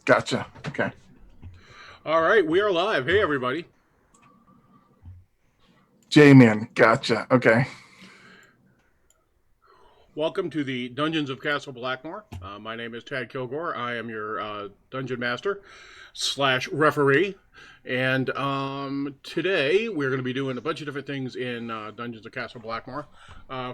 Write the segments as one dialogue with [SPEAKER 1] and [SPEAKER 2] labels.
[SPEAKER 1] Gotcha. Okay.
[SPEAKER 2] All right, we are live. Hey, everybody.
[SPEAKER 1] J-Man. Gotcha. Okay.
[SPEAKER 2] Welcome to the Dungeons of Castle Blackmoor. My name is Tad Kilgore. I am your dungeon master slash referee. And today we're going to be doing a bunch of different things in Dungeons of Castle Blackmoor.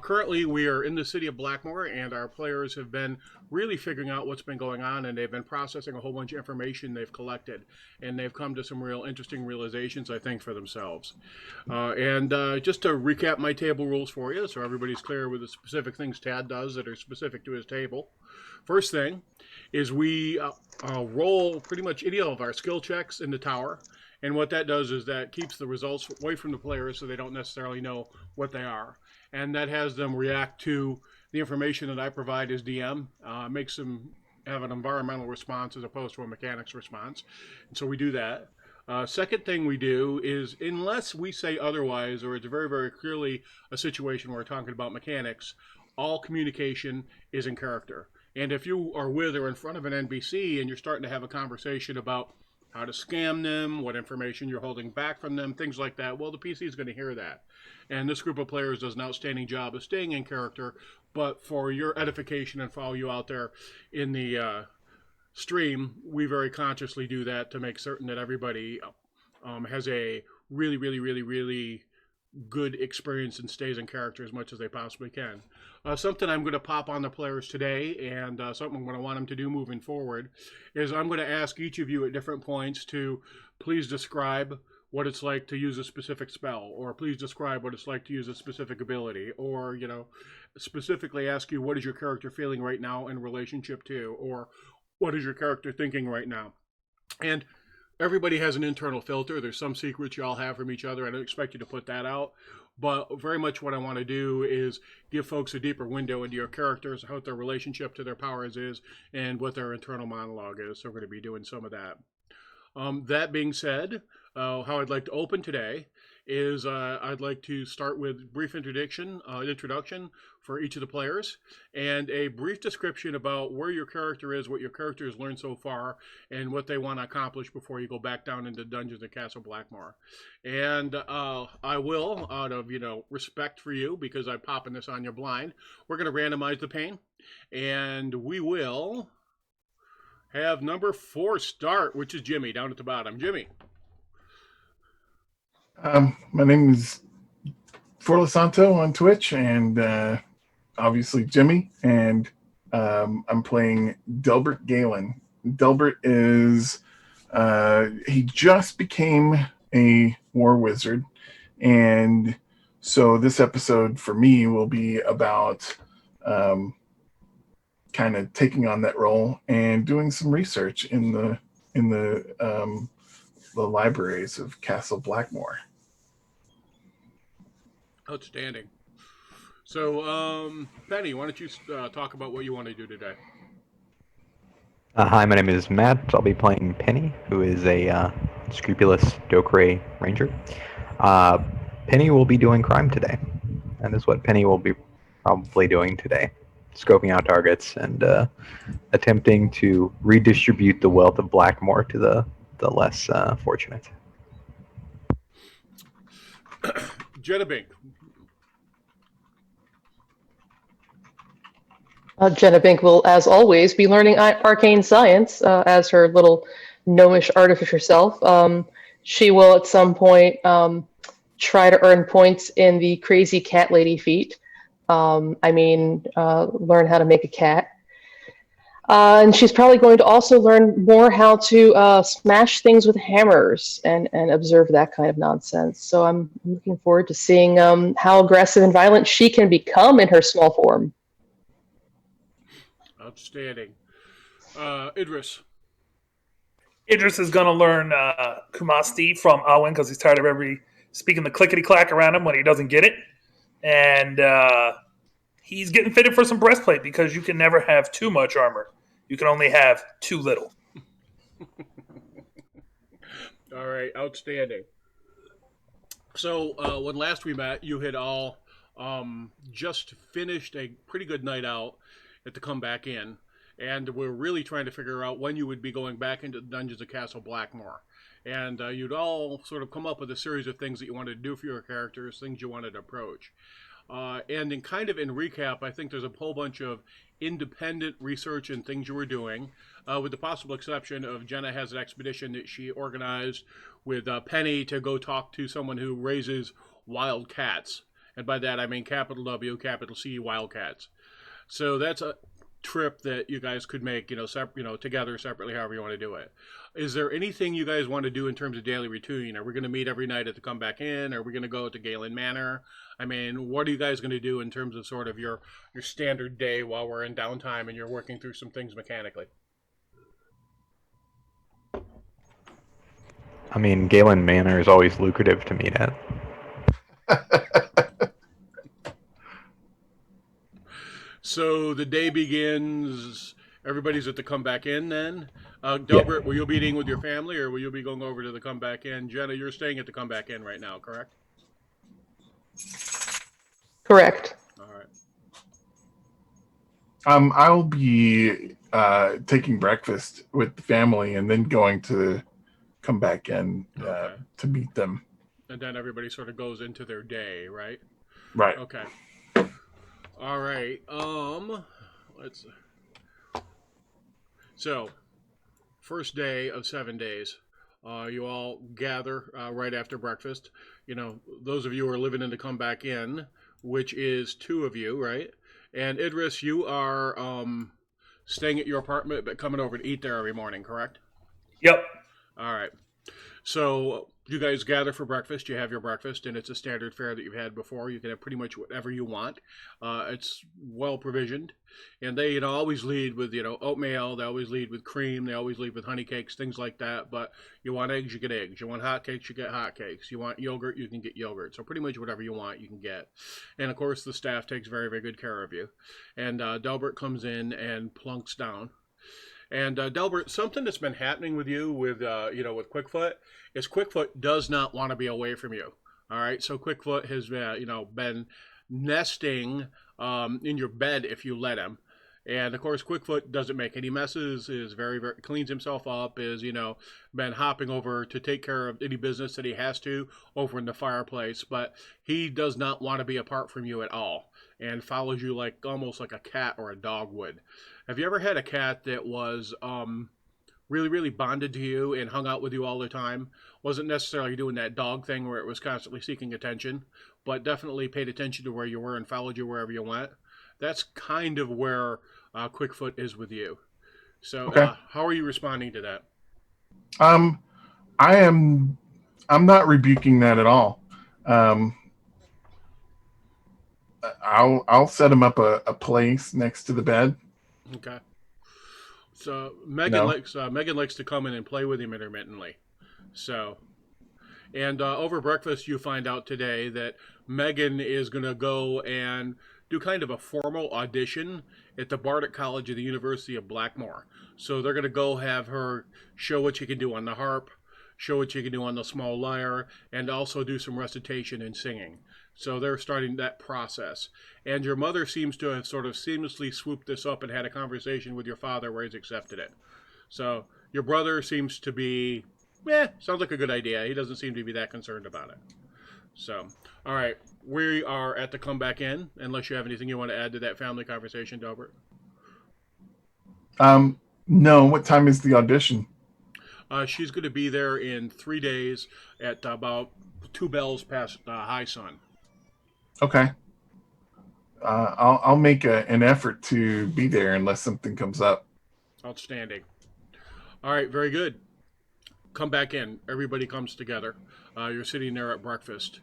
[SPEAKER 2] Currently, we are in the city of Blackmoor, and our players have been really figuring out what's been going on, and they've been processing a whole bunch of information they've collected, and they've come to some real interesting realizations, I think, for themselves. And just to recap my table rules for you, so everybody's clear with the specific things Tad does that are specific to his table. First thing is we roll pretty much any of our skill checks in the tower. And what that does is that keeps the results away from the players so they don't necessarily know what they are. And that has them react to the information that I provide as DM, makes them have an environmental response as opposed to a mechanics response. And so we do that. Second thing we do is, unless we say otherwise, or it's very, very clearly a situation where we're talking about mechanics, all communication is in character. And if you are with or in front of an NPC and you're starting to have a conversation about how to scam them, what information you're holding back from them, things like that, well, the PC is going to hear that. And this group of players does an outstanding job of staying in character, but for your edification and follow you out there in the stream, we very consciously do that to make certain that everybody has a really, really, really, really good experience and stays in character as much as they possibly can. Something I'm going to pop on the players today, and something I'm going to want them to do moving forward, is I'm going to ask each of you at different points to please describe what it's like to use a specific spell, or please describe what it's like to use a specific ability, or, specifically ask you what is your character feeling right now in relationship to, or what is your character thinking right now. And everybody has an internal filter. There's some secrets you all have from each other. I don't expect you to put that out. But very much what I want to do is give folks a deeper window into your characters, what their relationship to their powers is, and what their internal monologue is. So we're going to be doing some of that. That being said, how I'd like to open today is I'd like to start with brief introduction for each of the players, and a brief description about where your character is, what your character has learned so far, and what they want to accomplish before you go back down into Dungeons and Castle Blackmoor. And I will, out of respect for you, because I'm popping this on your blind, we're going to randomize the pain, and we will have number 4 start, which is Jimmy down at the bottom. Jimmy.
[SPEAKER 1] My name is Forlasanto on Twitch, and obviously Jimmy, and I'm playing Delbert Galen. Delbert is he just became a war wizard, and so this episode for me will be about kind of taking on that role and doing some research in the libraries of Castle Blackmoor.
[SPEAKER 2] Outstanding. So, Penny, why don't you talk about what you want to do today?
[SPEAKER 3] Hi, my name is Matt. I'll be playing Penny, who is a scrupulous Dokray ranger. Penny will be doing crime today. That is what Penny will be probably doing today. Scoping out targets and attempting to redistribute the wealth of Blackmoor to the less fortunate.
[SPEAKER 2] Jedabink.
[SPEAKER 4] Jenna Bink will, as always, be learning arcane science as her little gnomish artificer self. She will, at some point, try to earn points in the crazy cat lady feat. Learn how to make a cat. And she's probably going to also learn more how to smash things with hammers and observe that kind of nonsense. So I'm looking forward to seeing how aggressive and violent she can become in her small form.
[SPEAKER 2] Outstanding. Idris.
[SPEAKER 5] Idris is going to learn Kumasti from Owen because he's tired of everybody speaking the clickety-clack around him when he doesn't get it. And he's getting fitted for some breastplate because you can never have too much armor. You can only have too little.
[SPEAKER 2] All right, outstanding. So when last we met, you had all just finished a pretty good night out at the Come Back In. and we're really trying to figure out when you would be going back into the dungeons of Castle Blackmoor. And you'd all sort of come up with a series of things that you wanted to do for your characters, things you wanted to approach. And in recap, I think there's a whole bunch of independent research and things you were doing, with the possible exception of Jenna has an expedition that she organized with Penny to go talk to someone who raises wild cats. And by that I mean capital W, capital C, wildcats. So that's a trip that you guys could make, together, separately, however you want to do it. Is there anything you guys want to do in terms of daily routine? Are we going to meet every night at the come back in? Are we going to go to Galen Manor? I mean, what are you guys going to do in terms of sort of your standard day while we're in downtime and you're working through some things mechanically?
[SPEAKER 3] I mean, Galen Manor is always lucrative to meet at.
[SPEAKER 2] So the day begins. Everybody's at the come back in then. Delbert, will you be eating with your family, or will you be going over to the come back in? Jenna, you're staying at the come back in right now, correct?
[SPEAKER 4] Correct.
[SPEAKER 2] All right.
[SPEAKER 1] I'll be taking breakfast with the family and then going to come back in
[SPEAKER 2] Okay.
[SPEAKER 1] to meet them.
[SPEAKER 2] And then everybody sort of goes into their day, right?
[SPEAKER 1] Right.
[SPEAKER 2] Okay. All right. Let's. So, first day of 7 days. You all gather right after breakfast. Those of you who are living in the come back in, which is 2 of you, right? And Idris, you are staying at your apartment, but coming over to eat there every morning, correct?
[SPEAKER 5] Yep.
[SPEAKER 2] All right. So you guys gather for breakfast. You have your breakfast, and it's a standard fare that you've had before. You can have pretty much whatever you want. It's well provisioned, and they always lead with oatmeal. They always lead with cream. They always lead with honey cakes, things like that. But you want eggs, you get eggs. You want hot cakes, you get hot cakes. You want yogurt, you can get yogurt. So pretty much whatever you want, you can get. And of course, the staff takes very, very good care of you. And Delbert comes in and plunks down. And Delbert, something that's been happening with you with Quickfoot is Quickfoot does not want to be away from you. All right, so Quickfoot has been nesting in your bed if you let him. And of course, Quickfoot doesn't make any messes. Is very, very cleans himself up. Is been hopping over to take care of any business that he has to over in the fireplace. But he does not want to be apart from you at all, and follows you like almost like a cat or a dog would. Have you ever had a cat that was really, really bonded to you and hung out with you all the time? Wasn't necessarily doing that dog thing where it was constantly seeking attention, but definitely paid attention to where you were and followed you wherever you went? That's kind of where Quickfoot is with you. So
[SPEAKER 1] Okay.
[SPEAKER 2] How are you responding to that?
[SPEAKER 1] I'm not rebuking that at all. I'll set him up a place next to the bed.
[SPEAKER 2] Okay. So Megan likes to come in and play with him intermittently. So, and over breakfast, you find out today that Megan is going to go and do kind of a formal audition at the Bardic College of the University of Blackmoor. So they're going to go have her show what she can do on the harp, show what she can do on the small lyre, and also do some recitation and singing. So they're starting that process. And your mother seems to have sort of seamlessly swooped this up and had a conversation with your father where he's accepted it. So your brother seems to be, sounds like a good idea. He doesn't seem to be that concerned about it. So, all right, we are at the come back in, unless you have anything you want to add to that family conversation, Delbert.
[SPEAKER 1] No, what time is the audition?
[SPEAKER 2] She's going to be there in 3 days at about 2 bells past high sun.
[SPEAKER 1] Okay. I'll make an effort to be there unless something comes up.
[SPEAKER 2] Outstanding. All right, very good. Come back in. Everybody comes together. You're sitting there at breakfast.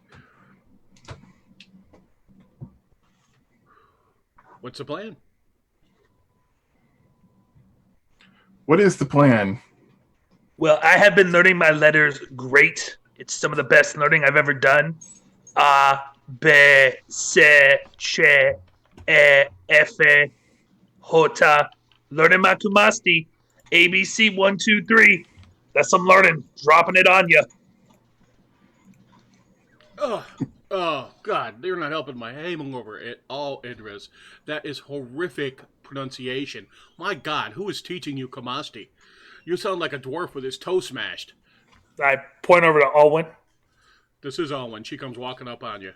[SPEAKER 2] What's the plan?
[SPEAKER 1] What is the plan?
[SPEAKER 5] Well, I have been learning my letters great. It's some of the best learning I've ever done. A, B, C, Ch, E, F, Jota. Learning my Kumasti. ABC 1, 2, 3. That's some learning. Dropping it on you.
[SPEAKER 2] Oh, God, you're not helping my hangover at all, Idris. That is horrific pronunciation. My God, who is teaching you Kamasti? You sound like a dwarf with his toe smashed.
[SPEAKER 5] I point over to Alwyn.
[SPEAKER 2] This is Owen. She comes walking up on you.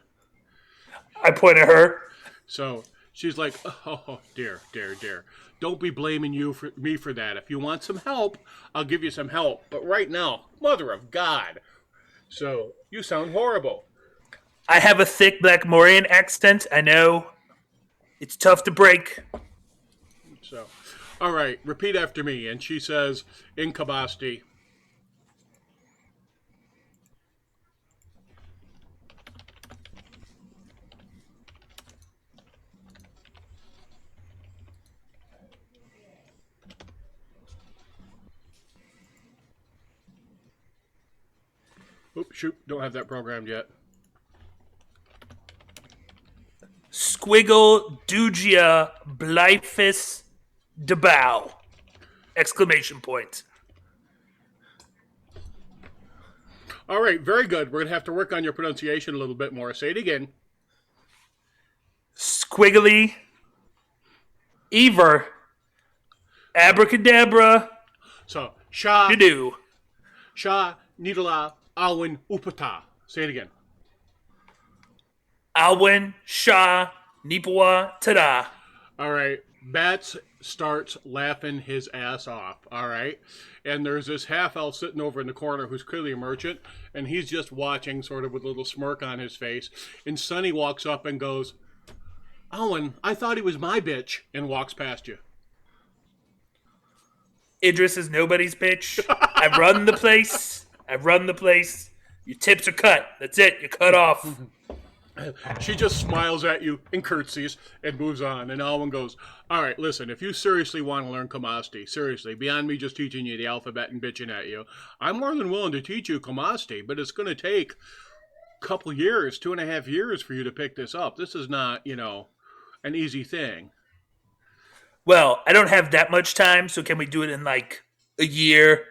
[SPEAKER 5] I point at her.
[SPEAKER 2] So she's like, oh, dear, dear, dear. Don't be blaming me for that. If you want some help, I'll give you some help. But right now, Mother of God. So you sound horrible.
[SPEAKER 5] I have a thick Blackmoorian accent. I know. It's tough to break.
[SPEAKER 2] So, all right, repeat after me. And she says, in Kabasti. Oops, shoot, don't have that programmed yet.
[SPEAKER 5] Squiggle Dugia Blyphus Debow! Exclamation point.
[SPEAKER 2] All right, very good. We're going to have to work on your pronunciation a little bit more. Say it again.
[SPEAKER 5] Squiggly Ever Abracadabra
[SPEAKER 2] So, Sha,
[SPEAKER 5] Doo.
[SPEAKER 2] Sha, Nidala, Alwyn, Upata. Say it again.
[SPEAKER 5] Alwyn Shah Nipawa Tada.
[SPEAKER 2] All right. Bats starts laughing his ass off. All right. And there's this half elf sitting over in the corner who's clearly a merchant, and he's just watching, sort of with a little smirk on his face. And Sonny walks up and goes, Owen, I thought he was my bitch, and walks past you.
[SPEAKER 5] Idris is nobody's bitch. I run the place. Your tips are cut. That's it. You're cut off.
[SPEAKER 2] She just smiles at you and curtsies and moves on. And Alwyn goes, all right, listen, if you seriously want to learn Kamasti, seriously, beyond me just teaching you the alphabet and bitching at you, I'm more than willing to teach you Kamasti, but it's going to take a couple years, 2.5 years for you to pick this up. This is not, an easy thing.
[SPEAKER 5] Well, I don't have that much time, so can we do it in like a year?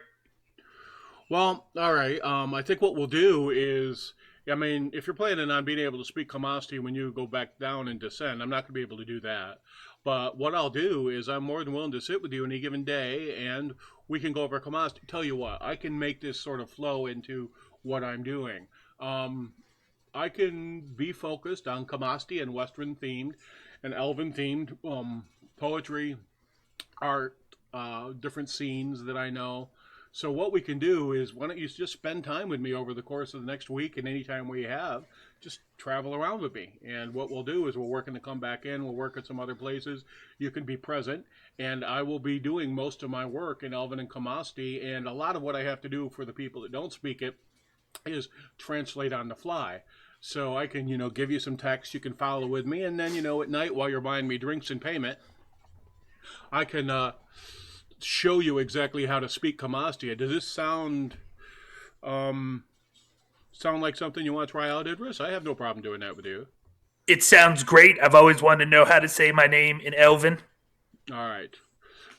[SPEAKER 2] Well, all right. I think what we'll do is, if you're planning on being able to speak Kamasti when you go back down and descend, I'm not going to be able to do that. But what I'll do is I'm more than willing to sit with you any given day, and we can go over Kamasti. Tell you what, I can make this sort of flow into what I'm doing. I can be focused on Kamasti and Western themed and Elven themed poetry, art, different scenes that I know. So what we can do is, why don't you just spend time with me over the course of the next week, and anytime we have, just travel around with me. And what we'll do is we're working to come back in. We'll work at some other places. You can be present, and I will be doing most of my work in Elven and Kamasti. And a lot of what I have to do for the people that don't speak it is translate on the fly. So I can, give you some text you can follow with me, and then, at night while you're buying me drinks and payment, I can show you exactly how to speak Kamasti. Does this sound like something you want to try out, Idris? I have no problem doing that with you.
[SPEAKER 5] It sounds great. I've always wanted to know how to say my name in Elven.
[SPEAKER 2] All right.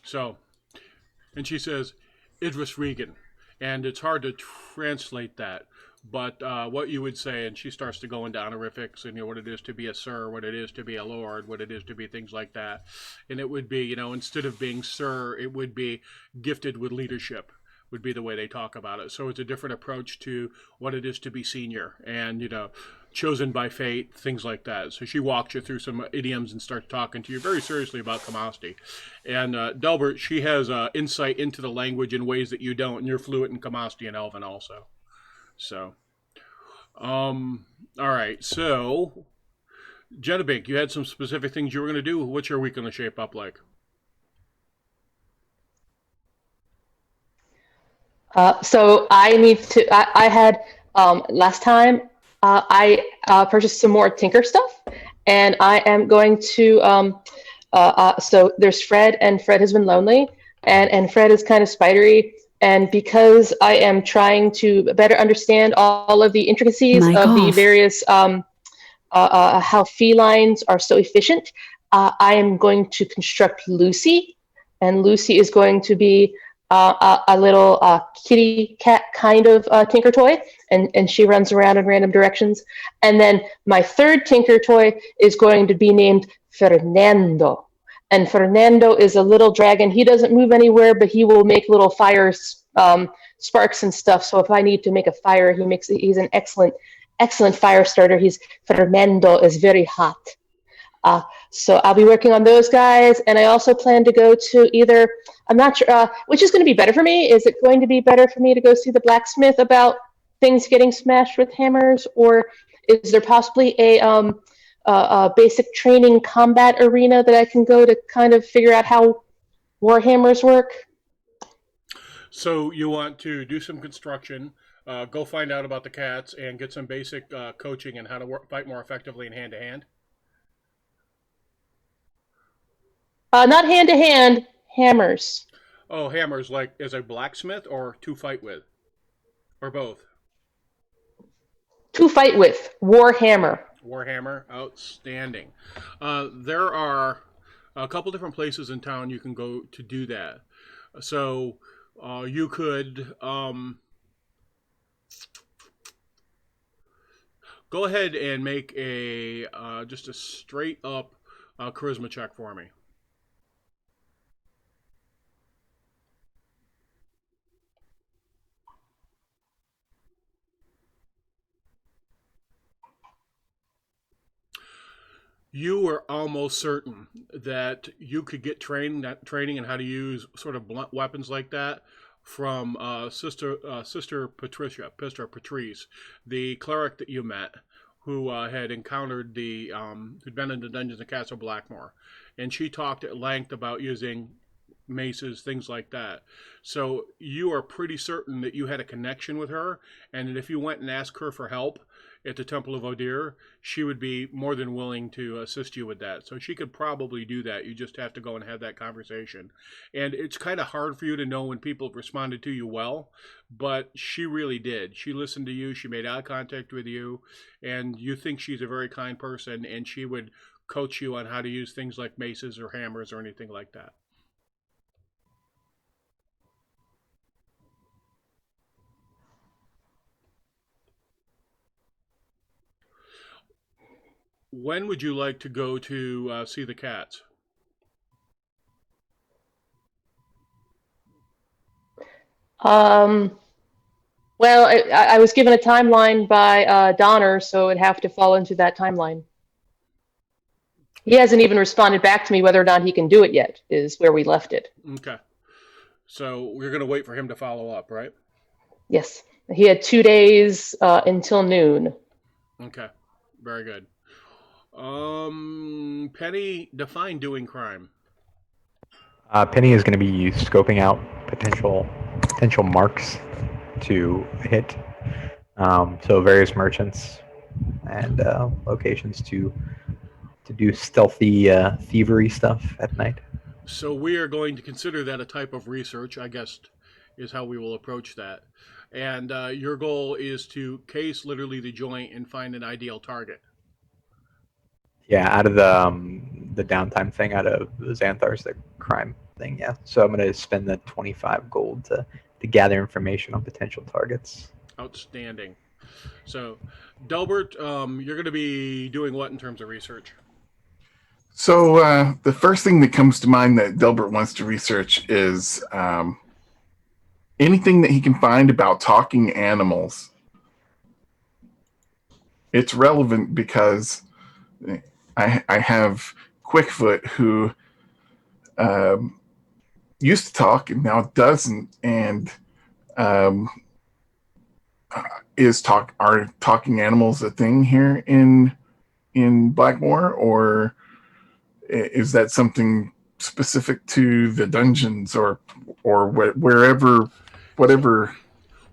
[SPEAKER 2] So, and she says, Idris Regan. And it's hard to translate that. But what you would say, and she starts to go into honorifics and what it is to be a sir, what it is to be a lord, what it is to be things like that. And it would be, instead of being sir, it would be gifted with leadership, would be the way they talk about it. So it's a different approach to what it is to be senior and, chosen by fate, things like that. So she walks you through some idioms and starts talking to you very seriously about Kamasti. And Delbert, she has insight into the language in ways that you don't, and you're fluent in Kamasti and Elven also. So, all right. So, Genevieve, you had some specific things you were going to do. What's your week going to shape up like?
[SPEAKER 4] So I need to. I had last time. I purchased some more Tinker stuff, and I am going to. So there's Fred, and Fred has been lonely, and Fred is kind of spidery. And because I am trying to better understand all of the intricacies of the various how felines are so efficient, I am going to construct Lucy, and Lucy is going to be a little kitty cat kind of tinker toy, and she runs around in random directions. And then my third tinker toy is going to be named Fernando. And Fernando is a little dragon. He doesn't move anywhere, but he will make little fires, sparks and stuff. So if I need to make a fire, he's an excellent fire starter. Fernando is very hot. So I'll be working on those guys, and I also plan to go to either. I'm not sure which is going to be better for me. Is it going to be better for me to go see the blacksmith about things getting smashed with hammers, or is there possibly a basic training combat arena that I can go to kind of figure out how warhammers work?
[SPEAKER 2] So you want to do some construction, go find out about the cats, and get some basic coaching and how to fight more effectively in hand to hand.
[SPEAKER 4] Not hand to hand, hammers.
[SPEAKER 2] Oh, hammers like as a blacksmith or to fight with, or both.
[SPEAKER 4] To fight with, warhammer.
[SPEAKER 2] Warhammer, outstanding. There are a couple different places in town you can go to do that. So you could go ahead and make a just a straight up charisma check for me. You were almost certain that you could get training in how to use sort of blunt weapons like that from Sister Patrice, the cleric that you met, who had encountered who'd been in the dungeons of Castle Blackmoor, and she talked at length about using maces, things like that. So you are pretty certain that you had a connection with her, and that if you went and asked her for help at the Temple of Odir, she would be more than willing to assist you with that. So she could probably do that. You just have to go and have that conversation. And it's kind of hard for you to know when people have responded to you well, but she really did. She listened to you, she made eye contact with you, and you think she's a very kind person, and she would coach you on how to use things like maces or hammers or anything like that. When would you like to go to see the cats?
[SPEAKER 4] Um, well, I was given a timeline by Donner, so it'd have to fall into that timeline. He hasn't even responded back to me whether or not he can do it yet, is where we left it.
[SPEAKER 2] Okay. So we're going to wait for him to follow up, right?
[SPEAKER 4] Yes. He had 2 days until noon.
[SPEAKER 2] Okay. Very good. Penny, define doing crime.
[SPEAKER 3] Penny is going to be scoping out potential marks to hit. So various merchants and locations to do stealthy thievery stuff at night.
[SPEAKER 2] So we are going to consider that a type of research, I guess, is how we will approach that. And your goal is to case literally the joint and find an ideal target.
[SPEAKER 3] Yeah, out of the downtime thing, out of Xanthar's the crime thing. Yeah, so I'm going to spend the 25 gold to gather information on potential targets.
[SPEAKER 2] Outstanding. So, Delbert, you're going to be doing what in terms of research?
[SPEAKER 1] So the first thing that comes to mind that Delbert wants to research is anything that he can find about talking animals. It's relevant because I have Quickfoot who used to talk and now doesn't, and are talking animals a thing here in Blackmoor, or is that something specific to the dungeons or wherever, whatever?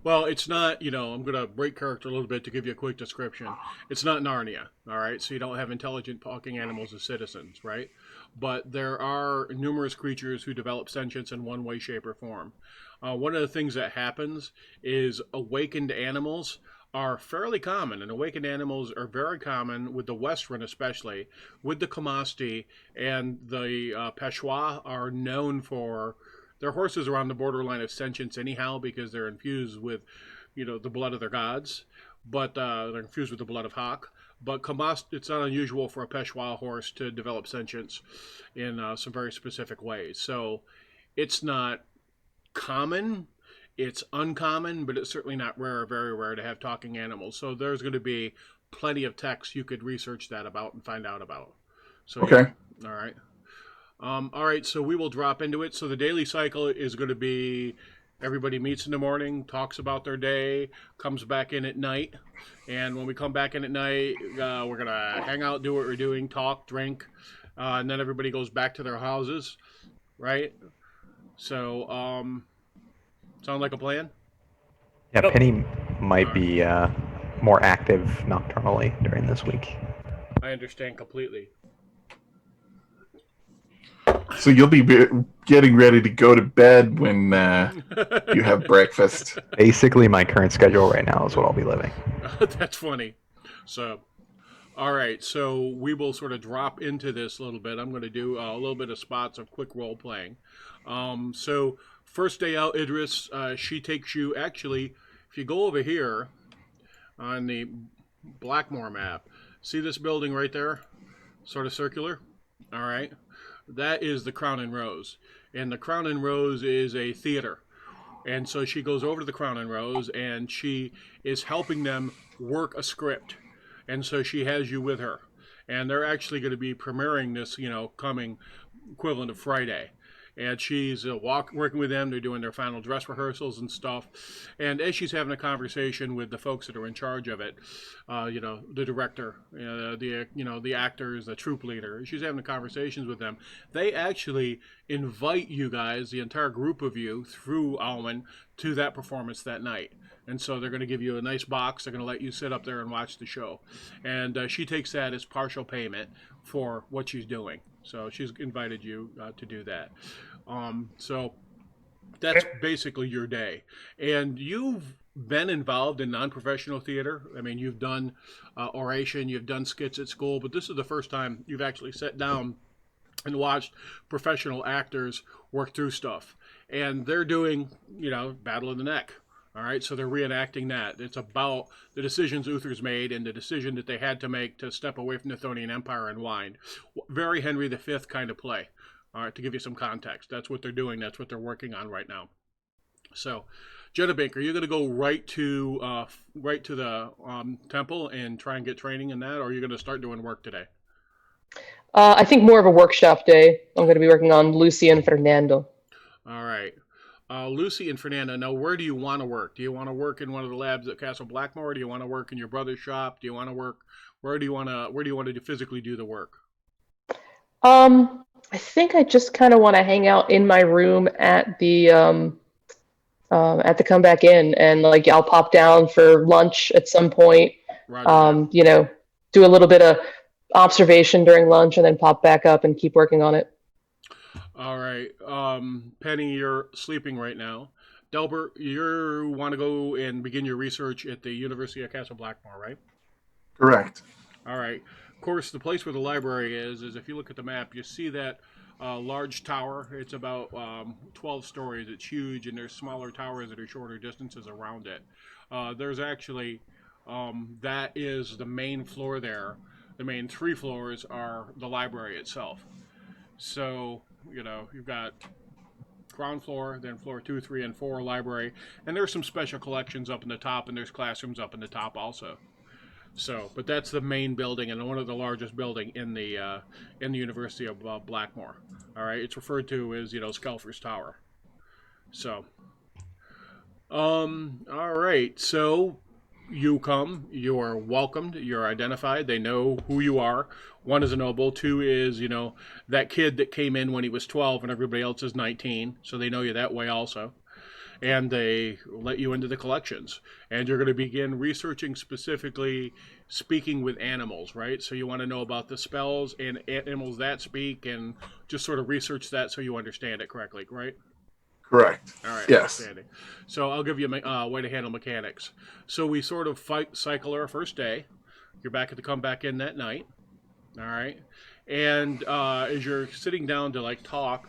[SPEAKER 2] Well, it's not, I'm going to break character a little bit to give you a quick description. It's not Narnia, all right? So you don't have intelligent talking animals as citizens, right? But there are numerous creatures who develop sentience in one way, shape, or form. One of the things that happens is awakened animals are fairly common, and awakened animals are very common with the Western especially, with the Kamasti, and the Peshwa are known for their horses are on the borderline of sentience anyhow because they're infused with, the blood of their gods, but they're infused with the blood of Hawk. But it's not unusual for a Peshwa horse to develop sentience in some very specific ways. So it's not common. It's uncommon, but it's certainly not rare or very rare to have talking animals. So there's going to be plenty of text you could research that about and find out about. So
[SPEAKER 1] Okay.
[SPEAKER 2] yeah. All right. All right. So we will drop into it. So the daily cycle is going to be everybody meets in the morning, talks about their day, comes back in at night. And when we come back in at night, we're going to hang out, do what we're doing, talk, drink, and then everybody goes back to their houses, right? So, sound like a plan?
[SPEAKER 3] Yeah,
[SPEAKER 5] Yep.
[SPEAKER 3] Penny might be more active nocturnally during this week.
[SPEAKER 2] I understand completely.
[SPEAKER 1] So you'll be getting ready to go to bed when you have breakfast.
[SPEAKER 3] Basically, my current schedule right now is what I'll be living.
[SPEAKER 2] That's funny. So, all right. So we will sort of drop into this a little bit. I'm going to do a little bit of spots of quick role playing. So first day out, Idris, she takes you. Actually, if you go over here on the Blackmoor map, see this building right there, sort of circular. All right. That is the Crown and Rose. And the Crown and Rose is a theater. And so she goes over to the Crown and Rose and she is helping them work a script. And so she has you with her. And they're actually going to be premiering this, coming equivalent of Friday. And she's working with them. They're doing their final dress rehearsals and stuff. And as she's having a conversation with the folks that are in charge of it, the director, the actors, the troupe leader, she's having the conversations with them. They actually invite you guys, the entire group of you, through Alwyn, to that performance that night. And so they're going to give you a nice box. They're going to let you sit up there and watch the show. And she takes that as partial payment for what she's doing. So she's invited you to do that. So that's basically your day. And you've been involved in non-professional theater. I mean, you've done oration, you've done skits at school, but this is the first time you've actually sat down and watched professional actors work through stuff. And they're doing, Battle of the Neck. All right, so they're reenacting that. It's about the decisions Uther's made and the decision that they had to make to step away from the Thonian Empire and wind. Very Henry V kind of play. All right, to give you some context. That's what they're doing. That's what they're working on right now. So, Jenna Baker, you're going to go right to the temple and try and get training in that, or are you going to start doing work today?
[SPEAKER 4] I think more of a workshop day. I'm going to be working on Lucy and Fernando.
[SPEAKER 2] All right. Lucy and Fernando, now where do you want to work? Do you want to work in one of the labs at Castle Blackmoor? Do you want to work in your brother's shop? Do you want to work? Where do you want to physically do the work?
[SPEAKER 4] I think I just kind of want to hang out in my room at the Come Back In, and I'll pop down for lunch at some point.
[SPEAKER 2] Roger.
[SPEAKER 4] Do a little bit of observation during lunch, and then pop back up and keep working on it.
[SPEAKER 2] All right. Penny, you're sleeping right now. Delbert, you want to go and begin your research at the University of Castle Blackmoor, right?
[SPEAKER 1] Correct.
[SPEAKER 2] All right. Of course, the place where the library is if you look at the map, you see that large tower. It's about 12 stories. It's huge, and there's smaller towers that are shorter distances around it. There's actually, that is the main floor there. The main 3 floors are the library itself. So, you've got ground floor, then floor 2, 3, and 4 library, and there's some special collections up in the top, and there's classrooms up in the top also. So, but that's the main building and one of the largest building in the University of Blackmoor. All right, it's referred to as Skelfer's Tower. So, all right, so you come, you are welcomed, you're identified, they know who you are. 1 is a noble, 2 is, that kid that came in when he was 12 and everybody else is 19, so they know you that way also. And they let you into the collections. And you're going to begin researching specifically speaking with animals, right? So you want to know about the spells and animals that speak and just sort of research that so you understand it correctly, right?
[SPEAKER 1] Correct.
[SPEAKER 2] All right.
[SPEAKER 1] Yes.
[SPEAKER 2] Outstanding. So I'll give you a way to handle mechanics. So we sort of cycle our first day. You're back at the Come Back In that night. All right. And as you're sitting down to talk,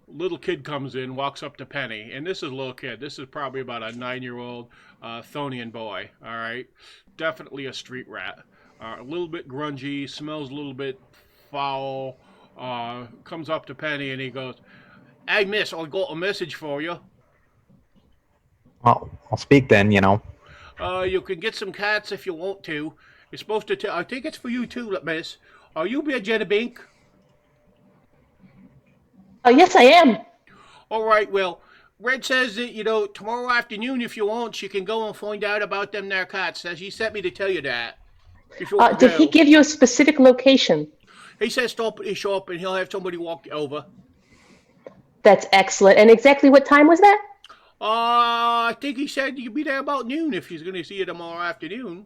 [SPEAKER 2] little kid comes in, walks up to Penny, and this is a little kid. This is probably about a 9-year-old Thonian boy. All right, definitely a street rat. A little bit grungy, smells a little bit foul. Comes up to Penny and he goes, "Hey, miss, I got a message for you.
[SPEAKER 3] Well, I'll speak then,
[SPEAKER 2] You can get some cats if you want to. You're supposed to I think it's for you too, miss. Are you be a Jenna Bink?
[SPEAKER 4] Yes, I am.
[SPEAKER 2] All right, well, Red says that, tomorrow afternoon, if you want, you can go and find out about them there cats. Says he sent me to tell you that. If you want to
[SPEAKER 4] Did he
[SPEAKER 2] go.
[SPEAKER 4] give you a specific location?
[SPEAKER 2] He says stop at his shop and he'll have somebody walk you over.
[SPEAKER 4] That's excellent. And exactly what time was that?
[SPEAKER 2] I think he said you'd be there about noon if he's going to see you tomorrow afternoon.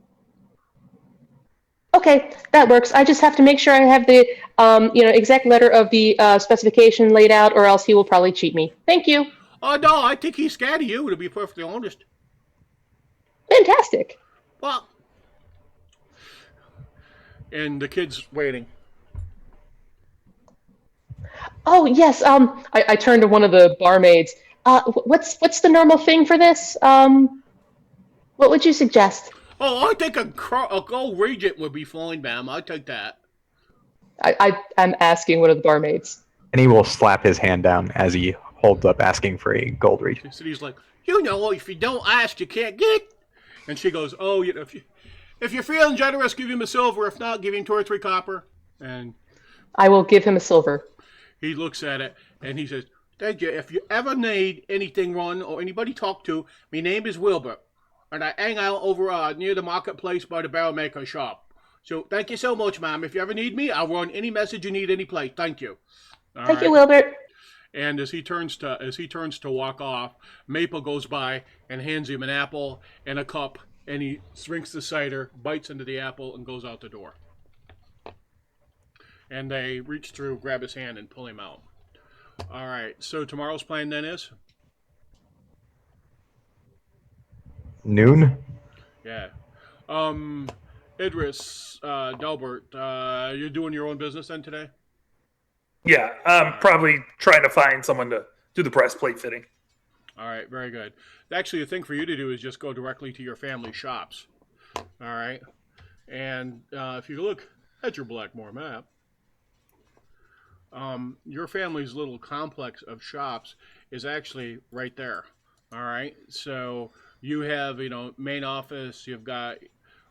[SPEAKER 4] Okay, that works. I just have to make sure I have the exact letter of the specification laid out, or else he will probably cheat me. Thank you.
[SPEAKER 2] Oh, no, I think he's scared of you, to be perfectly honest.
[SPEAKER 4] Fantastic.
[SPEAKER 2] Well, and the kid's waiting.
[SPEAKER 4] Oh yes. I turned to one of the barmaids. What's the normal thing for this? What would you suggest?
[SPEAKER 2] Oh, I think a gold regent would be fine, ma'am. I'd take that.
[SPEAKER 4] I'm asking one of the barmaids.
[SPEAKER 3] And he will slap his hand down as he holds up asking for a gold region.
[SPEAKER 2] So he's like, if you don't ask, you can't get. And she goes, oh, if you're feeling generous, give him a silver. If not, give him 2 or 3 copper. And
[SPEAKER 4] I will give him a silver.
[SPEAKER 2] he looks at it and he says, thank you. If you ever need anything run or anybody talk to, my name is Wilbur. And I hang out over near the marketplace by the barrel maker shop. So thank you so much, ma'am. If you ever need me, I'll run any message you need any place. Thank you.
[SPEAKER 4] Thank you, Wilbert.
[SPEAKER 2] And as he turns to walk off, Maple goes by and hands him an apple and a cup, and he drinks the cider, bites into the apple, and goes out the door. And they reach through, grab his hand, and pull him out. All right. So tomorrow's plan then is?
[SPEAKER 3] Noon?
[SPEAKER 2] Yeah. Idris, Delbert, you're doing your own business then today?
[SPEAKER 5] Yeah, I'm probably trying to find someone to do the breastplate fitting.
[SPEAKER 2] All right, very good. Actually, the thing for you to do is just go directly to your family shops. All right. And if you look at your Blackmoor map, your family's little complex of shops is actually right there. All right. So you have, main office. You've got,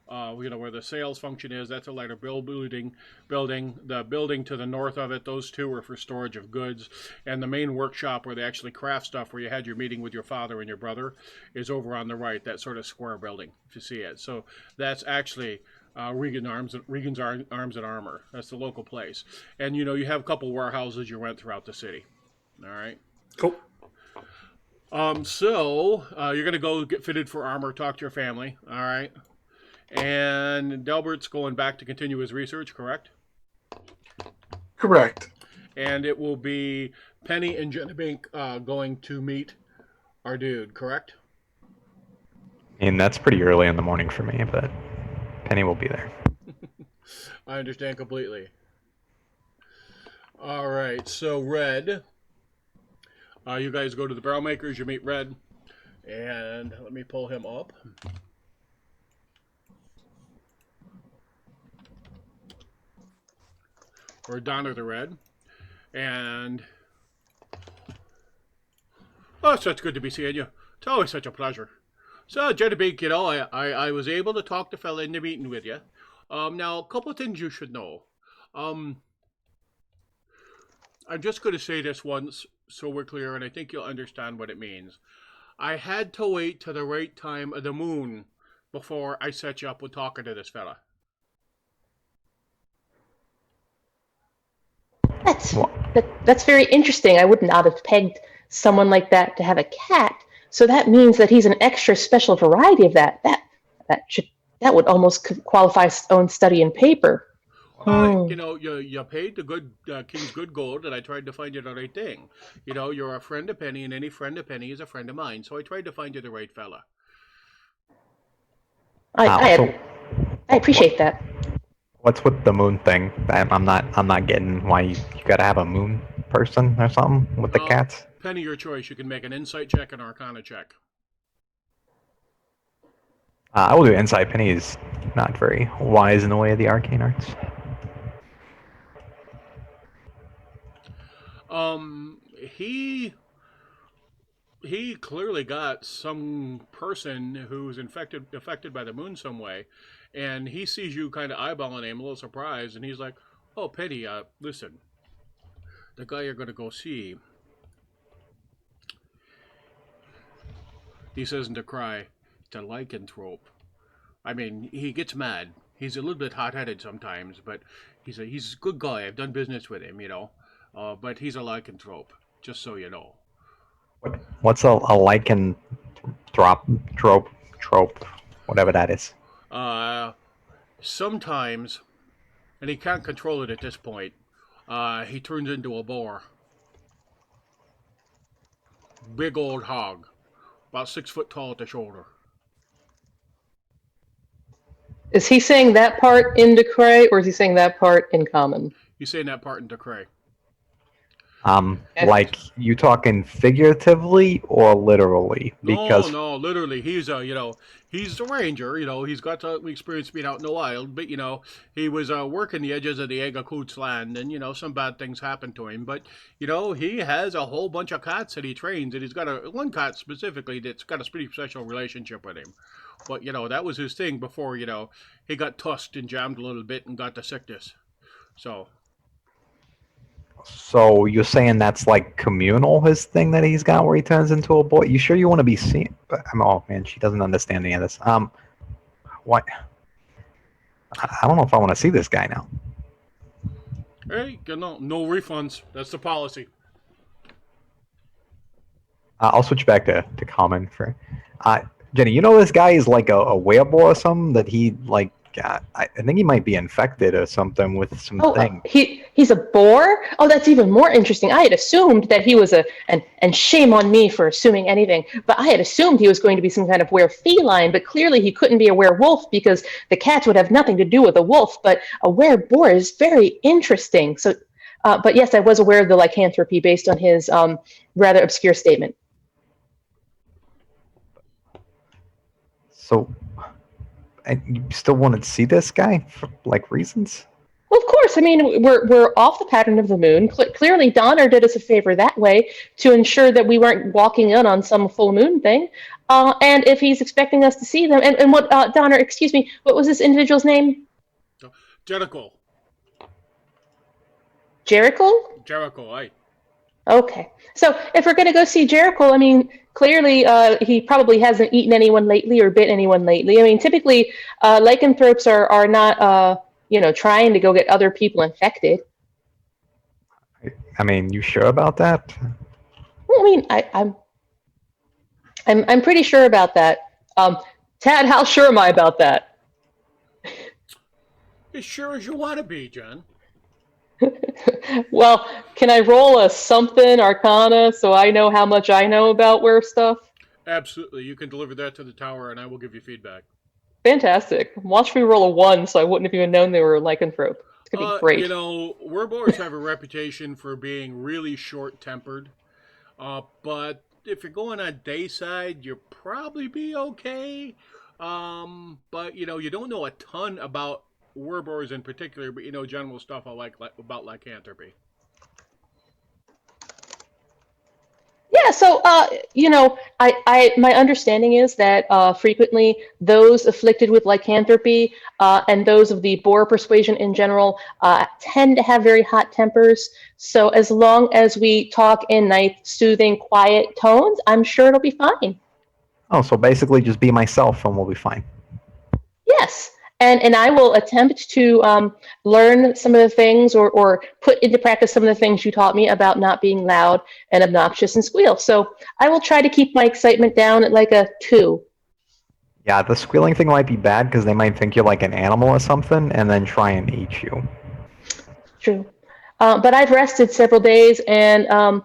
[SPEAKER 2] where the sales function is. That's a lighter building. The building to the north of it, those two are for storage of goods. And the main workshop where they actually craft stuff, where you had your meeting with your father and your brother, is over on the right. That sort of square building, if you see it. So that's actually Regan's Arms and Armor. That's the local place. And you have a couple warehouses you rent throughout the city. All right.
[SPEAKER 5] Cool.
[SPEAKER 2] So you're gonna go get fitted for armor. Talk to your family. All right. And Delbert's going back to continue his research. Correct.
[SPEAKER 1] Correct.
[SPEAKER 2] And it will be Penny and Jenabink going to meet our dude. Correct.
[SPEAKER 3] And that's pretty early in the morning for me, but Penny will be there.
[SPEAKER 2] I understand completely. All right, so Red, you guys go to the barrel makers, you meet Red, and let me pull him up. Or Donner the Red. And, oh, it's such good to be seeing you. It's always such a pleasure. So, Jenabink, I was able to talk the fella into meeting with you. Now, a couple of things you should know. I'm just going to say this once so we're clear, and I think you'll understand what it means. I had to wait to the right time of the moon before I set you up with talking to this fella.
[SPEAKER 4] That's very interesting. I would not have pegged someone like that to have a cat. So that means that he's an extra special variety of that. That would almost qualify his own study in paper.
[SPEAKER 2] You paid the good king's good gold, and I tried to find you the right thing. You're a friend of Penny, and any friend of Penny is a friend of mine. So I tried to find you the right fella.
[SPEAKER 4] I appreciate that.
[SPEAKER 3] What's with the moon thing? I'm not getting why you gotta have a moon person or something with the cats.
[SPEAKER 2] Penny, your choice. You can make an insight check and arcana check.
[SPEAKER 3] I will do insight. Penny is not very wise in the way of the arcane arts.
[SPEAKER 2] He clearly got some person who's affected by the moon some way, and he sees you kind of eyeballing him, a little surprised, and he's like, "Oh, Penny, listen, the guy you're gonna go see, he says to cry, it's a lycanthrope. I mean, he gets mad. He's a little bit hot-headed sometimes, but he's a good guy. I've done business with him, but he's a lycanthrope, just so you know."
[SPEAKER 3] What's a lichen trope, whatever that is?
[SPEAKER 2] Sometimes, and he can't control it at this point, he turns into a boar. Big old hog, about 6 foot tall at the shoulder.
[SPEAKER 4] Is he saying that part in Decray, or is he saying that part in Common?
[SPEAKER 2] He's saying that part in Decray.
[SPEAKER 3] Like you talking figuratively or literally? Because
[SPEAKER 2] No, literally. He's he's a ranger. He's got experience being out in the wild, but he was working the edges of the Agakoots land, and some bad things happened to him. But he has a whole bunch of cats that he trains, and he's got one cat specifically that's got a pretty special relationship with him. But that was his thing before he got tusked and jammed a little bit and got the sickness.
[SPEAKER 3] So you're saying that's like communal, his thing that he's got where he turns into a boy? You sure you want to be seen? Oh man, she doesn't understand any of this. What? I don't know if I want to see this guy now.
[SPEAKER 2] Hey, no refunds. That's the policy.
[SPEAKER 3] I'll switch back to common for Jenny. This guy is like a wereboar or something that he like. I think he might be infected or something with some thing.
[SPEAKER 4] He's a boar? Oh, that's even more interesting. I had assumed that he was and shame on me for assuming anything, but I had assumed he was going to be some kind of were-feline, but clearly he couldn't be a werewolf because the cats would have nothing to do with a wolf, but a were-boar is very interesting. So, but yes, I was aware of the lycanthropy based on his rather obscure statement.
[SPEAKER 3] So... And you still want to see this guy for reasons?
[SPEAKER 4] Well, of course. I mean, we're off the pattern of the moon. Clearly, Donner did us a favor that way to ensure that we weren't walking in on some full moon thing. And if he's expecting us to see them, and what Donner, excuse me, what was this individual's name?
[SPEAKER 2] Jericho.
[SPEAKER 4] Jericho,
[SPEAKER 2] aye.
[SPEAKER 4] Okay. So if we're going to go see Jericho, I mean, clearly he probably hasn't eaten anyone lately or bit anyone lately. I mean, typically lycanthropes are not, trying to go get other people infected.
[SPEAKER 3] I mean, you sure about that?
[SPEAKER 4] Well, I mean, I'm pretty sure about that. Tad, how sure am I about that?
[SPEAKER 2] As sure as you want to be, John.
[SPEAKER 4] Well, can I roll a something arcana so I know how much I know about were stuff?
[SPEAKER 2] Absolutely. You can deliver that to the tower and I will give you feedback.
[SPEAKER 4] Fantastic. Watch me roll a 1 so I wouldn't have even known they were a lycanthrope. It's going to be great.
[SPEAKER 2] Wereboars have a reputation for being really short-tempered. But if you're going on dayside, you'll probably be okay. But, you don't know a ton about wereboars in particular, but general stuff about lycanthropy.
[SPEAKER 4] Yeah, so my understanding is that frequently those afflicted with lycanthropy and those of the boar persuasion in general tend to have very hot tempers. So as long as we talk in nice, soothing, quiet tones, I'm sure it'll be fine.
[SPEAKER 3] Oh, so basically just be myself and we'll be fine.
[SPEAKER 4] Yes. And I will attempt to learn some of the things or put into practice some of the things you taught me about not being loud and obnoxious and squeal. So I will try to keep my excitement down at like a 2.
[SPEAKER 3] Yeah, the squealing thing might be bad because they might think you're like an animal or something and then try and eat you.
[SPEAKER 4] True. But I've rested several days and, I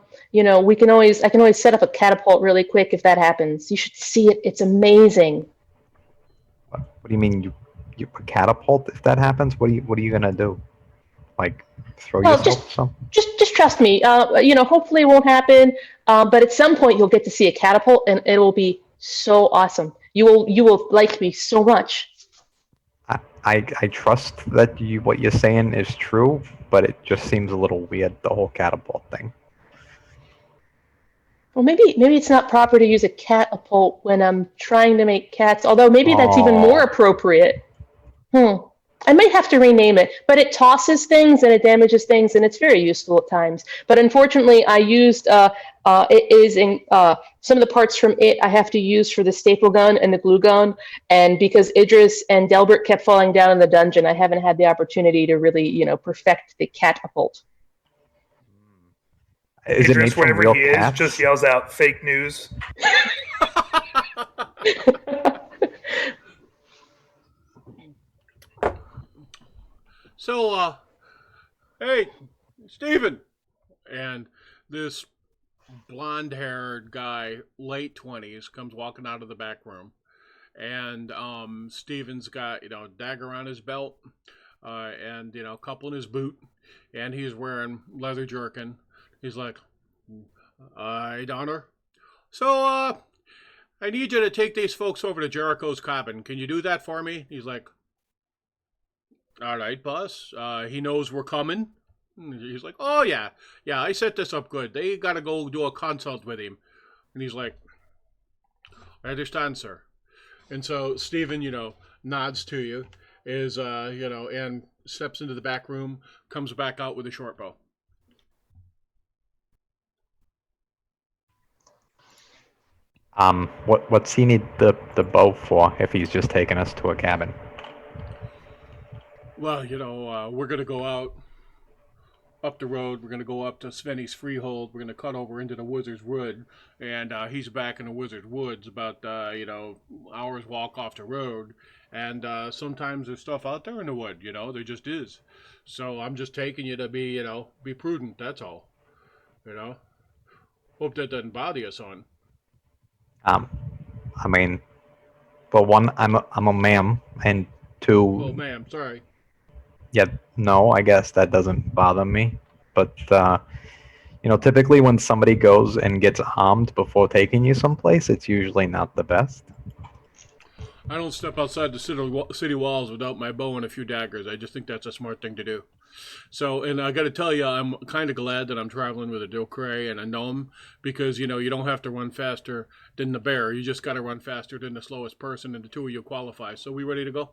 [SPEAKER 4] can always set up a catapult really quick if that happens. You should see it. It's amazing.
[SPEAKER 3] What do you mean a catapult. If that happens, what are you gonna do? Like throw
[SPEAKER 4] Well,
[SPEAKER 3] yourself or something?
[SPEAKER 4] just trust me. Hopefully it won't happen. But at some point you'll get to see a catapult, and it will be so awesome. You will like me so much.
[SPEAKER 3] I trust that what you're saying is true, but it just seems a little weird, the whole catapult thing.
[SPEAKER 4] Well, maybe it's not proper to use a catapult when I'm trying to make cats. Although maybe that's even more
[SPEAKER 3] Oh,
[SPEAKER 4] appropriate. I might have to rename it, but it tosses things and it damages things, and it's very useful at times. But unfortunately, I used it is in some of the parts from it I have to use for the staple gun and the glue gun, and because Idris and Delbert kept falling down in the dungeon, I haven't had the opportunity to really perfect the catapult.
[SPEAKER 3] is it made
[SPEAKER 5] Idris,
[SPEAKER 3] from
[SPEAKER 5] wherever
[SPEAKER 3] real
[SPEAKER 5] he is,
[SPEAKER 3] cats?
[SPEAKER 5] just yells out fake news.
[SPEAKER 2] So, hey, Steven. And this blonde-haired guy, late 20s, comes walking out of the back room. And Steven's got, a dagger on his belt, and, a couple in his boot. And he's wearing leather jerkin. He's like, hey, Donner. So, I need you to take these folks over to Jericho's cabin. Can you do that for me? He's like, all right, boss. He knows we're coming. He's like, oh, yeah. Yeah, I set this up good. They got to go do a consult with him. And he's like, I understand, sir. And so Stephen, nods to you, and steps into the back room, comes back out with a short bow.
[SPEAKER 3] What's he need the bow for if he's just taking us to a cabin?
[SPEAKER 2] Well, we're going to go out up the road. We're going to go up to Svenny's Freehold. We're going to cut over into the Wizard's Wood. And he's back in the Wizard's Woods about, hours walk off the road. And sometimes there's stuff out there in the wood, there just is. So I'm just taking you to be prudent, that's all. Hope that doesn't bother you, son.
[SPEAKER 3] I mean, for one, I'm a ma'am, and two,
[SPEAKER 2] Oh, ma'am, sorry.
[SPEAKER 3] yeah, no, I guess that doesn't bother me. But typically when somebody goes and gets armed before taking you someplace, it's usually not the best.
[SPEAKER 2] I don't step outside the city walls without my bow and a few daggers. I just think that's a smart thing to do. So, and I got to tell you, I'm kind of glad that I'm traveling with a Dokray and a gnome because, you don't have to run faster than the bear. You just got to run faster than the slowest person, and the two of you qualify. So, we ready to go?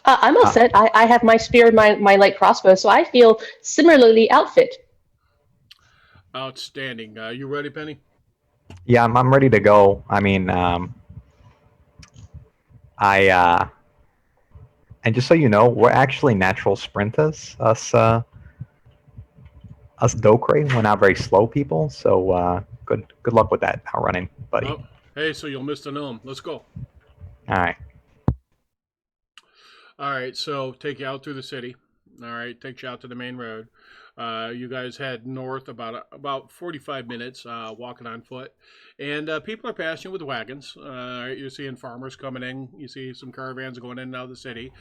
[SPEAKER 4] I'm all set. I have my spear and my light crossbow, so I feel similarly outfit.
[SPEAKER 2] Outstanding. You ready, Penny?
[SPEAKER 3] Yeah, I'm ready to go. I mean, and just so you know, we're actually natural sprinters. Us Dokray, we're not very slow people. So good luck with that outrunning, buddy.
[SPEAKER 2] Oh, hey, so you'll miss the gnome. Let's go.
[SPEAKER 3] All right.
[SPEAKER 2] All right, so take you out through the city. All right, takes you out to the main road. You guys head north about 45 minutes, walking on foot, and people are passing with wagons. You're seeing farmers coming in. You see some caravans going in and out of the city.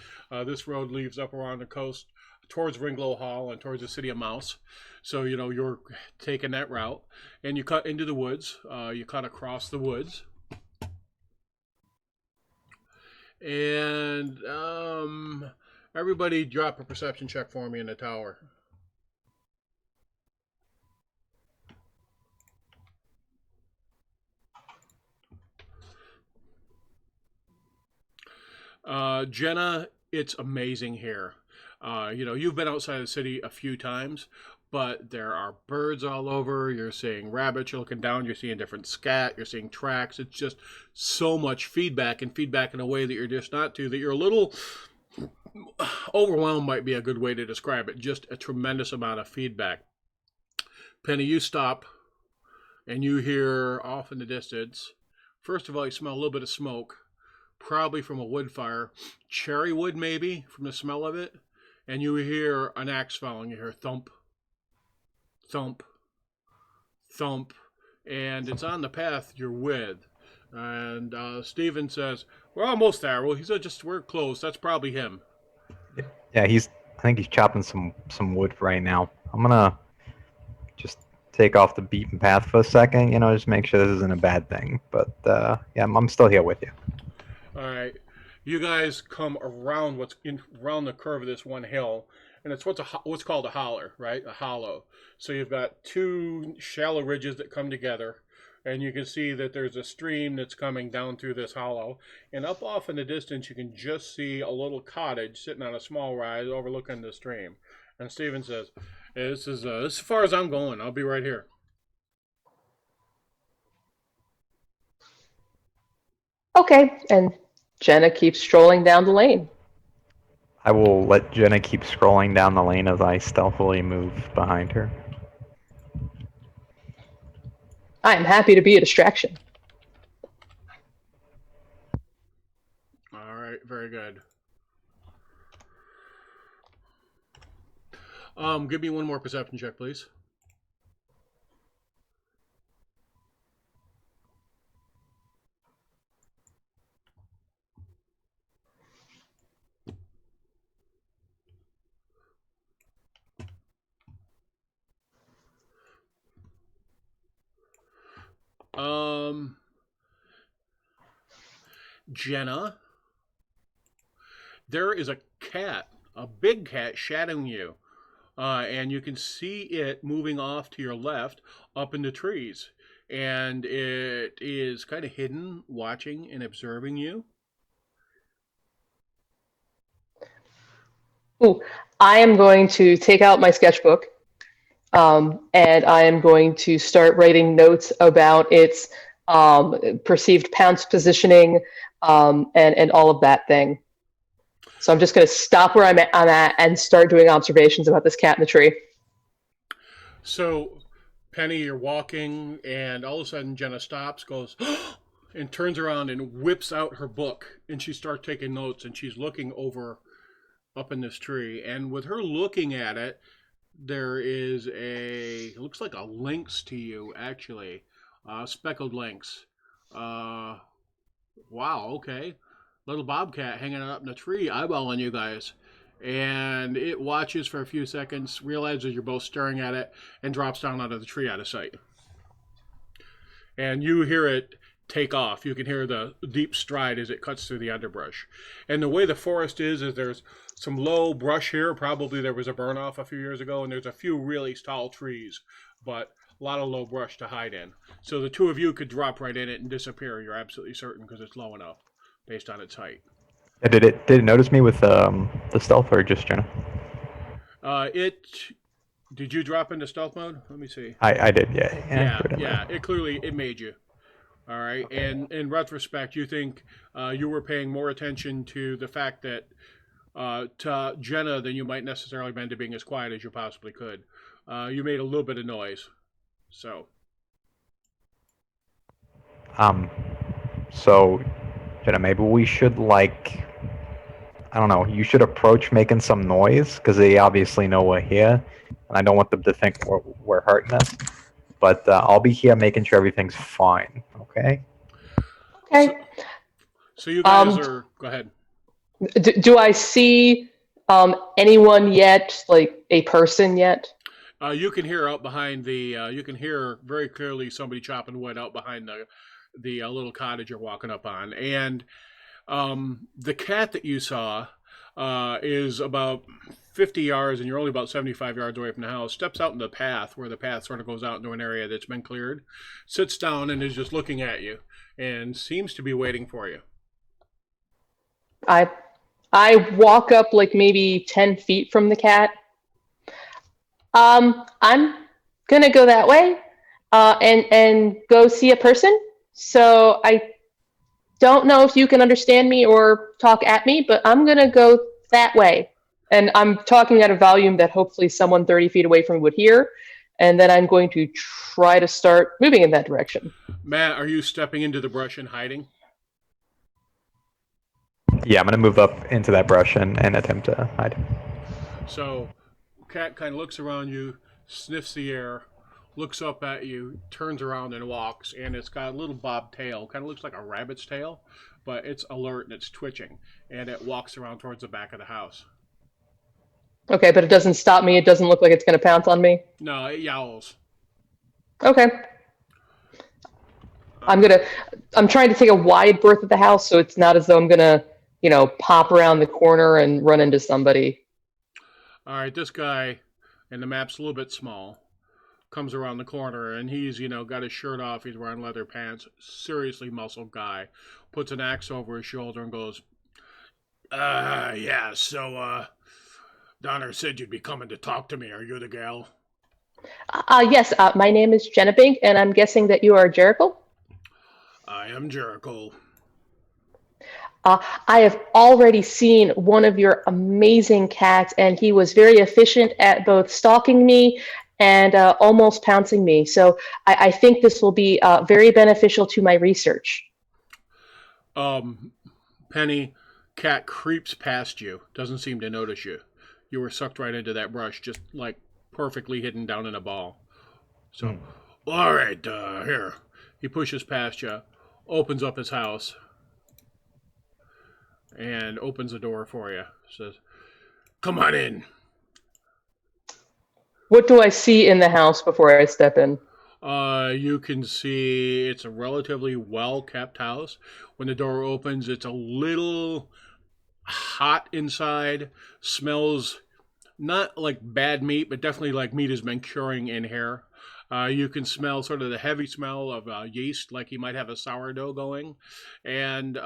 [SPEAKER 2] This road leads up around the coast towards Ringlow Hall and towards the city of Mouse. So you're taking that route, and you cut into the woods. You cut across the woods. And everybody drop a perception check for me in the tower. Jenna, it's amazing here. You've been outside the city a few times, but there are birds all over. You're seeing rabbits. You're looking down. You're seeing different scat. You're seeing tracks. It's just so much feedback, and feedback in a way that you're just not to, that you're a little overwhelmed might be a good way to describe it. Just a tremendous amount of feedback. Penny, you stop, and you hear off in the distance. First of all, you smell a little bit of smoke, probably from a wood fire. Cherry wood, maybe, from the smell of it. And you hear an axe falling. You hear thump, thump, thump. And it's on the path you're with. And Steven says, "We're almost there." Well, he said, "Just we're close. That's probably him."
[SPEAKER 3] Yeah, I think he's chopping some wood right now. I'm gonna just take off the beaten path for a second, just make sure this isn't a bad thing. But yeah, I'm still here with you.
[SPEAKER 2] All right, you guys come around around the curve of this one hill, and it's what's called a holler, right? A hollow. So you've got two shallow ridges that come together, and you can see that there's a stream that's coming down through this hollow. And up off in the distance, you can just see a little cottage sitting on a small rise overlooking the stream. And Steven says, "This is as far as I'm going. I'll be right here."
[SPEAKER 4] Okay, and Jenna keeps strolling down the lane.
[SPEAKER 3] I will let Jenna keep scrolling down the lane as I stealthily move behind her.
[SPEAKER 4] I am happy to be a distraction.
[SPEAKER 2] All right, very good. Give me one more perception check, please. Jenna, there is a cat, a big cat, shadowing you. And you can see it moving off to your left up in the trees. And it is kind of hidden, watching and observing you.
[SPEAKER 4] Ooh, I am going to take out my sketchbook, and I am going to start writing notes about its perceived pounce positioning, and all of that thing. So I'm just going to stop where I'm at and start doing observations about this cat in the tree.
[SPEAKER 2] So, Penny, you're walking, and all of a sudden Jenna stops, goes, and turns around and whips out her book, and she starts taking notes, and she's looking over up in this tree. And with her looking at it, there is it looks like a lynx to you, actually. Speckled lynx. Uh, wow, okay. Little bobcat hanging up in a tree, eyeballing you guys. And it watches for a few seconds, realizes you're both staring at it, and drops down out of the tree out of sight. And you hear it take off. You can hear the deep stride as it cuts through the underbrush. And the way the forest is there's some low brush here. Probably there was a burn off a few years ago, and there's a few really tall trees, but a lot of low brush to hide in. So the two of you could drop right in it and disappear. You're absolutely certain because it's low enough based on its height.
[SPEAKER 3] Did it notice me with the stealth or just Jenna?
[SPEAKER 2] Did you drop into stealth mode? Let me see.
[SPEAKER 3] I did, yeah.
[SPEAKER 2] Yeah. It made you. All right. Okay. And in retrospect, you think you were paying more attention to the fact that to Jenna than you might necessarily been to being as quiet as you possibly could. You made a little bit of noise. So.
[SPEAKER 3] So, Jenna, maybe we should I don't know, you should approach making some noise, because they obviously know we're here, and I don't want them to think we're hurting us. But I'll be here making sure everything's fine, okay?
[SPEAKER 4] Okay.
[SPEAKER 2] So you guys are... Go ahead.
[SPEAKER 4] Do I see anyone yet, like a person yet?
[SPEAKER 2] You can hear out behind you can hear very clearly somebody chopping wood out behind the little cottage you're walking up on. And the cat that you saw is about 50 yards, and you're only about 75 yards away from the house, steps out in the path where the path sort of goes out into an area that's been cleared, sits down and is just looking at you and seems to be waiting for you.
[SPEAKER 4] I walk up like maybe 10 feet from the cat. I'm going to go that way and go see a person. So I don't know if you can understand me or talk at me, but I'm going to go that way. And I'm talking at a volume that hopefully someone 30 feet away from me would hear. And then I'm going to try to start moving in that direction.
[SPEAKER 2] Matt, are you stepping into the brush and hiding?
[SPEAKER 3] Yeah, I'm going to move up into that brush and attempt to hide.
[SPEAKER 2] So, cat kind of looks around you, sniffs the air, looks up at you, turns around and walks, and it's got a little bob tail. Kind of looks like a rabbit's tail, but it's alert and it's twitching, and it walks around towards the back of the house.
[SPEAKER 4] Okay, but it doesn't stop me. It doesn't look like it's going to pounce on me.
[SPEAKER 2] No, it yowls.
[SPEAKER 4] Okay. I'm trying to take a wide berth of the house, so it's not as though I'm gonna, pop around the corner and run into somebody.
[SPEAKER 2] All right, this guy, and the map's a little bit small, comes around the corner, and he's, got his shirt off. He's wearing leather pants. Seriously muscled guy. Puts an axe over his shoulder and goes, yeah, so, Donner said you'd be coming to talk to me. Are you the gal?
[SPEAKER 4] Yes, my name is Jenabink, and I'm guessing that you are Jericho?
[SPEAKER 2] I am Jericho.
[SPEAKER 4] I have already seen one of your amazing cats, and he was very efficient at both stalking me and almost pouncing me. So I think this will be very beneficial to my research.
[SPEAKER 2] Penny, cat creeps past you. Doesn't seem to notice you. You were sucked right into that brush, just like perfectly hidden down in a ball. So, all right, here. He pushes past you, opens up his house, and opens the door for you. Says, come on in.
[SPEAKER 4] What do I see in the house before I step in?
[SPEAKER 2] You can see it's a relatively well-kept house. When the door opens, it's a little hot inside. Smells not like bad meat, but definitely like meat has been curing in here. You can smell sort of the heavy smell of yeast, like you might have a sourdough going. And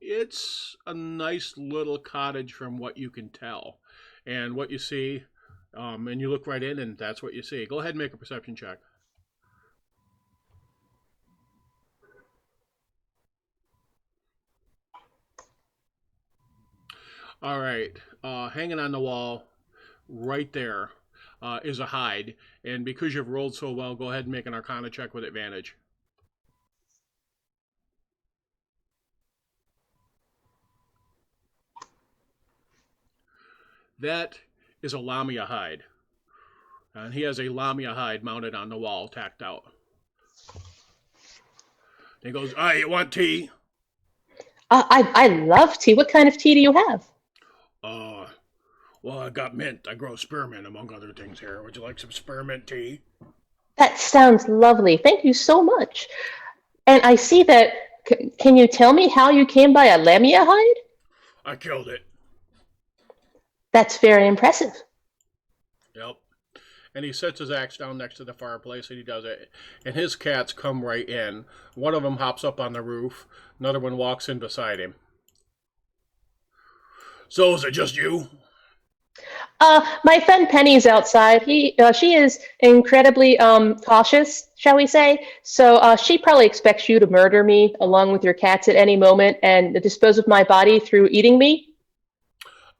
[SPEAKER 2] it's a nice little cottage from what you can tell. And what you see, and you look right in, and that's what you see. Go ahead and make a perception check. All right. Hanging on the wall right there is a hide. And because you've rolled so well, go ahead and make an Arcana check with advantage. That is a Lamia hide. And he has a Lamia hide mounted on the wall, tacked out. And he goes, you want tea?
[SPEAKER 4] I love tea. What kind of tea do you have?
[SPEAKER 2] Well, I got mint. I grow spearmint, among other things here. Would you like some spearmint tea?
[SPEAKER 4] That sounds lovely. Thank you so much. And I see that. Can you tell me how you came by a lamia hide?
[SPEAKER 2] I killed it.
[SPEAKER 4] That's very impressive.
[SPEAKER 2] Yep. And he sets his axe down next to the fireplace, and he does it. And his cats come right in. One of them hops up on the roof. Another one walks in beside him. So is it just you?
[SPEAKER 4] My friend Penny's outside. She is incredibly cautious, shall we say. So she probably expects you to murder me along with your cats at any moment and dispose of my body through eating me.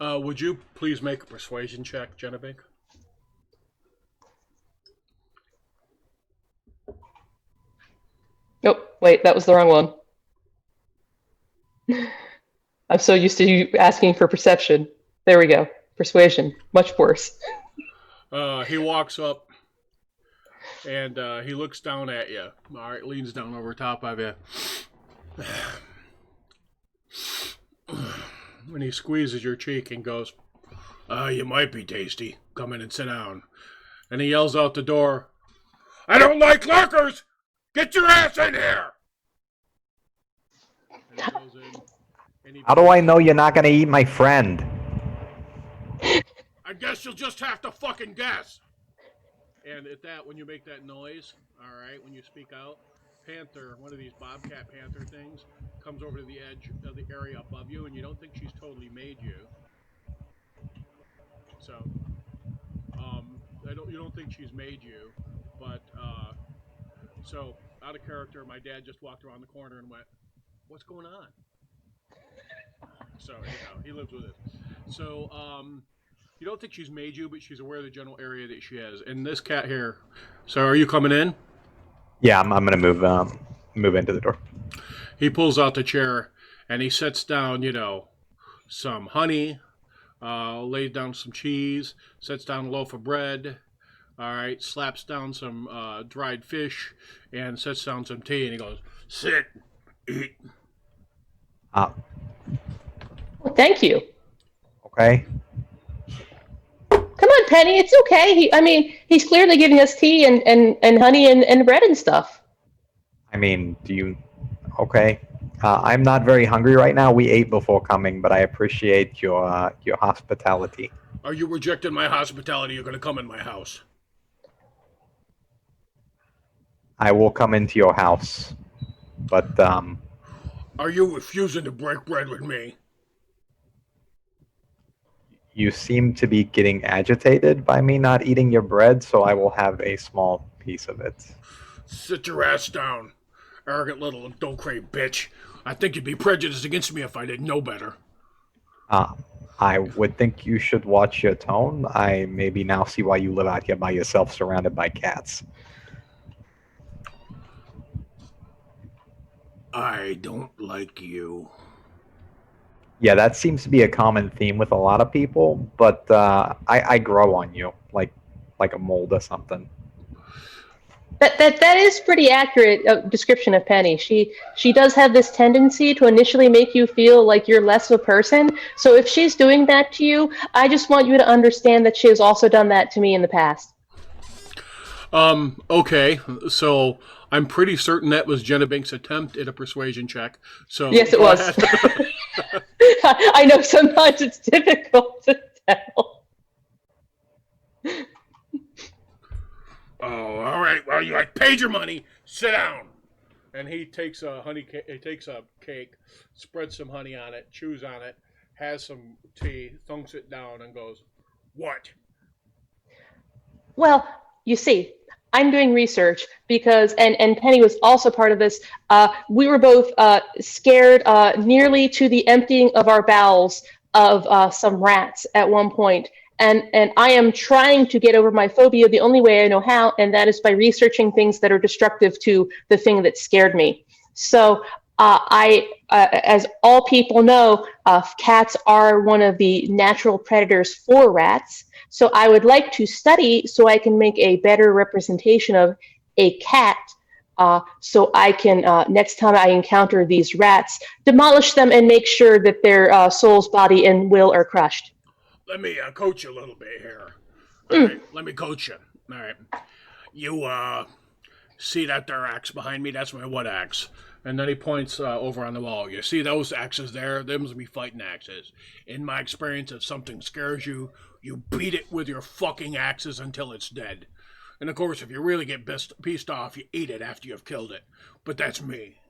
[SPEAKER 2] Would you please make a persuasion check, Genevieve?
[SPEAKER 4] Oh, wait, that was the wrong one. I'm so used to you asking for perception. There we go. Persuasion. Much worse.
[SPEAKER 2] He walks up and he looks down at you. All right, leans down over top of you. And he squeezes your cheek and goes, you might be tasty. Come in and sit down. And he yells out the door, I don't like lurkers! Get your ass in here! And he goes in, and he
[SPEAKER 3] How do I know you're not going to eat my friend?
[SPEAKER 2] I guess you'll just have to fucking guess. And at that, when you make that noise, all right, when you speak out, Panther, one of these Bobcat Panther things, comes over to the edge of the area above you, and you don't think she's totally made you. So, you don't think she's made you, but so out of character, my dad just walked around the corner and went, "What's going on?" So he lives with it. So you don't think she's made you, but she's aware of the general area that she has. And this cat here. So are you coming in?
[SPEAKER 3] Yeah, I'm going to move into the door.
[SPEAKER 2] He pulls out the chair and he sets down, some honey, lays down some cheese, sets down a loaf of bread, All right, slaps down some dried fish and sets down some tea, and he goes, "Sit, eat."
[SPEAKER 3] Uh,
[SPEAKER 4] Well, thank you.
[SPEAKER 3] okay.
[SPEAKER 4] Come on, Penny. It's okay. I mean, he's clearly giving us tea and honey and bread and stuff.
[SPEAKER 3] I mean, do you? Okay. I'm not very hungry right now. We ate before coming, but I appreciate your hospitality.
[SPEAKER 2] Are you rejecting my hospitality? You're going to come in my house.
[SPEAKER 3] I will come into your house, but
[SPEAKER 2] Are you refusing to break bread with me?
[SPEAKER 3] you seem to be getting agitated by me not eating your bread, so I will have a small piece of it.
[SPEAKER 2] Sit your ass down, arrogant little docre bitch. I think you'd be prejudiced against me if I didn't know better.
[SPEAKER 3] Uh, I would think you should watch your tone. I maybe now see why you live out here by yourself surrounded by cats.
[SPEAKER 2] I don't like you.
[SPEAKER 3] Yeah, that seems to be a common theme with a lot of people, but I grow on you like a mold or something.
[SPEAKER 4] That is pretty accurate description of Penny. She does have this tendency to initially make you feel like you're less of a person. So if she's doing that to you, I just want you to understand that she has also done that to me in the past.
[SPEAKER 2] Okay, so I'm pretty certain that was Jenna Bink's attempt at a persuasion check. So
[SPEAKER 4] Yes, it
[SPEAKER 2] go
[SPEAKER 4] was.
[SPEAKER 2] ahead.
[SPEAKER 4] I know sometimes it's difficult to tell.
[SPEAKER 2] Oh, all right. Well, I paid your money. Sit down. And he takes a he takes a cake, spreads some honey on it, chews on it, has some tea, thunks it down, and goes, "What?"
[SPEAKER 4] Well, you see, I'm doing research because, and Penny was also part of this. We were both scared nearly to the emptying of our bowels of some rats at one point. And I am trying to get over my phobia the only way I know how, and that is by researching things that are destructive to the thing that scared me. So as all people know, cats are one of the natural predators for rats. So I would like to study so I can make a better representation of a cat. So I can, next time I encounter these rats, demolish them and make sure that their souls, body, and will are crushed.
[SPEAKER 2] Let me coach you a little bit here. All
[SPEAKER 4] Mm.
[SPEAKER 2] right, let me coach you. All right, you see that there axe behind me? That's my wood axe. And then he points over on the wall. You see those axes there? Them's be fighting axes. In my experience, if something scares you, you beat it with your fucking axes until it's dead. And of course, if you really get pissed off, you eat it after you've killed it. But that's me.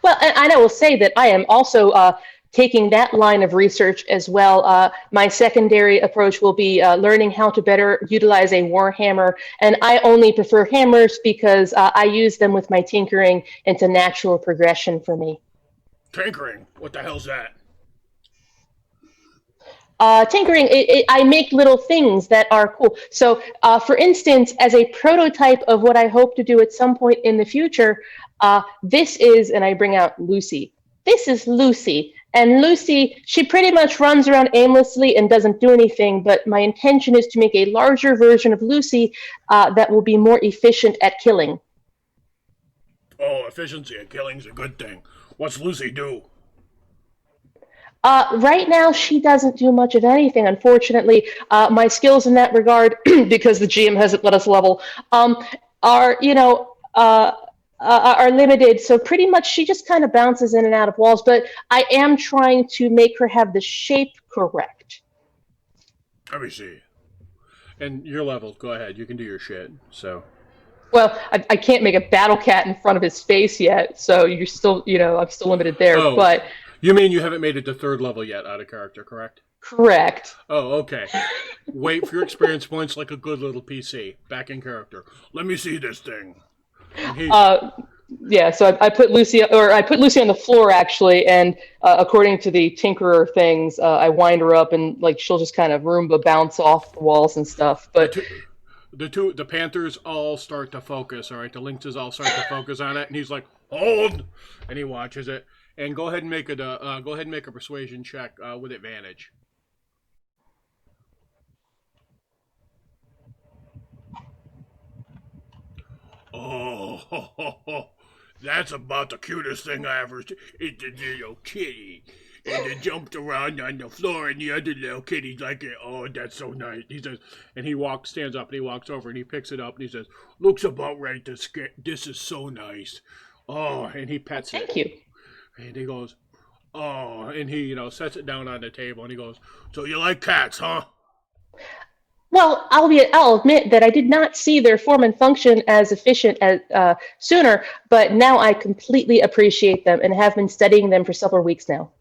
[SPEAKER 4] Well, and I will say that I am also taking that line of research as well. My secondary approach will be learning how to better utilize a warhammer, and I only prefer hammers because I use them with my tinkering. It's a natural progression for me.
[SPEAKER 2] Tinkering? What the hell's that?
[SPEAKER 4] Tinkering, I make little things that are cool. So, for instance, as a prototype of what I hope to do at some point in the future, this is, and I bring out Lucy. This is Lucy. And Lucy, she pretty much runs around aimlessly and doesn't do anything, but my intention is to make a larger version of Lucy that will be more efficient at killing.
[SPEAKER 2] Oh, efficiency of killing's a good thing. What's Lucy do?
[SPEAKER 4] Right now, she doesn't do much of anything, unfortunately. My skills in that regard, because the GM hasn't let us level, are, are limited. So pretty much she just kind of bounces in and out of walls, but I am trying to make her have the shape correct.
[SPEAKER 2] Let me see. And you're leveled. Go ahead. You can do your shit. So.
[SPEAKER 4] Well, I can't make a battle cat in front of his face yet, so you're still, I'm still limited there,
[SPEAKER 2] Oh,
[SPEAKER 4] but
[SPEAKER 2] you mean you haven't made it to third level yet out of character, correct?
[SPEAKER 4] correct.
[SPEAKER 2] Oh, okay. Wait for your experience points like a good little PC. Back in character. Let me see this thing.
[SPEAKER 4] Yeah, so I put Lucy, or I put Lucy on the floor actually, and according to the Tinkerer things, I wind her up and like she'll just kind of Roomba bounce off the walls and stuff. But
[SPEAKER 2] the Panthers all start to focus. All right, the Lynxes all start to focus on it, and he's like, "Hold!" and he watches it. And go ahead and make a persuasion check with advantage. Oh, that's about the cutest thing I ever seen. It's a little kitty. And it jumped around on the floor, and the other little kitty's like, oh, that's so nice. He says, and stands up, and he walks over, and he picks it up, and he says, looks about right to scare. This is so nice. Oh, and he pets it.
[SPEAKER 4] Thank you.
[SPEAKER 2] And he goes, oh, and he, sets it down on the table, and he goes, so you like cats, huh?
[SPEAKER 4] Well, I'll admit that I did not see their form and function as efficient as sooner, but now I completely appreciate them and have been studying them for several weeks now.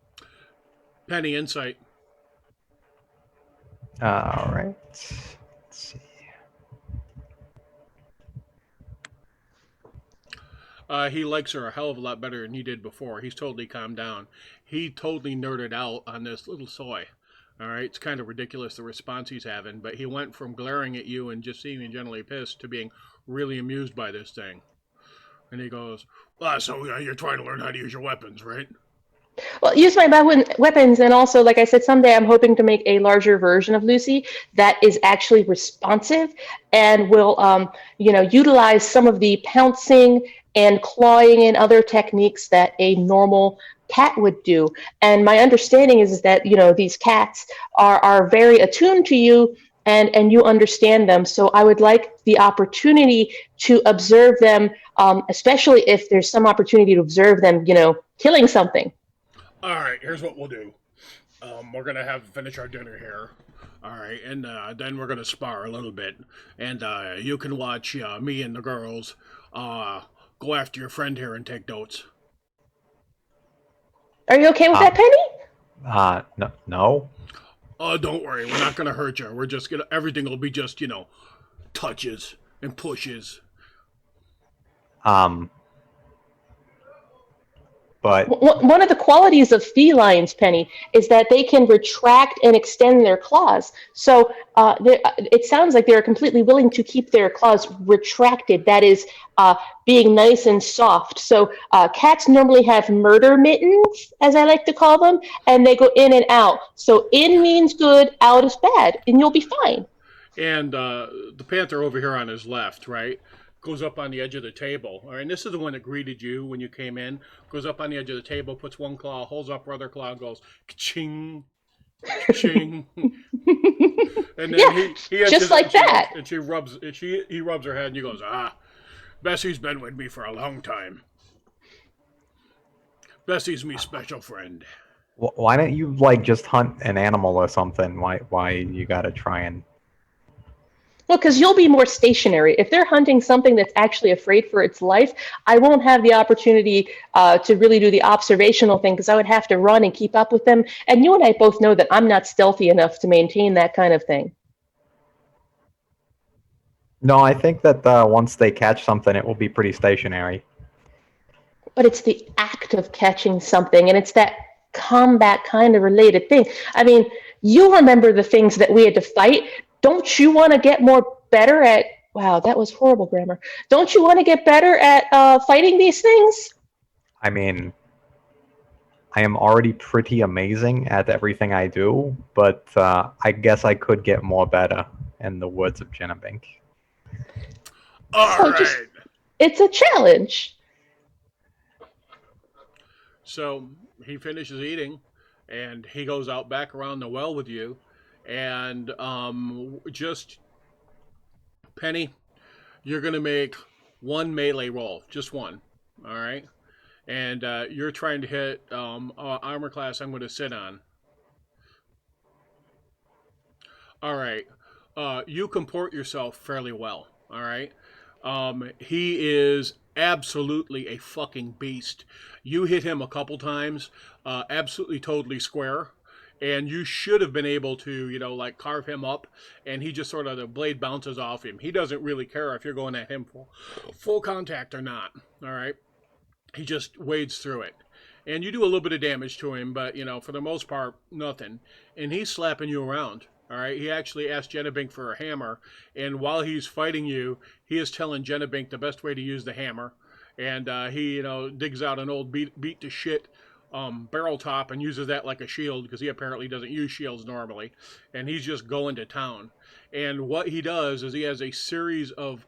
[SPEAKER 2] Penny, insight.
[SPEAKER 3] All right. Let's see.
[SPEAKER 2] He likes her a hell of a lot better than he did before. He's totally calmed down. He totally nerded out on this little soy. All right, it's kind of ridiculous the response he's having, but he went from glaring at you and just seeming generally pissed to being really amused by this thing. And he goes, so you're trying to learn how to use your weapons, right?
[SPEAKER 4] Well, use my weapons, and also, like I said, someday I'm hoping to make a larger version of Lucy that is actually responsive and will, utilize some of the pouncing and clawing and other techniques that a normal cat would do. And my understanding is that these cats are very attuned to you, and you understand them. So I would like the opportunity to observe them, especially if there's some opportunity to observe them, killing something.
[SPEAKER 2] All right, here's what we'll do. We're going to finish our dinner here. All right, and then we're going to spar a little bit. And you can watch me and the girls go after your friend here and take notes.
[SPEAKER 4] Are you okay with that, Penny?
[SPEAKER 3] No.
[SPEAKER 2] Oh, don't worry. We're not going to hurt you. We're just going to, everything will be just, touches and pushes.
[SPEAKER 3] But
[SPEAKER 4] one of the qualities of felines, Penny, is that they can retract and extend their claws. So it sounds like they're completely willing to keep their claws retracted. That is being nice and soft. So cats normally have murder mittens, as I like to call them, and they go in and out. So in means good, out is bad, and you'll be fine.
[SPEAKER 2] And the panther over here on his left, right, goes up on the edge of the table. All right, and this is the one that greeted you when you came in. Goes up on the edge of the table, puts one claw, holds up her other claw, goes ka-ching, ka-ching. And then he
[SPEAKER 4] just like that.
[SPEAKER 2] And he rubs her head, and he goes, Bessie's been with me for a long time. Bessie's me special friend.
[SPEAKER 3] Why don't you just hunt an animal or something? Why you gotta try and?
[SPEAKER 4] Well, because you'll be more stationary. If they're hunting something that's actually afraid for its life, I won't have the opportunity to really do the observational thing, because I would have to run and keep up with them. And you and I both know that I'm not stealthy enough to maintain that kind of thing.
[SPEAKER 3] No, I think that once they catch something, it will be pretty stationary.
[SPEAKER 4] But it's the act of catching something, and it's that combat kind of related thing. I mean, you remember the things that we had to fight. Don't you want to get better at... Wow, that was horrible grammar. Don't you want to get better at fighting these things?
[SPEAKER 3] I mean, I am already pretty amazing at everything I do, but I guess I could get more better, in the words of Jenabink.
[SPEAKER 2] All right.
[SPEAKER 4] It's a challenge.
[SPEAKER 2] So he finishes eating, and he goes out back around the well with you. And just, Penny, you're going to make one melee roll. Just one. All right? And you're trying to hit armor class I'm going to sit on. All right. You comport yourself fairly well. All right? He is absolutely a fucking beast. You hit him a couple times, absolutely totally square. And you should have been able to, carve him up, and he just sort of, the blade bounces off him. He doesn't really care if you're going at him full contact or not, all right? He just wades through it. And you do a little bit of damage to him, but, for the most part, nothing. And he's slapping you around, all right? He actually asked Jenabink for a hammer, and while he's fighting you, he is telling Jenabink the best way to use the hammer. And he, digs out an old beat to shit barrel top and uses that like a shield, because he apparently doesn't use shields normally, and he's just going to town. And what he does is he has a series of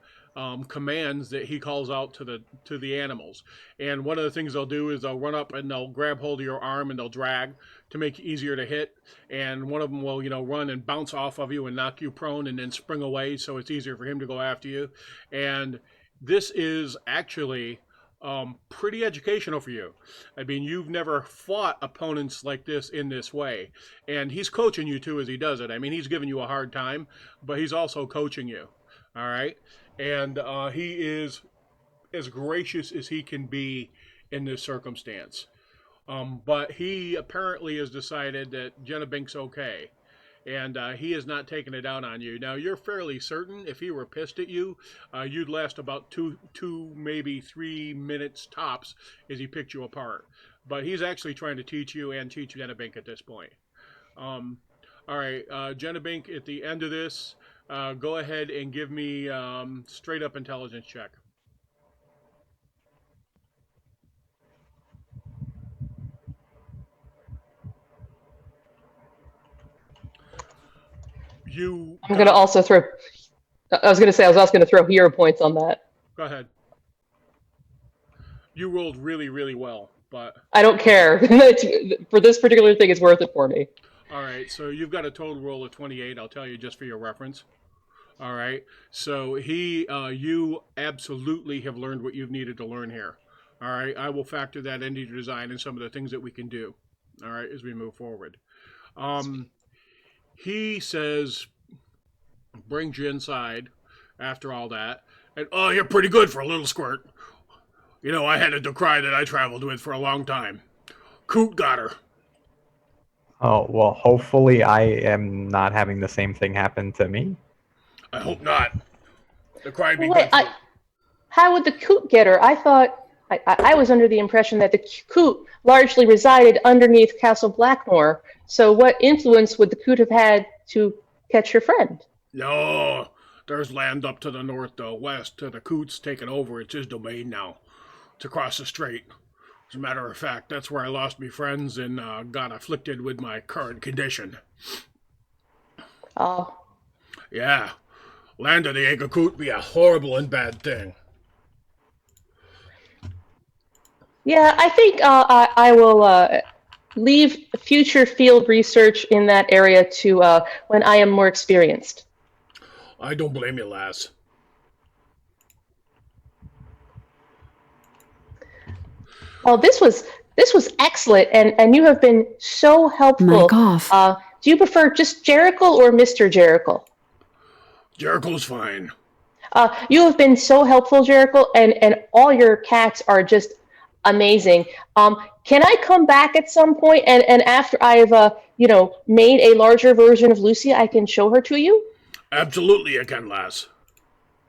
[SPEAKER 2] commands that he calls out to the animals. And one of the things they'll do is they'll run up and they'll grab hold of your arm and they'll drag to make it easier to hit. And one of them will, run and bounce off of you and knock you prone and then spring away, so it's easier for him to go after you. And this is actually pretty educational for you. I mean, you've never fought opponents like this in this way. And he's coaching you too as he does it. I mean, he's giving you a hard time, but he's also coaching you. All right. And he is as gracious as he can be in this circumstance. But he apparently has decided that Jenna Bink's okay. And he is not taking it out on you. Now, you're fairly certain if he were pissed at you, you'd last about two, maybe 3 minutes tops as he picked you apart. But he's actually trying to teach you and teach Jenna Bink at this point. All right, Jenna Bink, at the end of this, go ahead and give me straight up intelligence check.
[SPEAKER 4] I'm going to also throw. I was going to say I was also going to throw hero points on that.
[SPEAKER 2] Go ahead. You rolled really, really well, but
[SPEAKER 4] I don't care. For this particular thing, it's worth it for me.
[SPEAKER 2] All right, so you've got a total roll of 28. I'll tell you just for your reference. All right, so you absolutely have learned what you've needed to learn here. All right, I will factor that into your design and some of the things that we can do. All right, as we move forward. He says, brings you inside after all that. And, oh, you're pretty good for a little squirt. I had a decry that I traveled with for a long time. Coot got her.
[SPEAKER 3] Oh, well, hopefully I am not having the same thing happen to me.
[SPEAKER 2] I hope not. Decry be
[SPEAKER 4] Wait,
[SPEAKER 2] good.
[SPEAKER 4] how would the coot get her? I thought I was under the impression that the coot largely resided underneath Castle Blackmoor. So what influence would the coot have had to catch your friend?
[SPEAKER 2] No, there's land up to the north, though. West, to the coot's taken over. It's his domain now. It's across the strait. As a matter of fact, that's where I lost me friends and got afflicted with my current condition.
[SPEAKER 4] Oh.
[SPEAKER 2] Yeah. Land of the Agakoot be a horrible and bad thing.
[SPEAKER 4] Yeah, I think I will leave future field research in that area to when I am more experienced.
[SPEAKER 2] I don't blame you, lass.
[SPEAKER 4] Well, this was excellent, and you have been so helpful.
[SPEAKER 6] Mic off.
[SPEAKER 4] Do you prefer just Jericho or Mr. Jericho?
[SPEAKER 2] Jericho's fine.
[SPEAKER 4] You have been so helpful, Jericho, and all your cats are just amazing. Can I come back at some point, and after I've made a larger version of Lucy, I can show her to you?
[SPEAKER 2] Absolutely, you can, lass.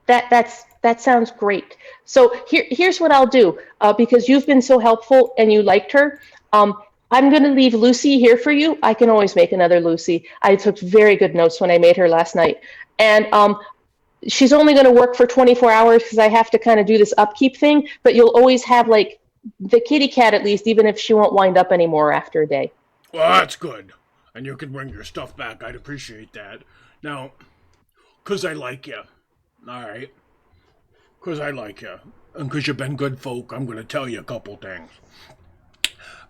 [SPEAKER 4] That sounds great. So here's what I'll do, because you've been so helpful and you liked her. I'm going to leave Lucy here for you. I can always make another Lucy. I took very good notes when I made her last night. And she's only going to work for 24 hours because I have to kind of do this upkeep thing. But you'll always have, like, the kitty cat at least, even if she won't wind up anymore after a day.
[SPEAKER 2] Well, that's good. And you can bring your stuff back. I'd appreciate that. Now, because I like you. All right? Because I like you. And because you've been good folk, I'm going to tell you a couple things.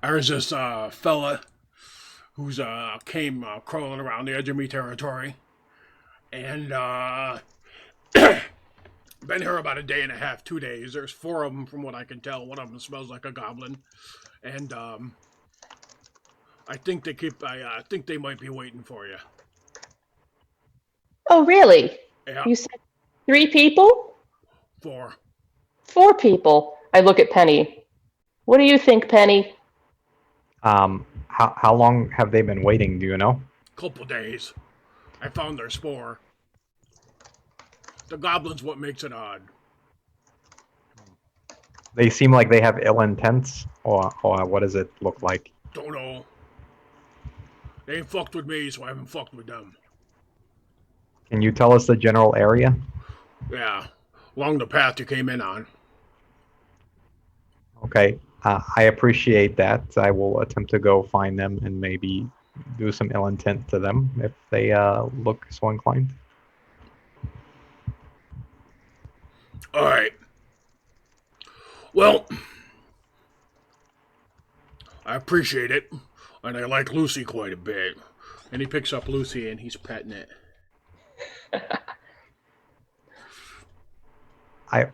[SPEAKER 2] There's this fella who's came crawling around the edge of me territory. And been here about a day and a half, 2 days. There's 4 of them from what I can tell. One of them smells like a goblin. And I think they might be waiting for you.
[SPEAKER 4] Oh, really?
[SPEAKER 2] Yeah.
[SPEAKER 4] You said 3 people?
[SPEAKER 2] 4.
[SPEAKER 4] 4 people. I look at Penny. What do you think, Penny?
[SPEAKER 3] How long have they been waiting? Do you know?
[SPEAKER 2] Couple days. I found their spore. The goblin's what makes it odd.
[SPEAKER 3] They seem like they have ill intents, or what does it look like?
[SPEAKER 2] Don't know. They ain't fucked with me, so I haven't fucked with them.
[SPEAKER 3] Can you tell us the general area?
[SPEAKER 2] Yeah, along the path you came in on.
[SPEAKER 3] Okay, I appreciate that. I will attempt to go find them and maybe do some ill intent to them if they look so inclined.
[SPEAKER 2] All right. Well, I appreciate it, and I like Lucy quite a bit. And he picks up Lucy and he's petting it.
[SPEAKER 3] I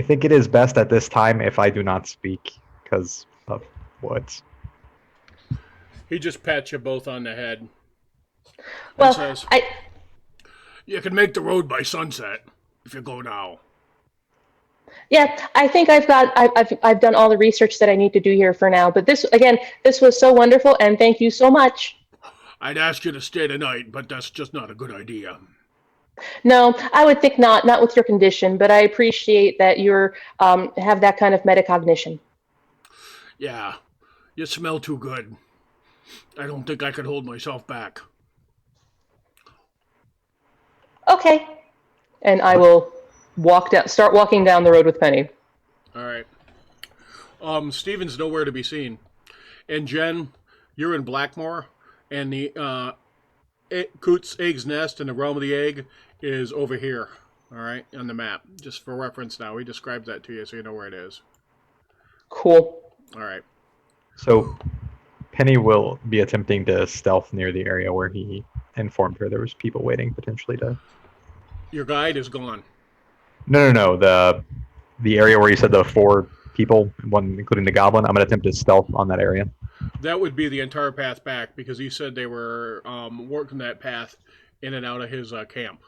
[SPEAKER 3] think it is best at this time if I do not speak because of what.
[SPEAKER 2] He just pats you both on the head and
[SPEAKER 4] Well,
[SPEAKER 2] says,
[SPEAKER 4] I
[SPEAKER 2] "You can make the road by sunset if you go now."
[SPEAKER 4] Yeah, I think I've done all the research that I need to do here for now. But this was so wonderful, and thank you so much.
[SPEAKER 2] I'd ask you to stay tonight, but that's just not a good idea.
[SPEAKER 4] No, I would think not, not with your condition. But I appreciate that you're have that kind of metacognition.
[SPEAKER 2] Yeah, you smell too good. I don't think I could hold myself back.
[SPEAKER 4] Okay, and I will start walking down the road with Penny.
[SPEAKER 2] All right. Steven's nowhere to be seen. And Jen, you're in Blackmoor, and the Coot's Egg's nest in the realm of the egg is over here. All right, on the map, just for reference. Now he describes that to you, so you know where it is.
[SPEAKER 4] Cool.
[SPEAKER 2] All right.
[SPEAKER 3] So Penny will be attempting to stealth near the area where he informed her there was people waiting potentially to.
[SPEAKER 2] Your guide is gone.
[SPEAKER 3] No. The area where you said the 4 people, one including the goblin. I'm gonna attempt to stealth on that area.
[SPEAKER 2] That would be the entire path back because he said they were working that path in and out of his camp.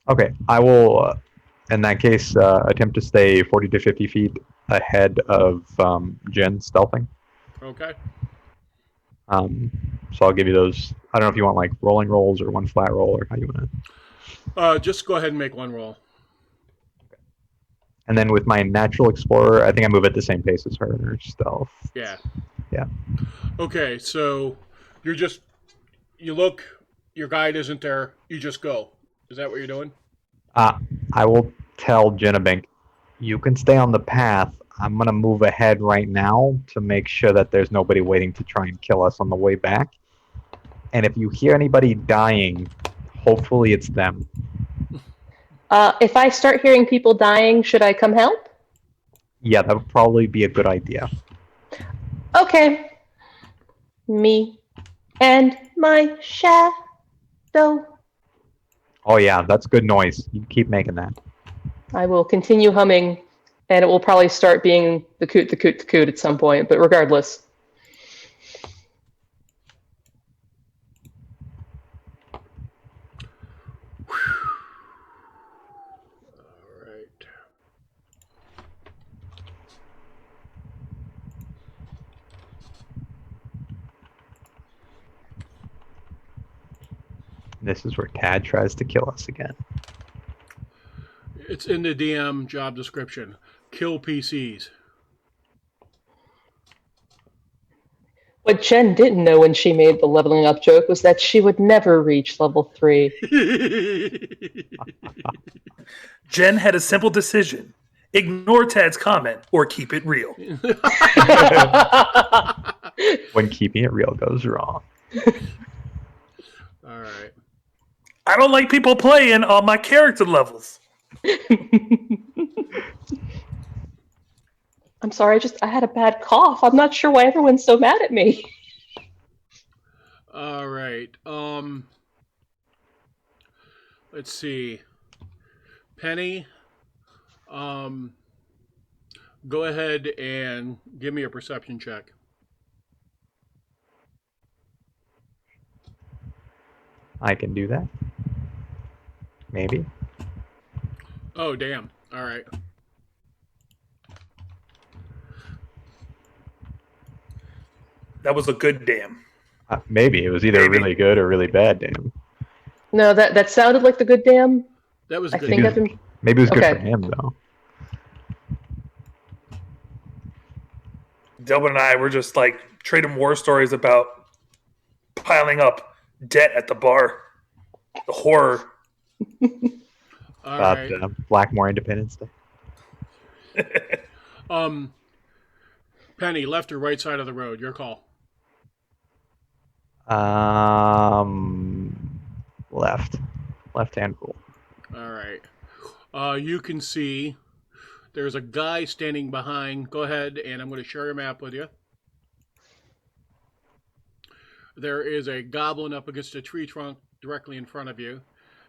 [SPEAKER 3] Okay, I will. In that case, attempt to stay 40 to 50 feet ahead of Jen stealthing.
[SPEAKER 2] Okay.
[SPEAKER 3] So I'll give you those. I don't know if you want like rolling rolls or one flat roll or how you want to.
[SPEAKER 2] Just go ahead and make one roll.
[SPEAKER 3] And then with my natural explorer, I think I move at the same pace as her. Stealth.
[SPEAKER 2] Yeah.
[SPEAKER 3] Yeah.
[SPEAKER 2] Okay, so you look, your guide isn't there, you just go. Is that what you're doing?
[SPEAKER 3] I will tell Jennabank, you can stay on the path. I'm going to move ahead right now to make sure that there's nobody waiting to try and kill us on the way back. And if you hear anybody dying, hopefully it's them.
[SPEAKER 4] If I start hearing people dying, should I come help?
[SPEAKER 3] Yeah, that would probably be a good idea.
[SPEAKER 4] Okay. Me and my shadow.
[SPEAKER 3] Oh yeah, that's good noise. You keep making that.
[SPEAKER 4] I will continue humming, and it will probably start being the coot, the coot, the coot at some point, but regardless.
[SPEAKER 2] All right.
[SPEAKER 3] This is where Tad tries to kill us again.
[SPEAKER 2] It's in the DM job description. Kill PCs.
[SPEAKER 4] What Jen didn't know when she made the leveling up joke was that she would never reach level 3.
[SPEAKER 5] Jen had a simple decision: ignore Tad's comment or keep it real.
[SPEAKER 3] When keeping it real goes wrong.
[SPEAKER 2] All right.
[SPEAKER 5] I don't like people playing on my character levels.
[SPEAKER 4] I'm sorry, I had a bad cough. I'm not sure why everyone's so mad at me.
[SPEAKER 2] All right. Let's see. Penny, go ahead and give me a perception check.
[SPEAKER 3] I can do that. Maybe.
[SPEAKER 2] Oh, damn. All right.
[SPEAKER 5] That was a good damn.
[SPEAKER 3] Maybe. It was either
[SPEAKER 5] Maybe.
[SPEAKER 3] really good or really bad, damn.
[SPEAKER 4] No, that sounded like the good damn.
[SPEAKER 2] That was a
[SPEAKER 4] I
[SPEAKER 2] good.
[SPEAKER 4] think
[SPEAKER 3] Maybe,
[SPEAKER 4] I've been.
[SPEAKER 3] maybe it was good
[SPEAKER 4] Okay.
[SPEAKER 3] for him, though.
[SPEAKER 5] Delbert and I were just like trading war stories about piling up debt at the bar. The horror.
[SPEAKER 2] All
[SPEAKER 3] About
[SPEAKER 2] right.
[SPEAKER 3] Blackmoor Independence Day.
[SPEAKER 2] Penny, left or right side of the road? Your call.
[SPEAKER 3] Left. Left-hand rule.
[SPEAKER 2] All right. You can see there's a guy standing behind. Go ahead, and I'm going to share a map with you. There is a goblin up against a tree trunk directly in front of you.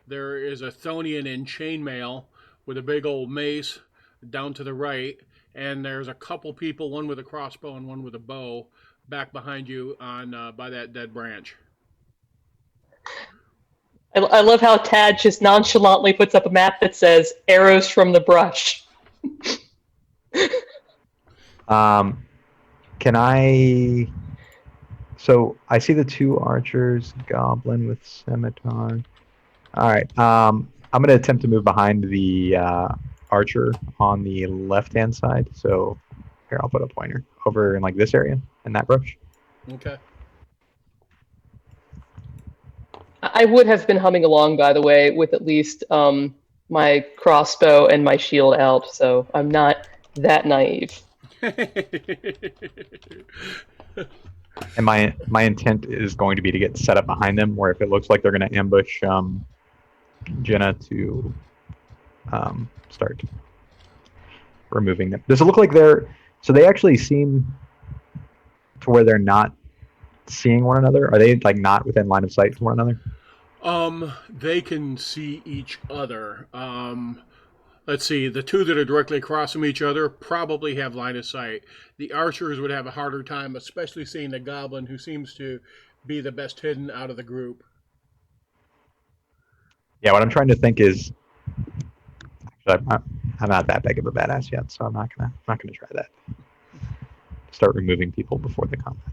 [SPEAKER 2] There is a Thonian in chainmail with a big old mace down to the right. And there's a couple people, one with a crossbow and one with a bow, back behind you on by that dead branch.
[SPEAKER 4] I love how Tad just nonchalantly puts up a map that says arrows from the brush.
[SPEAKER 3] Can I? So I see the two archers, goblin with scimitar. All right. I'm gonna attempt to move behind the archer on the left-hand side. So here, I'll put a pointer over in like this area in that brush.
[SPEAKER 2] Okay.
[SPEAKER 4] I would have been humming along, by the way, with at least my crossbow and my shield out, so I'm not that naive.
[SPEAKER 3] And my intent is going to be to get set up behind them, where if it looks like they're going to ambush Jenna, to start removing them. Does it look like they're... So they actually seem to where they're not seeing one another? Are they like not within line of sight to one another?
[SPEAKER 2] They can see each other. Let's see, the two that are directly across from each other probably have line of sight. The archers would have a harder time, especially seeing the goblin, who seems to be the best hidden out of the group.
[SPEAKER 3] Yeah, what I'm trying to think is, actually, I'm not that big of a badass yet, so I'm not gonna try that. Start removing people before the combat.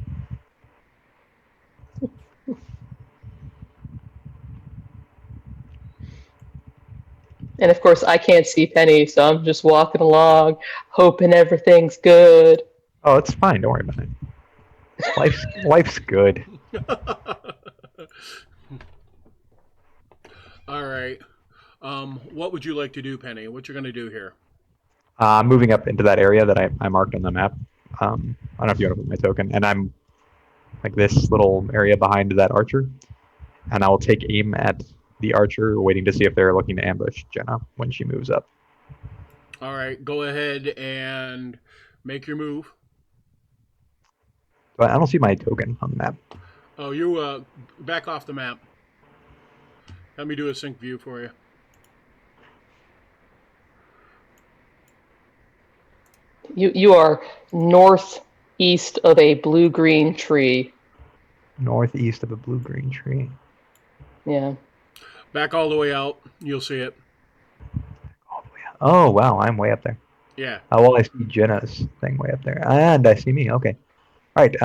[SPEAKER 4] And of course, I can't see Penny, so I'm just walking along, hoping everything's good.
[SPEAKER 3] Oh, it's fine. Don't worry about it. Life's good.
[SPEAKER 2] All right. What would you like to do, Penny? What you're going to do here?
[SPEAKER 3] I'm moving up into that area that I marked on the map. I don't know if you want to put my token. And I'm like this little area behind that archer. And I will take aim at the archer, waiting to see if they're looking to ambush Jenna when she moves up.
[SPEAKER 2] All right. Go ahead and make your move.
[SPEAKER 3] But I don't see my token on the map.
[SPEAKER 2] Oh, you back off the map. Let me do a sync view for you.
[SPEAKER 4] You are northeast of a blue-green tree.
[SPEAKER 3] Northeast of a blue-green tree.
[SPEAKER 4] Yeah.
[SPEAKER 2] Back all the way out. You'll see it.
[SPEAKER 3] All the way out. Oh, wow. I'm way up there.
[SPEAKER 2] Yeah.
[SPEAKER 3] Oh, well, I see Jenna's thing way up there. And I see me. Okay. All right.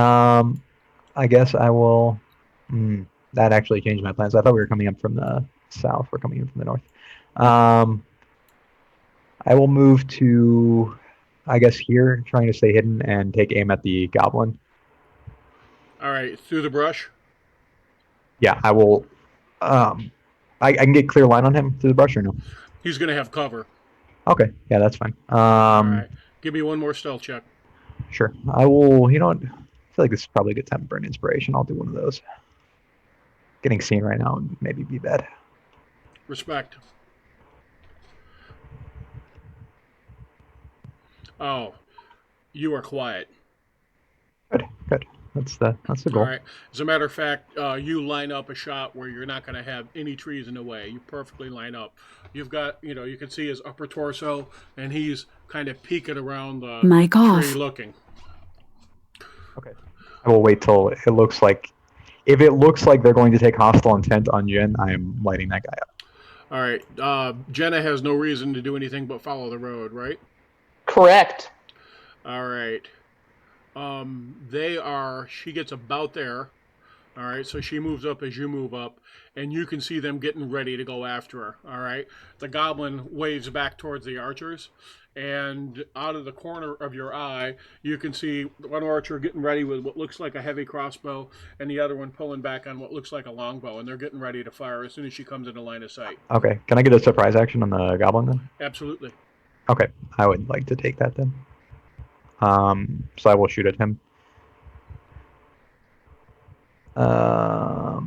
[SPEAKER 3] I guess I will... that actually changed my plans. I thought we were coming up from the south. We're coming in from the north. I will move to, I guess, here, trying to stay hidden and take aim at the goblin.
[SPEAKER 2] All right. Through the brush?
[SPEAKER 3] Yeah, I will... I can get clear line on him through the brush or no?
[SPEAKER 2] He's going to have cover.
[SPEAKER 3] Okay. Yeah, that's fine.
[SPEAKER 2] All right. Give me one more stealth check.
[SPEAKER 3] Sure. I will... You know what? I feel like this is probably a good time for an inspiration. I'll do one of those. Getting seen right now would maybe be bad.
[SPEAKER 2] Respect. Oh, you are quiet.
[SPEAKER 3] Good. That's the goal.
[SPEAKER 2] All right. As a matter of fact, you line up a shot where you're not going to have any trees in the way. You perfectly line up. You've got, you can see his upper torso, and he's kind of peeking around the tree looking.
[SPEAKER 3] Okay. I will wait till it looks like... If it looks like they're going to take hostile intent on Jen, I am lighting that guy up.
[SPEAKER 2] All right. Jenna has no reason to do anything but follow the road, right?
[SPEAKER 4] Correct.
[SPEAKER 2] All right. She gets about there. All right. So she moves up as you move up, and you can see them getting ready to go after her. All right. The goblin waves back towards the archers, and out of the corner of your eye, you can see one archer getting ready with what looks like a heavy crossbow, and the other one pulling back on what looks like a longbow, and they're getting ready to fire as soon as she comes into line of sight.
[SPEAKER 3] Okay. Can I get a surprise action on the goblin then?
[SPEAKER 2] Absolutely.
[SPEAKER 3] Okay. I would like to take that then. So I will shoot at him. All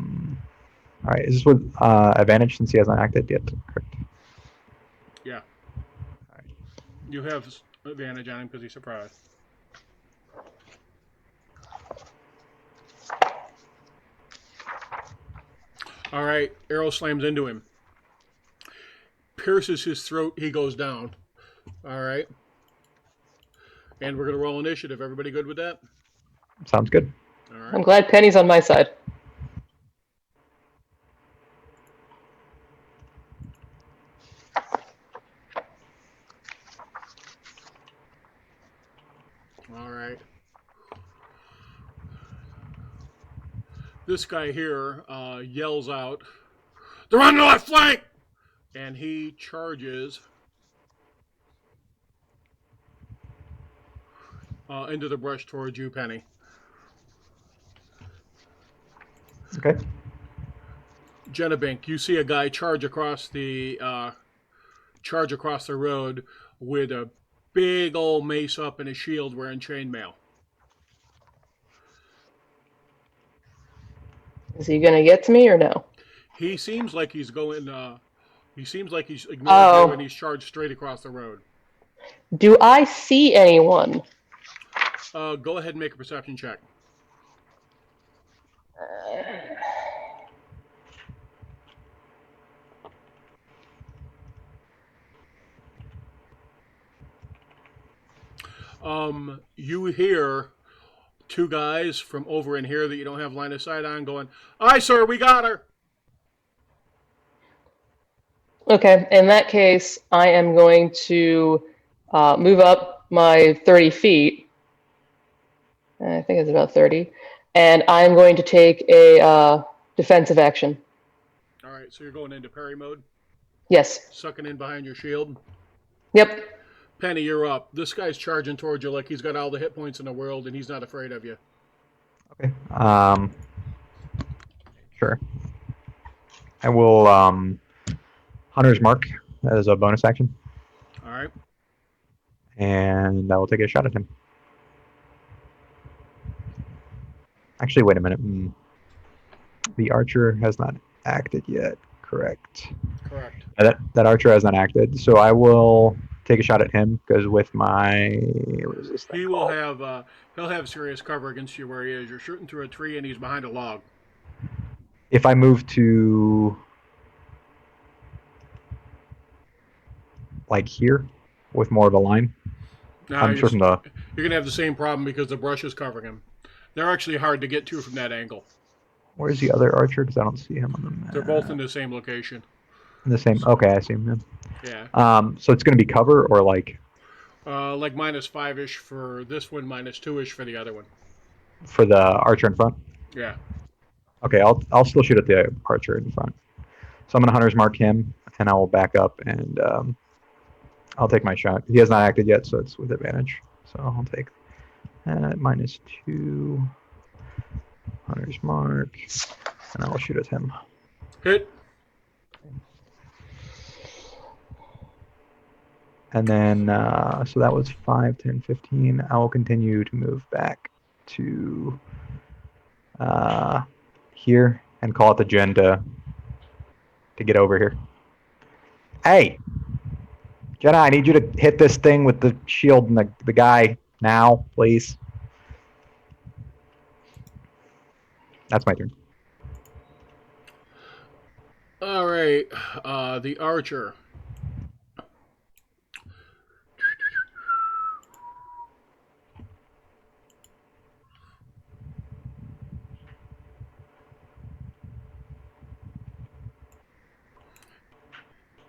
[SPEAKER 3] right. Is this with advantage since he hasn't acted yet? Correct.
[SPEAKER 2] Yeah. You have advantage on him because he's surprised. All right, arrow slams into him. Pierces his throat. He goes down. All right. And we're going to roll initiative. Everybody good with that?
[SPEAKER 3] Sounds good.
[SPEAKER 2] All
[SPEAKER 4] I'm
[SPEAKER 2] right.
[SPEAKER 4] glad Penny's on my side.
[SPEAKER 2] All right. This guy here yells out, "They're on the left flank!" And he charges into the brush towards you, Penny.
[SPEAKER 3] Okay.
[SPEAKER 2] Jenabink, you see a guy charge across the road with a big old mace up and a shield wearing chainmail.
[SPEAKER 4] Is he gonna get to me or no?
[SPEAKER 2] He seems like he's going. He seems like he's ignored
[SPEAKER 4] Oh.
[SPEAKER 2] you, and he's charged straight across the road.
[SPEAKER 4] Do I see anyone?
[SPEAKER 2] Go ahead and make a perception check. You hear two guys from over in here that you don't have line of sight on going, "Aye, sir, we got her."
[SPEAKER 4] Okay, in that case, I am going to move up my 30 feet. I think it's about 30. And I'm going to take a defensive action.
[SPEAKER 2] All right, so you're going into parry mode,
[SPEAKER 4] Yes.
[SPEAKER 2] sucking in behind your shield.
[SPEAKER 4] Yep.
[SPEAKER 2] Penny, you're up. This guy's charging towards you like he's got all the hit points in the world, and he's not afraid of you.
[SPEAKER 3] Okay. Sure. I will Hunter's Mark as a bonus action,
[SPEAKER 2] All right.
[SPEAKER 3] and I will take a shot at him. Actually, wait a minute. The archer has not acted yet. Correct.
[SPEAKER 2] Correct.
[SPEAKER 3] That archer has not acted, so I will take a shot at him because with my what is this thing
[SPEAKER 2] He will
[SPEAKER 3] called?
[SPEAKER 2] have he'll have serious cover against you where he is. You're shooting through a tree, and he's behind a log.
[SPEAKER 3] If I move to like here with more of a line,
[SPEAKER 2] Now
[SPEAKER 3] I'm sure from the
[SPEAKER 2] you're gonna have the same problem because the brush is covering him. They're actually hard to get to from that angle.
[SPEAKER 3] where's the other archer? Because I don't see him on the map.
[SPEAKER 2] They're both in the same location.
[SPEAKER 3] In the same. Okay, I see him.
[SPEAKER 2] Yeah.
[SPEAKER 3] So it's going to be cover or like
[SPEAKER 2] Like -5-ish for this one, -2-ish for the other one.
[SPEAKER 3] for the archer in front.
[SPEAKER 2] Yeah.
[SPEAKER 3] Okay, I'll still shoot at the archer in front. So I'm gonna Hunter's Mark him, and I will back up and I'll take my shot. He has not acted yet, so it's with advantage. So I'll take -2 Hunter's Mark, and I will shoot at him.
[SPEAKER 2] Hit.
[SPEAKER 3] And then, so that was 5, 10, 15. I will continue to move back to here and call it the Jen to get over here. Hey, Jenna, I need you to hit this thing with the shield and the guy now, please. That's my turn.
[SPEAKER 2] All right. The archer.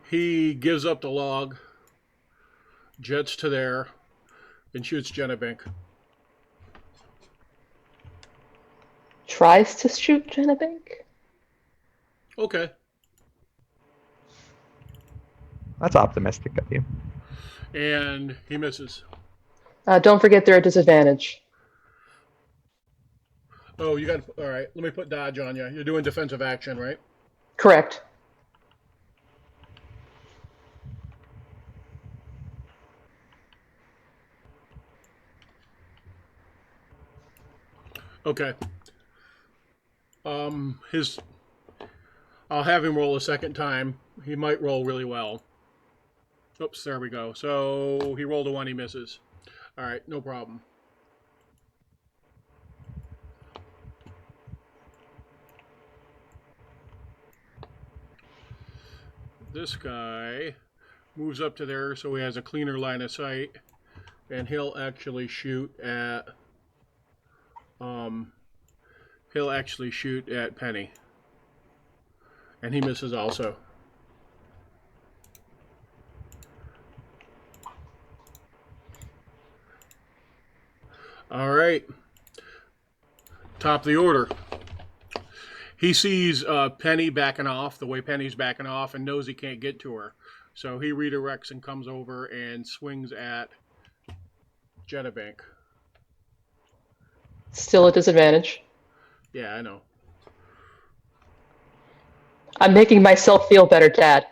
[SPEAKER 2] He gives up the log, jets to there, and shoots Jenabink.
[SPEAKER 4] Tries to shoot Jenabink?
[SPEAKER 2] Okay.
[SPEAKER 3] That's optimistic of you.
[SPEAKER 2] And he misses.
[SPEAKER 4] Don't forget they're at disadvantage.
[SPEAKER 2] Oh, you got. All right. Let me put dodge on you. You're doing defensive action, right?
[SPEAKER 4] Correct.
[SPEAKER 2] Okay. I'll have him roll a second time. He might roll really well. Oops, there we go. So he rolled a 1, he misses. All right, no problem. This guy moves up to there so he has a cleaner line of sight, and he'll actually shoot at Penny, and he misses also. All right, top of the order. He sees Penny backing off the way Penny's backing off and knows he can't get to her. So he redirects and comes over and swings at Jetabank.
[SPEAKER 4] Still a disadvantage.
[SPEAKER 2] Yeah, I know.
[SPEAKER 4] I'm making myself feel better, Dad.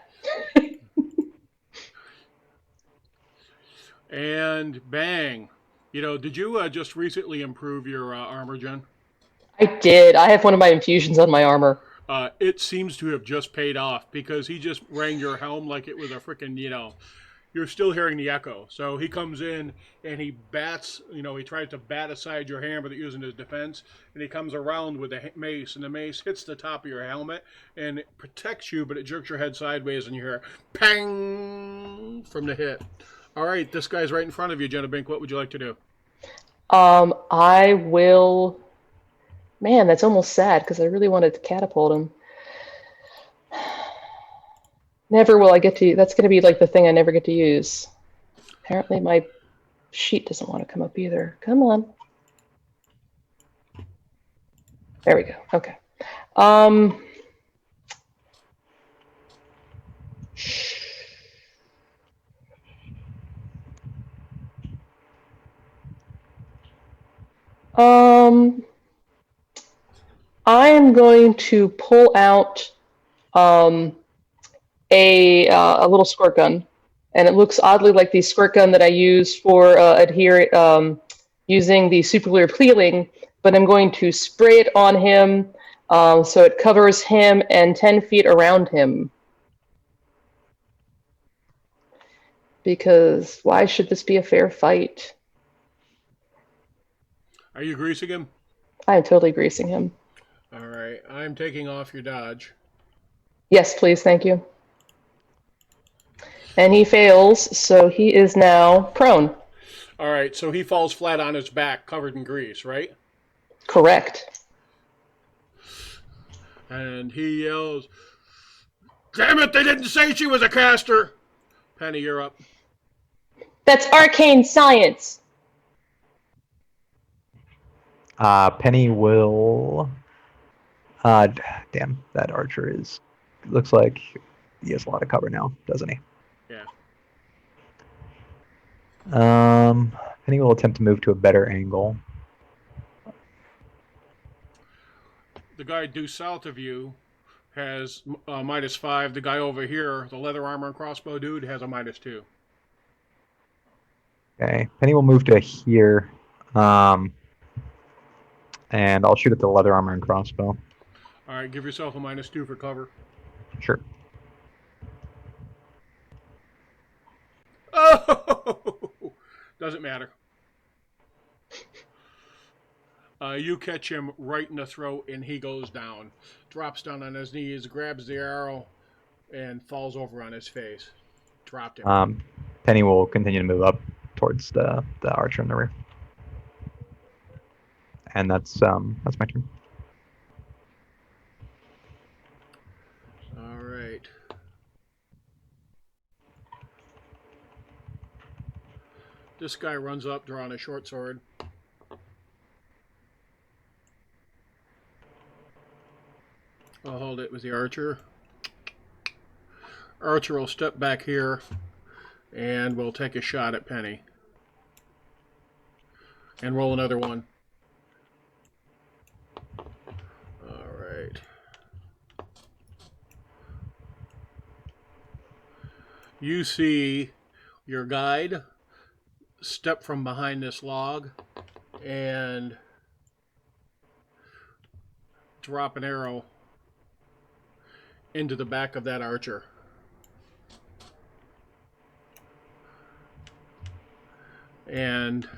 [SPEAKER 2] And bang. You know, did you just recently improve your armor, Jen?
[SPEAKER 4] I did. I have one of my infusions on my armor.
[SPEAKER 2] It seems to have just paid off because he just rang your helm like it was a freaking, you're still hearing the echo. So he comes in and he bats, he tries to bat aside your hammer that you're using as defense, and he comes around with the mace, and the mace hits the top of your helmet and it protects you, but it jerks your head sideways, and you hear pang from the hit. All right, this guy's right in front of you, Jenna Bink. What would you like to do?
[SPEAKER 4] I will. Man, that's almost sad because I really wanted to catapult him. Never will I get to. That's going to be like the thing I never get to use. Apparently, my sheet doesn't want to come up either. Come on. There we go. Okay. I am going to pull out a little squirt gun, and it looks oddly like the squirt gun that I use for using the super peeling, but I'm going to spray it on him so it covers him and 10 feet around him. Because why should this be a fair fight?
[SPEAKER 2] Are you greasing him?
[SPEAKER 4] I am totally greasing him.
[SPEAKER 2] All right, I'm taking off your dodge.
[SPEAKER 4] Yes, please, thank you. And he fails, so he is now prone.
[SPEAKER 2] All right, so he falls flat on his back, covered in grease, right?
[SPEAKER 4] Correct.
[SPEAKER 2] And he yells, "Damn it, they didn't say she was a caster!" Penny, you're up.
[SPEAKER 4] That's arcane science!
[SPEAKER 3] Penny will... damn, that archer looks like he has a lot of cover now, doesn't he?
[SPEAKER 2] Yeah.
[SPEAKER 3] Penny will attempt to move to a better angle.
[SPEAKER 2] The guy due south of you has -5. The guy over here, the leather armor and crossbow dude, has a -2.
[SPEAKER 3] Okay, Penny will move to here. And I'll shoot at the leather armor and crossbow.
[SPEAKER 2] All right, give yourself a -2 for cover.
[SPEAKER 3] Sure.
[SPEAKER 2] Oh! Doesn't matter. You catch him right in the throat, and he goes down. Drops down on his knees, grabs the arrow, and falls over on his face. Dropped him.
[SPEAKER 3] Penny will continue to move up towards the archer in the rear. And that's my turn.
[SPEAKER 2] All right. This guy runs up, drawing a short sword. I'll hold it with the archer. Archer will step back here, and we'll take a shot at Penny. And roll another one. All right. You see your guide step from behind this log and drop an arrow into the back of that archer. And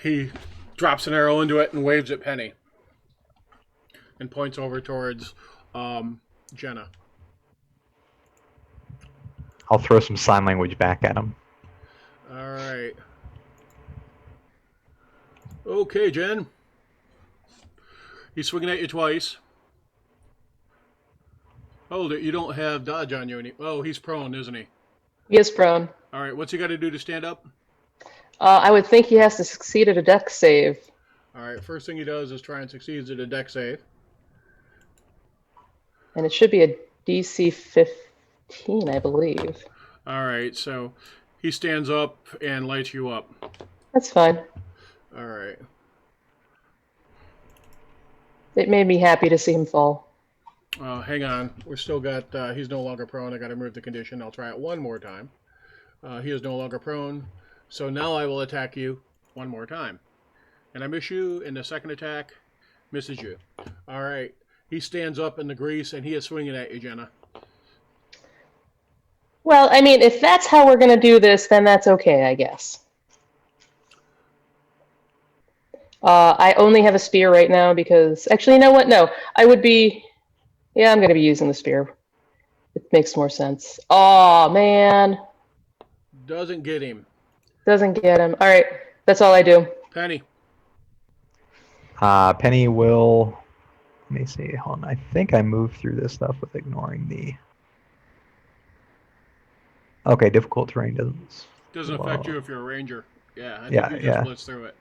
[SPEAKER 2] he drops an arrow into it and waves at Penny. And points over towards Jenna.
[SPEAKER 3] I'll throw some sign language back at him.
[SPEAKER 2] All right. Okay, Jen. He's swinging at you twice. Hold it. You don't have dodge on you. Oh, he's prone, isn't he?
[SPEAKER 4] He is prone.
[SPEAKER 2] All right. What's he got to do to stand up?
[SPEAKER 4] I would think he has to succeed at a dex save.
[SPEAKER 2] All right. First thing he does is try and succeeds at a dex save.
[SPEAKER 4] And it should be a DC 15, I believe.
[SPEAKER 2] All right. So he stands up and lights you up.
[SPEAKER 4] That's fine.
[SPEAKER 2] All right.
[SPEAKER 4] It made me happy to see him fall.
[SPEAKER 2] Hang on. We're still got, he's no longer prone. I got to remove the condition. I'll try it one more time. He is no longer prone. So now I will attack you one more time. And I miss you, and the second attack misses you. All right. He stands up in the grease, and he is swinging at you, Jenna.
[SPEAKER 4] Well, I mean, if that's how we're going to do this, then that's okay, I guess. I only have a spear right now because... Actually, you know what? No, I would be... Yeah, I'm going to be using the spear. It makes more sense. Oh, man.
[SPEAKER 2] Doesn't get him.
[SPEAKER 4] Doesn't get him. All right, that's all I do.
[SPEAKER 2] Penny.
[SPEAKER 3] Penny will... Let me see. Hold on. I think I moved through this stuff with ignoring the... Okay, difficult terrain
[SPEAKER 2] Doesn't affect you if you're a ranger. Yeah, I
[SPEAKER 3] Yeah,
[SPEAKER 2] think you just
[SPEAKER 3] yeah.
[SPEAKER 2] blitz through it.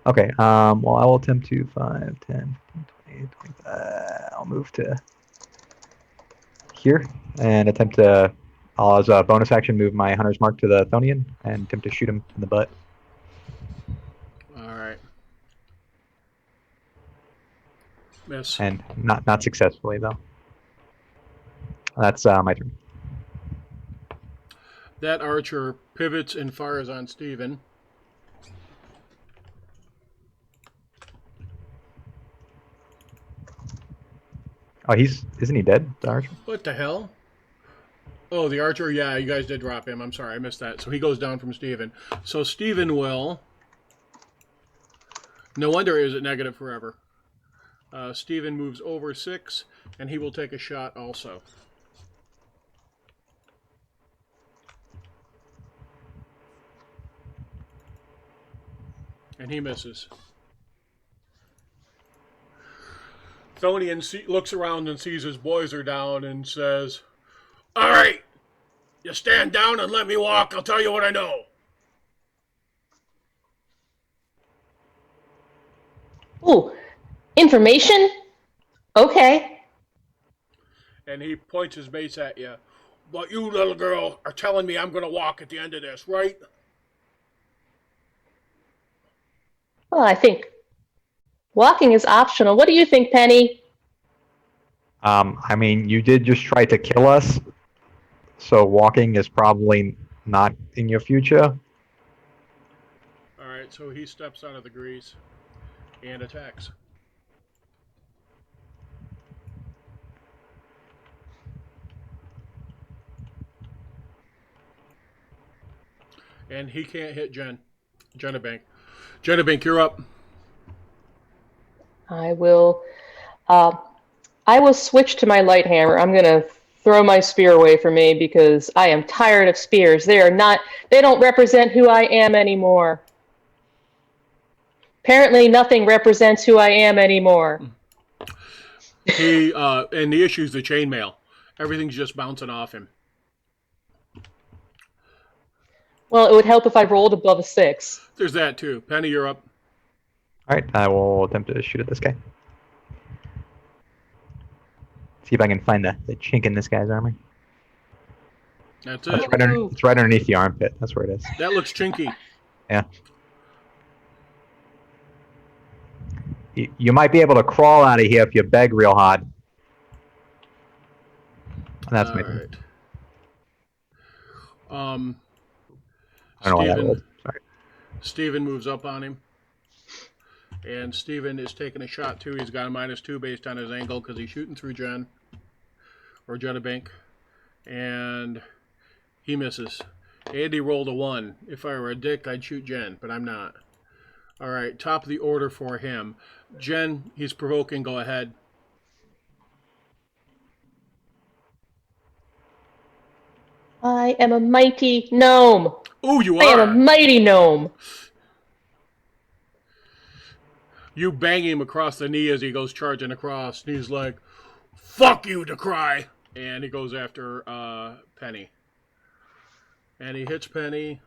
[SPEAKER 3] Okay, well, I will attempt to 5, 10, 15, 20, 25. I'll move to here and attempt to, I'll, as a bonus action, move my Hunter's Mark to the Thonian and attempt to shoot him in the butt.
[SPEAKER 2] All right. Miss.
[SPEAKER 3] And not successfully, though. That's my turn.
[SPEAKER 2] That archer pivots and fires on Steven.
[SPEAKER 3] Oh, isn't he dead, the archer?
[SPEAKER 2] What the hell? Oh, the archer, yeah, you guys did drop him. I'm sorry, I missed that. So he goes down from Steven. So Steven will... No wonder is it negative forever. Steven moves over 6, and he will take a shot also. And he misses. Thonian looks around and sees his boys are down and says, "All right, you stand down and let me walk. I'll tell you what I know."
[SPEAKER 4] Ooh, information? Okay.
[SPEAKER 2] And he points his mace at you. "But you, little girl, are telling me I'm going to walk at the end of this, right?"
[SPEAKER 4] Well, I think walking is optional. What do you think, Penny?
[SPEAKER 3] I mean, you did just try to kill us, so walking is probably not in your future.
[SPEAKER 2] All right, so he steps out of the grease and attacks. And he can't hit Jen. Jennabank. Jennabank, you're up.
[SPEAKER 4] I will switch to my light hammer. I'm going to throw my spear away from me because I am tired of spears. They don't represent who I am anymore. Apparently nothing represents who I am anymore.
[SPEAKER 2] And the issue is the chainmail. Everything's just bouncing off him.
[SPEAKER 4] Well, it would help if I rolled above a 6.
[SPEAKER 2] There's that too. Penny, you're up.
[SPEAKER 3] All right, I will attempt to shoot at this guy. See if I can find the chink in this guy's armor.
[SPEAKER 2] That's
[SPEAKER 3] It's
[SPEAKER 2] it.
[SPEAKER 3] it's right underneath the armpit. That's where it is.
[SPEAKER 2] That looks chinky.
[SPEAKER 3] Yeah. You might be able to crawl out of here if you beg real hard. And that's
[SPEAKER 2] All
[SPEAKER 3] me.
[SPEAKER 2] right.
[SPEAKER 3] I don't know why that rolled. Sorry.
[SPEAKER 2] Steven moves up on him. And Steven is taking a shot too. He's got a -2 based on his angle because he's shooting through Jen. Or Jennabank. And he misses. Andy rolled a 1. If I were a dick, I'd shoot Jen, but I'm not. All right, top of the order for him. Jen, he's provoking. Go ahead.
[SPEAKER 4] I am a mighty gnome.
[SPEAKER 2] Oh, you
[SPEAKER 4] I am a
[SPEAKER 2] are.
[SPEAKER 4] mighty gnome.
[SPEAKER 2] You bang him across the knee as he goes charging across, and he's like, "Fuck you, Decry!" And he goes after Penny, and he hits Penny.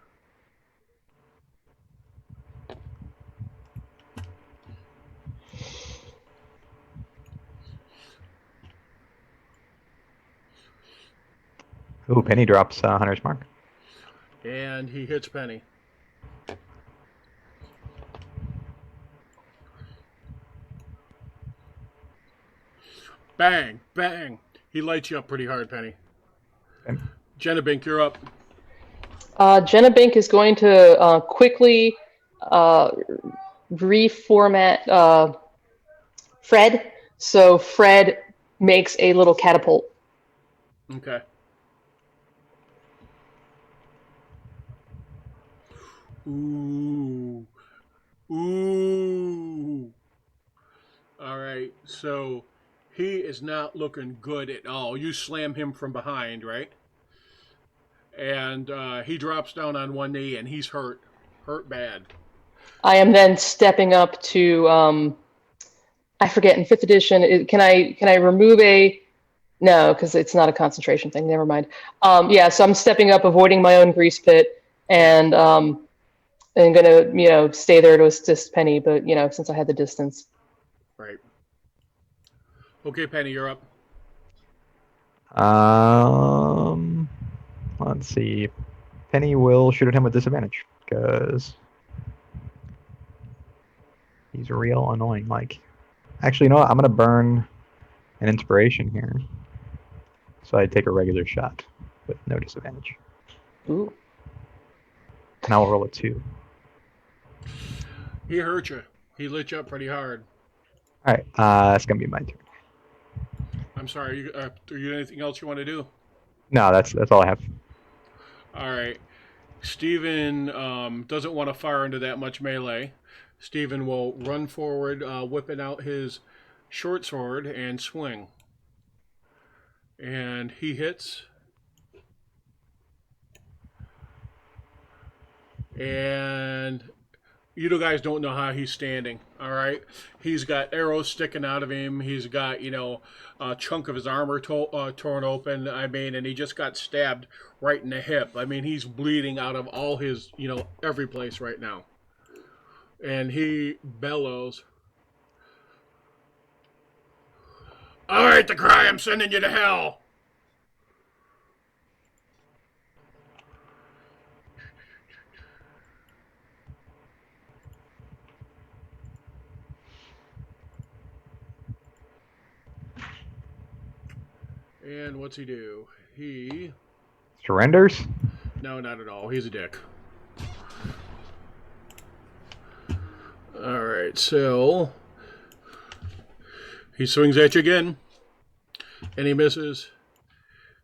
[SPEAKER 3] Ooh, Penny drops Hunter's Mark.
[SPEAKER 2] And he hits Penny. Bang, bang. He lights you up pretty hard, Penny.
[SPEAKER 3] Okay.
[SPEAKER 2] Jenabink, you're up.
[SPEAKER 4] Jenna Bink is going to quickly reformat Fred. So Fred makes a little catapult.
[SPEAKER 2] Okay. Ooh. Ooh. All right. So he is not looking good at all. You slam him from behind, right? And he drops down on one knee and he's hurt. Hurt bad.
[SPEAKER 4] I am then stepping up to I forget in 5th edition. Can I remove a no, because it's not a concentration thing. Never mind. Yeah, so I'm stepping up, avoiding my own grease pit, and gonna stay there to assist Penny. But since I had the distance.
[SPEAKER 2] Right. Okay, Penny, you're up.
[SPEAKER 3] Let's see. Penny will shoot at him with disadvantage because he's real annoying. Like, actually, you know what? I'm gonna burn an inspiration here, so I take a regular shot with no disadvantage.
[SPEAKER 4] Ooh.
[SPEAKER 3] And I will roll a 2.
[SPEAKER 2] He hurt you. He lit you up pretty hard.
[SPEAKER 3] All right, that's gonna be my turn.
[SPEAKER 2] I'm sorry. Are you anything else you want to do?
[SPEAKER 3] No, that's all I have.
[SPEAKER 2] All right. Steven doesn't want to fire into that much melee. Steven will run forward, whipping out his short sword and swing. And he hits. And you guys don't know how he's standing, all right? He's got arrows sticking out of him. He's got, a chunk of his armor torn open. I mean, and he just got stabbed right in the hip. I mean, he's bleeding out of all his, every place right now. And he bellows, "All right, the cry, I'm sending you to hell." And what's he do? He...
[SPEAKER 3] Surrenders?
[SPEAKER 2] No, not at all. He's a dick. All right, so he swings at you again, and he misses,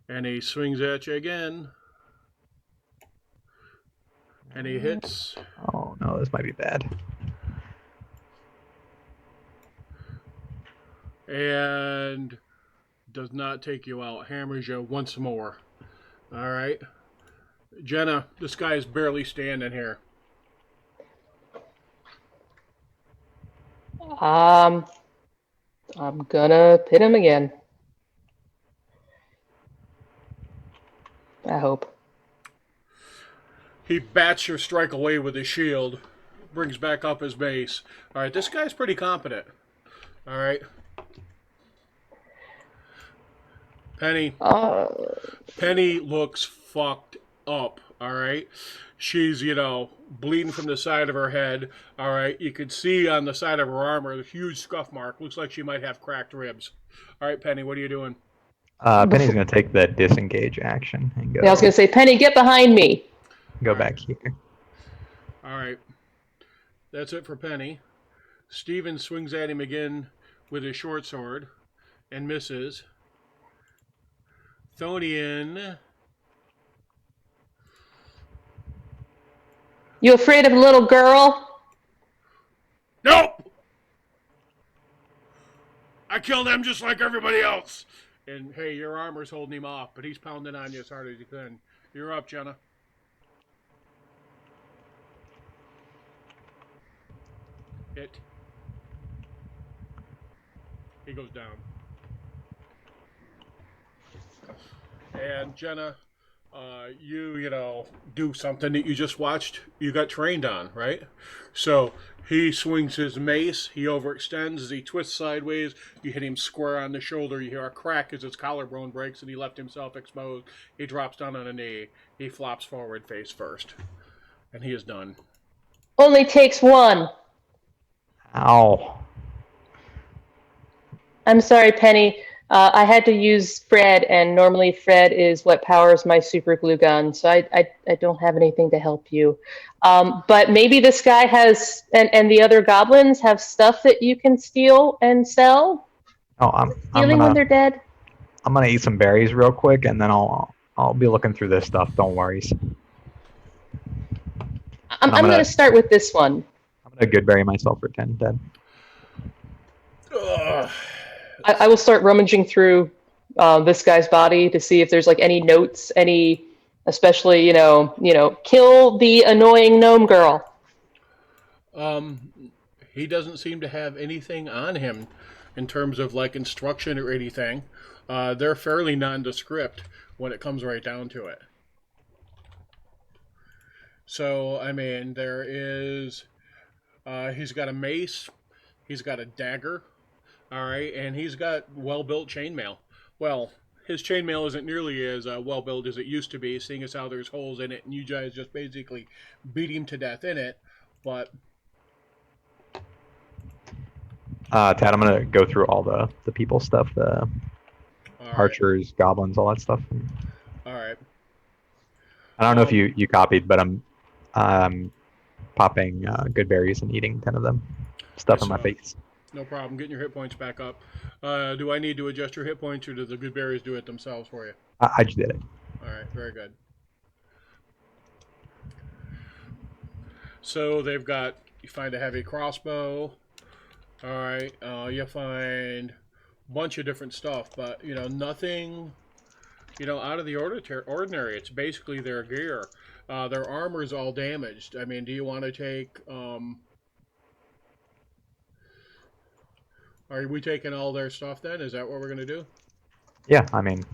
[SPEAKER 2] and he swings at you again, and he hits.
[SPEAKER 3] Oh no, this might be bad.
[SPEAKER 2] And does not take you out. Hammers you once more. All right, Jenna, this guy is barely standing here.
[SPEAKER 4] I'm gonna pit him again. I hope.
[SPEAKER 2] He bats your strike away with his shield, brings back up his base. All right, this guy's pretty competent. All right. Penny. Penny looks fucked up, all right? She's, bleeding from the side of her head, all right? You could see on the side of her armor a huge scuff mark. Looks like she might have cracked ribs. All right, Penny, what are you doing?
[SPEAKER 3] Penny's going to take the disengage action and go.
[SPEAKER 4] Yeah, I was going to say, Penny, get behind me.
[SPEAKER 3] Go back here.
[SPEAKER 2] All right. That's it for Penny. Steven swings at him again with his short sword and misses. Thonian
[SPEAKER 4] You afraid of a little girl?
[SPEAKER 2] Nope! I killed him just like everybody else. And hey, your armor's holding him off, but he's pounding on you as hard as you can. You're up, Jenna. Hit. He goes down. And Jenna, you do something that you just watched, you got trained on, right? So he swings his mace, he overextends, as he twists sideways, you hit him square on the shoulder, you hear a crack as his collarbone breaks, and he left himself exposed. He drops down on a knee, he flops forward face first, and he is done.
[SPEAKER 4] Only takes one.
[SPEAKER 3] Ow.
[SPEAKER 4] I'm sorry, Penny. I had to use Fred, and normally Fred is what powers my super glue gun, so I don't have anything to help you. But maybe this guy has, and the other goblins have stuff that you can steal and sell?
[SPEAKER 3] Oh, I'm
[SPEAKER 4] Stealing when
[SPEAKER 3] gonna
[SPEAKER 4] they're dead?
[SPEAKER 3] I'm gonna eat some berries real quick, and then I'll be looking through this stuff. Don't worry.
[SPEAKER 4] I'm going to start with this one.
[SPEAKER 3] I'm gonna good berry myself for 10 dead.
[SPEAKER 4] I will start rummaging through this guy's body to see if there's like any notes, especially kill the annoying gnome girl.
[SPEAKER 2] He doesn't seem to have anything on him in terms of like instruction or anything. They're fairly nondescript when it comes right down to it. So, I mean, there is, he's got a mace, he's got a dagger, all right, and he's got well-built chainmail. Well, his chainmail isn't nearly as well-built as it used to be, seeing as how there's holes in it, and you guys just basically beat him to death in it, but...
[SPEAKER 3] Tad, I'm gonna go through all the people stuff, the archers, goblins, all that stuff.
[SPEAKER 2] All right.
[SPEAKER 3] I don't know if you copied, but I'm popping good berries and eating 10 of them. Stuff in my face.
[SPEAKER 2] No problem. Getting your hit points back up. Do I need to adjust your hit points, or do the good berries do it themselves for you?
[SPEAKER 3] I just did it.
[SPEAKER 2] All right. Very good. So they've got, you find a heavy crossbow. All right. You find a bunch of different stuff, but, nothing, out of the ordinary. It's basically their gear. Their armor's all damaged. I mean, do you want to take... Are we taking all their stuff then? Is that what we're going to do?
[SPEAKER 3] Yeah, I mean...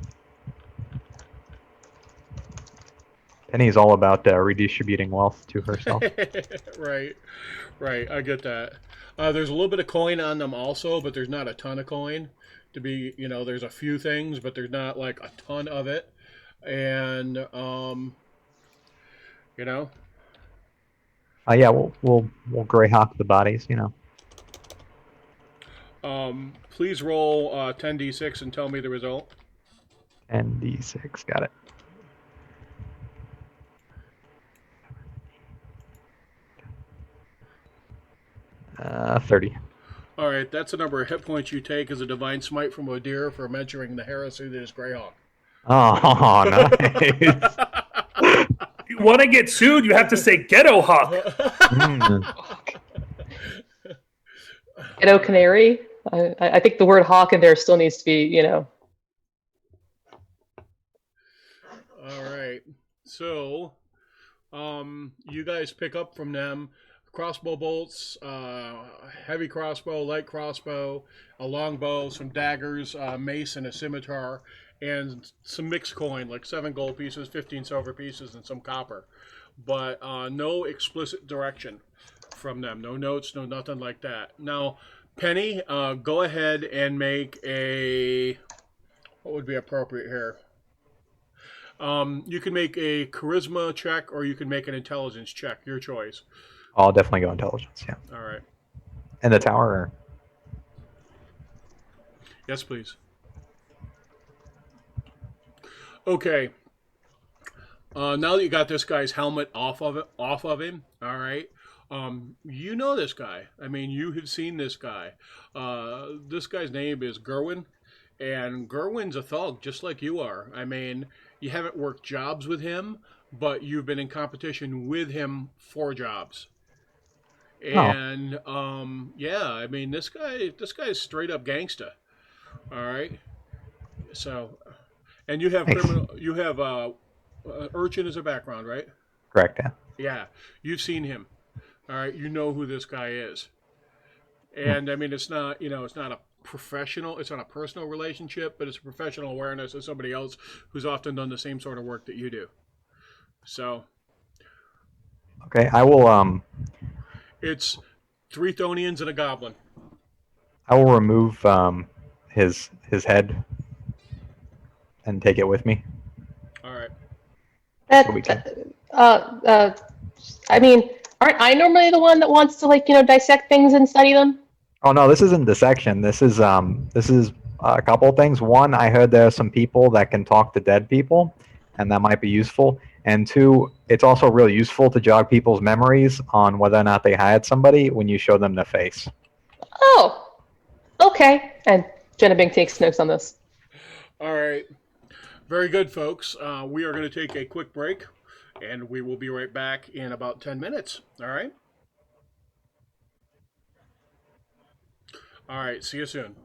[SPEAKER 3] Penny's all about redistributing wealth to herself.
[SPEAKER 2] Right. I get that. There's a little bit of coin on them also, but there's not a ton of coin. To be, there's a few things, but there's not like a ton of it. And,
[SPEAKER 3] Yeah, we'll Greyhawk the bodies,
[SPEAKER 2] Please roll 10d6 and tell me the result.
[SPEAKER 3] 10d6, got it. 30.
[SPEAKER 2] All right, that's the number of hit points you take as a divine smite from a deer for measuring the heresy that is Greyhawk.
[SPEAKER 3] Oh, nice.
[SPEAKER 5] You want to get sued, you have to say ghetto hawk.
[SPEAKER 4] Ghetto canary? I think the word hawk in there still needs to be,
[SPEAKER 2] All right. So, you guys pick up from them crossbow bolts, heavy crossbow, light crossbow, a longbow, some daggers, mace, and a scimitar, and some mixed coin, like 7 gold pieces, 15 silver pieces, and some copper. But no explicit direction from them. No notes, no nothing like that. Now, Penny, go ahead and make a... What would be appropriate here? You can make a charisma check, or you can make an intelligence check. Your choice.
[SPEAKER 3] I'll definitely go intelligence, yeah.
[SPEAKER 2] All right.
[SPEAKER 3] In the tower? Or...
[SPEAKER 2] Yes, please. Okay. Now that you got this guy's helmet off of him, all right. You know this guy. I mean, you have seen this guy. This guy's name is Gerwin, and Gerwin's a thug, just like you are. I mean, you haven't worked jobs with him, but you've been in competition with him for jobs.
[SPEAKER 3] Oh,
[SPEAKER 2] And yeah, I mean this guy's straight up gangsta. All right. So, and you have
[SPEAKER 3] nice.
[SPEAKER 2] urchin as a background, right?
[SPEAKER 3] Correct. Yeah.
[SPEAKER 2] Yeah, you've seen him. All right, you know who this guy is.
[SPEAKER 3] Hmm.
[SPEAKER 2] And I mean, it's not a professional, it's not a personal relationship, but it's a professional awareness of somebody else who's often done the same sort of work that you do. So
[SPEAKER 3] Okay. I will.
[SPEAKER 2] it's three Thonians and a goblin.
[SPEAKER 3] I will remove his head and take it with me,
[SPEAKER 2] All right.
[SPEAKER 3] so we
[SPEAKER 4] That,
[SPEAKER 3] can.
[SPEAKER 4] uh, uh, I mean, aren't I normally the one that wants to like dissect things and study them?
[SPEAKER 3] Oh no, this isn't dissection. This is a couple of things. One, I heard there are some people that can talk to dead people, and that might be useful. And two, it's also really useful to jog people's memories on whether or not they hired somebody when you show them their face.
[SPEAKER 4] Oh, okay. And Jenna Bing takes notes on this.
[SPEAKER 2] All right. Very good, folks. We are going to take a quick break, and we will be right back in about 10 minutes. All right. All right. See you soon.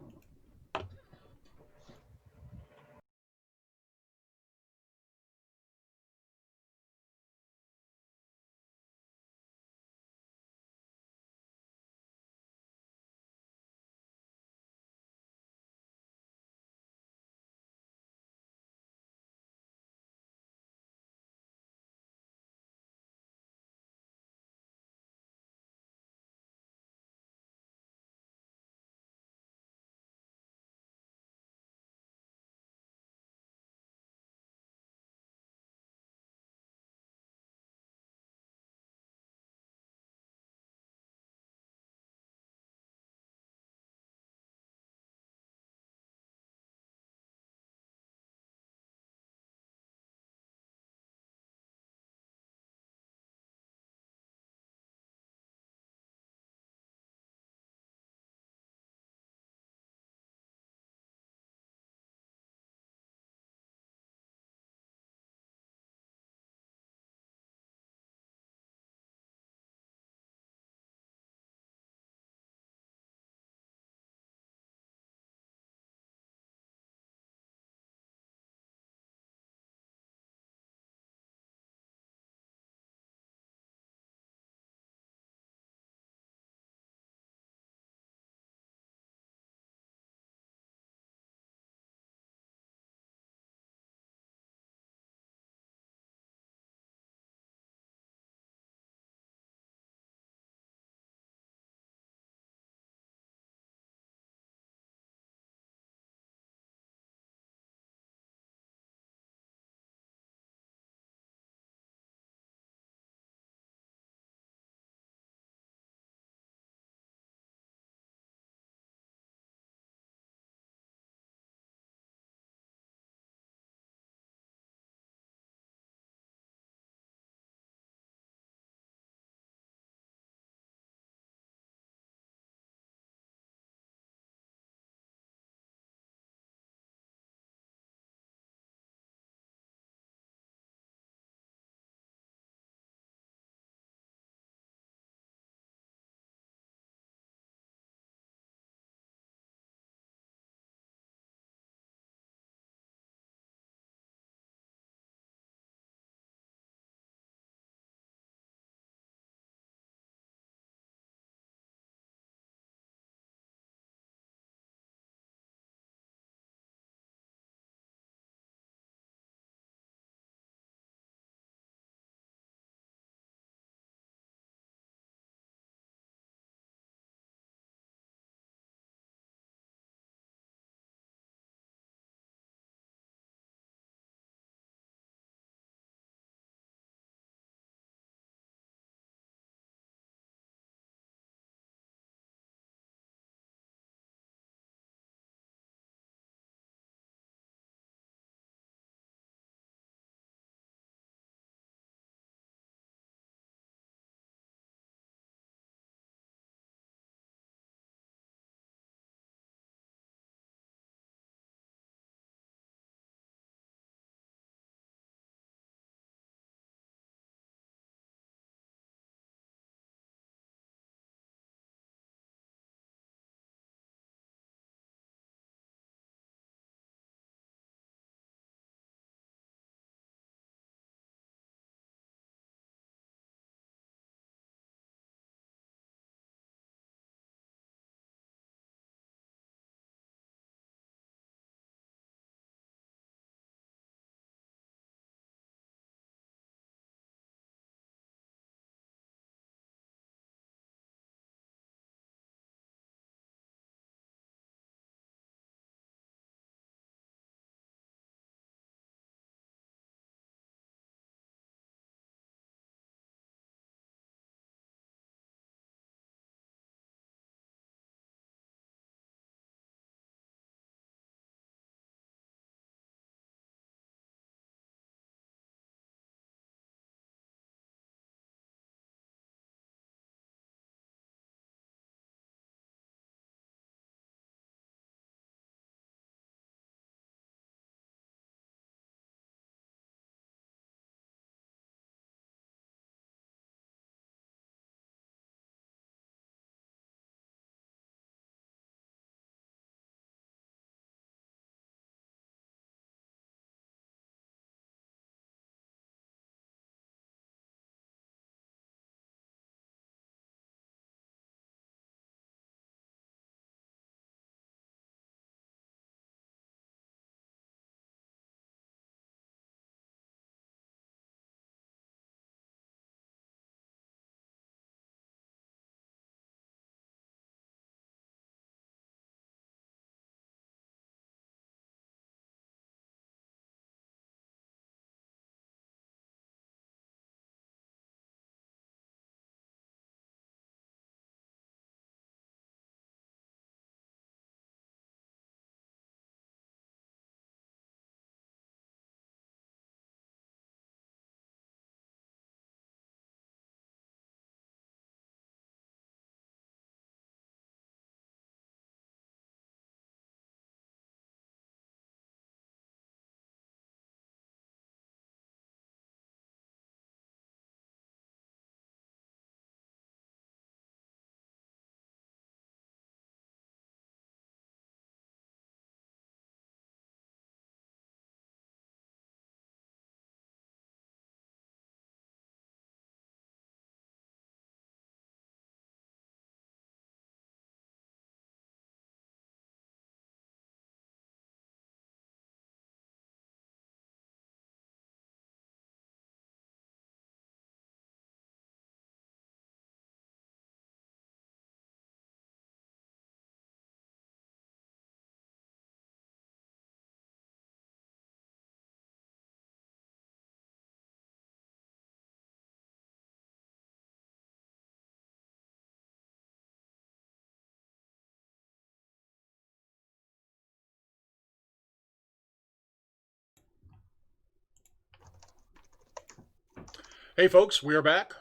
[SPEAKER 2] Hey, folks, we are back.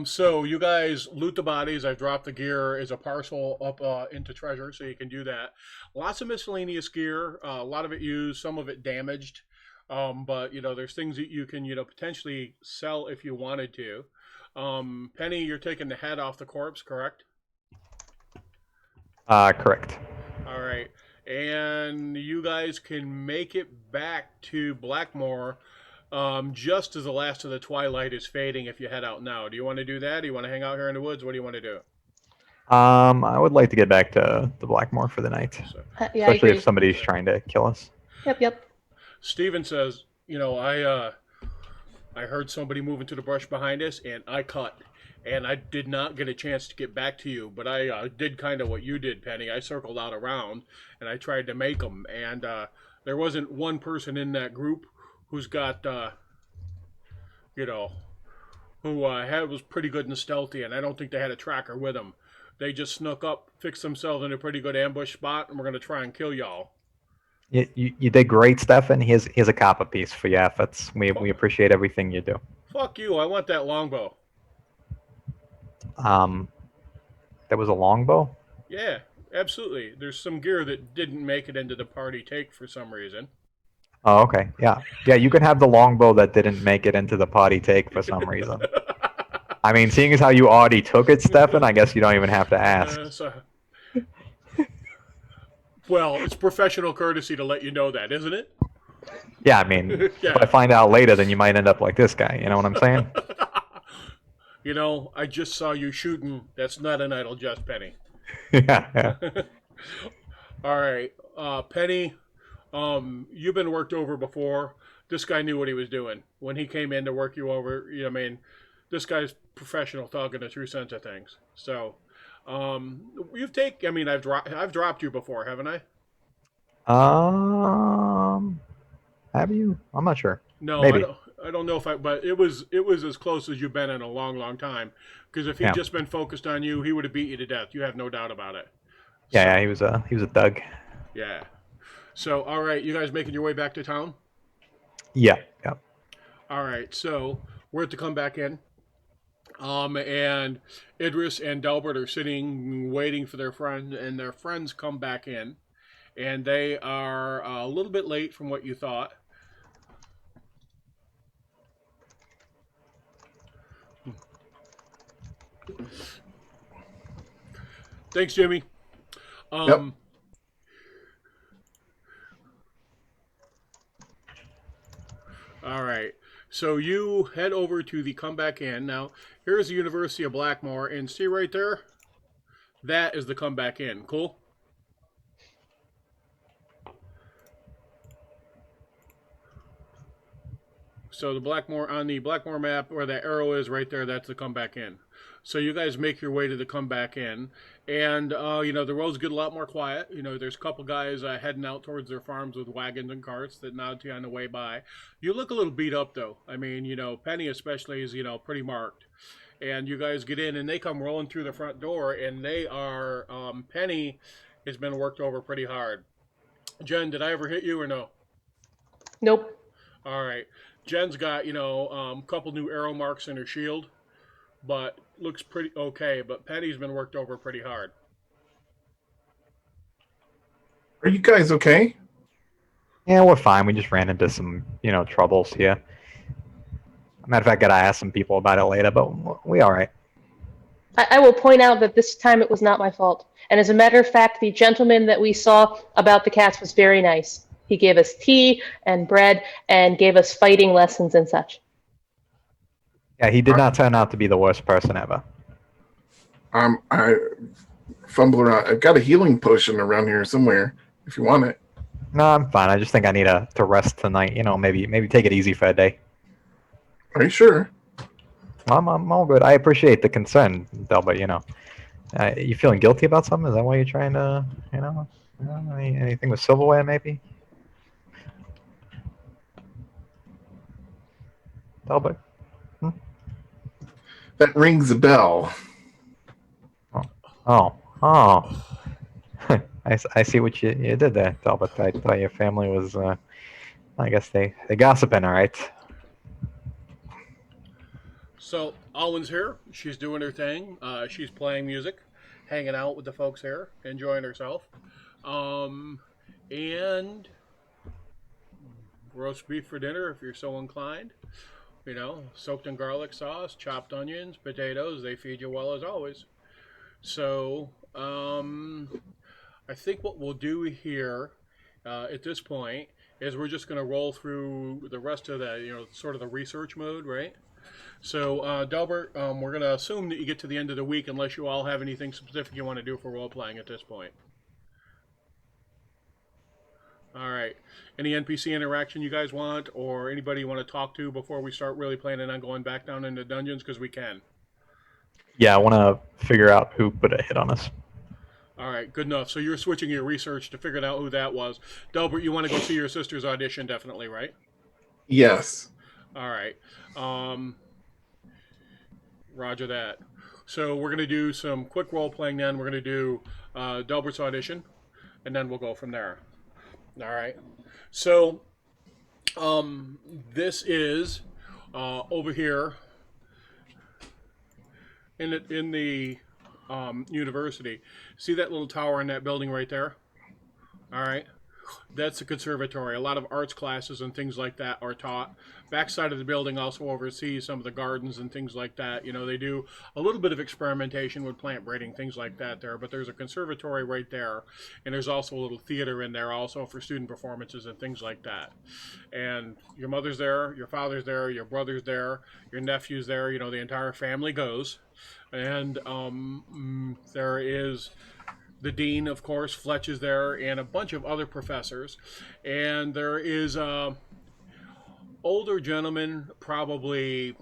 [SPEAKER 2] So you guys loot the bodies. I've dropped the gear as a parcel up into treasure, so you can do that. Lots of miscellaneous gear. A lot of it used, some of it damaged. But there's things that you can potentially sell if you wanted to. Penny, you're taking the head off the corpse, correct?
[SPEAKER 3] Correct.
[SPEAKER 2] All right. And you guys can make it back to Blackmoor just as the last of the twilight is fading if you head out now. Do you want to do that? Do you want to hang out here in the woods? What do you want to do?
[SPEAKER 3] I would like to get back to the Blackmoor for the night,
[SPEAKER 2] So,
[SPEAKER 4] Yeah, I
[SPEAKER 3] especially if
[SPEAKER 4] agree.
[SPEAKER 3] somebody's trying to kill us.
[SPEAKER 4] Yep.
[SPEAKER 2] Steven says, I heard somebody moving to the brush behind us, and I cut. And I did not get a chance to get back to you, but I did kind of what you did, Penny. I circled out around, and I tried to make them. And there wasn't one person in that group who's got, who was pretty good and stealthy, and I don't think they had a tracker with them. They just snuck up, fixed themselves in a pretty good ambush spot, and we're going to try and kill y'all.
[SPEAKER 3] You did great, Stefan. Here's a copper piece for your efforts. We appreciate everything you do.
[SPEAKER 2] Fuck you, I want that longbow.
[SPEAKER 3] There was a longbow.
[SPEAKER 2] Yeah, absolutely. There's some gear that didn't make it into the party take for some reason.
[SPEAKER 3] Oh, okay. Yeah. You can have the longbow that didn't make it into the party take for some reason. I mean, seeing as how you already took it, Stefan, I guess you don't even have to ask.
[SPEAKER 2] Well, it's professional courtesy to let you know that, isn't it?
[SPEAKER 3] Yeah, I mean,
[SPEAKER 2] Yeah.
[SPEAKER 3] if I find out later, then you might end up like this guy. You know what I'm saying?
[SPEAKER 2] I just saw you shooting. That's not an idle jest, Penny.
[SPEAKER 3] Yeah.
[SPEAKER 2] All right. Penny, you've been worked over before. This guy knew what he was doing. When he came in to work you over, this guy's professional thug in the true sense of things. So, I've dropped you before, haven't I?
[SPEAKER 3] Have you? I'm not sure.
[SPEAKER 2] No,
[SPEAKER 3] Maybe.
[SPEAKER 2] I don't know if but it was as close as you've been in a long, long time. Because if he'd just been focused on you, he would have beat you to death. You have no doubt about it.
[SPEAKER 3] Yeah, he was a thug.
[SPEAKER 2] Yeah. So, all right, you guys making your way back to town?
[SPEAKER 3] Yeah.
[SPEAKER 2] All right, so we're to come back in. And Idris and Delbert are sitting waiting for their friend, and their friends come back in, and they are a little bit late from what you thought. Thanks, Jimmy.
[SPEAKER 1] Yep.
[SPEAKER 2] All right. So you head over to the Comeback Inn. Now, here's the University of Blackmoor, and see right there? That is the Comeback Inn. Cool? So the Blackmoor, on the Blackmoor map, where that arrow is right there, that's the Comeback Inn. So you guys make your way to the Comeback Inn, and the roads get a lot more quiet. There's a couple guys heading out towards their farms with wagons and carts that nod to you on the way by. You look a little beat up though. I mean, Penny especially is pretty marked. And you guys get in, and they come rolling through the front door, and they are Penny has been worked over pretty hard. Jen, did I ever hit you or no?
[SPEAKER 4] Nope.
[SPEAKER 2] All right. Jen's got a couple new arrow marks in her shield, but looks pretty okay. But Penny's been worked over pretty hard.
[SPEAKER 1] Are you guys okay?
[SPEAKER 3] Yeah, we're fine. We just ran into some, troubles here. Matter of fact, gotta ask some people about it later, but we all right.
[SPEAKER 4] I will point out that this time it was not my fault. And as a matter of fact, the gentleman that we saw about the cats was very nice. He gave us tea and bread and gave us fighting lessons and such.
[SPEAKER 3] Yeah, he did not turn out to be the worst person ever.
[SPEAKER 1] I fumble around. I've got a healing potion around here somewhere. If you want it.
[SPEAKER 3] No, I'm fine. I just think I need to rest tonight. Maybe take it easy for a day.
[SPEAKER 1] Are you sure?
[SPEAKER 3] I'm all good. I appreciate the concern, Delbert. You feeling guilty about something? Is that why you're trying to, anything with silverware, maybe? Delbert?
[SPEAKER 1] That rings a bell.
[SPEAKER 3] Oh. I see what you did there, Delbert. I thought your family was, I guess they gossiping, all right?
[SPEAKER 2] So Alwyn's here. She's doing her thing. She's playing music, hanging out with the folks here, enjoying herself. Um, and roast beef for dinner if you're so inclined. Soaked in garlic sauce, chopped onions, potatoes. They feed you well as always. So, I think what we'll do here at this point is we're just going to roll through the rest of the, sort of the research mode, right? So, Delbert, we're going to assume that you get to the end of the week unless you all have anything specific you want to do for role playing at this point. All right. Any NPC interaction you guys want, or anybody you want to talk to before we start really planning on going back down into dungeons? Because we can.
[SPEAKER 3] Yeah, I want to figure out who put a hit on us.
[SPEAKER 2] All right, good enough. So you're switching your research to figure out who that was. Delbert, you want to go see your sister's audition, definitely, right?
[SPEAKER 1] Yes.
[SPEAKER 2] All right. Roger that. So we're going to do some quick role playing then. We're going to do Delbert's audition, and then we'll go from there. All right. So this is over here in the university. See that little tower in that building right there? All right. That's the conservatory. A lot of arts classes and things like that are taught. Backside of the building also oversees some of the gardens and things like that. They do a little bit of experimentation with plant breeding, things like that there. But there's a conservatory right there. And there's also a little theater in there also for student performances and things like that. And your mother's there, your father's there, your brother's there, your nephew's there. The entire family goes. And there is... the dean, of course, Fletch is there, and a bunch of other professors. And there is a older gentleman, probably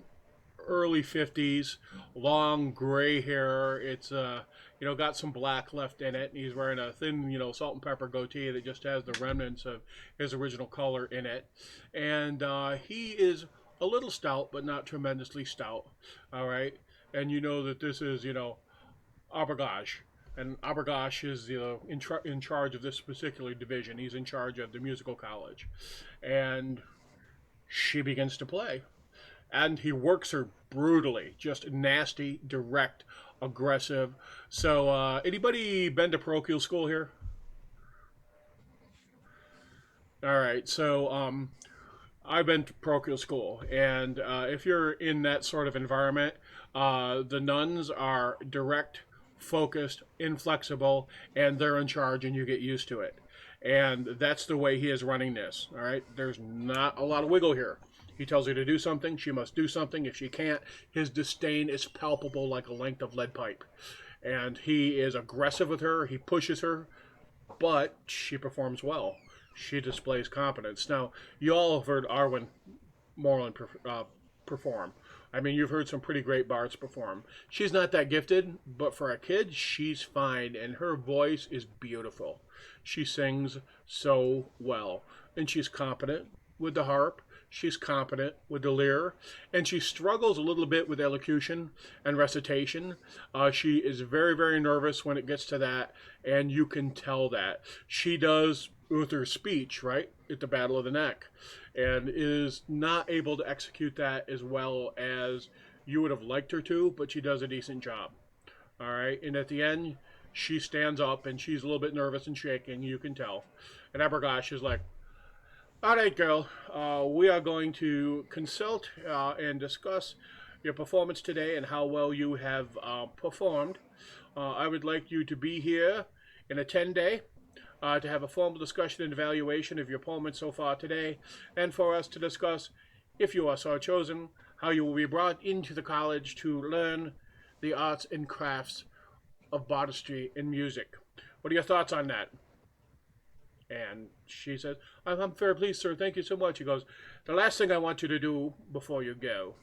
[SPEAKER 2] early 50s, long gray hair. It's got some black left in it. He's wearing a thin, salt and pepper goatee that just has the remnants of his original color in it. And he is a little stout, but not tremendously stout. All right, and you know that this is Abergosh. And Abergosh is in charge of this particular division. He's in charge of the musical college. And she begins to play. And he works her brutally. Just nasty, direct, aggressive. So, anybody been to parochial school here? All right. So, I've been to parochial school. And if you're in that sort of environment, the nuns are direct, focused, inflexible, and they're in charge, and you get used to it. And that's the way he is running this. All right, there's not a lot of wiggle here. He tells her to do something, she must do something. If she can't, his disdain is palpable like a length of lead pipe. And he is aggressive with her, he pushes her, but she performs well. She displays competence. Now, you all have heard Arwen Moreland perform. I mean, you've heard some pretty great bards perform. She's not that gifted, but for a kid, she's fine, and her voice is beautiful. She sings so well, and she's competent with the harp. She's competent with the lyre, and she struggles a little bit with elocution and recitation. She is very, very nervous when it gets to that, and you can tell that. She does with her speech, right, at the Battle of the Neck, and is not able to execute that as well as you would have liked her to, but she does a decent job. All right, and at the end, she stands up, and she's a little bit nervous and shaking, you can tell. And Abergosh is like, all right, girl, we are going to consult and discuss your performance today and how well you have performed. I would like you to be here in a 10-day to have a formal discussion and evaluation of your performance so far today, and for us to discuss, if you are so chosen, how you will be brought into the college to learn the arts and crafts of bardistry and music. What are your thoughts on that? And she says, I'm very pleased, sir. Thank you so much. He goes, the last thing I want you to do before you go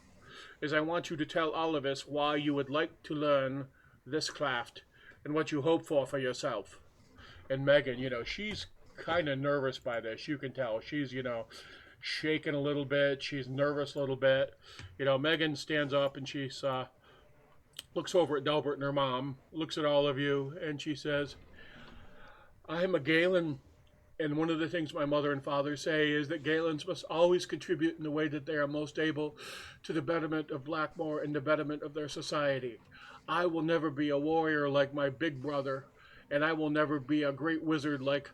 [SPEAKER 2] is I want you to tell all of us why you would like to learn this craft and what you hope for yourself. And Megan, she's kind of nervous by this. You can tell. She's, shaking a little bit. She's nervous a little bit. Megan stands up and she looks over at Delbert and her mom, looks at all of you, and she says, I'm a Galen And one of the things my mother and father say is that Galens must always contribute in the way that they are most able to the betterment of Blackmoor and the betterment of their society. I will never be a warrior like my big brother, and I will never be a great wizard like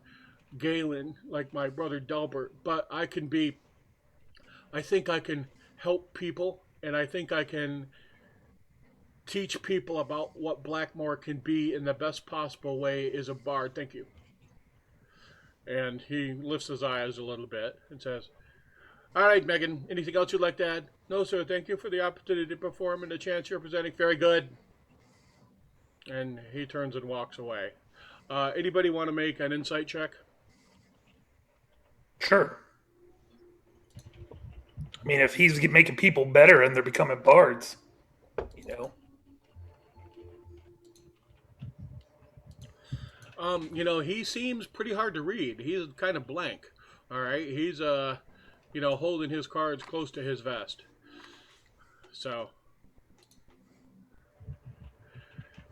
[SPEAKER 2] Galen, like my brother Delbert, but I think I can help people, and I think I can teach people about what Blackmoor can be in the best possible way as a bard. Thank you. And he lifts his eyes a little bit and says, "All right, Megan, anything else you'd like to add?" "No, sir. Thank you for the opportunity to perform and the chance you're presenting. Very good." And he turns and walks away. Anybody want to make an insight check?
[SPEAKER 5] Sure. I mean, if he's making people better and they're becoming bards, you know.
[SPEAKER 2] He seems pretty hard to read. He's kind of blank. All right. He's holding his cards close to his vest. So,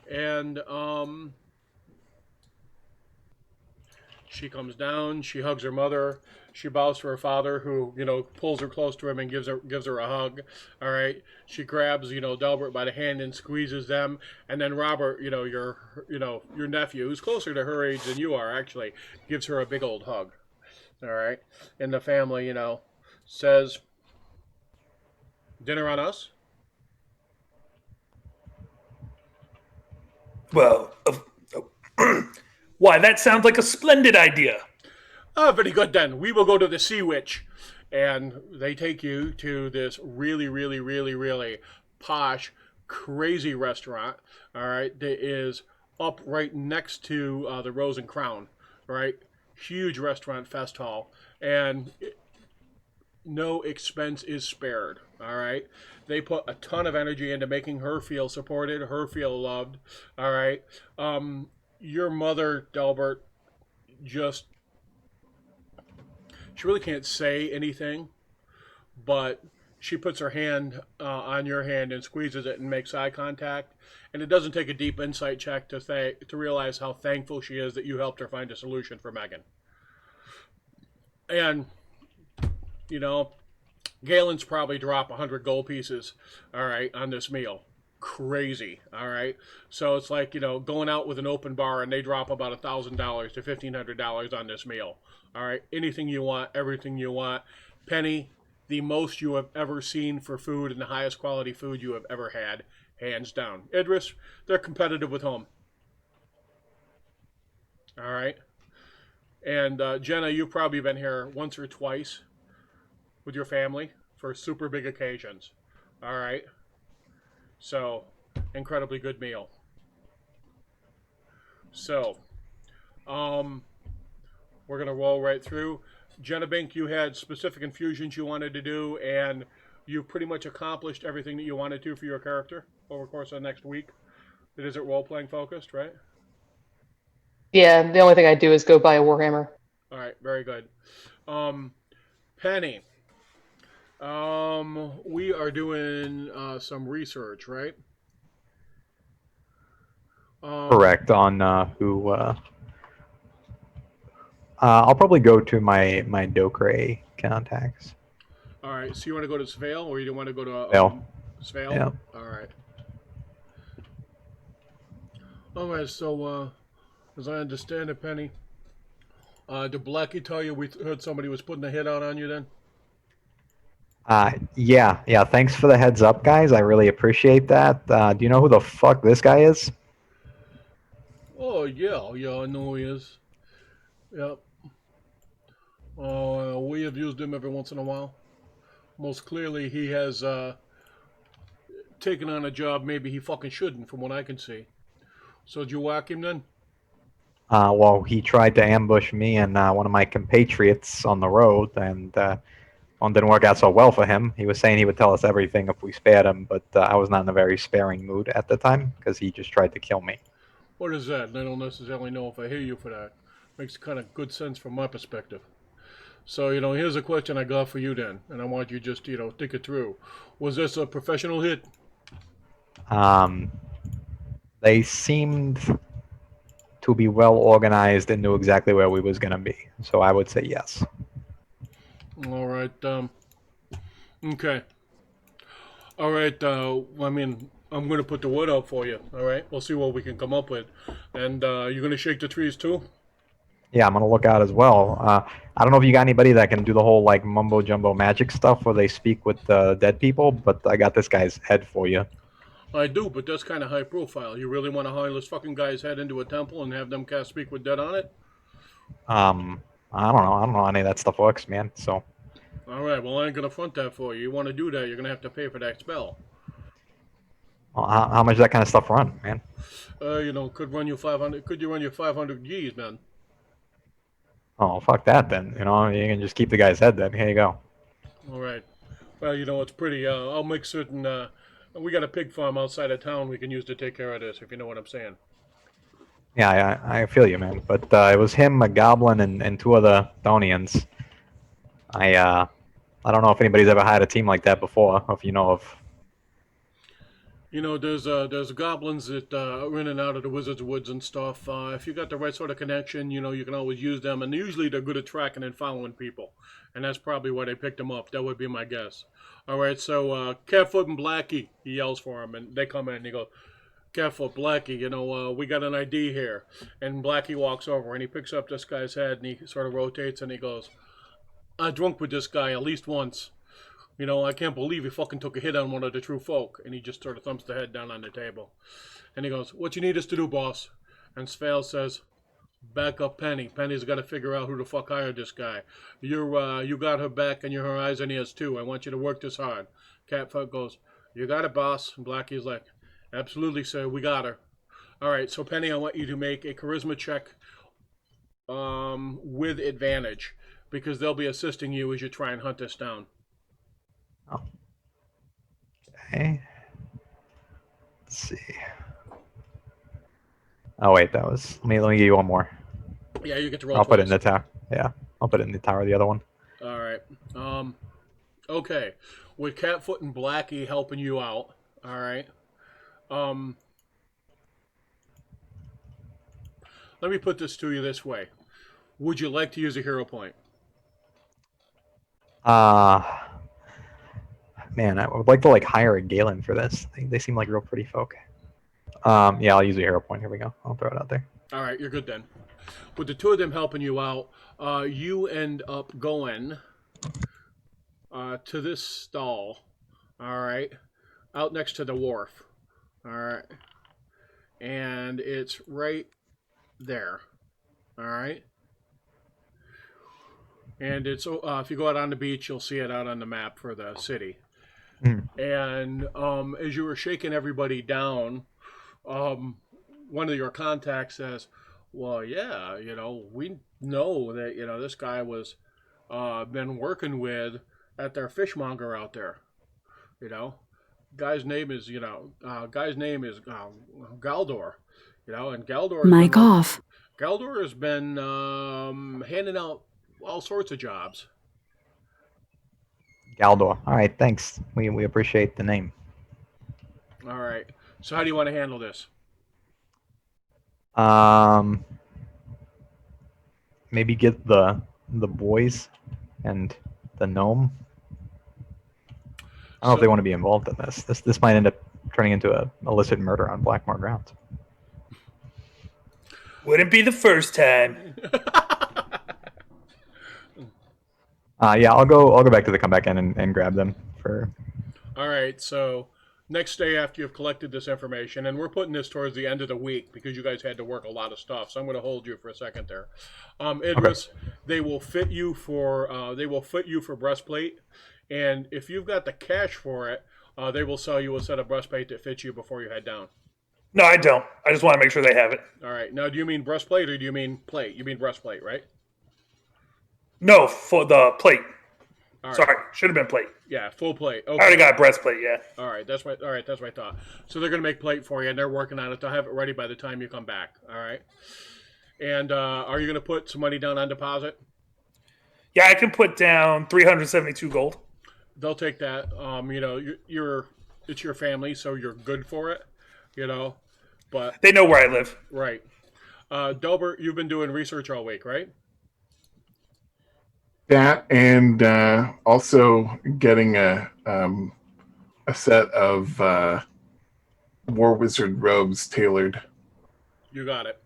[SPEAKER 2] and she comes down, she hugs her mother, she bows to her father, who pulls her close to him and gives her a hug. All right, she grabs Delbert by the hand and squeezes them, and then Robert, your nephew, who's closer to her age than you are, actually gives her a big old hug. All right, and the family, says, "Dinner on us."
[SPEAKER 5] Well, why, that sounds like a splendid idea.
[SPEAKER 2] Ah, very good then. We will go to the Sea Witch. And they take you to this really, really, really, really posh, crazy restaurant, all right, that is up right next to the Rose and Crown, right? Huge restaurant fest hall. And no expense is spared, all right? They put a ton of energy into making her feel supported, her feel loved, all right? Your mother, Delbert, just she really can't say anything, but she puts her hand on your hand and squeezes it and makes eye contact. And it doesn't take a deep insight check to realize how thankful she is that you helped her find a solution for Megan. And Galen's probably drop 100 gold pieces, all right, on this meal. Crazy, all right. So it's like going out with an open bar and they drop about $1,000 to $1,500 on this meal. All right, anything you want, everything you want. Penny, the most you have ever seen for food and the highest quality food you have ever had, hands down. Idris, they're competitive with home. All right, and Jenna, you've probably been here once or twice with your family for super big occasions. All right. So, incredibly good meal. So, um, we're gonna roll right through. Jenna Bink, you had specific infusions you wanted to do, and you pretty much accomplished everything that you wanted to for your character over the course of the next week. It isn't role playing focused, right?
[SPEAKER 4] Yeah, the only thing I do is go buy a Warhammer.
[SPEAKER 2] All right, very good. Um, Penny, we are doing some research, right?
[SPEAKER 3] Correct on who. I'll probably go to my Dokray contacts.
[SPEAKER 2] All right, so you want to go to Svale, or you want to go to Svale?
[SPEAKER 3] Yeah.
[SPEAKER 2] All right. All right. So, as I understand it, Penny, did Blackie tell you we heard somebody was putting a hit out on you? Then.
[SPEAKER 3] Yeah. Thanks for the heads up, guys. I really appreciate that. Do you know who the fuck this guy is?
[SPEAKER 2] Oh yeah, I know he is. Yep. We have used him every once in a while. Most clearly, he has taken on a job maybe he fucking shouldn't, from what I can see. So did you whack him then?
[SPEAKER 3] Well, he tried to ambush me and one of my compatriots on the road, and one didn't work out so well for him. He was saying he would tell us everything if we spared him, but I was not in a very sparing mood at the time because he just tried to kill me.
[SPEAKER 2] What is that? And I don't necessarily know if I hear you for that. Makes kind of good sense from my perspective. So, here's a question I got for you then, and I want you just, think it through. Was this a professional hit?
[SPEAKER 3] They seemed to be well organized and knew exactly where we was gonna be. So I would say yes.
[SPEAKER 2] All right. Okay. All right. I mean, I'm going to put the wood out for you. All right. We'll see what we can come up with. And you're going to shake the trees too?
[SPEAKER 3] Yeah, I'm gonna look out as well. I don't know if you got anybody that can do the whole like mumbo jumbo magic stuff where they speak with dead people, but I got this guy's head for you.
[SPEAKER 2] I do, but that's kind of high profile. You really want to haul this fucking guy's head into a temple and have them cast Speak with Dead on it?
[SPEAKER 3] I don't know. I don't know how any of that stuff works, man. So
[SPEAKER 2] All right. Well, I ain't going to front that for you. You want to do that, you're going to have to pay for that spell.
[SPEAKER 3] how much does that kind of stuff run, man?
[SPEAKER 2] Could run you 500. Could you run you 500 G's, man?
[SPEAKER 3] Oh, fuck that then. You know, you can just keep the guy's head then. Here you go.
[SPEAKER 2] All right. Well, it's pretty. I'll make certain. We got a pig farm outside of town we can use to take care of this, if you know what I'm saying.
[SPEAKER 3] Yeah, I feel you, man. But it was him, a goblin, and two other Thonians. I don't know if anybody's ever had a team like that before, or if you know of.
[SPEAKER 2] There's goblins that are in and out of the wizard's woods and stuff. If you got the right sort of connection, you can always use them. And usually they're good at tracking and following people. And that's probably why they picked them up. That would be my guess. All right, so Catfoot and Blackie, he yells for him, and they come in and he goes, Catfoot, Blackie, we got an ID here. And Blackie walks over and he picks up this guy's head and he sort of rotates and he goes, I drunk with this guy at least once. I can't believe he fucking took a hit on one of the true folk. And he just sort of thumps the head down on the table. And he goes, what you need us to do, boss? And Sval says, back up Penny. Penny's got to figure out who the fuck hired this guy. You got her back and her eyes and ears too. I want you to work this hard. Catfoot goes, you got it, boss. And Blackie's like, absolutely, sir. We got her. All right, so Penny, I want you to make a charisma check with advantage. Because they'll be assisting you as you try and hunt this down.
[SPEAKER 3] Oh. Okay. Let's see. Oh wait, that was. Let me give you one more.
[SPEAKER 2] Yeah, you get to roll.
[SPEAKER 3] I'll
[SPEAKER 2] twice.
[SPEAKER 3] put it in the tower. Yeah, I'll put it in the tower. The other one.
[SPEAKER 2] All right. Okay. With Catfoot and Blackie helping you out. All right. Let me put this to you this way. Would you like to use a hero point?
[SPEAKER 3] Man, I would like to hire a Galen for this. They seem like real pretty folk. Yeah, I'll use a hero point. Here we go. I'll throw it out there.
[SPEAKER 2] All right, you're good then. With the two of them helping you out, you end up going to this stall. All right, out next to the wharf. All right, and it's right there. All right. And it's if you go out on the beach, you'll see it out on the map for the city. And as you were shaking everybody down, one of your contacts says, well, yeah, we know that, this guy was been working with at their fishmonger out there. Guy's name is Galdor. And Galdor.
[SPEAKER 6] Mic off.
[SPEAKER 2] Galdor has been handing out all sorts of jobs.
[SPEAKER 3] Galdor. All right, thanks. We appreciate the name.
[SPEAKER 2] All right. So how do you want to handle this?
[SPEAKER 3] Maybe get the boys and the gnome. I don't know if they want to be involved in this. This might end up turning into a illicit murder on Blackmoor grounds.
[SPEAKER 5] Wouldn't be the first time.
[SPEAKER 3] Yeah, I'll go back to the comeback end and grab them for.
[SPEAKER 2] All right, so next day after you've collected this information, and we're putting this towards the end of the week because you guys had to work a lot of stuff, so I'm going to hold you for a second there. Idris, okay. They will fit you for breastplate, and if you've got the cash for it, they will sell you a set of breastplate that fits you before you head down.
[SPEAKER 5] No, I don't. I just want to make sure they have it.
[SPEAKER 2] All right. Now, do you mean breastplate or do you mean plate? You mean breastplate, right?
[SPEAKER 5] No, for the plate.
[SPEAKER 2] All right.
[SPEAKER 5] Sorry, should have been plate.
[SPEAKER 2] Yeah, full plate. Okay.
[SPEAKER 5] I already got breastplate. Yeah.
[SPEAKER 2] All right, that's what I thought. So they're gonna make plate for you, and they're working on it. They'll have it ready by the time you come back. All right. And are you gonna put some money down on deposit?
[SPEAKER 5] Yeah, I can put down 372 gold.
[SPEAKER 2] They'll take that. It's your family, so you're good for it. But
[SPEAKER 5] they know where I live.
[SPEAKER 2] Right. Delbert, you've been doing research all week, right?
[SPEAKER 1] That and also getting a set of War Wizard robes tailored.
[SPEAKER 2] You got it.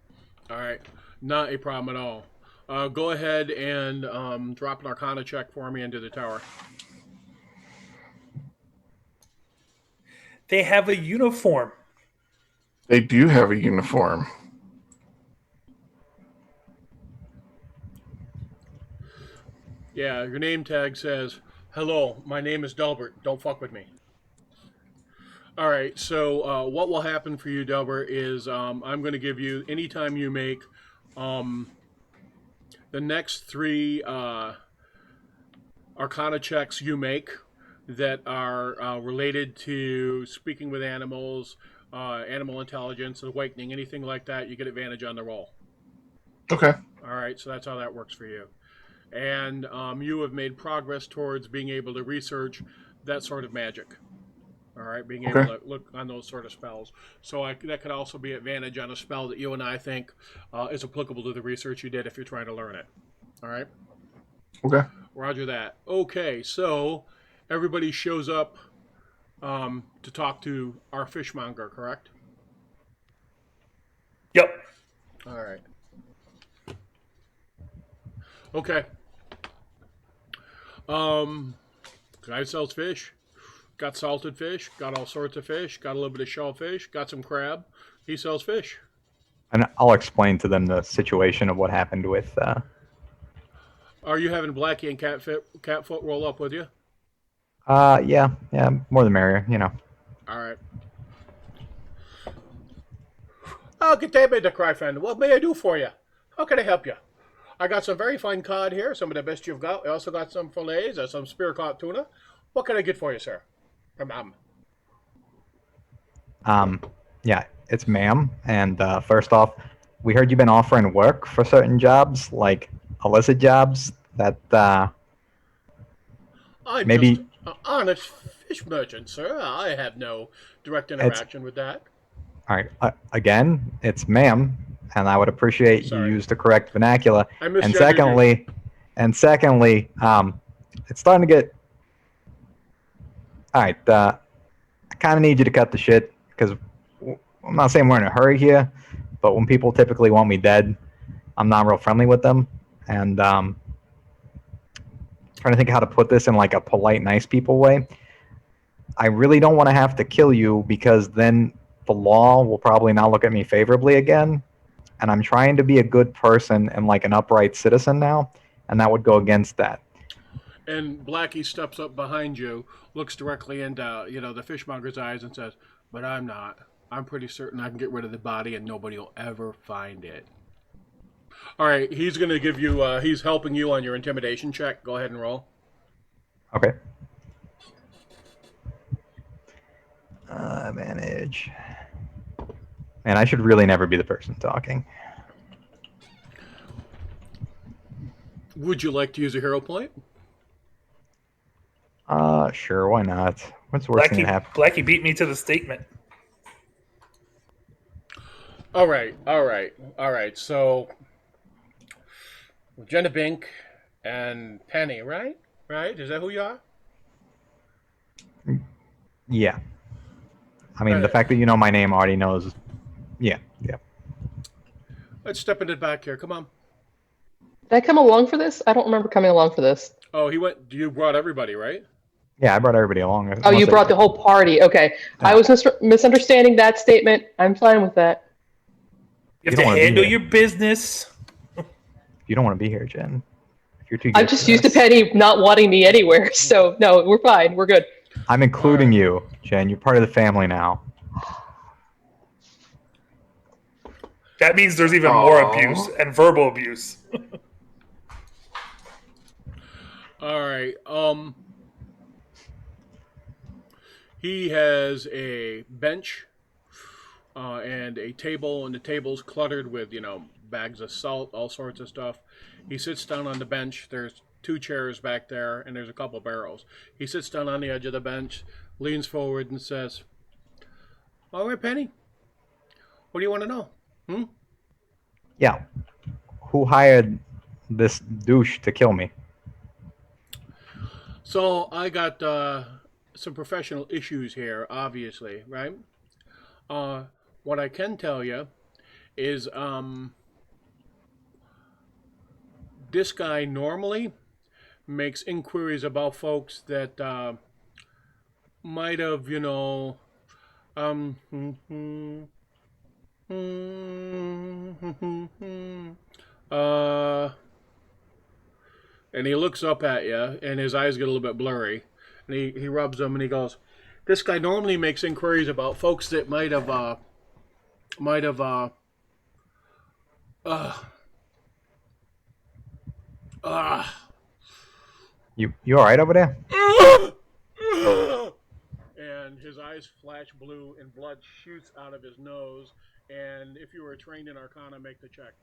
[SPEAKER 2] All right. Not a problem at all. Go ahead and drop an Arcana check for me into the tower.
[SPEAKER 5] They have a uniform.
[SPEAKER 1] They do have a uniform.
[SPEAKER 2] Yeah, your name tag says, "Hello, my name is Delbert. Don't fuck with me." All right, so what will happen for you, Delbert, is I'm going to give you, anytime you make um, the next three Arcana checks you make that are related to speaking with animals, animal intelligence, awakening, anything like that, you get advantage on the roll.
[SPEAKER 1] Okay.
[SPEAKER 2] All right, so that's how that works for you. And you have made progress towards being able to research that sort of magic. All right, being able to look on those sort of spells. So that could also be advantage on a spell that you and I think is applicable to the research you did if you're trying to learn it. All right?
[SPEAKER 1] Okay.
[SPEAKER 2] Roger that. Okay, so everybody shows up to talk to our fishmonger, correct?
[SPEAKER 5] Yep.
[SPEAKER 2] All right. Okay. Guy sells fish. Got salted fish. Got all sorts of fish. Got a little bit of shellfish. Got some crab. He sells fish.
[SPEAKER 3] And I'll explain to them the situation of what happened with.
[SPEAKER 2] Are you having Blackie and Catfoot roll up with you?
[SPEAKER 3] Yeah, more the merrier, you know.
[SPEAKER 2] All right. Oh, good day, Mr. Cryfriend. What may I do for you? How can I help you? I got some very fine cod here, some of the best you've got. I also got some fillets and some spear caught tuna. What can I get for you, sir?
[SPEAKER 3] Yeah, it's ma'am. And first off, we heard you've been offering work for certain jobs, like illicit jobs that
[SPEAKER 2] I'm
[SPEAKER 3] maybe
[SPEAKER 2] just an honest fish merchant, sir. I have no direct interaction with that.
[SPEAKER 3] All right. Again, it's ma'am, and I would appreciate
[SPEAKER 2] Sorry.
[SPEAKER 3] you use the correct vernacular.
[SPEAKER 2] I
[SPEAKER 3] And
[SPEAKER 2] misgendered
[SPEAKER 3] secondly, it's starting to get. All right. I kind of need you to cut the shit because I'm not saying we're in a hurry here, but when people typically want me dead, I'm not real friendly with them, and trying to think how to put this in like a polite, nice people way. I really don't want to have to kill you because then the law will probably not look at me favorably again. And I'm trying to be a good person and like an upright citizen now, and that would go against that.
[SPEAKER 2] And Blackie steps up behind you, looks directly into the fishmonger's eyes, and says, "But I'm not. I'm pretty certain I can get rid of the body, and nobody will ever find it." All right, he's going to give you. He's helping you on your intimidation check. Go ahead and roll.
[SPEAKER 3] Okay. Advantage. Man, I should really never be the person talking.
[SPEAKER 2] Would you like to use a hero point?
[SPEAKER 3] Sure, why not? What's the worst thing that happen?
[SPEAKER 5] Blackie beat me to the statement.
[SPEAKER 2] All right. So, Jenna Bink and Penny, right? Right? Is that who you are?
[SPEAKER 3] Yeah. I mean, the fact that you know my name already knows. Yeah.
[SPEAKER 2] Let's step into the back here. Come on.
[SPEAKER 4] Did I come along for this? I don't remember coming along for this.
[SPEAKER 2] Oh, he went. You brought everybody, right?
[SPEAKER 3] Yeah, I brought everybody along.
[SPEAKER 4] Oh, you brought the whole party. Okay.
[SPEAKER 3] Yeah.
[SPEAKER 4] I was misunderstanding that statement. I'm fine with that.
[SPEAKER 5] You have to handle your business.
[SPEAKER 3] You don't want to be here, Jen. If you're too
[SPEAKER 4] I'm just used to Penny not wanting me anywhere. So, no, we're fine. We're good.
[SPEAKER 3] I'm including you, Jen. You're part of the family now.
[SPEAKER 5] That means there's even more abuse and verbal abuse.
[SPEAKER 2] All right. He has a bench and a table, and the table's cluttered with, bags of salt, all sorts of stuff. He sits down on the bench. There's 2 chairs back there, and there's a couple barrels. He sits down on the edge of the bench, leans forward, and says, "All right, Penny, what do you want to know?
[SPEAKER 3] Yeah. Who hired this douche to kill me?
[SPEAKER 2] So I got some professional issues here, obviously, right? Uh, what I can tell you is this guy normally makes inquiries about folks that might have, um, uh, and he looks up at you, and his eyes get a little bit blurry, and he rubs them, and he goes, "This guy normally makes inquiries about folks that might have, uh, uh,
[SPEAKER 3] You all right over there?
[SPEAKER 2] and his eyes flash blue, and blood shoots out of his nose. And if you were trained in Arcana, make the check.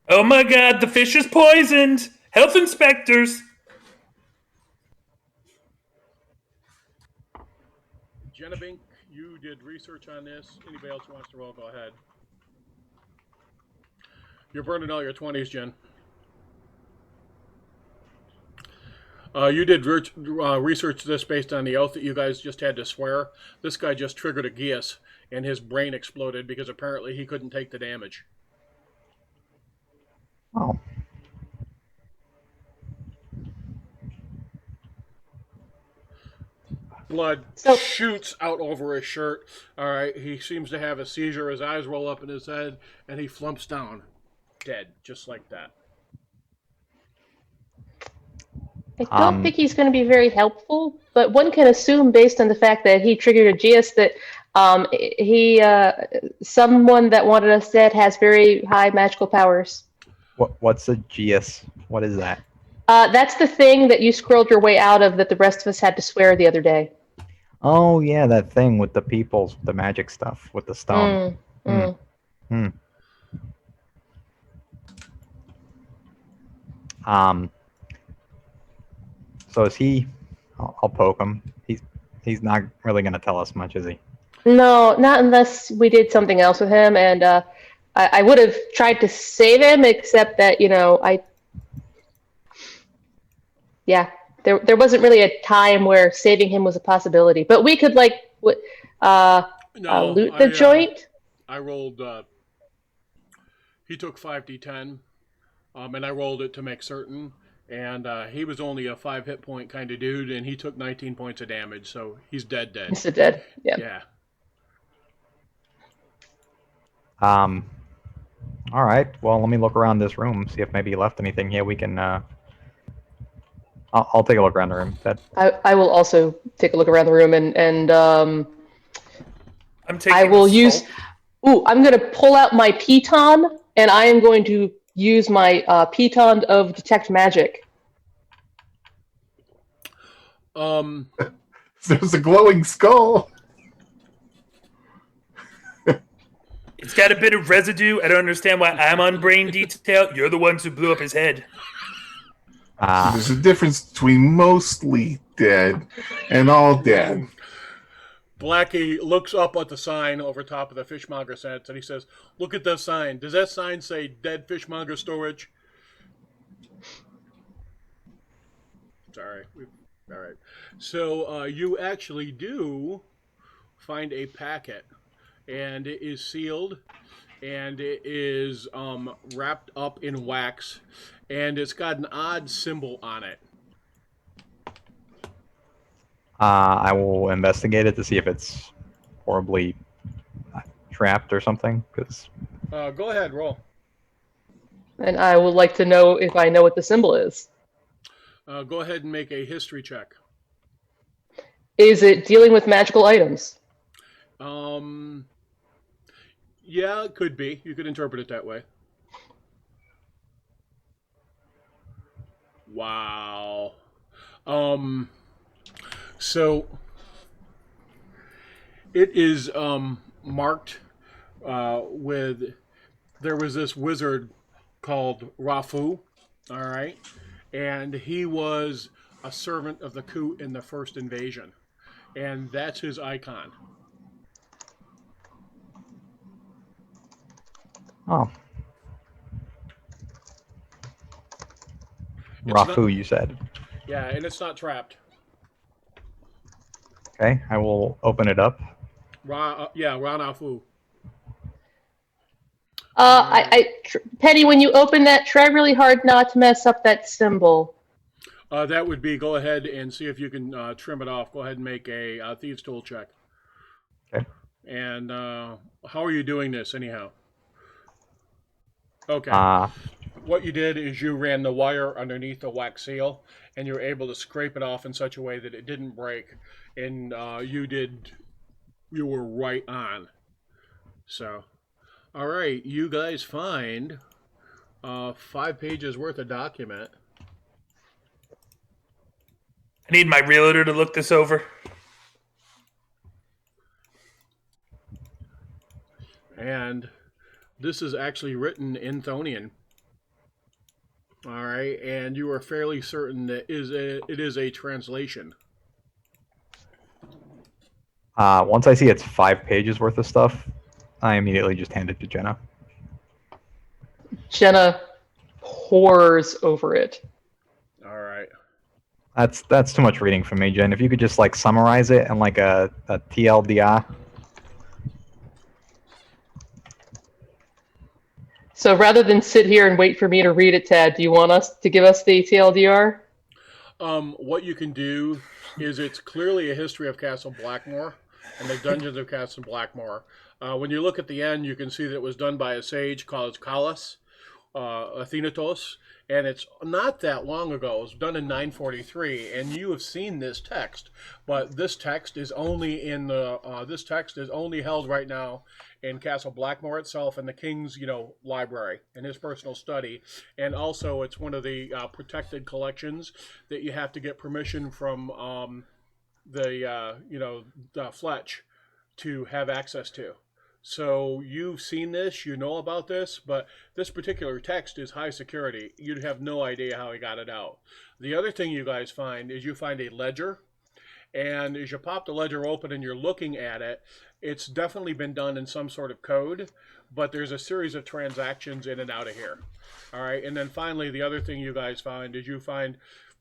[SPEAKER 5] Oh my god, the fish is poisoned! Health inspectors!
[SPEAKER 2] Jenabink, you did research on this. Anybody else who wants to roll, go ahead. You're burning all your 20s, Jen. You did research this based on the oath that you guys just had to swear. This guy just triggered a geas, and his brain exploded because apparently he couldn't take the damage.
[SPEAKER 3] Oh.
[SPEAKER 2] Blood
[SPEAKER 4] So-
[SPEAKER 2] shoots out over his shirt. All right, he seems to have a seizure. His eyes roll up in his head, and he flumps down, dead, just like that.
[SPEAKER 4] I don't think he's going to be very helpful, but one can assume based on the fact that he triggered a GS that someone that wanted us dead has very high magical powers.
[SPEAKER 3] What's a GS? What is that?
[SPEAKER 4] That's the thing that you scrolled your way out of that the rest of us had to swear the other day.
[SPEAKER 3] Oh yeah, that thing with the peoples, the magic stuff with the stone. So is he? I'll poke him. He's not really gonna tell us much, is he?
[SPEAKER 4] No, not unless we did something else with him, and I would have tried to save him, except that there wasn't really a time where saving him was a possibility. But we could loot the joint.
[SPEAKER 2] I rolled. He took 5d10, and I rolled it to make certain. And he was only a 5 hit point kind of dude, and he took 19 points of damage, so he's dead.
[SPEAKER 4] He's dead. Yeah.
[SPEAKER 2] Yeah.
[SPEAKER 3] All right. Well, let me look around this room, see if maybe he left anything here. We can. I'll take a look around the room.
[SPEAKER 4] I will also take a look around the room, and
[SPEAKER 5] I'm taking
[SPEAKER 4] I will use.
[SPEAKER 5] salt.
[SPEAKER 4] Ooh, I'm going to pull out my piton, and I am going to use my piton of detect magic.
[SPEAKER 1] There's a glowing skull.
[SPEAKER 5] It's got a bit of residue. I don't understand why I'm on brain detail. You're the ones who blew up his head.
[SPEAKER 1] There's a difference between mostly dead and all dead.
[SPEAKER 2] Blackie looks up at the sign over top of the fishmonger sets, and he says, "Look at that sign. Does that sign say dead fishmonger storage?" Sorry. All right. So you actually do find a packet, and it is sealed, and it is wrapped up in wax, and it's got an odd symbol on it.
[SPEAKER 3] I will investigate it to see if it's horribly trapped or something. Because
[SPEAKER 2] Go ahead, roll.
[SPEAKER 4] And I would like to know if I know what the symbol is.
[SPEAKER 2] Go ahead and make a history check.
[SPEAKER 4] Is it dealing with magical items?
[SPEAKER 2] Yeah, it could be. You could interpret it that way. Wow. So it is marked with. There was this wizard called Rafu, all right, and he was a servant of the Ku in the first invasion, and that's his icon.
[SPEAKER 3] Oh, Rafu, you said.
[SPEAKER 2] Yeah, and it's not trapped.
[SPEAKER 3] Okay, I will open it up.
[SPEAKER 2] Ranafu.
[SPEAKER 4] Penny, when you open that, try really hard not to mess up that symbol.
[SPEAKER 2] That would be, go ahead and see if you can trim it off. Go ahead and make a thieves tool check.
[SPEAKER 3] Okay.
[SPEAKER 2] And how are you doing this anyhow? Okay. What you did is you ran the wire underneath the wax seal, and you were able to scrape it off in such a way that it didn't break, and you were right on. So, all right, you guys find 5 pages worth of document.
[SPEAKER 5] I need my realtor to look this over.
[SPEAKER 2] And this is actually written in Thonian. All right, and you are fairly certain that it is a translation.
[SPEAKER 3] Once I see it's 5 pages worth of stuff, I immediately just hand it to Jenna.
[SPEAKER 4] Jenna pores over it.
[SPEAKER 2] All right.
[SPEAKER 3] That's too much reading for me, Jen. If you could just like summarize it in like a TLDR.
[SPEAKER 4] So rather than sit here and wait for me to read it, Tad, do you want us to give us the TLDR?
[SPEAKER 2] What you can do is it's clearly a history of Castle Blackmoor and the dungeons of Castle Blackmoor. When you look at the end, you can see that it was done by a sage called Kalas, Athenatos, and it's not that long ago. It was done in 943, and you have seen this text, but this text is only in the this text is only held right now in Castle Blackmoor itself and the King's library and his personal study, and also it's one of the protected collections that you have to get permission from the Fletch to have access to. So you've seen this, you know about this, but this particular text is high security. You'd have no idea how he got it out. The other thing you guys find is you find a ledger, and as you pop the ledger open and you're looking at it, it's definitely been done in some sort of code, but there's a series of transactions in and out of here. All right, and then finally, the other thing you guys find is you find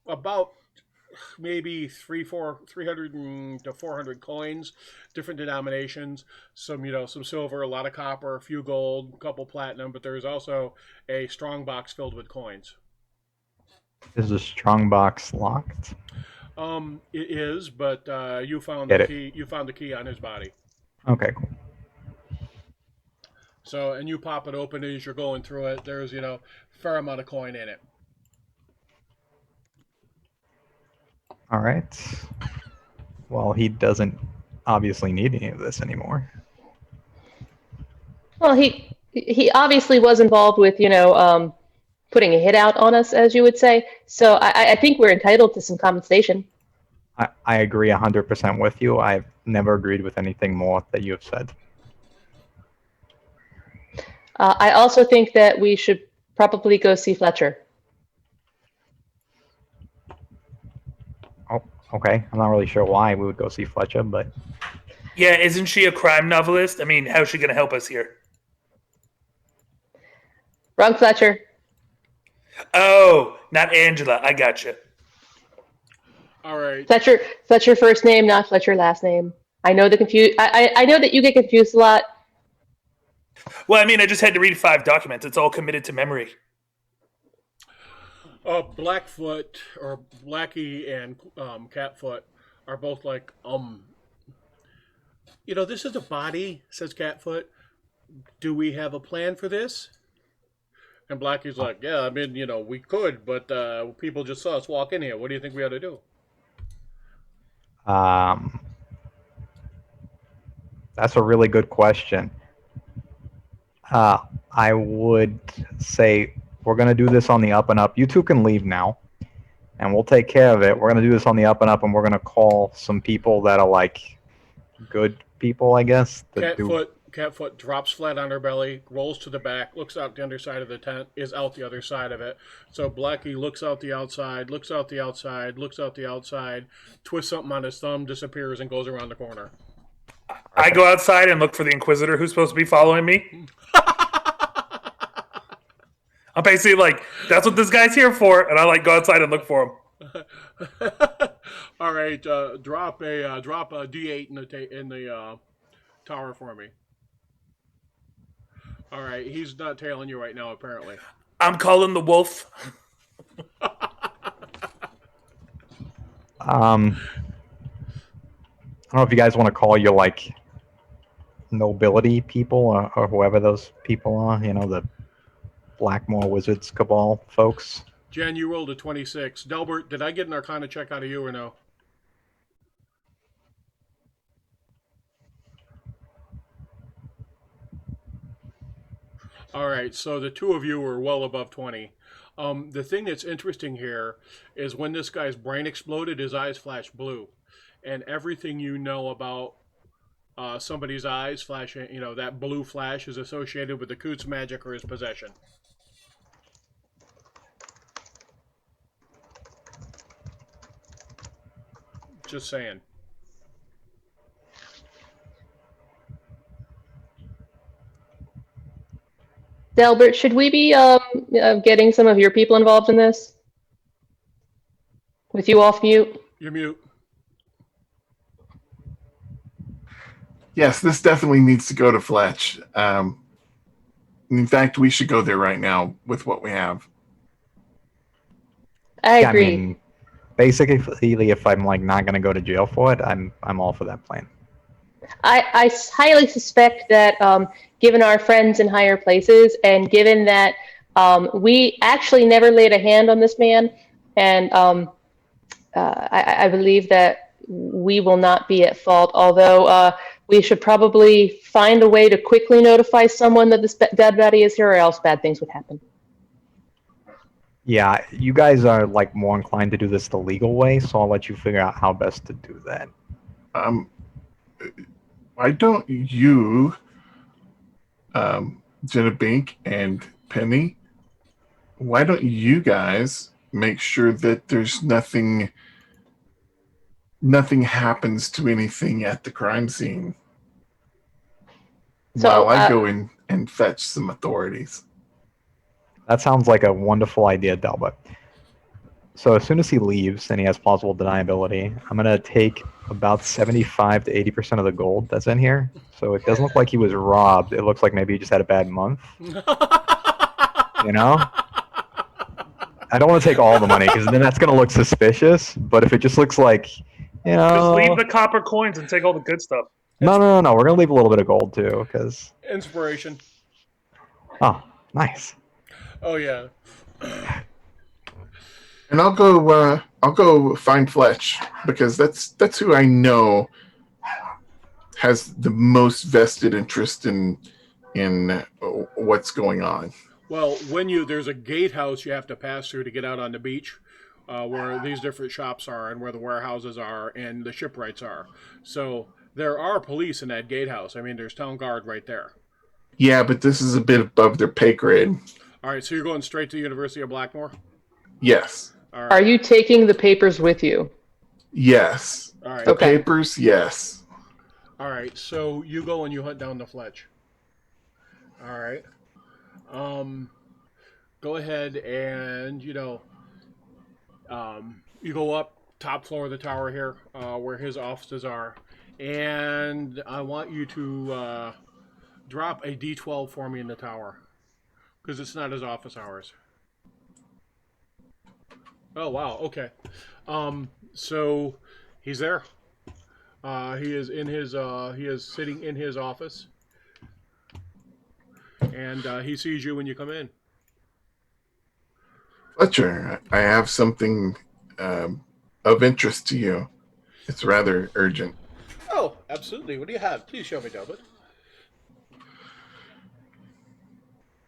[SPEAKER 2] about maybe 300 to 400 coins, different denominations, some silver, a lot of copper, a few gold, a couple platinum, but there's also a strong box filled with coins.
[SPEAKER 3] Is the strong box locked?
[SPEAKER 2] It is, but you found the key. You found the key on his body.
[SPEAKER 3] Okay, cool.
[SPEAKER 2] So, and you pop it open as you're going through it. There's fair amount of coin in it.
[SPEAKER 3] All right. Well, he doesn't obviously need any of this anymore.
[SPEAKER 4] Well, he obviously was involved with, putting a hit out on us, as you would say. So I think we're entitled to some compensation.
[SPEAKER 3] I agree 100% with you. I've never agreed with anything more that you have said.
[SPEAKER 4] I also think that we should probably go see Fletcher.
[SPEAKER 3] Oh, okay. I'm not really sure why we would go see Fletcher, but...
[SPEAKER 5] Yeah, isn't she a crime novelist? I mean, how's she going to help us here?
[SPEAKER 4] Wrong Fletcher.
[SPEAKER 5] Oh, not Angela. I gotcha.
[SPEAKER 2] All right.
[SPEAKER 4] Fletcher first name, not Fletcher last name. I know I know that you get confused a lot.
[SPEAKER 5] Well, I mean, I just had to read 5 documents. It's all committed to memory.
[SPEAKER 2] Blackfoot or Blackie and Catfoot are both like this is a body, says Catfoot. Do we have a plan for this? And Blackie's like, yeah, I mean, we could, but people just saw us walk in here. What do you think we ought to do?
[SPEAKER 3] That's a really good question. I would say we're going to do this on the up and up. You two can leave now, and we'll take care of it. We're going to do this on the up and up, and we're going to call some people that are like good people, I guess.
[SPEAKER 2] Catfoot drops flat on her belly, rolls to the back, looks out the underside of the tent, is out the other side of it. So Blackie looks out the outside, looks out the outside, looks out the outside, twists something on his thumb, disappears, and goes around the corner.
[SPEAKER 5] I go outside and look for the Inquisitor who's supposed to be following me. I'm basically like, that's what this guy's here for, and I like go outside and look for him.
[SPEAKER 2] All right, drop a D8 in the tower for me. All right, he's not tailing you right now, apparently.
[SPEAKER 5] I'm calling the wolf.
[SPEAKER 3] I don't know if you guys want to call your like nobility people or whoever those people are. You know, the Blackmoor Wizards Cabal folks.
[SPEAKER 2] Jen, you rolled a 26. Delbert, did I get an Arcana check out of you or no? All right, so the two of you were well above 20. The thing that's interesting here is when this guy's brain exploded, his eyes flashed blue. And everything you know about somebody's eyes flashing, that blue flash is associated with the Coots magic or his possession. Just saying.
[SPEAKER 4] Delbert, should we be getting some of your people involved in this? With you off mute?
[SPEAKER 2] You're mute.
[SPEAKER 1] Yes, this definitely needs to go to Fletch. In fact, we should go there right now with what we have.
[SPEAKER 4] I agree.
[SPEAKER 3] I mean, basically, if I'm like not gonna go to jail for it, I'm all for that plan.
[SPEAKER 4] I highly suspect that given our friends in higher places and given that we actually never laid a hand on this man, and I believe that we will not be at fault, although we should probably find a way to quickly notify someone that this dead body is here, or else bad things would happen.
[SPEAKER 3] Yeah, you guys are like more inclined to do this the legal way, so I'll let you figure out how best to do that.
[SPEAKER 1] Why don't you, Jenna Bink and Penny, why don't you guys make sure that there's nothing happens to anything at the crime scene while I go in and fetch some authorities?
[SPEAKER 3] That sounds like a wonderful idea, Delbert. So as soon as he leaves and he has plausible deniability, I'm going to take about 75 to 80% of the gold that's in here. So it doesn't look like he was robbed. It looks like maybe he just had a bad month. You know? I don't want to take all the money because then that's going to look suspicious. But if it just looks like, you know...
[SPEAKER 5] Just leave the copper coins and take all the good stuff.
[SPEAKER 3] No. We're going to leave a little bit of gold too because...
[SPEAKER 2] Inspiration.
[SPEAKER 3] Oh, nice.
[SPEAKER 2] Oh, yeah.
[SPEAKER 1] And I'll go find Fletch because that's who I know has the most vested interest in what's going on.
[SPEAKER 2] Well, there's a gatehouse you have to pass through to get out on the beach, where these different shops are and where the warehouses are and the shipwrights are. So there are police in that gatehouse. I mean, there's town guard right there.
[SPEAKER 1] Yeah, but this is a bit above their pay grade.
[SPEAKER 2] All right, so you're going straight to the University of Blackmoor?
[SPEAKER 1] Yes.
[SPEAKER 2] All right.
[SPEAKER 4] Are you taking the papers with you?
[SPEAKER 1] Yes.
[SPEAKER 2] All right.
[SPEAKER 1] The papers, yes.
[SPEAKER 2] All right, so you go and you hunt down the Fletch. All right. Go ahead and, you go up top floor of the tower here, where his offices are. And I want you to drop a D12 for me in the tower. Because it's not his office hours. Oh, wow, okay. So he's there. He is sitting in his office. And he sees you when you come in.
[SPEAKER 1] Fletcher, I have something of interest to you. It's rather urgent.
[SPEAKER 2] Oh, absolutely. What do you have? Please show me, Delbert.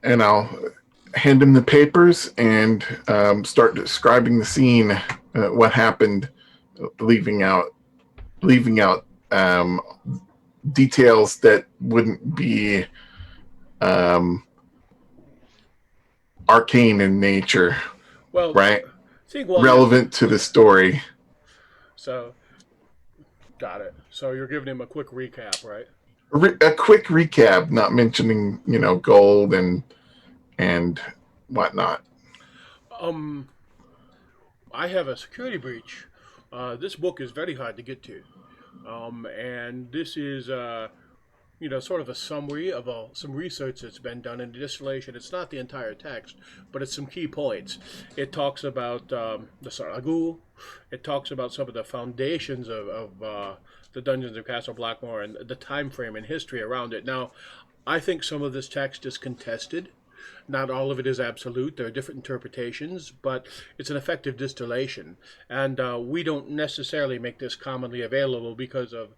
[SPEAKER 1] And I'll hand him the papers and start describing the scene, what happened, leaving out details that wouldn't be arcane in nature,
[SPEAKER 2] Well,
[SPEAKER 1] right? Relevant to the story.
[SPEAKER 2] So, got it. So you're giving him a quick recap, right?
[SPEAKER 1] A quick recap, not mentioning gold and whatnot.
[SPEAKER 2] I have a security breach. This book is very hard to get to, and this is sort of a summary of some research that's been done in the distillation. It's not the entire text, but it's some key points. It talks about the Saragul. It talks about some of the foundations of the Dungeons of Castle Blackmoor and the time frame and history around it. Now, I think some of this text is contested. Not all of it is absolute. There are different interpretations, but it's an effective distillation. And we don't necessarily make this commonly available because of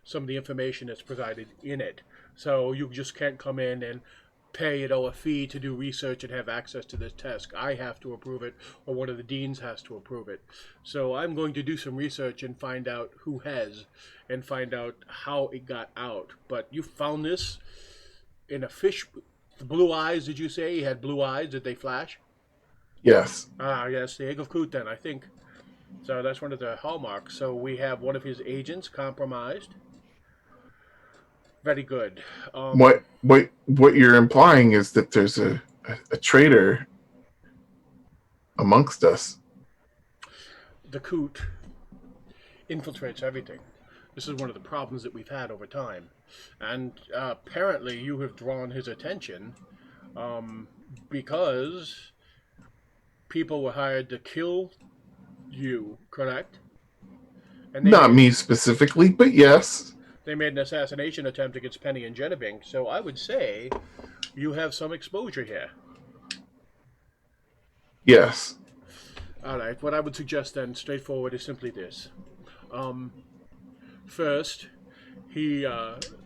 [SPEAKER 2] some of the information that's provided in it. So you just can't come in and pay a fee to do research and have access to this text. I have to approve it, or one of the deans has to approve it. So I'm going to do some research and find out who has, and find out how it got out. But you found this in a fish. The blue eyes, did you say? He had blue eyes. Did they flash?
[SPEAKER 1] Yes.
[SPEAKER 2] Yes, the egg of Kut then, I think. So that's one of the hallmarks. So we have one of his agents compromised. Very good.
[SPEAKER 1] What you're implying is that there's a traitor amongst us.
[SPEAKER 2] The Coot infiltrates everything. This is one of the problems that we've had over time. And apparently you have drawn his attention because people were hired to kill you, correct? And
[SPEAKER 1] Not me specifically, but yes.
[SPEAKER 2] They made an assassination attempt against Penny and Genevieve, so I would say you have some exposure here.
[SPEAKER 1] Yes.
[SPEAKER 2] All right, what I would suggest then, straightforward, is simply this. First, he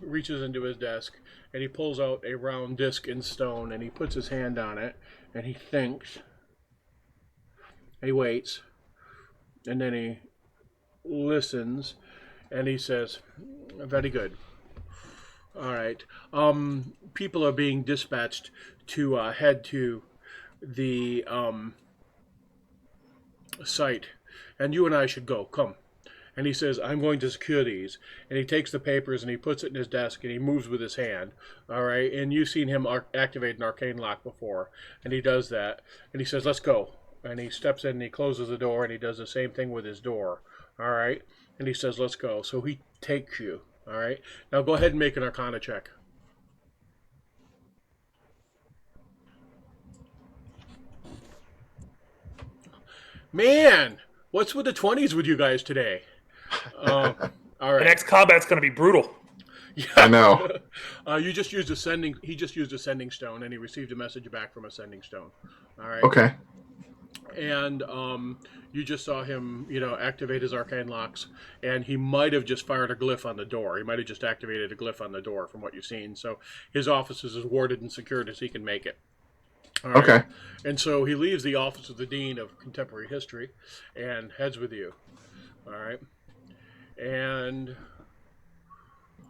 [SPEAKER 2] reaches into his desk and he pulls out a round disc in stone and he puts his hand on it and he thinks. He waits and then he listens and he says, very good. All right. People are being dispatched to head to the site, and you and I should go. Come. And he says, I'm going to secure these. And he takes the papers and he puts it in his desk and he moves with his hand. All right. And you've seen him activate an arcane lock before. And he does that. And he says, let's go. And he steps in and he closes the door and he does the same thing with his door. All right. And he says, let's go. So he takes you. All right. Now go ahead and make an Arcana check. Man, what's with the 20s with you guys today? All right.
[SPEAKER 5] The next combat's going to be brutal.
[SPEAKER 1] Yeah. I know.
[SPEAKER 2] You just used he just used a sending stone and he received a message back from a sending stone. All right.
[SPEAKER 1] Okay.
[SPEAKER 2] And you just saw him, activate his arcane locks, and he might have just fired a glyph on the door. He might have just activated a glyph on the door from what you've seen. So his office is as warded and secured as he can make it. All right?
[SPEAKER 1] Okay.
[SPEAKER 2] And so he leaves the office of the Dean of Contemporary History and heads with you. All right. And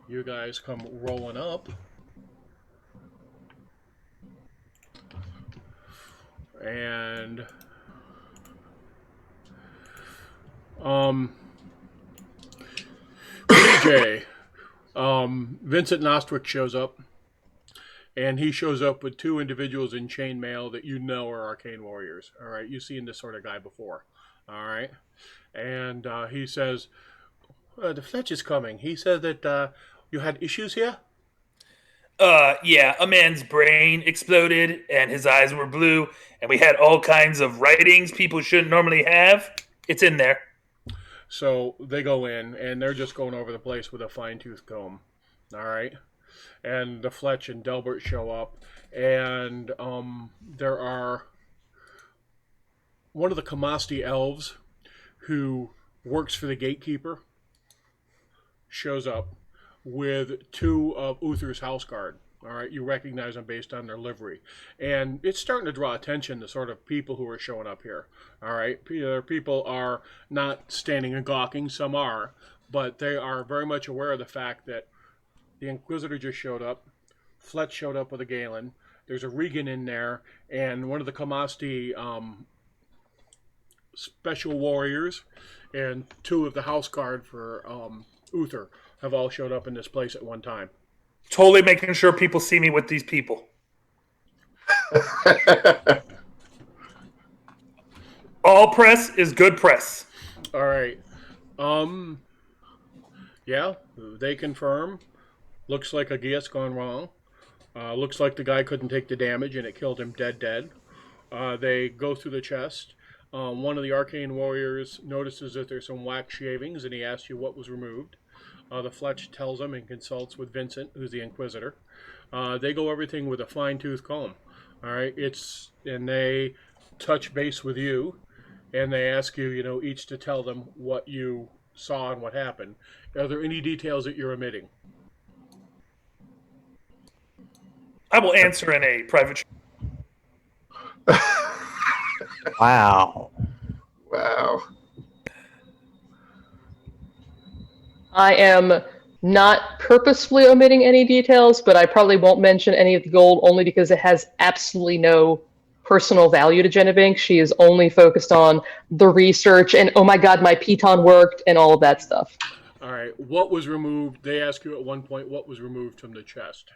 [SPEAKER 2] you guys come rolling up. And BJ, Vincent Nostwick shows up, and he shows up with two individuals in chainmail that you know are arcane warriors. All right, you've seen this sort of guy before. All right, and he says, "The Fletch is coming." He said that you had issues here.
[SPEAKER 5] Yeah, a man's brain exploded and his eyes were blue, and we had all kinds of writings people shouldn't normally have. It's in there.
[SPEAKER 2] So they go in, and they're just going over the place with a fine-tooth comb. All right? And the Fletch and Delbert show up, and there are one of the Kamasti elves who works for the gatekeeper shows up with two of Uther's house guard. All right, you recognize them based on their livery. And it's starting to draw attention to sort of people who are showing up here. All right, people are not standing and gawking, some are, but they are very much aware of the fact that the Inquisitor just showed up, Fletch showed up with a Galen, there's a Regan in there, and one of the Kamasti special warriors and two of the house guard for Uther have all showed up in this place at one time.
[SPEAKER 5] Totally making sure people see me with these people. All press is good press.
[SPEAKER 2] All right. Yeah, they confirm. Looks like a guess gone wrong. Looks like the guy couldn't take the damage and it killed him dead. They go through the chest. One of the arcane warriors notices that there's some wax shavings and he asks you what was removed. The Fletch tells him and consults with Vincent, who's the Inquisitor. They go everything with a fine-tooth comb. All right, and they touch base with you, and they ask you, each to tell them what you saw and what happened. Are there any details that you're omitting?
[SPEAKER 5] I will answer in a private.
[SPEAKER 3] Wow.
[SPEAKER 1] Wow.
[SPEAKER 4] I am not purposefully omitting any details, but I probably won't mention any of the gold only because it has absolutely no personal value to Jenna Banks. She is only focused on the research and, oh my god, my piton worked and all of that stuff.
[SPEAKER 2] All right, what was removed? They ask you at one point what was removed from the chest.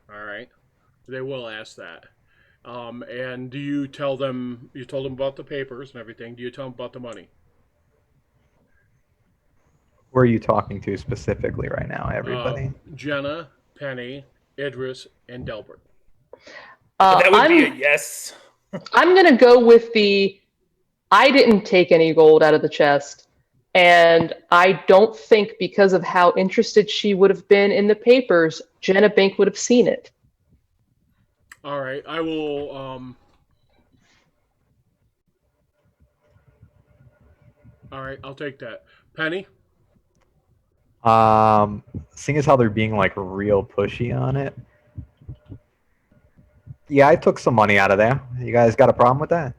[SPEAKER 2] All right, they will ask that. And do you tell them, you told them about the papers and everything, do you tell them about the money?
[SPEAKER 3] Who are you talking to specifically right now, everybody?
[SPEAKER 2] Jenna, Penny, Idris, and Delbert.
[SPEAKER 5] That would be a yes.
[SPEAKER 4] I'm going to go with I didn't take any gold out of the chest. And I don't think because of how interested she would have been in the papers, Jenna Bank would have seen it.
[SPEAKER 2] All right, I will. All right, I'll take that. Penny?
[SPEAKER 3] Seeing as how they're being like real pushy on it. Yeah, I took some money out of there. You guys got a problem with that?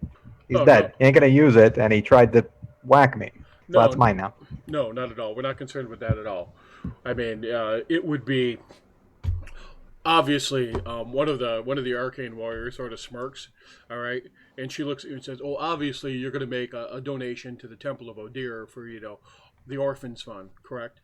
[SPEAKER 3] He's dead.
[SPEAKER 2] No.
[SPEAKER 3] He ain't gonna use it, and he tried to whack me. So that's mine now.
[SPEAKER 2] No, not at all. We're not concerned with that at all. I mean, it would be obviously one of the arcane warriors sort of smirks. All right, and she looks at you and says, "Oh, obviously you're going to make a donation to the Temple of Odir for the Orphans Fund, correct?"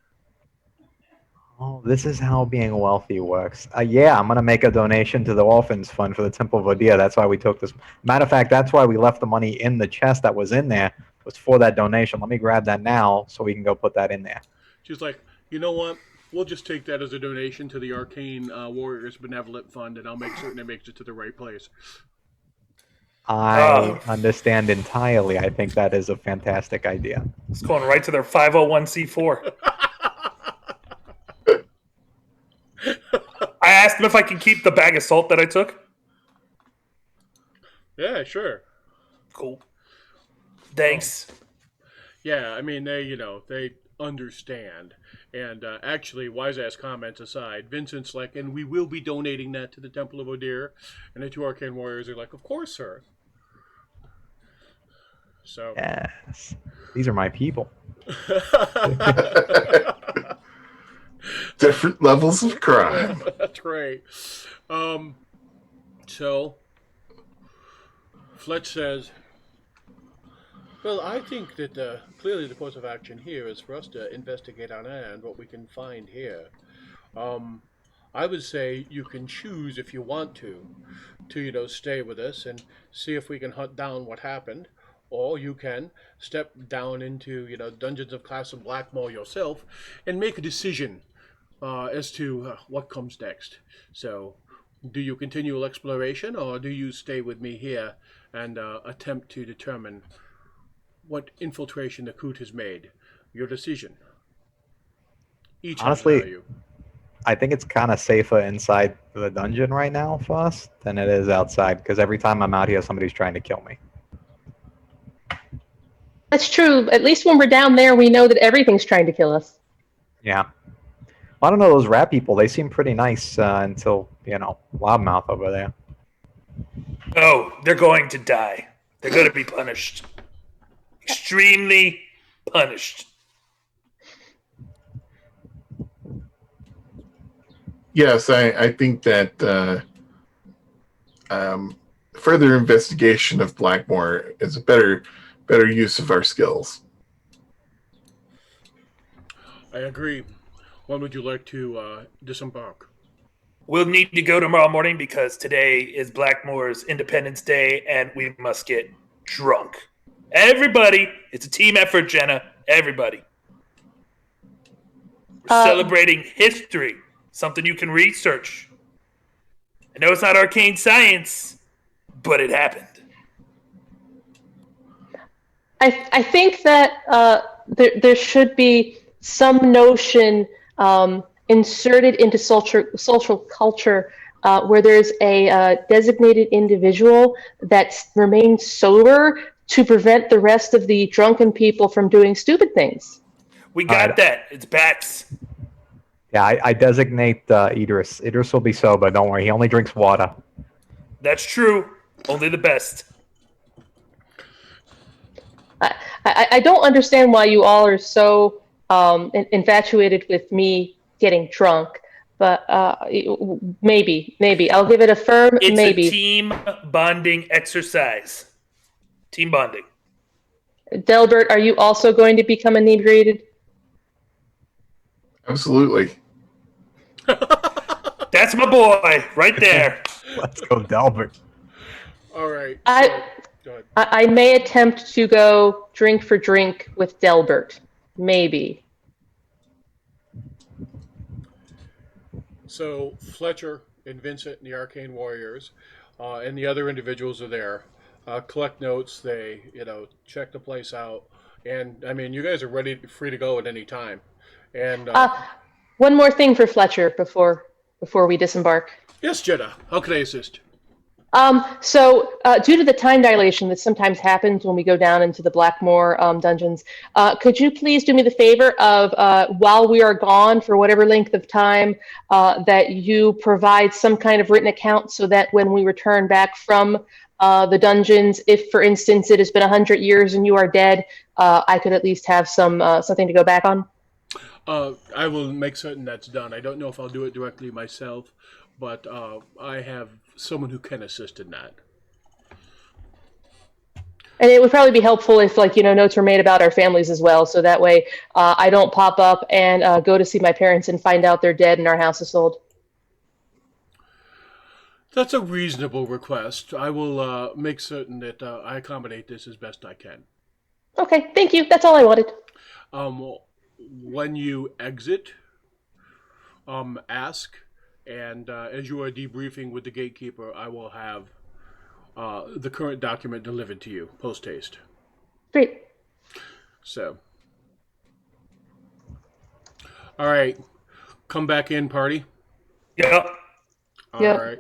[SPEAKER 3] Oh, this is how being wealthy works. Yeah, I'm gonna make a donation to the Orphans Fund for the Temple of Odia. That's why we took this. Matter of fact, that's why we left the money in the chest that was in there. Was for that donation. Let me grab that now so we can go put that in there.
[SPEAKER 2] She's like, "You know what? We'll just take that as a donation to the Arcane Warriors Benevolent Fund, and I'll make certain it makes it to the right place."
[SPEAKER 3] I understand entirely. I think that is a fantastic idea.
[SPEAKER 5] It's going right to their 501c4. I asked him if I can keep the bag of salt that I took.
[SPEAKER 2] Yeah, sure.
[SPEAKER 5] Cool. Thanks.
[SPEAKER 2] Yeah, I mean they understand, and actually, wise ass comments aside, Vincent's like, and we will be donating that to the Temple of Odir, and the two Arcane Warriors are like, of course, sir. So
[SPEAKER 3] yes, these are my people.
[SPEAKER 1] Different levels of crime.
[SPEAKER 2] That's right. So Fletch says, "Well, I think that clearly the course of action here is for us to investigate on our end what we can find here. I would say you can choose if you want to stay with us and see if we can hunt down what happened, or you can step down into Dungeons of Castle Blackmoor yourself and make a decision as to what comes next. So, do you continue exploration, or do you stay with me here and attempt to determine what infiltration the Coot has made? Your decision." Each
[SPEAKER 3] Honestly,
[SPEAKER 2] value.
[SPEAKER 3] I think it's kind of safer inside the dungeon right now for us than it is outside, because every time I'm out here, somebody's trying to kill me.
[SPEAKER 4] That's true. At least when we're down there, we know that everything's trying to kill us.
[SPEAKER 3] Yeah. I don't know, those rat people, they seem pretty nice until, Loudmouth over there.
[SPEAKER 5] Oh, they're going to die. They're going to be punished. Extremely punished.
[SPEAKER 1] Yes, I think that further investigation of Blackmoor is a better use of our skills.
[SPEAKER 2] I agree. When would you like to disembark?
[SPEAKER 5] We'll need to go tomorrow morning because today is Blackmoor's Independence Day and we must get drunk. Everybody. It's a team effort, Jenna. Everybody. We're
[SPEAKER 4] Uh,
[SPEAKER 5] celebrating history, something you can research. I know it's not arcane science, but it happened.
[SPEAKER 4] I think that there should be some notion inserted into social culture where there's a designated individual that remains sober to prevent the rest of the drunken people from doing stupid things.
[SPEAKER 5] We got
[SPEAKER 3] Alright.
[SPEAKER 5] that. It's Bats.
[SPEAKER 3] Yeah, I designate Idris. Idris will be sober. Don't worry. He only drinks water.
[SPEAKER 5] That's true. Only the best.
[SPEAKER 4] I don't understand why you all are so infatuated with me getting drunk, but maybe I'll give it a firm
[SPEAKER 5] It's
[SPEAKER 4] maybe.
[SPEAKER 5] a team bonding exercise. Team bonding.
[SPEAKER 4] Delbert, are you also going to become inebriated?
[SPEAKER 1] Absolutely.
[SPEAKER 5] That's my boy right there.
[SPEAKER 3] Let's go, Delbert.
[SPEAKER 2] All right. Go ahead.
[SPEAKER 4] I may attempt to go drink for drink with Delbert. Maybe.
[SPEAKER 2] So Fletcher and Vincent and the Arcane Warriors and the other individuals are there. Collect notes. They, check the place out. And, I mean, you guys are free to go at any time. And
[SPEAKER 4] One more thing for Fletcher before we disembark.
[SPEAKER 2] yes, Jenna, how can I assist?
[SPEAKER 4] So due to the time dilation that sometimes happens when we go down into the Blackmoor dungeons, could you please do me the favor of, while we are gone for whatever length of time, that you provide some kind of written account so that when we return back from the dungeons, if, for instance, it has been 100 years and you are dead, I could at least have something to go back on?
[SPEAKER 2] I will make certain that's done. I don't know if I'll do it directly myself, but I have someone who can assist in that.
[SPEAKER 4] And it would probably be helpful if, notes were made about our families as well, so that way I don't pop up and go to see my parents and find out they're dead and our house is sold.
[SPEAKER 2] That's a reasonable request. I will make certain that I accommodate this as best I can.
[SPEAKER 4] Okay, thank you. That's all I wanted.
[SPEAKER 2] When you exit, ask, and as you are debriefing with the gatekeeper, I will have the current document delivered to you post haste.
[SPEAKER 4] Great.
[SPEAKER 2] So, all right, come back in, party.
[SPEAKER 5] Yep.
[SPEAKER 2] All
[SPEAKER 4] Yep.
[SPEAKER 2] right.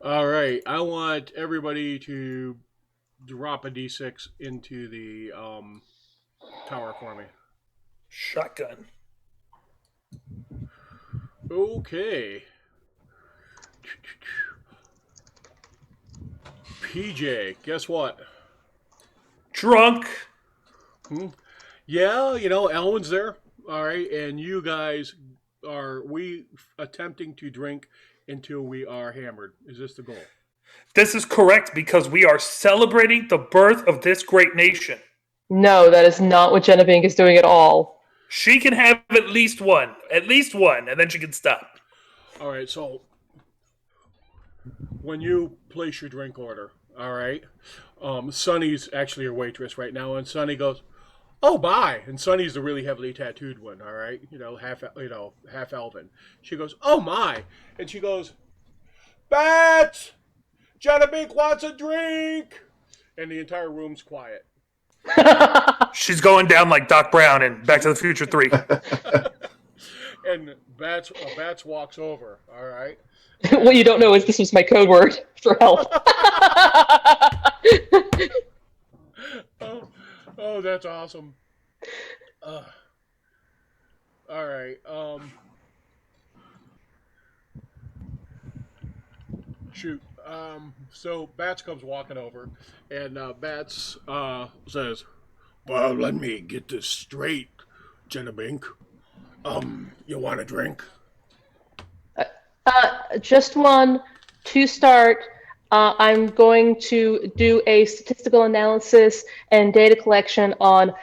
[SPEAKER 2] All right. I want everybody to drop a d6 into the tower for me.
[SPEAKER 5] Shotgun.
[SPEAKER 2] Okay. PJ, guess what?
[SPEAKER 5] Drunk.
[SPEAKER 2] Yeah, Elwin's there. All right, and you guys are attempting to drink until we are hammered. Is this the goal?
[SPEAKER 5] This is correct because we are celebrating the birth of this great nation.
[SPEAKER 4] No, that is not what Genevieve is doing at all.
[SPEAKER 5] She can have at least one, and then she can stop.
[SPEAKER 2] All right, so when you place your drink order, all right, Sonny's actually your waitress right now, and Sonny goes, "Oh, bye," and Sonny's the really heavily tattooed one, all right, half elven. She goes, "Oh my," and she goes, "Bats, Genevieve wants a drink," and the entire room's quiet.
[SPEAKER 5] She's going down like Doc Brown in Back to the Future 3.
[SPEAKER 2] And Bats walks over, all right.
[SPEAKER 4] What you don't know is this was my code word for help.
[SPEAKER 2] Oh, that's awesome. All right. Shoot. So Bats comes walking over, and Bats says, "Well, let me get this straight, Jenabink. You want a drink?"
[SPEAKER 4] Just one to start. I'm going to do a statistical analysis and data collection on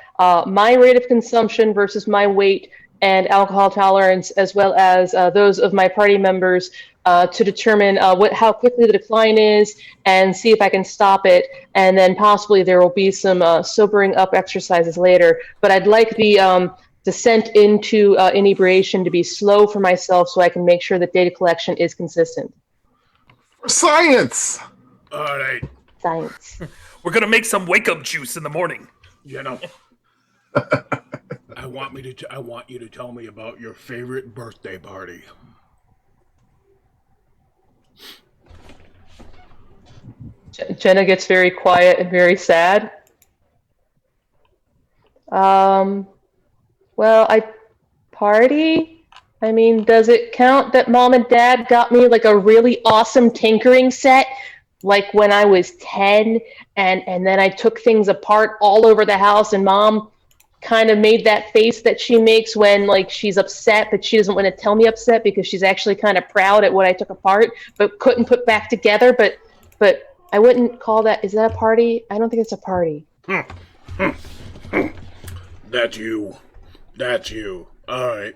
[SPEAKER 4] my rate of consumption versus my weight and alcohol tolerance, as well as those of my party members, to determine how quickly the decline is and see if I can stop it. And then possibly there will be some sobering up exercises later. But I'd like the descent into inebriation to be slow for myself so I can make sure that data collection is consistent.
[SPEAKER 1] For science!
[SPEAKER 2] All right.
[SPEAKER 4] Science.
[SPEAKER 5] We're gonna make some wake up juice in the morning.
[SPEAKER 2] You know, I want you to tell me about your favorite birthday party.
[SPEAKER 4] Jenna gets very quiet and very sad. Well, I party? I mean, does it count that mom and dad got me like a really awesome tinkering set? Like when I was 10 and then I took things apart all over the house and mom kind of made that face that she makes when like she's upset, but she doesn't want to tell me upset because she's actually kind of proud at what I took apart, but couldn't put back together. But I wouldn't call that. Is that a party? I don't think it's a party.
[SPEAKER 2] That's you. That's you. All right.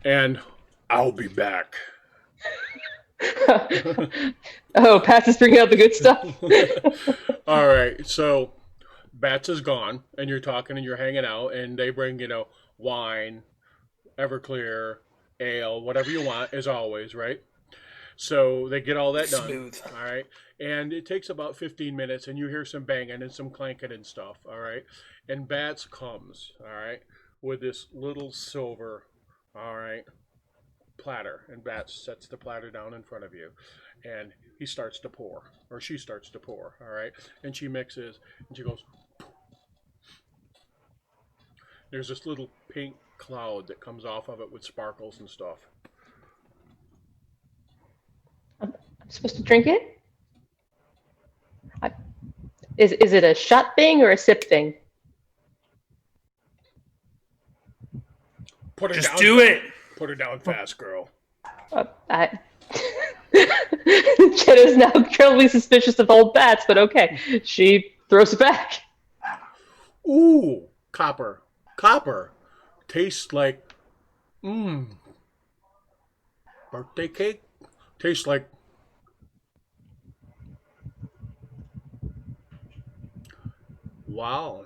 [SPEAKER 2] And I'll be back.
[SPEAKER 4] Oh, Pat is bringing out the good stuff.
[SPEAKER 2] All right. So Bats is gone, and you're talking and you're hanging out, and they bring, wine, Everclear, ale, whatever you want, as always, right? So they get all that done.
[SPEAKER 5] Smooth.
[SPEAKER 2] All right. And it takes about 15 minutes, and you hear some banging and some clanking and stuff. All right. And Bats comes, all right, with this little silver, all right, platter. And Bats sets the platter down in front of you. And he starts to pour, or she starts to pour, all right. And she mixes, and she goes, there's this little pink cloud that comes off of it with sparkles and stuff.
[SPEAKER 4] I'm supposed to drink it? Is it a shot thing or a sip thing?
[SPEAKER 2] Put her
[SPEAKER 5] Just
[SPEAKER 2] down.
[SPEAKER 5] do it.
[SPEAKER 2] Put her down fast, girl.
[SPEAKER 4] Jenna's now incredibly suspicious of old Bats, but okay. She throws it back.
[SPEAKER 2] Ooh, copper. Copper. Tastes like, birthday cake? Tastes like, wow.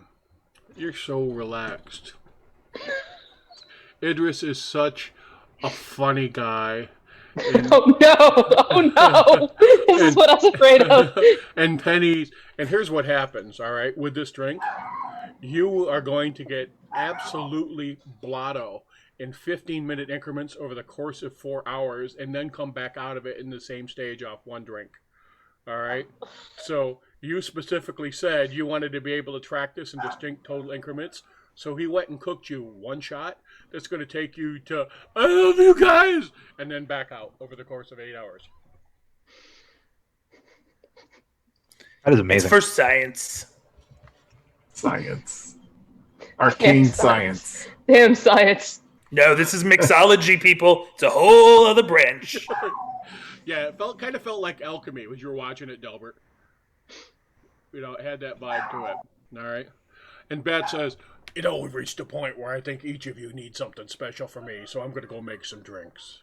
[SPEAKER 2] You're so relaxed. Idris is such a funny guy. And,
[SPEAKER 4] Oh no! Oh no! This is what I was afraid of.
[SPEAKER 2] and pennies. And here's what happens, all right, with this drink. You are going to get absolutely blotto in 15-minute increments over the course of 4 hours and then come back out of it in the same stage off one drink. All right? So you specifically said you wanted to be able to track this in distinct total increments. So he went and cooked you one shot that's going to take you to, I love you guys, and then back out over the course of 8 hours.
[SPEAKER 3] That is
[SPEAKER 5] It's
[SPEAKER 3] amazing.
[SPEAKER 5] for science.
[SPEAKER 1] Science. Arcane
[SPEAKER 4] Damn
[SPEAKER 1] science.
[SPEAKER 4] Damn science.
[SPEAKER 5] No, this is mixology, people. It's a whole other branch.
[SPEAKER 2] Yeah, it kind of felt like alchemy when you were watching it, Delbert. It had that vibe to it. All right? And Bat says, we've reached a point where I think each of you needs something special for me, so I'm going to go make some drinks.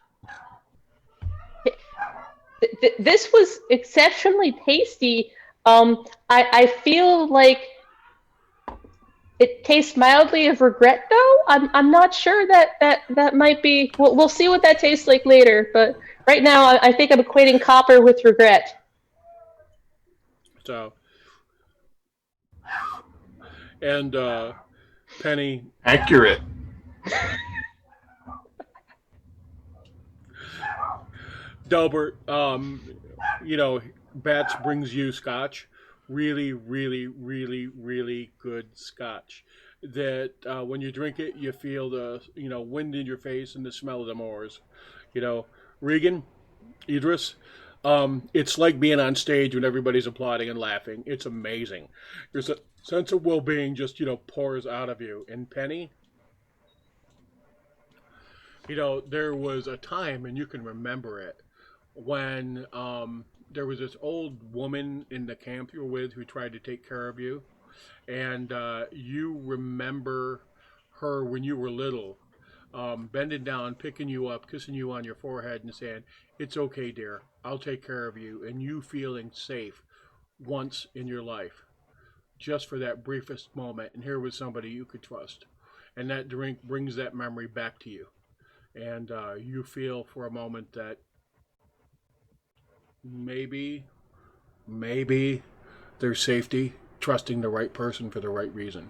[SPEAKER 4] This was exceptionally tasty. I feel like it tastes mildly of regret, though. I'm not sure that might be. We'll see what that tastes like later. But right now, I think I'm equating copper with regret.
[SPEAKER 2] So, and Penny,
[SPEAKER 1] Accurate.
[SPEAKER 2] Delbert, Bats brings you scotch. Really, really, really, really good scotch. That when you drink it, you feel the wind in your face and the smell of the moors. Regan, Idris, it's like being on stage when everybody's applauding and laughing. It's amazing. There's a sense of well-being just pours out of you. And Penny, there was a time, and you can remember it, when there was this old woman in the camp you were with who tried to take care of you, and you remember her when you were little. bending down, picking you up, kissing you on your forehead, and saying, "It's okay, dear. I'll take care of you," and you feeling safe once in your life, just for that briefest moment. And here was somebody you could trust, and that drink brings that memory back to you, and you feel for a moment that maybe there's safety, trusting the right person for the right reason.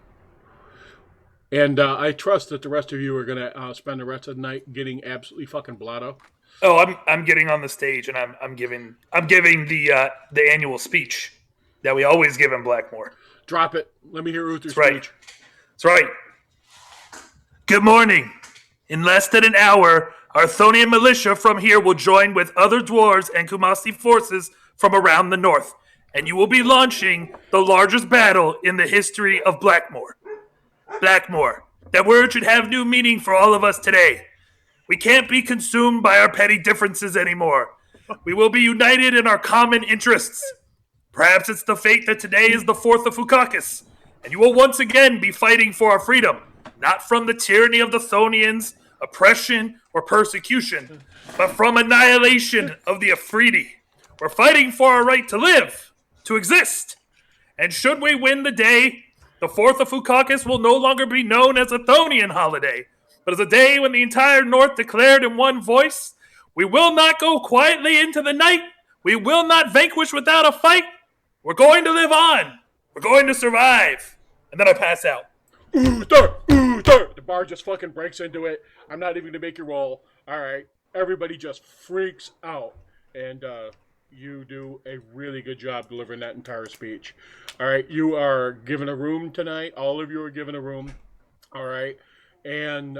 [SPEAKER 2] And I trust that the rest of you are going to spend the rest of the night getting absolutely fucking blotto.
[SPEAKER 5] Oh, I'm getting on the stage and I'm giving the annual speech that we always give in Blackmoor.
[SPEAKER 2] Drop it. Let me hear Uther's
[SPEAKER 5] That's right.
[SPEAKER 2] speech.
[SPEAKER 5] That's right. Good morning. In less than an hour, our Thonian militia from here will join with other dwarves and Kumasti forces from around the north, and you will be launching the largest battle in the history of Blackmoor. Blackmoor. That word should have new meaning for all of us today. We can't be consumed by our petty differences anymore. We will be united in our common interests. Perhaps it's the fate that today is the 4th of Fukakis, and you will once again be fighting for our freedom, not from the tyranny of the Thonians, oppression, or persecution, but from annihilation of the Afridi. We're fighting for our right to live, to exist. And should we win the day, the 4th of Fukakis will no longer be known as a Thonian holiday, but as a day when the entire North declared in one voice, we will not go quietly into the night. We will not vanquish without a fight. We're going to live on. We're going to survive. And then I pass out.
[SPEAKER 2] Uther! Uther! The bar just fucking breaks into it. I'm not even going to make you roll. All right. Everybody just freaks out. And you do a really good job delivering that entire speech. All right. You are given a room tonight. All of you are given a room. All right. And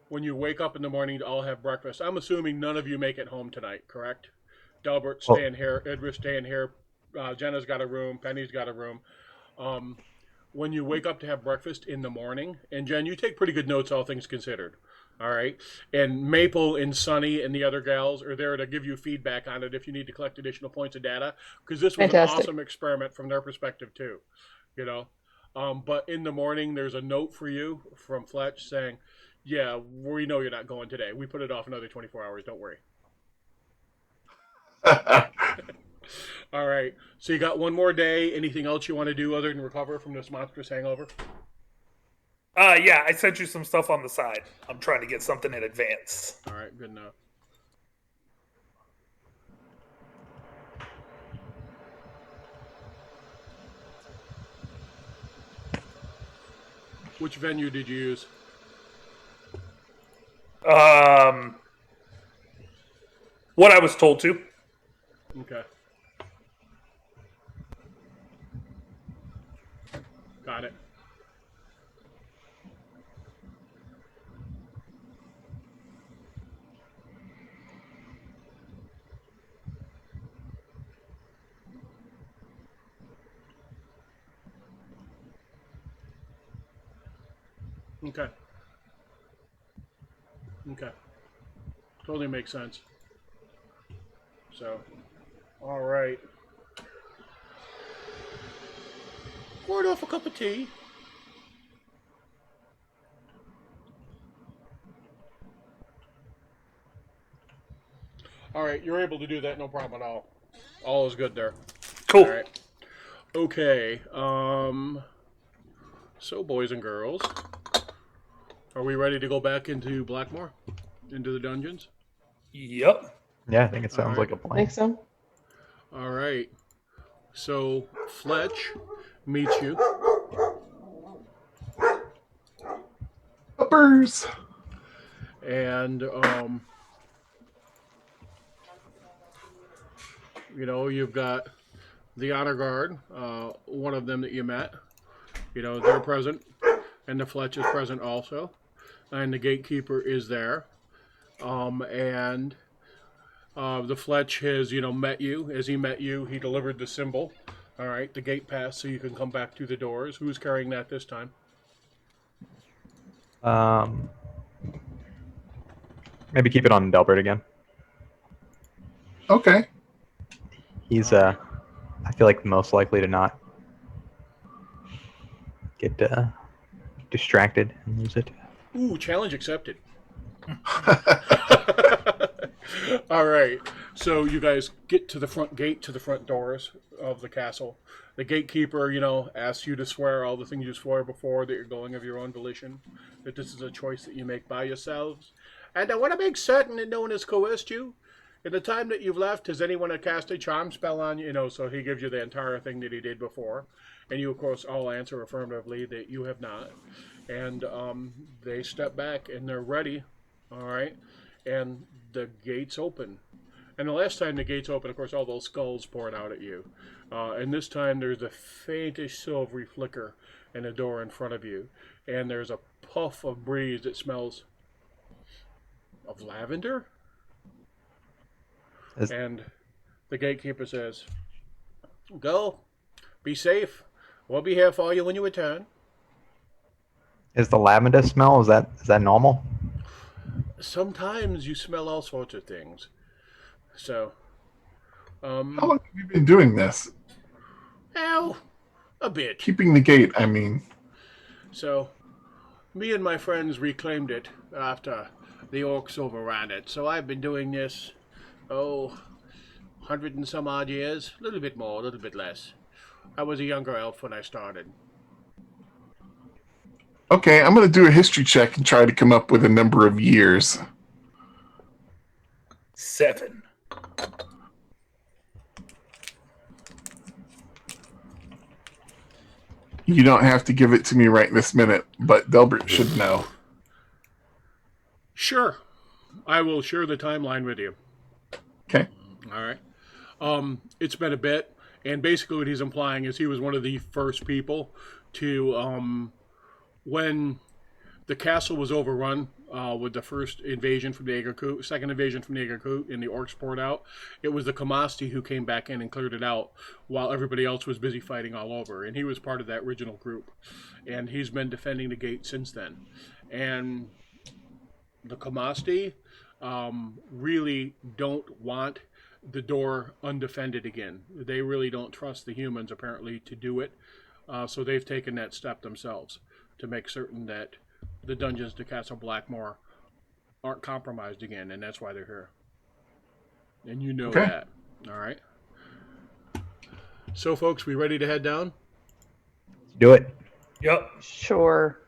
[SPEAKER 2] when you wake up in the morning to all have breakfast, I'm assuming none of you make it home tonight, correct? Delbert staying here, Idris staying here, Jenna's got a room, Penny's got a room. When you wake up to have breakfast in the morning, and Jen, you take pretty good notes, all things considered. All right. And Maple and Sunny and the other gals are there to give you feedback on it if you need to collect additional points of data, because this was
[SPEAKER 4] Fantastic.
[SPEAKER 2] an awesome experiment from their perspective too. You know. But in the morning, there's a note for you from Fletch saying, "Yeah, we know you're not going today. We put it off another 24 hours. Don't worry." All right. So you got one more day. Anything else you want to do other than recover from this monstrous hangover?
[SPEAKER 5] Yeah, I sent you some stuff on the side. I'm trying to get something in advance.
[SPEAKER 2] All right. Good enough. Which venue did you use?
[SPEAKER 5] What I was told to.
[SPEAKER 2] Okay. Got it. Okay. Okay. Totally makes sense. So, all right. Poured off a cup of tea. All right, you're able to do that, no problem at all. All is good there.
[SPEAKER 5] Cool.
[SPEAKER 2] All right. Okay. So, boys and girls, are we ready to go back into Blackmoor, into the dungeons?
[SPEAKER 5] Yep.
[SPEAKER 3] Yeah, I think it sounds like a
[SPEAKER 4] I
[SPEAKER 3] plan.
[SPEAKER 4] think so.
[SPEAKER 2] All right. So Fletch meets you.
[SPEAKER 1] Uppers.
[SPEAKER 2] And you've got the honor guard, one of them that you met. They're present, and the Fletch is present also, and the gatekeeper is there. And the Fletch has, met you. As he met you, he delivered the symbol. All right, the gate pass, so you can come back through the doors. Who's carrying that this time?
[SPEAKER 3] Maybe keep it on Delbert again.
[SPEAKER 1] Okay.
[SPEAKER 3] He's I feel like most likely to not get distracted and lose it.
[SPEAKER 2] Ooh, challenge accepted. All right. So you guys get to the front gate, to the front doors of the castle. The gatekeeper, asks you to swear all the things you swore before, that you're going of your own volition, that this is a choice that you make by yourselves. And I want to make certain that no one has coerced you. In the time that you've left, has anyone cast a charm spell on you? So he gives you the entire thing that he did before. And you, of course, all answer affirmatively that you have not. And they step back and they're ready. All right. And the gates open. And the last time the gates open, of course, all those skulls poured out at you. And this time there's a faintest silvery flicker in the door in front of you. And there's a puff of breeze that smells of lavender. And the gatekeeper says, "Go. Be safe. We'll be here for you when you return."
[SPEAKER 3] Is the lavender smell, is that normal?
[SPEAKER 2] Sometimes you smell all sorts of things. So,
[SPEAKER 1] How long have you been doing this?
[SPEAKER 2] a bit.
[SPEAKER 1] Keeping the gate, I mean.
[SPEAKER 2] So, me and my friends reclaimed it after the orcs overran it. So I've been doing this, 100 and some odd years. A little bit more, a little bit less. I was a younger elf when I started.
[SPEAKER 1] Okay, I'm going to do a history check and try to come up with a number of years.
[SPEAKER 5] 7.
[SPEAKER 1] You don't have to give it to me right this minute, but Delbert should know.
[SPEAKER 2] Sure. I will share the timeline with you.
[SPEAKER 1] Okay.
[SPEAKER 2] All right. It's been a bit, and basically what he's implying is he was one of the first people to, when the castle was overrun with the first invasion from the Agerkut, second invasion from the Agerkut, and the orcs poured out, it was the Kamasti who came back in and cleared it out while everybody else was busy fighting all over. And he was part of that original group. And he's been defending the gate since then. And the Kamasti really don't want the door undefended again. They really don't trust the humans, apparently, to do it. So they've taken that step themselves to make certain that the dungeons to Castle Blackmoor aren't compromised again, and that's why they're here. And you know that. All right? So, folks, we ready to head down?
[SPEAKER 3] Do it.
[SPEAKER 5] Yep.
[SPEAKER 4] Sure.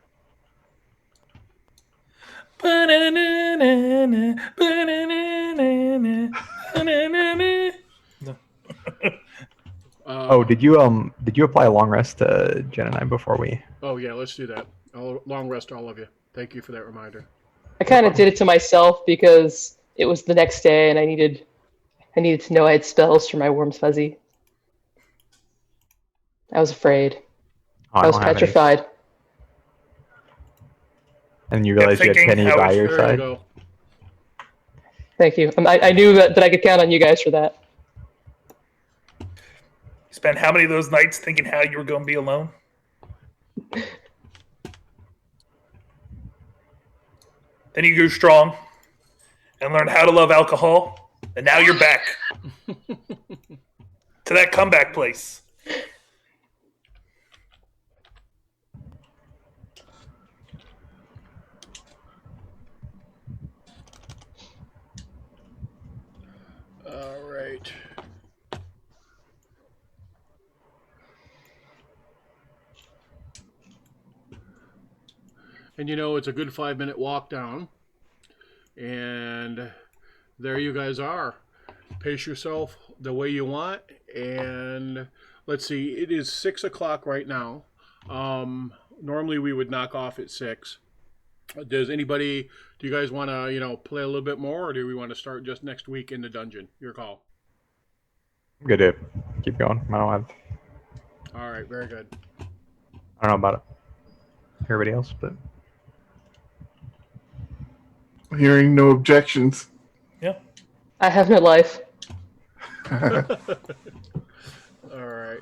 [SPEAKER 3] Did you apply a long rest to Jen and I before we?
[SPEAKER 2] Oh, yeah, let's do that. I'll long rest all of you. Thank you for that reminder.
[SPEAKER 4] I kind of did it to myself because it was the next day and I needed to know I had spells for my Worm's Fuzzy. I was afraid. I was
[SPEAKER 3] don't have any.
[SPEAKER 4] petrified.
[SPEAKER 3] And you realized you had
[SPEAKER 5] thinking
[SPEAKER 3] Penny
[SPEAKER 5] how
[SPEAKER 3] by
[SPEAKER 5] it's-
[SPEAKER 3] your
[SPEAKER 2] There you
[SPEAKER 3] side.
[SPEAKER 2] go.
[SPEAKER 4] Thank you. I knew that I could count on you guys for that.
[SPEAKER 5] Spent how many of those nights thinking how you were going to be alone? Then you grew strong and learned how to love alcohol, and now you're back to that comeback place.
[SPEAKER 2] All right. And it's a good 5-minute walk down. And there you guys are. Pace yourself the way you want. And let's see, it is 6 o'clock right now. Normally we would knock off at 6. Do you guys want to, play a little bit more, or do we want to start just next week in the dungeon? Your call.
[SPEAKER 3] I'm good to keep going. All
[SPEAKER 2] right, very good.
[SPEAKER 3] I don't know about everybody else, but
[SPEAKER 1] Hearing no objections.
[SPEAKER 5] Yeah.
[SPEAKER 4] I have no life.
[SPEAKER 2] All right.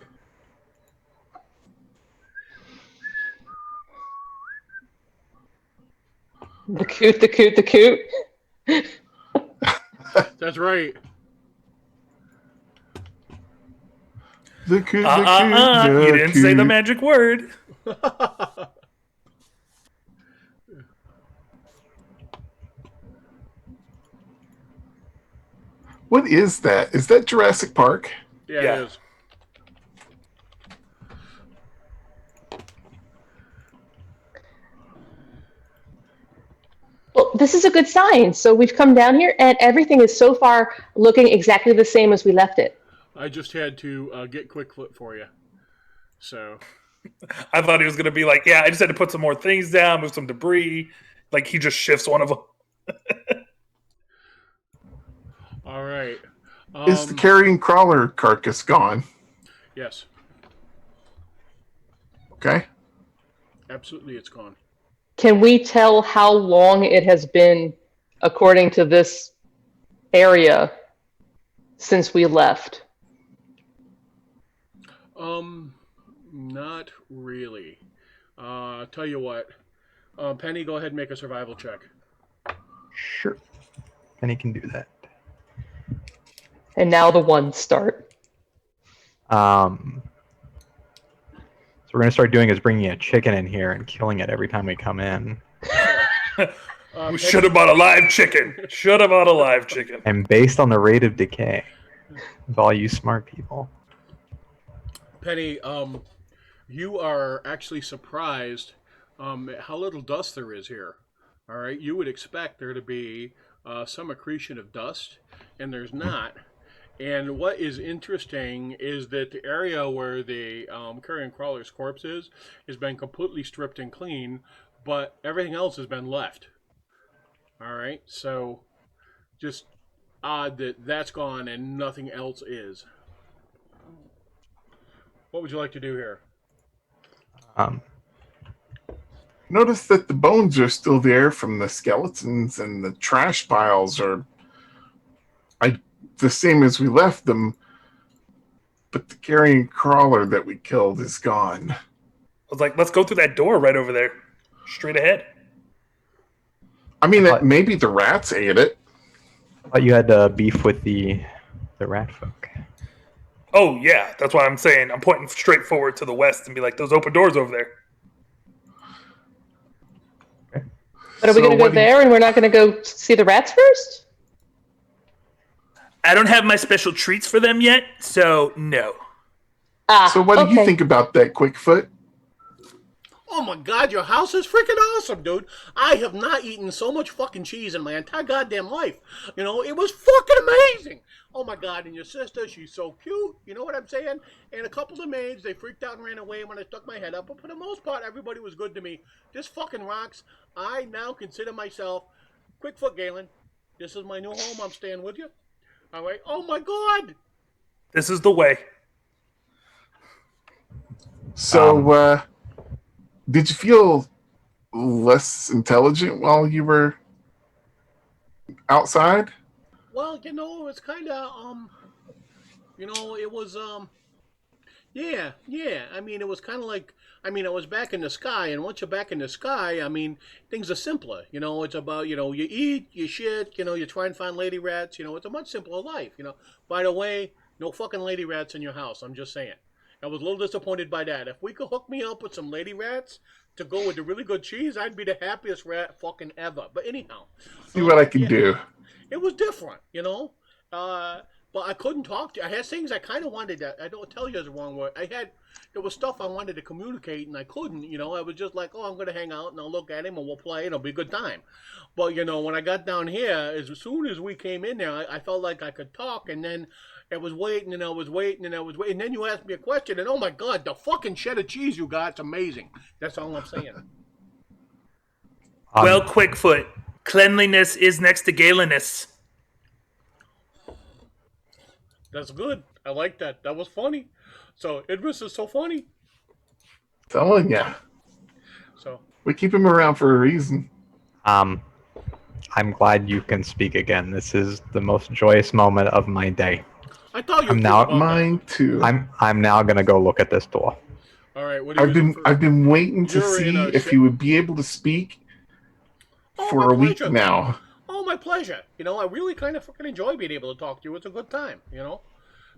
[SPEAKER 4] The coot.
[SPEAKER 2] That's right.
[SPEAKER 1] The coot,
[SPEAKER 5] You didn't say the magic word.
[SPEAKER 1] What is that? Is that Jurassic Park?
[SPEAKER 2] Yeah,
[SPEAKER 5] Yeah.
[SPEAKER 2] it is.
[SPEAKER 4] Well, this is a good sign. So we've come down here, and everything is so far looking exactly the same as we left it.
[SPEAKER 2] I just had to get Quickfoot for you. So,
[SPEAKER 5] I thought he was going to be like, yeah, I just had to put some more things down, move some debris. Like he just shifts one of them.
[SPEAKER 2] all right.
[SPEAKER 1] Is the carrying crawler carcass gone?
[SPEAKER 2] Yes,
[SPEAKER 1] Okay.
[SPEAKER 2] absolutely, it's gone.
[SPEAKER 4] Can we tell how long it has been, according to this area, since we left?
[SPEAKER 2] Not really. Tell you what. Penny, go ahead and make a survival check.
[SPEAKER 3] Sure. Penny can do that.
[SPEAKER 4] And now the ones start.
[SPEAKER 3] So we're gonna start doing is bringing a chicken in here and killing it every time we come in.
[SPEAKER 5] We should have bought a live chicken. Should have bought a live chicken.
[SPEAKER 3] And based on the rate of decay, with all you smart people.
[SPEAKER 2] Penny, you are actually surprised at how little dust there is here. All right, you would expect there to be some accretion of dust, and there's not. And what is interesting is that the area where the carrion crawler's corpse is has been completely stripped and clean, but everything else has been left. All right, so just odd that that's gone and nothing else is. What would you like to do here?
[SPEAKER 3] Um,
[SPEAKER 1] Notice that the bones are still there from the skeletons, and the trash piles are the same as we left them, but the carrion crawler that we killed is gone.
[SPEAKER 5] I was like, let's go through that door right over there. Straight ahead.
[SPEAKER 1] I mean,
[SPEAKER 3] But-
[SPEAKER 1] maybe the rats ate it.
[SPEAKER 3] I thought you had beef with the rat folk.
[SPEAKER 5] Oh, yeah. That's why I'm saying I'm pointing straight forward to the west and be like, those open doors over there.
[SPEAKER 4] But are we
[SPEAKER 1] So
[SPEAKER 4] going to go
[SPEAKER 1] what do you-
[SPEAKER 4] there and we're not going to go see the rats first?
[SPEAKER 5] I don't have my special treats for them yet, so no.
[SPEAKER 1] So what do you
[SPEAKER 4] okay.
[SPEAKER 1] think about that, Quickfoot?
[SPEAKER 2] Oh my god, your house is freaking awesome, dude. I have not eaten so much fucking cheese in my entire goddamn life. You know, it was fucking amazing. Oh my god, and your sister, she's so cute. You know what I'm saying? And a couple of maids, they freaked out and ran away when I stuck my head up. But for the most part, everybody was good to me. This fucking rocks. I now consider myself Quickfoot Galen. This is my new home. I'm staying with you. All right. Oh my god.
[SPEAKER 5] This is the way.
[SPEAKER 1] So, did you feel less intelligent while you were outside?
[SPEAKER 2] Well, you know, it's kind of you know, it was yeah. I mean, it was kind of like, I mean, I was back in the sky, and once you're back in the sky, I mean, things are simpler. You know, it's about, you know, you eat, you shit, you know, you try and find lady rats. You know, it's a much simpler life. You know, by the way, no fucking lady rats in your house. I'm just saying. I was a little disappointed by that. If we could hook me up with some lady rats to go with the really good cheese, I'd be the happiest rat fucking ever. But anyhow,
[SPEAKER 1] See what I can
[SPEAKER 2] yeah.
[SPEAKER 1] do.
[SPEAKER 2] It was different, you know. But I couldn't talk to you. I had things I kind of wanted to. I don't tell you is the wrong word. There was stuff I wanted to communicate and I couldn't. You know, I was just like, oh, I'm gonna hang out and I'll look at him and we'll play and it'll be a good time. But you know, when I got down here, as soon as we came in there, I felt like I could talk, and then I was waiting and I was waiting and I was waiting. And then you asked me a question, and oh my god, the fucking cheddar cheese you got, it's amazing. That's all I'm saying.
[SPEAKER 5] Well, Quickfoot, cleanliness is next to galiness.
[SPEAKER 2] That's good. I like that. That was funny. So Idris is so funny.
[SPEAKER 1] Telling ya,
[SPEAKER 2] So
[SPEAKER 1] we keep him around for a reason.
[SPEAKER 3] I'm glad you can speak again. This is the most joyous moment of my day.
[SPEAKER 2] I thought you were
[SPEAKER 3] I'm
[SPEAKER 2] cool
[SPEAKER 3] now-
[SPEAKER 2] about that.
[SPEAKER 1] Mine too.
[SPEAKER 3] I'm now gonna go look at this door.
[SPEAKER 2] All right. What are you
[SPEAKER 1] I've been
[SPEAKER 2] using for-
[SPEAKER 1] I've been waiting to
[SPEAKER 2] You're in
[SPEAKER 1] see
[SPEAKER 2] a
[SPEAKER 1] if
[SPEAKER 2] shit-
[SPEAKER 1] you would be able to speak
[SPEAKER 2] Oh,
[SPEAKER 1] for
[SPEAKER 2] my
[SPEAKER 1] a week
[SPEAKER 2] pleasure.
[SPEAKER 1] now.
[SPEAKER 2] Oh, my pleasure. You know, I really kind of fucking enjoy being able to talk to you. It's a good time, you know.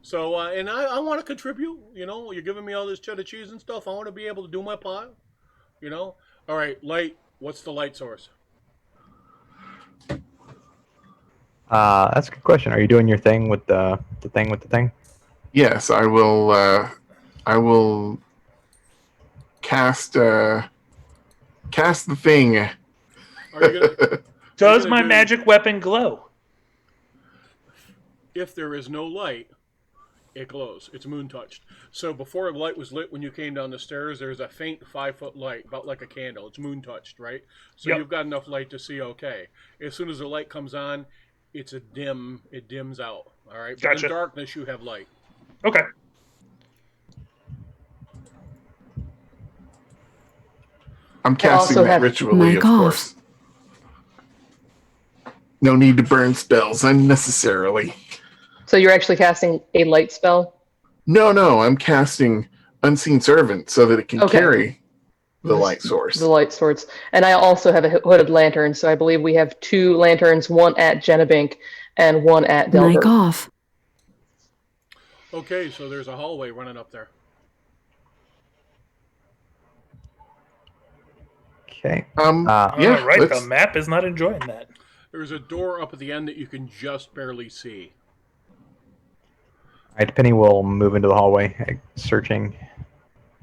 [SPEAKER 2] So, and I want to contribute. You know, you're giving me all this cheddar cheese and stuff. I want to be able to do my part. You know. All right, light. What's the light source?
[SPEAKER 3] That's a good question. Are you doing your thing with the thing with the thing?
[SPEAKER 1] Yes, I will. I will cast cast the thing.
[SPEAKER 2] Are you gonna?
[SPEAKER 5] Does
[SPEAKER 2] gonna
[SPEAKER 5] my
[SPEAKER 2] do-
[SPEAKER 5] magic weapon glow?
[SPEAKER 2] If there is no light, it glows. It's moon touched. So before the light was lit when you came down the stairs, there's a faint 5 foot light, about like a candle. It's moon touched, right? So
[SPEAKER 5] Yep.
[SPEAKER 2] you've got enough light to see okay. As soon as the light comes on, it's a dim. It dims out. All right. But
[SPEAKER 5] Gotcha.
[SPEAKER 2] in darkness, you have light.
[SPEAKER 5] Okay.
[SPEAKER 1] I'm casting
[SPEAKER 4] also
[SPEAKER 1] that
[SPEAKER 4] have-
[SPEAKER 1] ritually, of
[SPEAKER 6] Mic off.
[SPEAKER 1] course. No need to burn spells unnecessarily.
[SPEAKER 4] So you're actually casting a light spell?
[SPEAKER 1] No, I'm casting Unseen Servant so that it can
[SPEAKER 4] Okay.
[SPEAKER 1] carry the light source.
[SPEAKER 4] The light source. And I also have a hooded lantern, so I believe we have 2 lanterns, one at Jennabink and one at
[SPEAKER 6] Mic
[SPEAKER 4] Delbert.
[SPEAKER 6] off.
[SPEAKER 2] Okay, so there's a hallway running up there.
[SPEAKER 3] Okay.
[SPEAKER 1] Yeah,
[SPEAKER 5] All right. The
[SPEAKER 1] let's-
[SPEAKER 5] map is not enjoying that.
[SPEAKER 2] There's a door up at the end that you can just barely see.
[SPEAKER 3] All right, Penny will move into the hallway, searching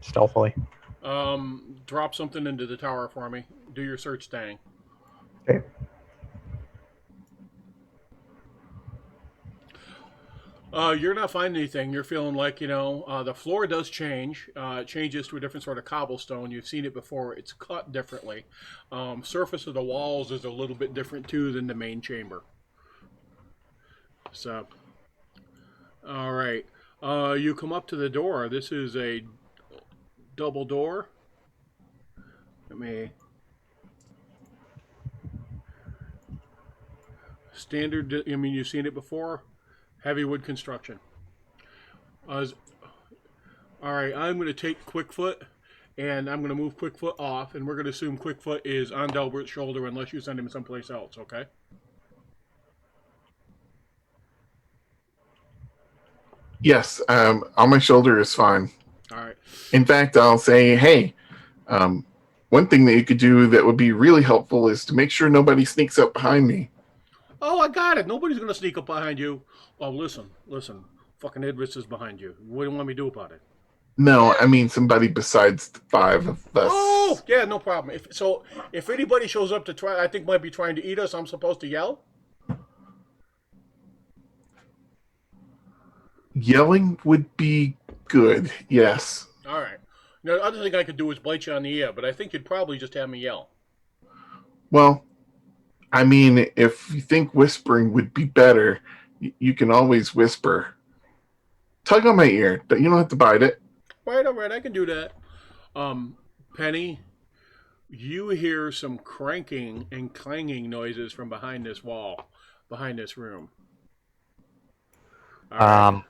[SPEAKER 3] stealthily.
[SPEAKER 2] Drop something into the tower for me. Do your search thing.
[SPEAKER 3] Okay.
[SPEAKER 2] You're not finding anything. You're feeling like, the floor does change. It changes to a different sort of cobblestone. You've seen it before. It's cut differently. Surface of the walls is a little bit different, too, than the main chamber. So, all right. You come up to the door. This is a double door. Let me... Standard, you've seen it before. Heavy wood construction. All right, I'm going to take Quickfoot, and I'm going to move Quickfoot off, and we're going to assume Quickfoot is on Delbert's shoulder unless you send him someplace else, okay?
[SPEAKER 1] Yes, on my shoulder is fine.
[SPEAKER 2] All right.
[SPEAKER 1] In fact, I'll say, hey, one thing that you could do that would be really helpful is to make sure nobody sneaks up behind me.
[SPEAKER 2] Oh, I got it. Nobody's going to sneak up behind you. Oh, listen. Fucking Idris is behind you. What do you want me to do about it?
[SPEAKER 1] No, I mean somebody besides the 5 of us.
[SPEAKER 2] Oh, yeah, no problem. If anybody shows up to try, I think might be trying to eat us, I'm supposed to yell?
[SPEAKER 1] Yelling would be good, yes.
[SPEAKER 2] All right. Now, the other thing I could do is bite you on the ear, but I think you'd probably just have me yell.
[SPEAKER 1] Well, I mean, if you think whispering would be better, you can always whisper. Tug on my ear. You don't have to bite it.
[SPEAKER 2] Right, all right, I can do that. Penny, you hear some cranking and clanging noises from behind this wall, behind this room. All right.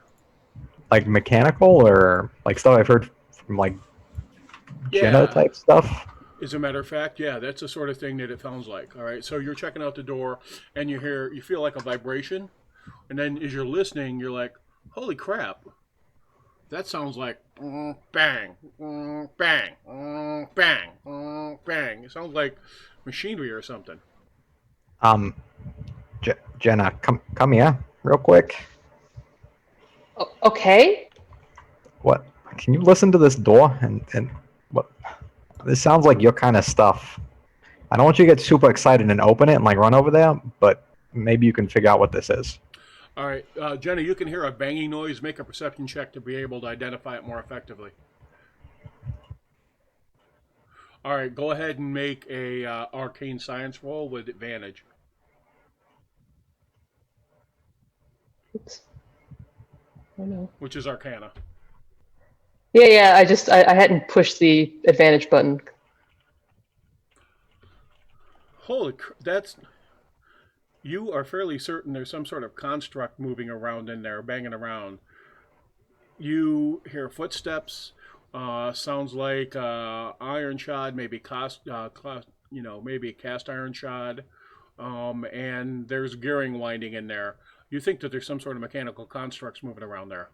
[SPEAKER 3] Like mechanical or like stuff I've heard from like Jenna type stuff.
[SPEAKER 2] As a matter of fact, yeah, that's the sort of thing that it sounds like. All right, so you're checking out the door, and you feel like a vibration, and then as you're listening, you're like, "Holy crap, that sounds like bang, bang, bang, bang." It sounds like machinery or something.
[SPEAKER 3] Jenna, come here, real quick.
[SPEAKER 4] Okay.
[SPEAKER 3] What? Can you listen to this door and what? This sounds like your kind of stuff. I don't want you to get super excited and open it and like run over there, but maybe you can figure out what this is.
[SPEAKER 2] All right, Jenna, you can hear a banging noise. Make a perception check to be able to identify it more effectively. All right, go ahead and make a arcane science roll with advantage.
[SPEAKER 4] Oops. Oh no.
[SPEAKER 2] Which is Arcana.
[SPEAKER 4] Yeah. I hadn't pushed the advantage button.
[SPEAKER 2] You are fairly certain there's some sort of construct moving around in there, banging around. You hear footsteps. Sounds like iron shod, maybe maybe cast iron shod, and there's gearing winding in there. You think that there's some sort of mechanical constructs moving around there.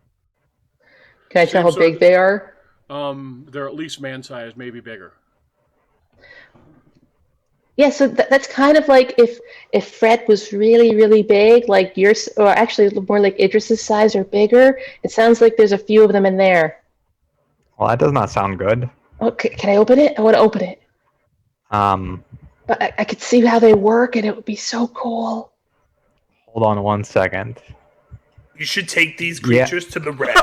[SPEAKER 4] Can I tell how big they are?
[SPEAKER 2] They're at least man-sized, maybe bigger.
[SPEAKER 4] Yeah, so that's kind of like if Fred was really, really big, like yours, or actually more like Idris's size or bigger. It sounds like there's a few of them in there.
[SPEAKER 3] Well, that does not sound good.
[SPEAKER 4] Okay, can I open it? I want to open it.
[SPEAKER 3] Um,
[SPEAKER 4] But I could see how they work, and it would be so cool.
[SPEAKER 3] hold on 1 second.
[SPEAKER 5] You should take these
[SPEAKER 3] Yeah.
[SPEAKER 5] creatures to the Rex.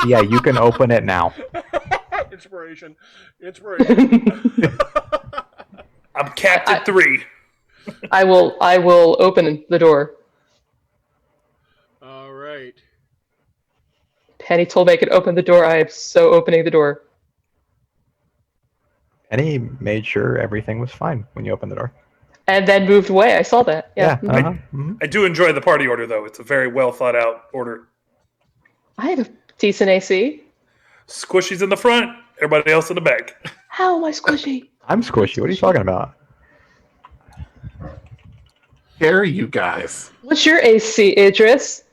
[SPEAKER 3] Yeah, you can open it now.
[SPEAKER 2] Inspiration.
[SPEAKER 5] I'm capped at 3.
[SPEAKER 4] I will open the door.
[SPEAKER 2] All right.
[SPEAKER 4] Penny told me I could open the door. I am so opening the door.
[SPEAKER 3] Penny made sure everything was fine when you opened the door.
[SPEAKER 4] And then moved away. I saw that. Yeah.
[SPEAKER 3] Yeah. Uh-huh. Mhm.
[SPEAKER 5] I do enjoy the party order, though. It's a very well thought out order.
[SPEAKER 4] I have a decent AC.
[SPEAKER 5] Squishy's in the front, everybody else in the back.
[SPEAKER 4] How am I squishy?
[SPEAKER 3] I'm squishy. What are you talking about?
[SPEAKER 1] Scary, you guys.
[SPEAKER 4] What's your AC, Idris?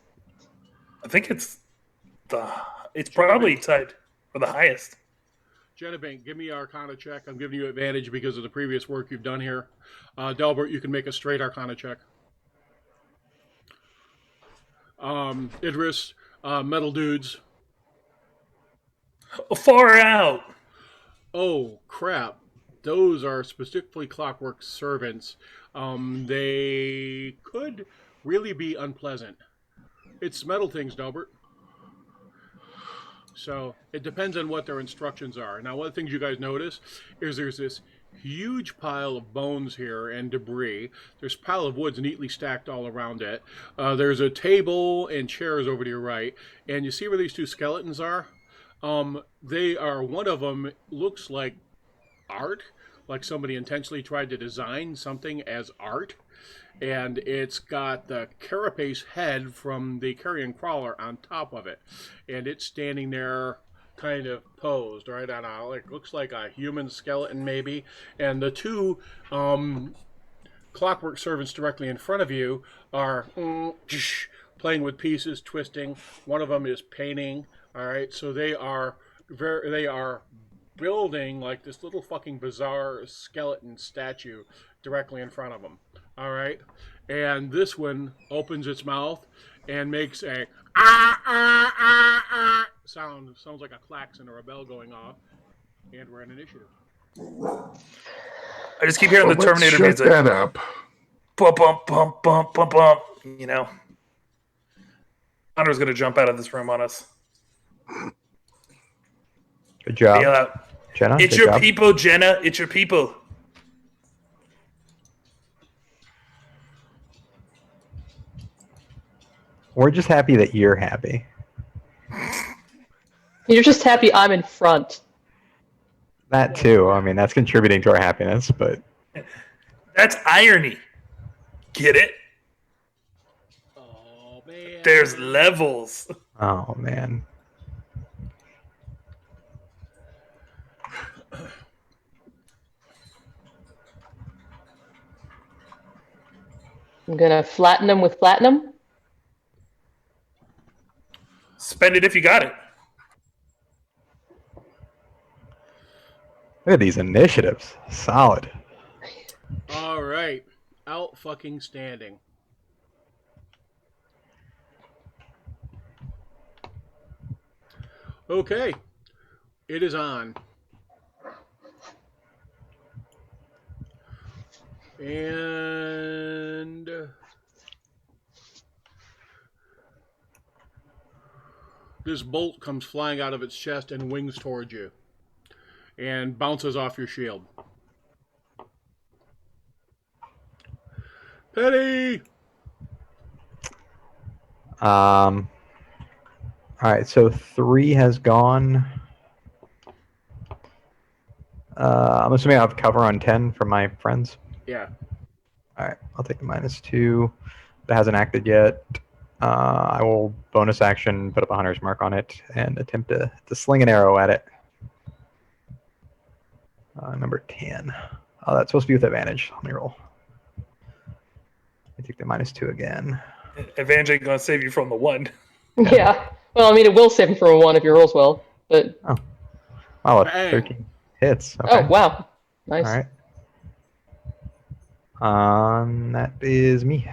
[SPEAKER 5] I think it's probably tied for the highest.
[SPEAKER 2] Jennifer, give me Arcana check. I'm giving you advantage because of the previous work you've done here. Delbert, you can make a straight Arcana check. Idris, metal dudes.
[SPEAKER 5] Far out.
[SPEAKER 2] Oh, crap. Those are specifically clockwork servants. They could really be unpleasant. It's metal things, Delbert. So it depends on what their instructions are. Now, one of the things you guys notice is there's this huge pile of bones here and debris. There's a pile of woods neatly stacked all around it. There's a table and chairs over to your right. And you see where these two skeletons are? They are, one of them looks like art, like somebody intentionally tried to design something as art. And it's got the carapace head from the carrion crawler on top of it. And it's standing there kind of posed, right on a, like, looks like a human skeleton maybe. And the two clockwork servants directly in front of you are playing with pieces, twisting. One of them is painting. All right, so they are building like this little fucking bizarre skeleton statue directly in front of them. All right, and this one opens its mouth and makes a sound. Sounds like a klaxon or a bell going off. And we're in initiative.
[SPEAKER 5] I just keep hearing the
[SPEAKER 1] Let's
[SPEAKER 5] Terminator
[SPEAKER 1] shut
[SPEAKER 5] music.
[SPEAKER 1] that up.
[SPEAKER 5] Bump, bump, bump, bump, bump, bump. You know, Hunter's gonna jump out of this room on us.
[SPEAKER 3] Good job,
[SPEAKER 5] Yell out,
[SPEAKER 3] Jenna.
[SPEAKER 5] "It's
[SPEAKER 3] good
[SPEAKER 5] your
[SPEAKER 3] job.
[SPEAKER 5] people, Jenna. It's your people."
[SPEAKER 3] We're just happy that you're happy.
[SPEAKER 4] You're just happy I'm in front.
[SPEAKER 3] That too. I mean, that's contributing to our happiness, but
[SPEAKER 5] That's irony. Get it?
[SPEAKER 2] Oh man.
[SPEAKER 5] There's levels.
[SPEAKER 3] oh man.
[SPEAKER 4] I'm gonna flatten them with platinum.
[SPEAKER 5] Spend it if you got it.
[SPEAKER 3] Look at these initiatives. Solid.
[SPEAKER 2] All right, out fucking standing. Okay, it is on. And this bolt comes flying out of its chest and wings towards you and bounces off your shield. Penny!
[SPEAKER 3] All right, so 3 has gone. I'm assuming I have cover on 10 from my friends.
[SPEAKER 2] Yeah.
[SPEAKER 3] All right, I'll take the -2. That hasn't acted yet. I will bonus action, put up a hunter's mark on it, and attempt to sling an arrow at it. Number 10. Oh, that's supposed to be with advantage. Let me roll. I take the -2 again.
[SPEAKER 5] Advantage ain't gonna save you from the 1.
[SPEAKER 4] Yeah. Well, I mean, it will save him from a 1 if he rolls well. But
[SPEAKER 3] Oh,
[SPEAKER 2] Bang.
[SPEAKER 3] 13 hits. Okay.
[SPEAKER 4] oh wow, nice.
[SPEAKER 3] All right. That is me.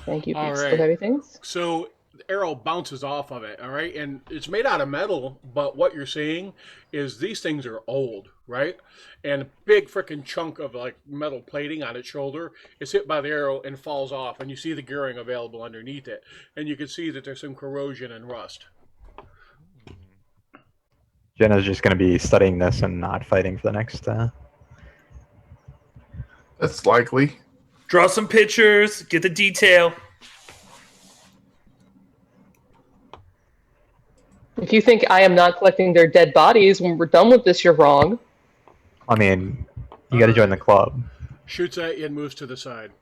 [SPEAKER 4] Thank you,
[SPEAKER 2] All
[SPEAKER 4] beast
[SPEAKER 2] right.
[SPEAKER 4] of heavy things.
[SPEAKER 2] So the arrow bounces off of it, all right? And it's made out of metal, but what you're seeing is these things are old, right? And a big freaking chunk of like metal plating on its shoulder is hit by the arrow and falls off, and you see the gearing available underneath it. And you can see that there's some corrosion and rust.
[SPEAKER 3] Jenna's just going to be studying this and not fighting for the next.
[SPEAKER 1] That's likely.
[SPEAKER 5] Draw some pictures, get the detail.
[SPEAKER 4] If you think I am not collecting their dead bodies when we're done with this, you're wrong.
[SPEAKER 3] I mean, you got to join the club.
[SPEAKER 2] Shoots at you and moves to the side.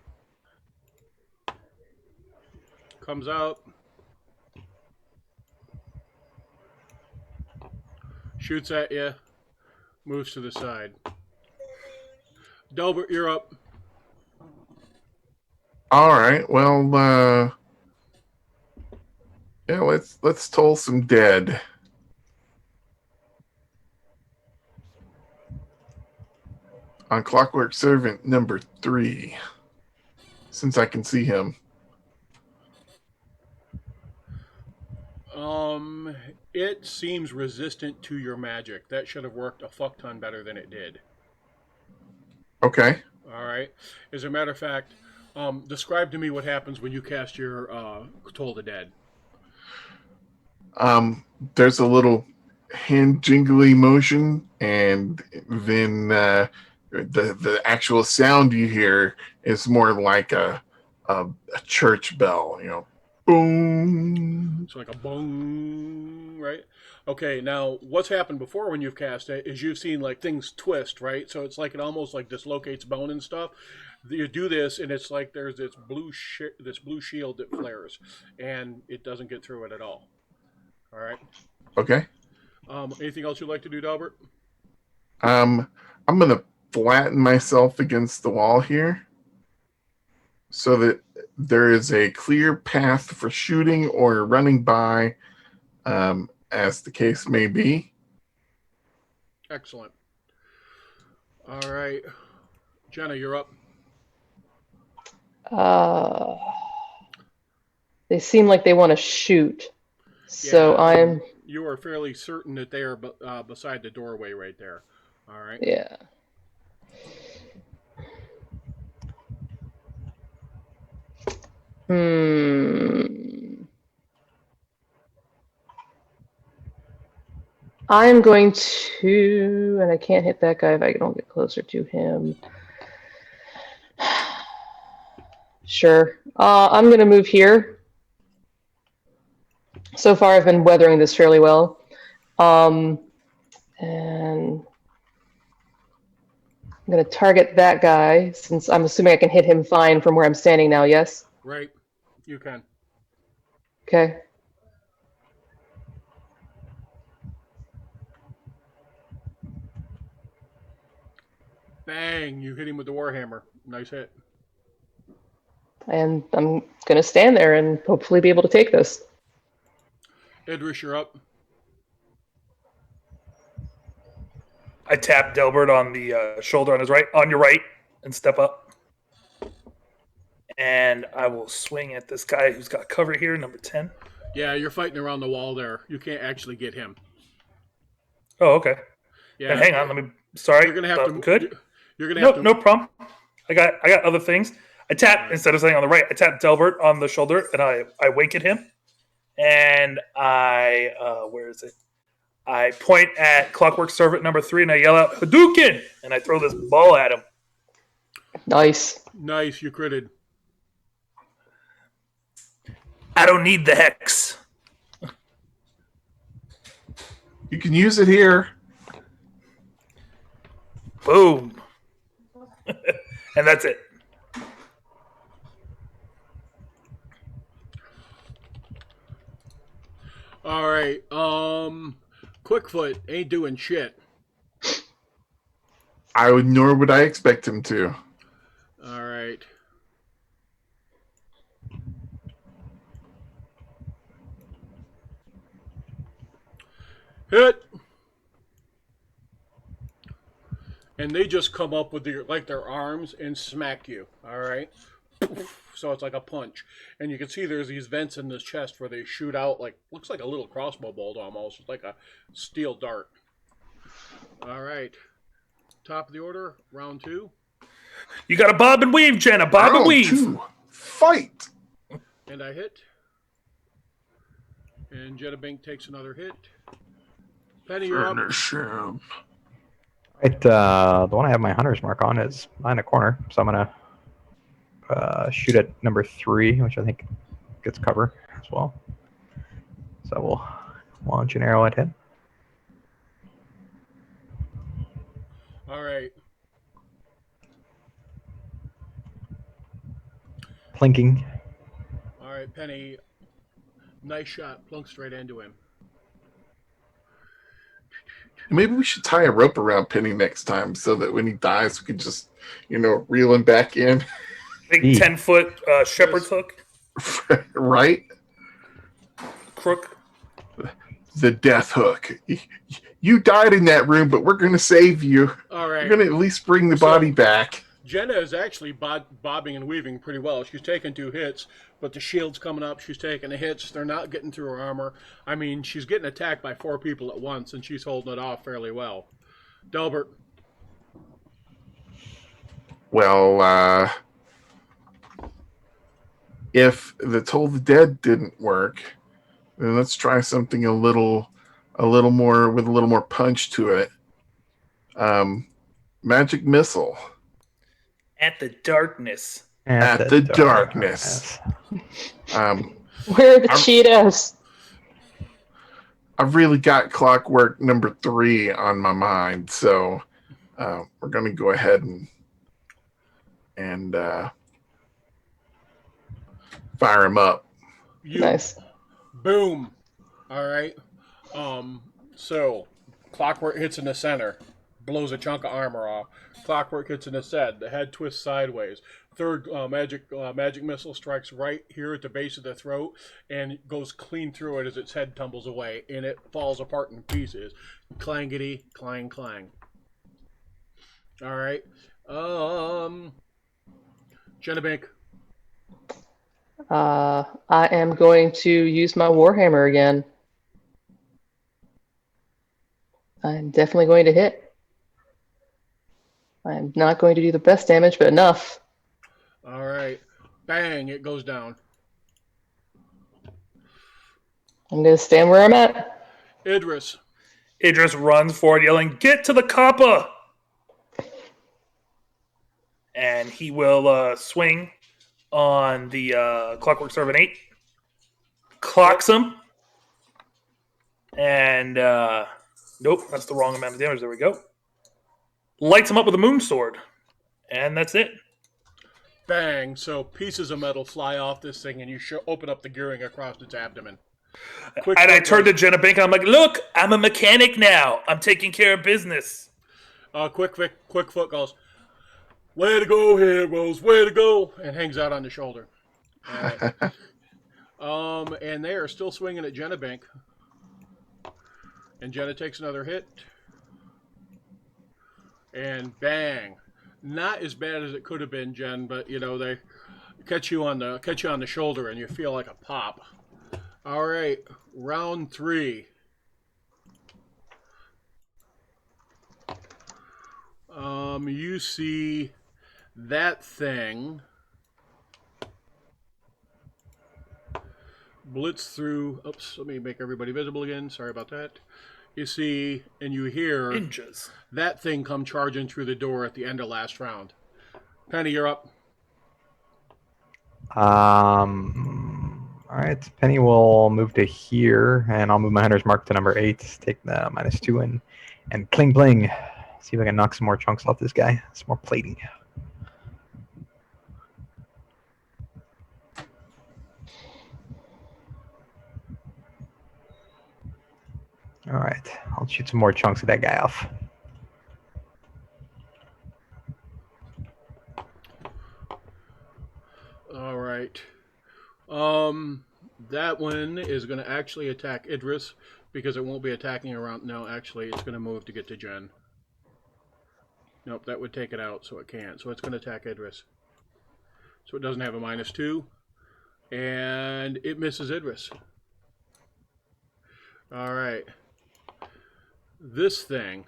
[SPEAKER 2] Comes out. Shoots at you. Moves to the side. Delbert, you're up.
[SPEAKER 1] All right. Well, yeah. Let's toll some dead. On Clockwork Servant number 3, since I can see him.
[SPEAKER 2] It seems resistant to your magic. That should have worked a fuck ton better than it did.
[SPEAKER 1] Okay.
[SPEAKER 2] All right. As a matter of fact, describe to me what happens when you cast your Toll the Dead.
[SPEAKER 1] There's a little hand jingly motion, and then the actual sound you hear is more like a church bell. You know, boom.
[SPEAKER 2] So like a boom, right? Okay, now what's happened before when you've cast it is you've seen like things twist, right? So it's like it almost like dislocates bone and stuff. You do this, and it's like there's this blue shield that flares, and it doesn't get through it at all. All right.
[SPEAKER 1] Okay.
[SPEAKER 2] Anything else you'd like to do, Delbert?
[SPEAKER 1] I'm gonna flatten myself against the wall here, so that there is a clear path for shooting or running by, as the case may be.
[SPEAKER 2] Excellent. All right. Jenna, you're up.
[SPEAKER 4] They seem like they want to shoot. So
[SPEAKER 2] Yeah,
[SPEAKER 4] I'm,
[SPEAKER 2] You are fairly certain that they are beside the doorway right there. All right.
[SPEAKER 4] yeah. I'm going to, and I can't hit that guy if I don't get closer to him. Sure. I'm going to move here. So far, I've been weathering this fairly well. And I'm going to target that guy, since I'm assuming I can hit him fine from where I'm standing now, yes?
[SPEAKER 2] Right. You can.
[SPEAKER 4] Okay.
[SPEAKER 2] Bang! You hit him with the warhammer. Nice hit.
[SPEAKER 4] And I'm going to stand there and hopefully be able to take this.
[SPEAKER 2] Idris, you're up.
[SPEAKER 5] I tap Delbert on the shoulder on your right, and step up. And I will swing at this guy who's got cover here, number 10.
[SPEAKER 2] Yeah, you're fighting around the wall there. You can't actually get him.
[SPEAKER 5] Oh, okay.
[SPEAKER 2] Yeah.
[SPEAKER 5] And hang on, let me. Sorry,
[SPEAKER 2] You're gonna have to.
[SPEAKER 5] Good.
[SPEAKER 2] You're gonna have to.
[SPEAKER 5] No problem. I got other things. I tap instead of saying on the right. I tap Delbert on the shoulder, and I wink at him, and I where is it? I point at Clockwork Servant number 3, and I yell out Hadouken, and I throw this ball at him.
[SPEAKER 4] Nice.
[SPEAKER 2] Nice, you critted.
[SPEAKER 5] I don't need the hex.
[SPEAKER 1] You can use it here.
[SPEAKER 5] Boom. And that's it.
[SPEAKER 2] All right. Quickfoot ain't doing shit.
[SPEAKER 1] Nor would I expect him to.
[SPEAKER 2] All right. Hit. and they just come up with their arms and smack you. All right. So it's like a punch, and you can see there's these vents in this chest where they shoot out looks like a little crossbow bolt almost. It's like a steel dart. All right. Top of the order, round 2.
[SPEAKER 5] You got to bob and weave, Jenna. Bob and
[SPEAKER 1] Round
[SPEAKER 5] weave.
[SPEAKER 1] 2. Fight.
[SPEAKER 2] And I hit. And Jetta Bink takes another hit. Penny, you're up.
[SPEAKER 1] Finish him.
[SPEAKER 3] Right, the one I have my hunter's mark on is behind a corner, so I'm gonna shoot at number 3, which I think gets cover as well. So we'll launch an arrow at him.
[SPEAKER 2] All right.
[SPEAKER 3] Plinking.
[SPEAKER 2] All right, Penny. Nice shot. Plunk straight into him.
[SPEAKER 1] Maybe we should tie a rope around Penny next time so that when he dies, we can just, reel him back in.
[SPEAKER 5] Big
[SPEAKER 3] Eat.
[SPEAKER 5] 10-foot shepherd's hook.
[SPEAKER 1] Right?
[SPEAKER 5] Crook.
[SPEAKER 1] The death hook. You died in that room, but we're going to save you.
[SPEAKER 2] All right.
[SPEAKER 1] We're going to at least bring the body back.
[SPEAKER 2] Jenna is actually bobbing and weaving pretty well. She's taken 2 hits, but the shield's coming up. She's taking the hits. They're not getting through her armor. I mean, she's getting attacked by 4 people at once, and she's holding it off fairly well. Delbert.
[SPEAKER 1] Well, if the Toll the Dead didn't work, then let's try something a little more with a little more punch to it. Magic missile.
[SPEAKER 5] At the darkness.
[SPEAKER 1] At the darkness.
[SPEAKER 4] Where are the Cheetos?
[SPEAKER 1] I've really got clockwork number 3 on my mind, so we're going to go ahead and fire him up.
[SPEAKER 4] Nice.
[SPEAKER 2] Boom. All right. So clockwork hits in the center, blows a chunk of armor off. Clockwork hits in his head. The head twists sideways. Third magic missile strikes right here at the base of the throat and goes clean through it as its head tumbles away, and it falls apart in pieces. Clangity, clang, clang. All right. Jenna Bink.
[SPEAKER 4] I am going to use my Warhammer again. I'm definitely going to hit. I'm not going to do the best damage, but enough.
[SPEAKER 2] All right. Bang, it goes down.
[SPEAKER 4] I'm going to stand where I'm at.
[SPEAKER 2] Idris.
[SPEAKER 5] Idris runs forward, yelling, "Get to the copper!" And he will swing on the Clockwork Servant 8. Clocks him. And, nope, that's the wrong amount of damage. There we go. Lights him up with a moon sword. And that's it.
[SPEAKER 2] Bang. So pieces of metal fly off this thing, and you open up the gearing across its abdomen.
[SPEAKER 5] And I turned to Jenna Bink, and I'm like, "Look, I'm a mechanic now. I'm taking care of business."
[SPEAKER 2] Quick foot goes, "Way to go, heroes, way to go," and hangs out on the shoulder. And they are still swinging at Jenna Bink. And Jenna takes another hit. And bang. Not as bad as it could have been, Jen, but they catch you on the shoulder and you feel like a pop. All right, round 3. You see that thing blitz through. Oops, let me make everybody visible again. Sorry about that. You see and you hear
[SPEAKER 5] Ninjas.
[SPEAKER 2] that thing come charging through the door at the end of last round. Penny, you're up.
[SPEAKER 3] All right, Penny will move to here, and I'll move my hunter's mark to number 8. Take the -2 and cling bling. See if I can knock some more chunks off this guy. Some more plating. All right, I'll shoot some more chunks of that guy off.
[SPEAKER 2] All right. That one is going to actually attack Idris because it won't be attacking around. No, actually, it's going to move to get to Jen. Nope, that would take it out, so it can't. So it's going to attack Idris. So it doesn't have a -2. And it misses Idris. All right. This thing.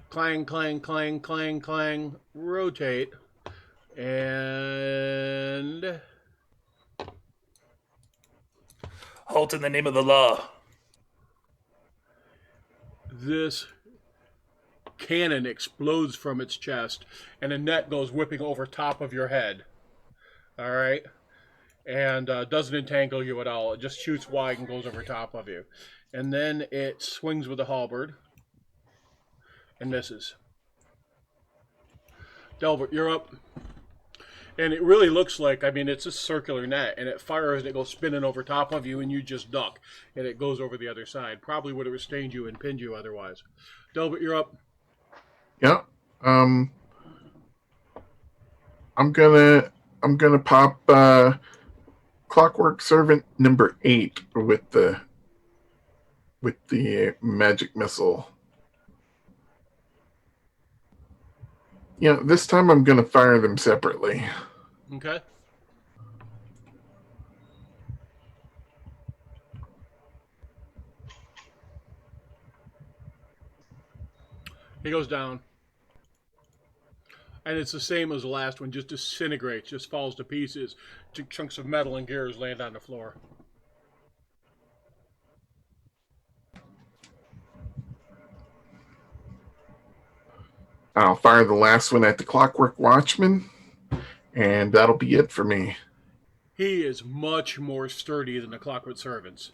[SPEAKER 2] Clang, clang, clang, clang, clang. Rotate. And
[SPEAKER 5] Halt in the name of the law.
[SPEAKER 2] this cannon explodes from its chest, and a net goes whipping over top of your head. All right? And doesn't entangle you at all. It just shoots wide and goes over top of you. And then it swings with a halberd and misses. Delbert, you're up. And it really looks like, I mean, it's a circular net, and it fires and it goes spinning over top of you, and you just duck, and it goes over the other side. Probably would have restrained you and pinned you otherwise. Delbert, you're up.
[SPEAKER 1] Yeah. I'm gonna pop Clockwork Servant number 8 with the magic missile. Yeah, this time I'm gonna fire them separately.
[SPEAKER 2] Okay. He goes down. And it's the same as the last one, just disintegrates, just falls to pieces. Chunks of metal and gears land on the floor.
[SPEAKER 1] I'll fire the last one at the Clockwork Watchman, and that'll be it for me.
[SPEAKER 2] He is much more sturdy than the Clockwork Servants.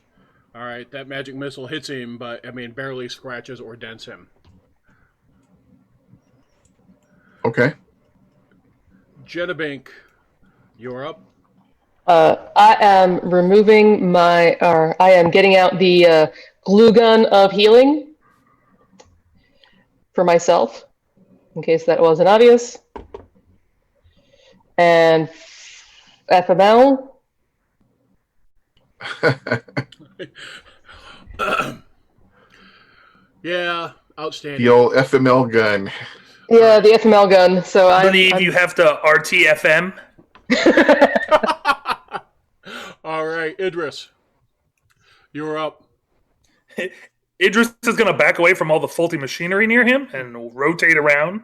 [SPEAKER 2] All right, that magic missile hits him, but, I mean, barely scratches or dents him.
[SPEAKER 1] Okay.
[SPEAKER 2] Jennabank, you're up.
[SPEAKER 4] I am removing I am getting out the glue gun of healing for myself, in case that wasn't obvious. And FML.
[SPEAKER 2] Yeah, outstanding.
[SPEAKER 1] The old FML gun.
[SPEAKER 4] Yeah, the FML gun. So
[SPEAKER 5] I believe you have to RTFM.
[SPEAKER 2] All right, Idris, you're up.
[SPEAKER 5] Idris is going to back away from all the faulty machinery near him and rotate around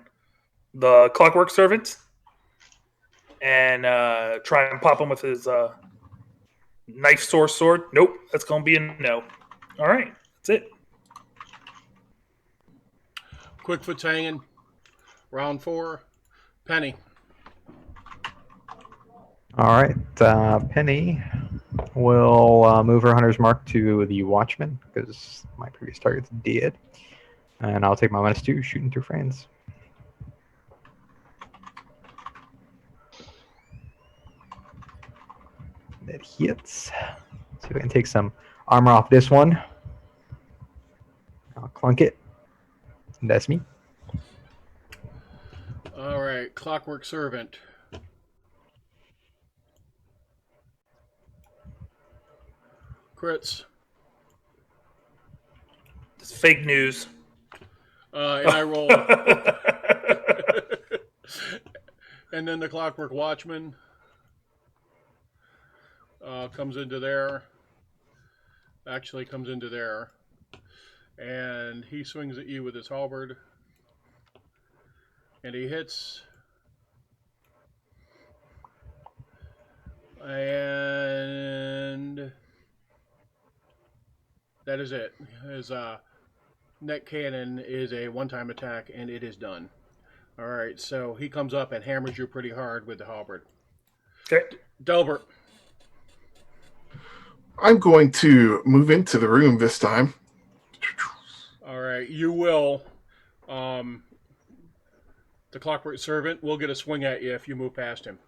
[SPEAKER 5] the Clockwork Servant and try and pop him with his knife source sword. Nope, that's going to be a no. All right, that's it.
[SPEAKER 2] Quickfoot's hanging. Round 4. Penny.
[SPEAKER 3] All right. Penny will move her Hunter's Mark to the Watchman because my previous target's dead. And I'll take my -2, shooting through frames. That hits. See if I can take some armor off this one. I'll clunk it. That's me.
[SPEAKER 2] All right, Clockwork Servant. Crits.
[SPEAKER 5] It's fake news.
[SPEAKER 2] And I roll. And then the Clockwork Watchman comes into there. Actually comes into there. And he swings at you with his halberd. And he hits. And that is it. His net cannon is a one-time attack, and it is done. All right, so he comes up and hammers you pretty hard with the halberd.
[SPEAKER 5] Okay.
[SPEAKER 2] Delbert.
[SPEAKER 1] I'm going to move into the room this time.
[SPEAKER 2] All right, you will. The Clockwork Servant will get a swing at you if you move past him.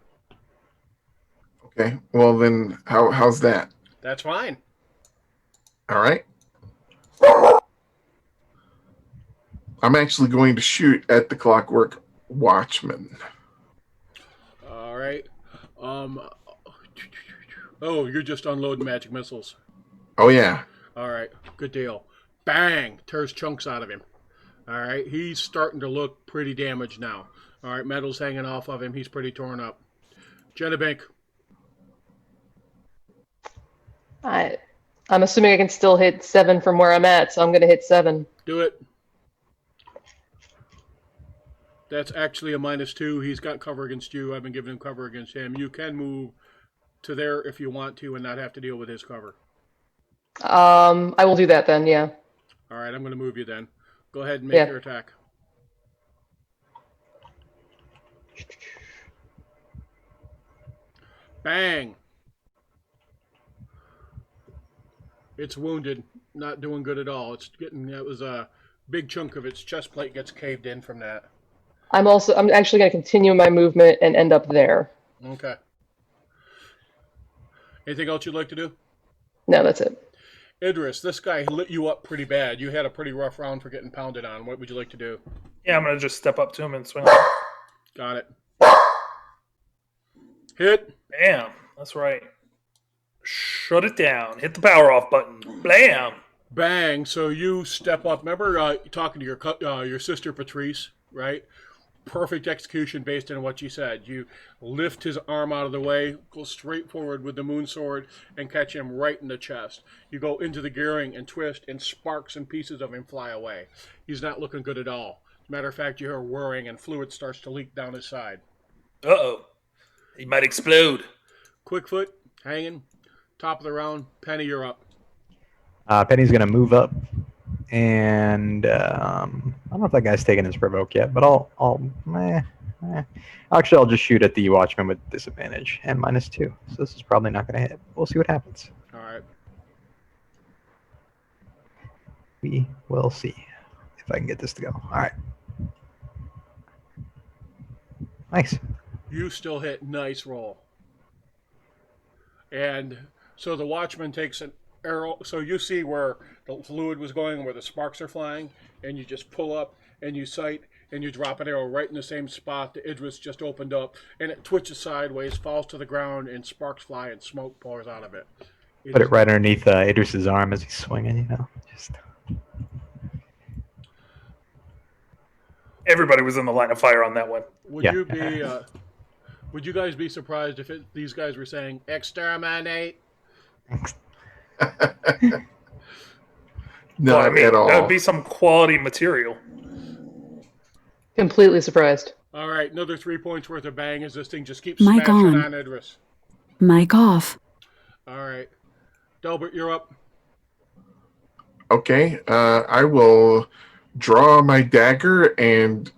[SPEAKER 1] Okay. Well, then, how's that?
[SPEAKER 2] That's fine.
[SPEAKER 1] All right. I'm actually going to shoot at the Clockwork Watchman.
[SPEAKER 2] All right. Oh, you're just unloading magic missiles.
[SPEAKER 1] Oh, yeah.
[SPEAKER 2] All right, good deal. Bang! Tears chunks out of him. All right, he's starting to look pretty damaged now. All right, metal's hanging off of him. He's pretty torn up. Jennabank,
[SPEAKER 4] I'm assuming I can still hit 7 from where I'm at, so I'm going to hit 7.
[SPEAKER 2] do it. That's actually a -2. He's got cover against you. I've been giving him cover against him. You can move to there if you want to and not have to deal with his cover.
[SPEAKER 4] I will do that then, yeah.
[SPEAKER 2] All right, I'm going to move you then. Go ahead and make your attack. Bang! It's wounded, not doing good at all. That was a big chunk of its chest plate gets caved in from that.
[SPEAKER 4] I'm actually going to continue my movement and end up there.
[SPEAKER 2] Okay. Anything else you'd like to do?
[SPEAKER 4] No, that's it.
[SPEAKER 2] Idris, this guy lit you up pretty bad. You had a pretty rough round for getting pounded on. What would you like to do?
[SPEAKER 5] Yeah, I'm going to just step up to him and swing on him.
[SPEAKER 2] Got it. Hit.
[SPEAKER 5] Bam. That's right. Shut it down. Hit the power off button. Blam.
[SPEAKER 2] Bang. So you step up. Remember talking to your sister Patrice, right? Perfect execution based on what you said. You lift his arm out of the way, go straight forward with the moon sword, and catch him right in the chest. You go into the gearing and twist, and sparks and pieces of him fly away. He's not looking good at all. As a matter of fact, you hear whirring, and fluid starts to leak down his side.
[SPEAKER 5] Uh-oh. He might explode.
[SPEAKER 2] Quickfoot, hanging. Top of the round. Penny, you're up.
[SPEAKER 3] Penny's going to move up, and I don't know if that guy's taken his provoke yet, but Actually, I'll just shoot at the Watchman with disadvantage and -2. So this is probably not going to hit. We'll see what happens.
[SPEAKER 2] All right.
[SPEAKER 3] We will see if I can get this to go. All right. Nice.
[SPEAKER 2] You still hit. Nice roll. And so the Watchman takes an arrow. So you see where the fluid was going, where the sparks are flying, and you just pull up and you sight and you drop an arrow right in the same spot the Idris just opened up, and it twitches sideways, falls to the ground, and sparks fly and smoke pours out of it.
[SPEAKER 3] Put it right underneath Idris's arm as he's swinging, you know. Just
[SPEAKER 5] Everybody was in the line of fire on that one.
[SPEAKER 2] Would you guys be surprised if these guys were saying exterminate?
[SPEAKER 1] No, at all.
[SPEAKER 5] That would be some quality material.
[SPEAKER 4] Completely surprised.
[SPEAKER 2] All right, another 3 points worth of bang as this thing just keeps
[SPEAKER 6] Mic
[SPEAKER 2] smashing
[SPEAKER 6] on.
[SPEAKER 2] on Idris.
[SPEAKER 6] Mic off.
[SPEAKER 2] All right. Delbert, you're up.
[SPEAKER 1] Okay, I will draw my dagger and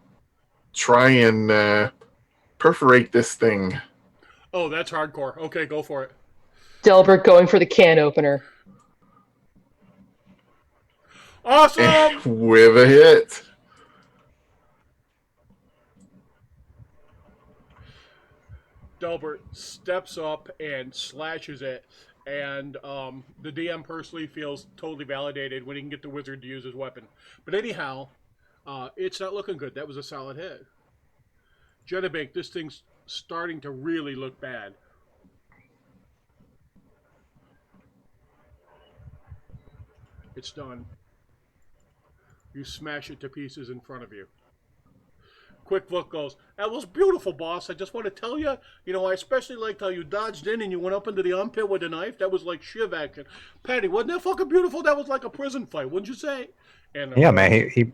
[SPEAKER 1] try and perforate this thing.
[SPEAKER 2] Oh, that's hardcore. Okay, go for it.
[SPEAKER 4] Delbert going for the can opener.
[SPEAKER 2] Awesome!
[SPEAKER 1] With a hit.
[SPEAKER 2] Delbert steps up and slashes it, and the DM personally feels totally validated when he can get the wizard to use his weapon. But anyhow, it's not looking good. That was a solid hit. Jennabank, this thing's starting to really look bad. It's done. You smash it to pieces in front of you. Quick Foot goes, that was beautiful, boss. I just want to tell you, I especially liked how you dodged in and you went up into the armpit with a knife. That was like Shiv action. Patty, wasn't that fucking beautiful? That was like a prison fight, wouldn't you say? And
[SPEAKER 3] yeah, man. He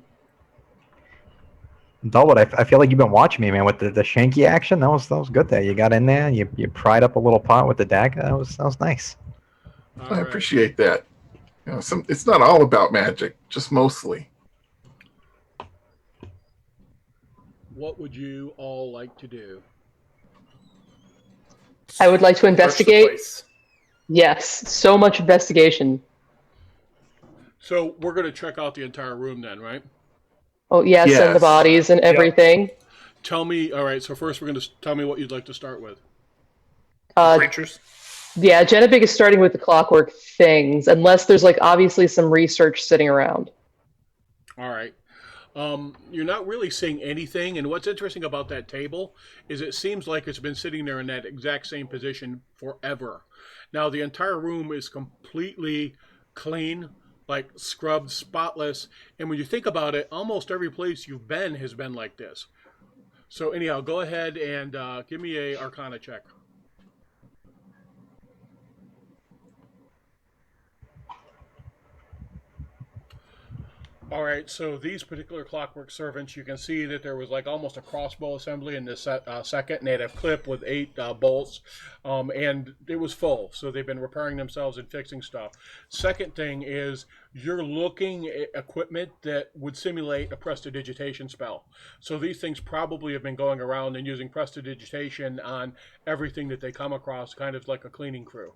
[SPEAKER 3] Dalwood, I feel like you've been watching me, man, with the shanky action. That was good there. You got in there, you pried up a little pot with the dagger. That was nice.
[SPEAKER 1] I appreciate that. It's not all about magic, just mostly.
[SPEAKER 2] What would you all like to do?
[SPEAKER 4] I would like to
[SPEAKER 5] Search the
[SPEAKER 4] investigate.
[SPEAKER 5] place.
[SPEAKER 4] Yes, so much investigation.
[SPEAKER 2] So we're going to check out the entire room then, right?
[SPEAKER 4] Oh, yes, and the
[SPEAKER 1] Yes.
[SPEAKER 4] bodies and everything.
[SPEAKER 2] Tell me, all right, so first we're going to tell me what you'd like to start with.
[SPEAKER 5] Creatures.
[SPEAKER 4] Yeah, Genevieve is starting with the clockwork things, unless there's obviously some research sitting around.
[SPEAKER 2] All right. You're not really seeing anything, and what's interesting about that table is it seems like it's been sitting there in that exact same position forever. Now, the entire room is completely clean like scrubbed, spotless. And when you think about it, almost every place you've been has been like this. So anyhow, go ahead and give me a Arcana check. All right, so these particular clockwork servants, you can see that there was like almost a crossbow assembly in this second, and they had a clip with 8 bolts, and it was full. So they've been repairing themselves and fixing stuff. Second thing is you're looking at equipment that would simulate a prestidigitation spell. So these things probably have been going around and using prestidigitation on everything that they come across, kind of like a cleaning crew.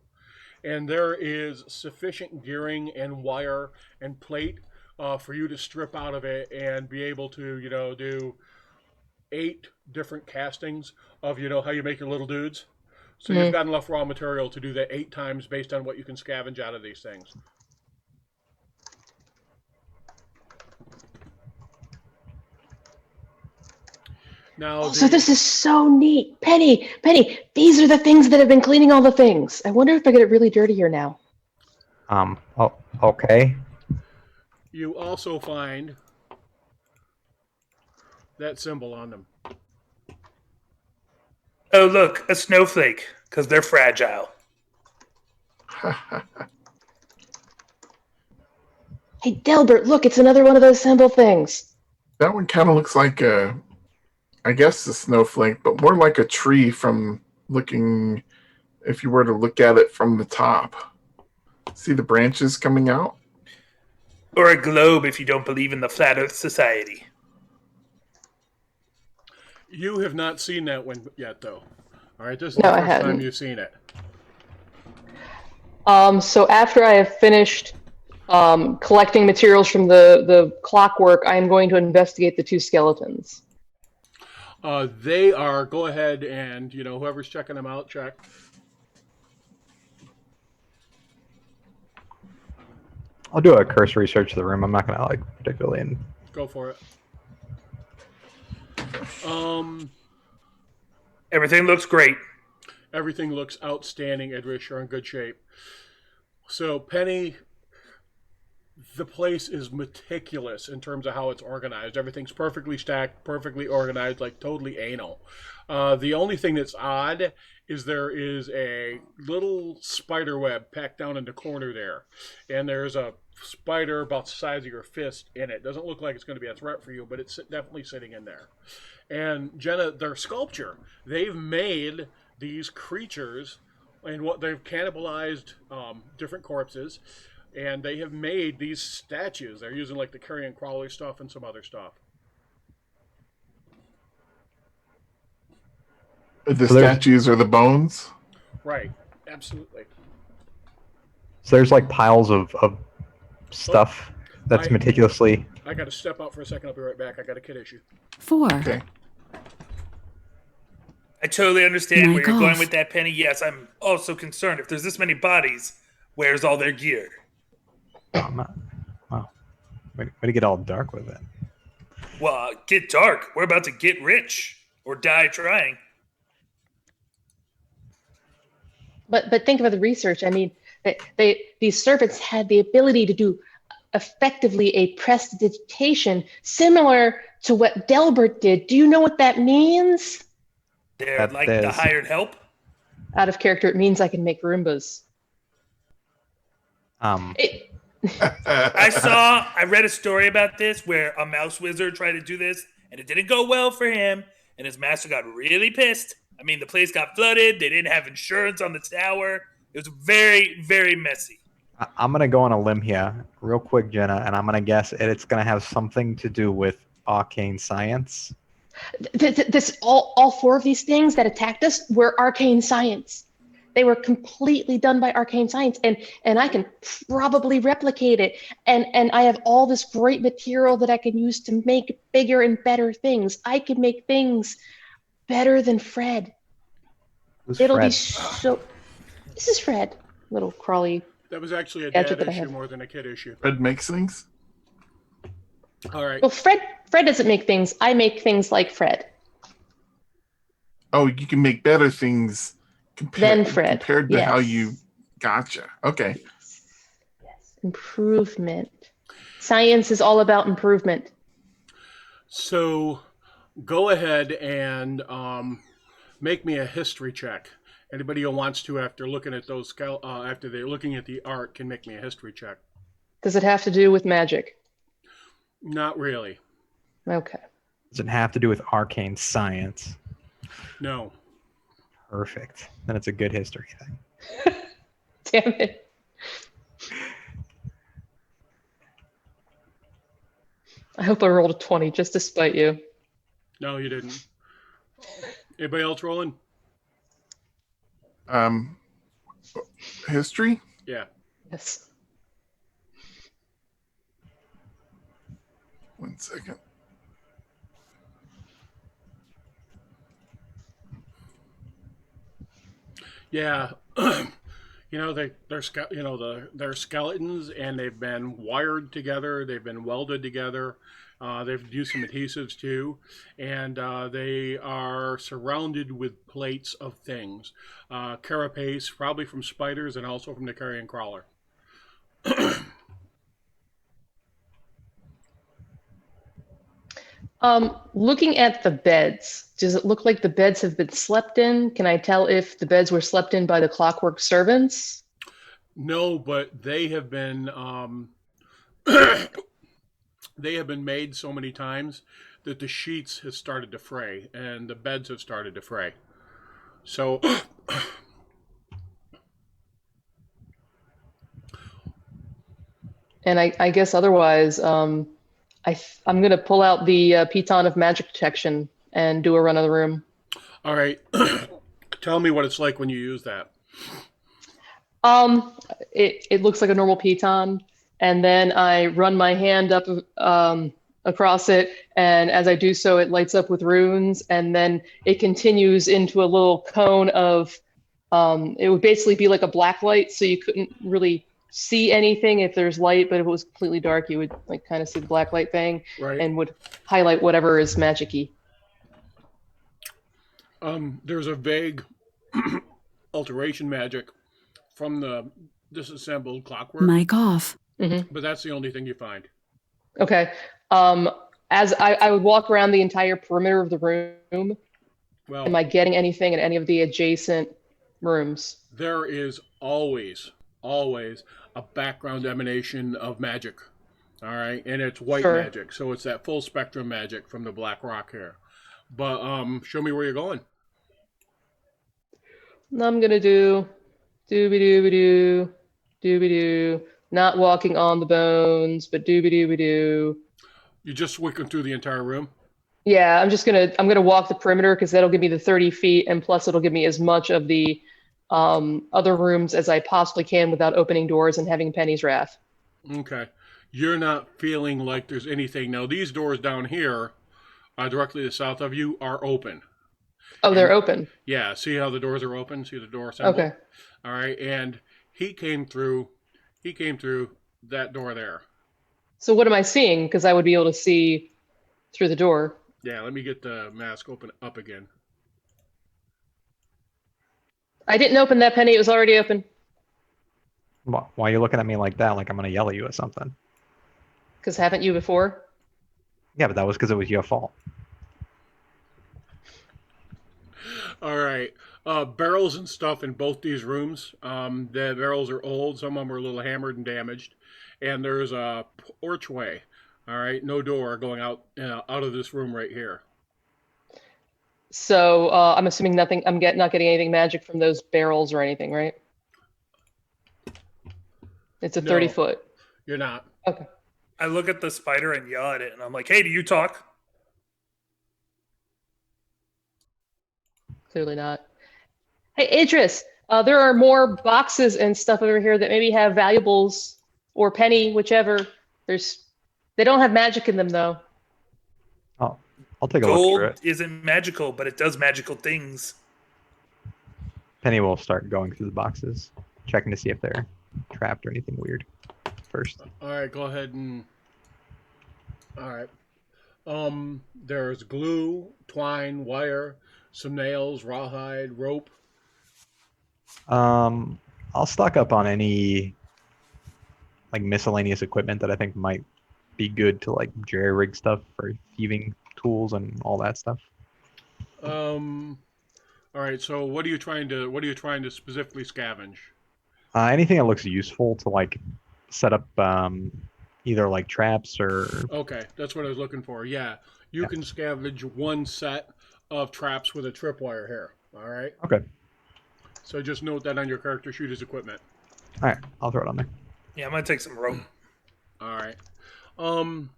[SPEAKER 2] And there is sufficient gearing and wire and plate for you to strip out of it and be able to, do 8 different castings of, how you make your little dudes. So you've got enough raw material to do that 8 times based on what you can scavenge out of these things. Now,
[SPEAKER 4] So this is so neat. Penny, these are the things that have been cleaning all the things. I wonder if I get it really dirty here now.
[SPEAKER 3] Oh, okay.
[SPEAKER 2] you also find that symbol on them.
[SPEAKER 5] Oh, look, a snowflake, because they're fragile.
[SPEAKER 4] Hey, Delbert, look, it's another one of those symbol things.
[SPEAKER 1] That one kind of looks like I guess a snowflake, but more like a tree from looking, if you were to look at it from the top. See the branches coming out?
[SPEAKER 5] Or a globe if you don't believe in the Flat Earth Society.
[SPEAKER 2] You have not seen that one yet, though. All right, this is
[SPEAKER 4] No,
[SPEAKER 2] the
[SPEAKER 4] I
[SPEAKER 2] first time
[SPEAKER 4] hadn't.
[SPEAKER 2] you've seen it.
[SPEAKER 4] So after I have finished collecting materials from the clockwork, I am going to investigate the 2 skeletons.
[SPEAKER 2] They are, go ahead and, whoever's checking them out, check.
[SPEAKER 3] I'll do a cursory search of the room. I'm not gonna particularly.
[SPEAKER 2] Go for it.
[SPEAKER 5] Everything looks great.
[SPEAKER 2] Everything looks outstanding, Idris. You're in good shape. So, Penny, the place is meticulous in terms of how it's organized. Everything's perfectly stacked, perfectly organized, like totally anal. The only thing that's odd is there is a little spider web packed down in the corner there. And there's a spider about the size of your fist in it. Doesn't look like it's going to be a threat for you, but it's definitely sitting in there. And Jenna, their sculpture, they've made these creatures, and what they've cannibalized different corpses, and they have made these statues. They're using like the carrion crawler stuff and some other stuff.
[SPEAKER 1] The statues are the bones?
[SPEAKER 2] Right, absolutely.
[SPEAKER 3] So there's like piles of stuff that's meticulously.
[SPEAKER 2] I got to step out for a second. I'll be right back. I got a kid issue.
[SPEAKER 6] 4.
[SPEAKER 1] Okay.
[SPEAKER 5] I totally understand where
[SPEAKER 6] Mic
[SPEAKER 5] you're going
[SPEAKER 6] off.
[SPEAKER 5] with that, Penny. Yes, I'm also concerned. If there's this many bodies, where's all their gear?
[SPEAKER 3] Wow. Way to get all dark with it.
[SPEAKER 5] Well, get dark. We're about to get rich or die trying.
[SPEAKER 4] But think about the research. I mean, these servants had the ability to do effectively a prestidigitation similar to what Delbert did. Do you know what that means?
[SPEAKER 5] They're
[SPEAKER 3] That
[SPEAKER 5] like the
[SPEAKER 3] there's-
[SPEAKER 5] hired help.
[SPEAKER 4] Out of character, it means I can make Roombas. It,
[SPEAKER 5] I read a story about this where a mouse wizard tried to do this and it didn't go well for him and his master got really pissed. I mean, the place got flooded. They didn't have insurance on the tower. It was very, very messy.
[SPEAKER 3] I'm gonna go on a limb here, real quick, Jenna, and I'm gonna guess it's gonna have something to do with arcane science.
[SPEAKER 4] this all 4 of these things that attacked us were arcane science. They were completely done by arcane science, and I can probably replicate it. And I have all this great material that I can use to make bigger and better things. I can make things better than Fred.
[SPEAKER 3] Who's
[SPEAKER 4] It'll
[SPEAKER 3] Fred?
[SPEAKER 4] be so. This is Fred, little crawly.
[SPEAKER 2] That was actually a
[SPEAKER 4] Gadget
[SPEAKER 2] dad
[SPEAKER 4] that I
[SPEAKER 2] issue
[SPEAKER 4] have.
[SPEAKER 2] more than a kid issue.
[SPEAKER 1] Fred makes things?
[SPEAKER 2] All right.
[SPEAKER 4] Well, Fred doesn't make things. I make things like Fred.
[SPEAKER 1] Oh, you can make better things
[SPEAKER 4] Than Fred,
[SPEAKER 1] compared to how
[SPEAKER 4] yes.
[SPEAKER 1] you... Gotcha. Okay.
[SPEAKER 4] Yes. Improvement. Science is all about improvement.
[SPEAKER 2] So go ahead and make me a history check. Anybody who wants to, after looking at after they're looking at the art, can make me a history check.
[SPEAKER 4] Does it have to do with magic?
[SPEAKER 2] Not really.
[SPEAKER 4] Okay.
[SPEAKER 3] Does it have to do with arcane science?
[SPEAKER 2] No.
[SPEAKER 3] Perfect. Then it's a good history thing.
[SPEAKER 4] Damn it. I hope I rolled a 20 just to spite you.
[SPEAKER 2] No, you didn't. Anybody else rolling?
[SPEAKER 1] History.
[SPEAKER 2] Yeah.
[SPEAKER 4] Yes.
[SPEAKER 1] 1 second.
[SPEAKER 2] Yeah. They're skeletons, and they've been wired together. They've been welded together. They've used some adhesives too, and they are surrounded with plates of things. Carapace, probably from spiders, and also from the carrion crawler.
[SPEAKER 4] Looking at the beds, does it look like the beds have been slept in? Can I tell if the beds were slept in by the clockwork servants?
[SPEAKER 2] No, but they have been they have been made so many times that the sheets have started to fray and the beds have started to fray. So
[SPEAKER 4] And I guess otherwise, I'm going to pull out the piton of magic detection and do a run of the room.
[SPEAKER 2] all right. Tell me what it's like when you use that.
[SPEAKER 4] It looks like a normal piton, and then I run my hand up across it, and as I do so, it lights up with runes, and then it continues into a little cone of. It would basically be like a black light, so you couldn't really see anything if there's light, but if it was completely dark, you would like kind of see the black light thing,
[SPEAKER 2] Right.
[SPEAKER 4] and would highlight whatever is magic-y.
[SPEAKER 2] There's a vague alteration magic from the disassembled clockwork,
[SPEAKER 6] Mic off.
[SPEAKER 2] but that's the only thing you find.
[SPEAKER 4] Okay. As I would walk around the entire perimeter of the room,
[SPEAKER 2] Well,
[SPEAKER 4] am I getting anything in any of the adjacent rooms?
[SPEAKER 2] there is always a background emanation of magic. All right, and it's white
[SPEAKER 4] Sure.
[SPEAKER 2] magic, so it's that full spectrum magic from the black rock here. But show me where you're going.
[SPEAKER 4] I'm gonna do dooby dooby doo, dooby doo. Not walking on the bones, but dooby dooby doo.
[SPEAKER 2] You're just working through the entire room.
[SPEAKER 4] Yeah, I'm gonna walk the perimeter because that'll give me the 30 feet, and plus it'll give me as much of the other rooms as I possibly can without opening doors and having Penny's wrath.
[SPEAKER 2] Okay, you're not feeling like there's anything now. These doors down here, directly to the south of you, are open.
[SPEAKER 4] Oh, they're open.
[SPEAKER 2] Yeah, see how the doors are open? See the door symbol?
[SPEAKER 4] Okay.
[SPEAKER 2] All right, and he came through that door there.
[SPEAKER 4] So what am I seeing? Because I would be able to see through the door.
[SPEAKER 2] Yeah, let me get the mask open up again.
[SPEAKER 4] I didn't open that, Penny. It was already open.
[SPEAKER 3] Why are you looking at me like that? Like I'm gonna yell at you or something?
[SPEAKER 4] Because haven't you before?
[SPEAKER 3] Yeah, but that was because it was your fault.
[SPEAKER 2] All right. Barrels and stuff in both these rooms. The barrels are old. Some of them are a little hammered and damaged. And there's a porchway. All right. No door going out of this room right here.
[SPEAKER 4] So I'm assuming nothing. I'm not getting anything magic from those barrels or anything, right? It's a
[SPEAKER 2] No.
[SPEAKER 4] 30-foot.
[SPEAKER 2] You're not.
[SPEAKER 4] Okay.
[SPEAKER 5] I look at the spider and yell at it, and I'm like, "Hey, do you talk?"
[SPEAKER 4] Clearly not. Hey, Idris, there are more boxes and stuff over here that maybe have valuables or Penny, whichever. They don't have magic in them though.
[SPEAKER 3] Oh, I'll take a look
[SPEAKER 5] Gold
[SPEAKER 3] through it.
[SPEAKER 5] isn't magical, but it does magical things.
[SPEAKER 3] Penny will start going through the boxes, checking to see if they're trapped or anything weird first.
[SPEAKER 2] All right. Go ahead and. All right. There's glue, twine, wire, some nails, rawhide, rope.
[SPEAKER 3] I'll stock up on any like miscellaneous equipment that I think might be good to like jerry rig stuff for thieving tools and all that stuff.
[SPEAKER 2] All right. So what are you trying to specifically scavenge?
[SPEAKER 3] Anything that looks useful to like set up either like traps or
[SPEAKER 2] Okay, that's what I was looking for. Yeah, you
[SPEAKER 3] yeah.
[SPEAKER 2] can scavenge one set of traps with a tripwire here. All right.
[SPEAKER 3] Okay.
[SPEAKER 2] So just note that on your character sheet as equipment.
[SPEAKER 3] All right, I'll throw it on there.
[SPEAKER 5] Yeah, I'm gonna take some rope.
[SPEAKER 2] All right. Um,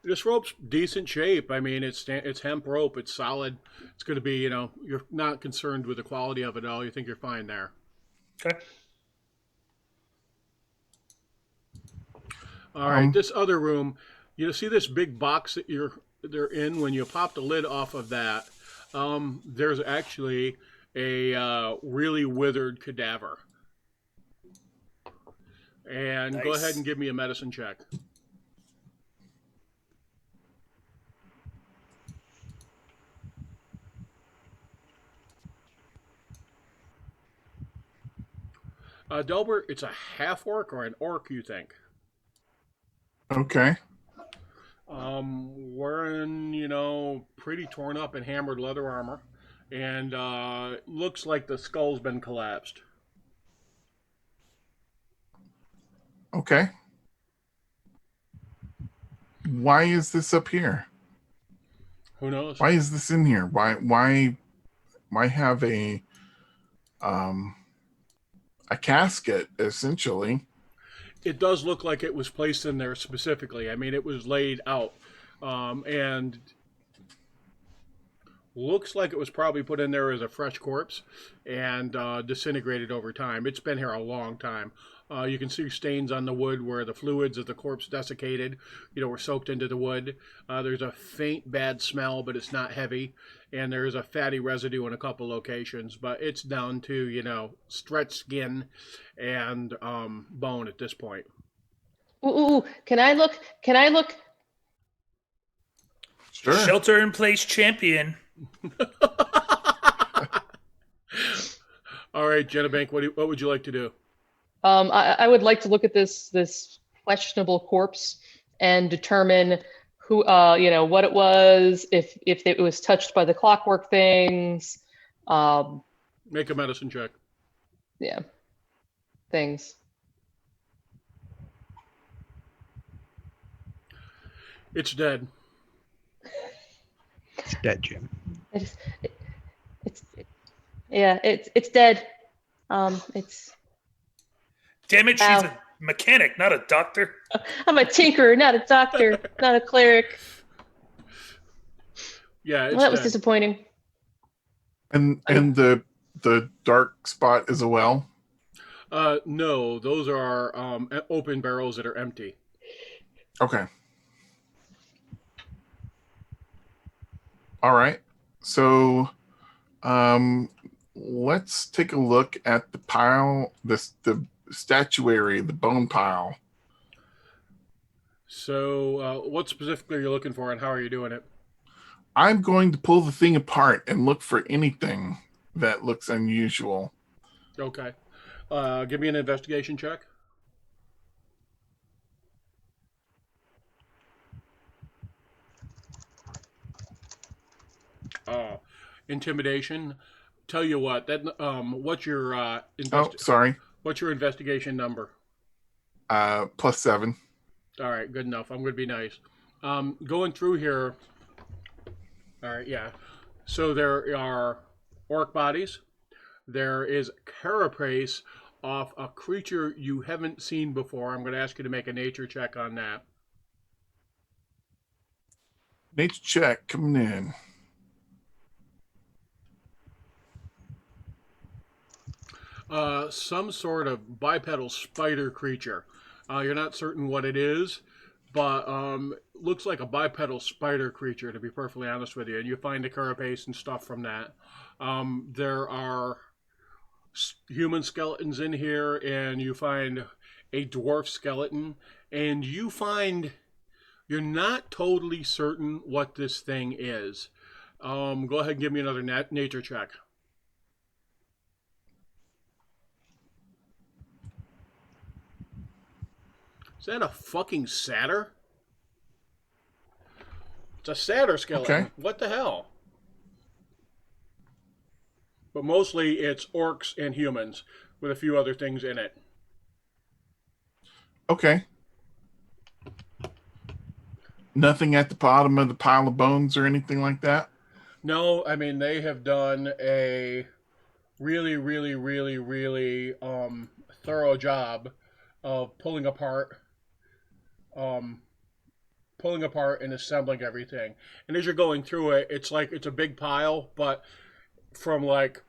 [SPEAKER 2] this rope's decent shape. I mean, it's hemp rope. It's solid. It's going to be, you're not concerned with the quality of it at all. You think you're fine there.
[SPEAKER 5] Okay.
[SPEAKER 2] All right. This other room, you see this big box that they're in. When you pop the lid off of that, there's actually a really withered cadaver. And
[SPEAKER 5] Nice.
[SPEAKER 2] Go ahead and give me a medicine check. Delbert, it's a half orc or an orc, you think?
[SPEAKER 1] Okay.
[SPEAKER 2] Wearing, pretty torn up and hammered leather armor. And looks like the skull's been collapsed.
[SPEAKER 1] Okay. Why is this up here?
[SPEAKER 2] Who knows?
[SPEAKER 1] Why is this in here? Why have a casket essentially?
[SPEAKER 2] It does look like it was placed in there specifically. I mean, it was laid out. And looks like it was probably put in there as a fresh corpse and disintegrated over time. It's been here a long time. You can see stains on the wood where the fluids of the corpse desiccated, were soaked into the wood. There's a faint bad smell, but it's not heavy. And there's a fatty residue in a couple locations, but it's down to, stretched skin and bone at this point.
[SPEAKER 4] Ooh, can I look? Can I look?
[SPEAKER 1] Sure.
[SPEAKER 5] Shelter in place champion.
[SPEAKER 2] All right, Jenna Bank, what would you like to do?
[SPEAKER 4] I would like to look at this questionable corpse and determine who, what it was, if it was touched by the clockwork things.
[SPEAKER 2] Make a medicine check.
[SPEAKER 4] Yeah, things.
[SPEAKER 2] It's dead.
[SPEAKER 3] It's dead, Jim.
[SPEAKER 4] It's dead. It's.
[SPEAKER 5] Damn it, she's a mechanic, not a doctor.
[SPEAKER 4] I'm a tinkerer, not a doctor, not a cleric.
[SPEAKER 2] Yeah, it's
[SPEAKER 4] Well, that was
[SPEAKER 2] dead.
[SPEAKER 4] disappointing.
[SPEAKER 1] And the dark spot is a well.
[SPEAKER 2] No, those are open barrels that are empty.
[SPEAKER 1] Okay. All right. So, let's take a look at the pile, the statuary, the bone pile.
[SPEAKER 2] So, what specifically are you looking for, and how are you doing it?
[SPEAKER 1] I'm going to pull the thing apart and look for anything that looks unusual.
[SPEAKER 2] Okay. Give me an investigation check. Intimidation. Tell you what, that what's your
[SPEAKER 1] Sorry.
[SPEAKER 2] what's your investigation number?
[SPEAKER 1] +7.
[SPEAKER 2] All right, good enough. I'm going to be nice. Going through here. All right, yeah. So there are orc bodies. There is carapace off a creature you haven't seen before. I'm going to ask you to make a nature check on that.
[SPEAKER 1] Nature check coming in.
[SPEAKER 2] Some sort of bipedal spider creature. You're not certain what it is, but looks like a bipedal spider creature, to be perfectly honest with you. And you find the carapace and stuff from that. There are human skeletons in here, and you find a dwarf skeleton, and you're not totally certain what this thing is. Go ahead and give me another nature check. Is that a fucking satyr? It's a satyr skeleton.
[SPEAKER 1] Okay.
[SPEAKER 2] What the hell? But mostly it's orcs and humans with a few other things in it.
[SPEAKER 1] Okay. Nothing at the bottom of the pile of bones or anything like that?
[SPEAKER 2] No, I mean they have done a really, really, really, really thorough job of um, pulling apart and assembling everything. And as you're going through it, it's like it's a big pile, but from like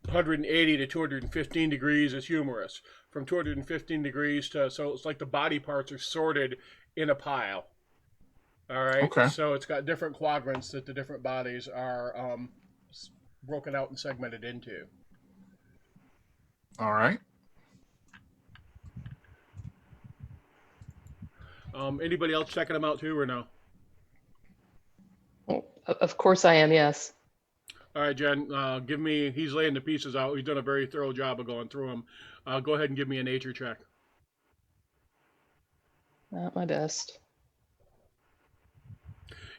[SPEAKER 2] 180 to 215 degrees is humorous. From 215 degrees to, so it's like the body parts are sorted in a pile. All right.
[SPEAKER 1] Okay.
[SPEAKER 2] So it's got different quadrants that the different bodies are broken out and segmented into.
[SPEAKER 1] All right.
[SPEAKER 2] Anybody else checking them out too, or no?
[SPEAKER 4] Oh, of course I am, yes.
[SPEAKER 2] All right, Jen, give me. He's laying the pieces out. He's done a very thorough job of going through them. Go ahead and give me a nature check.
[SPEAKER 4] Not my best.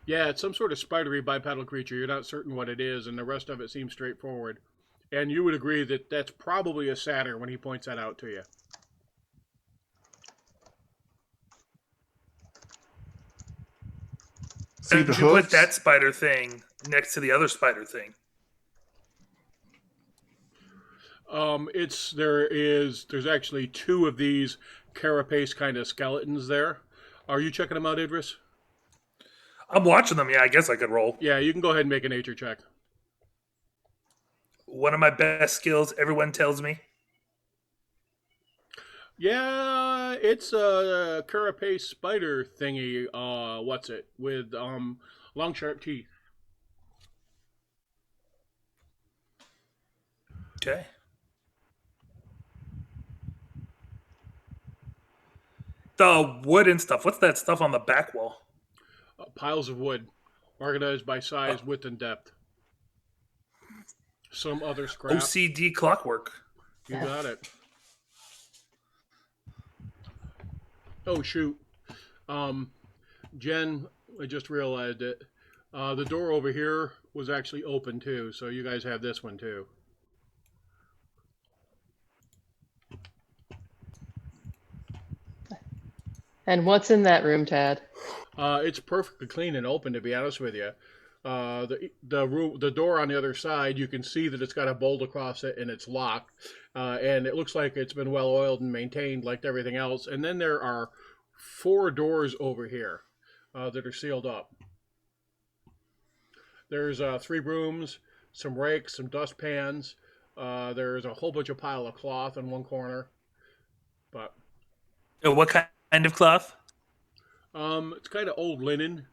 [SPEAKER 2] Yeah, it's some sort of spidery bipedal creature. You're not certain what it is, and the rest of it seems straightforward. And you would agree that that's probably a satyr when he points that out to you.
[SPEAKER 1] See
[SPEAKER 5] And
[SPEAKER 1] the
[SPEAKER 5] you put
[SPEAKER 1] hooves?
[SPEAKER 5] that spider thing next to the other spider thing.
[SPEAKER 2] There's actually two of these carapace kind of skeletons there. Are you checking them out, Idris?
[SPEAKER 5] I'm watching them. Yeah, I guess I could roll.
[SPEAKER 2] Yeah, you can go ahead and make a nature check.
[SPEAKER 5] One of my best skills, everyone tells me.
[SPEAKER 2] Yeah, it's a carapace spider thingy. What's it with long sharp teeth?
[SPEAKER 5] Okay. The wood and stuff. What's that stuff on the back wall?
[SPEAKER 2] Piles of wood, organized by size,
[SPEAKER 5] Oh.
[SPEAKER 2] width, and depth. Some other scrap.
[SPEAKER 5] OCD clockwork.
[SPEAKER 2] You got it. Oh shoot, Jen, I just realized it. The door over here was actually open too, so you guys have this one too.
[SPEAKER 4] And what's in that room, Tad?
[SPEAKER 2] It's perfectly clean and open, to be honest with you. The door on the other side, you can see that it's got a bolt across it and it's locked, and it looks like it's been well oiled and maintained like everything else. And then there are 4 doors over here that are sealed up. There's 3 brooms, some rakes, some dustpans. There's a whole bunch of pile of cloth in one corner, but
[SPEAKER 5] What kind of cloth?
[SPEAKER 2] it's kind of old linen,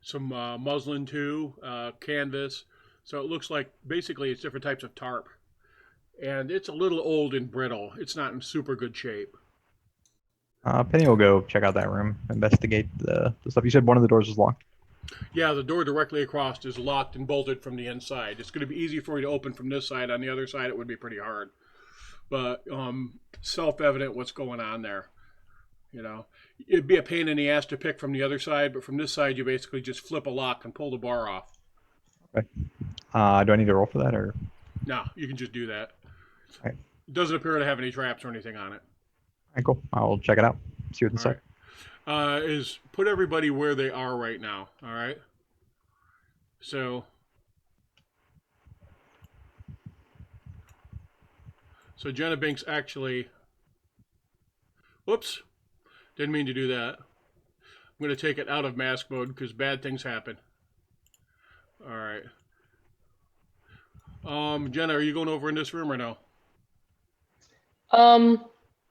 [SPEAKER 2] some muslin too, canvas. So it looks like basically it's different types of tarp, and it's a little old and brittle. It's not in super good shape.
[SPEAKER 3] Penny will go check out that room, investigate the stuff. You said one of the doors was locked.
[SPEAKER 2] Yeah, the door directly across is locked and bolted from the inside. It's going to be easy for you to open from this side. On the other side, it would be pretty hard. But self-evident what's going on there. You know, it'd be a pain in the ass to pick from the other side, but from this side, you basically just flip a lock and pull the bar off.
[SPEAKER 3] Okay. Do I need to roll for that, or?
[SPEAKER 2] No, you can just do that.
[SPEAKER 3] Right.
[SPEAKER 2] It doesn't appear to have any traps or anything on it.
[SPEAKER 3] All right, cool. I'll check it out. See what it's
[SPEAKER 2] All
[SPEAKER 3] like.
[SPEAKER 2] right. Is put everybody where they are right now. All right. So Jenna Binks actually. Whoops. Didn't mean to do that. I'm going to take it out of mask mode because bad things happen. All right. Jenna, are you going over in this room or no?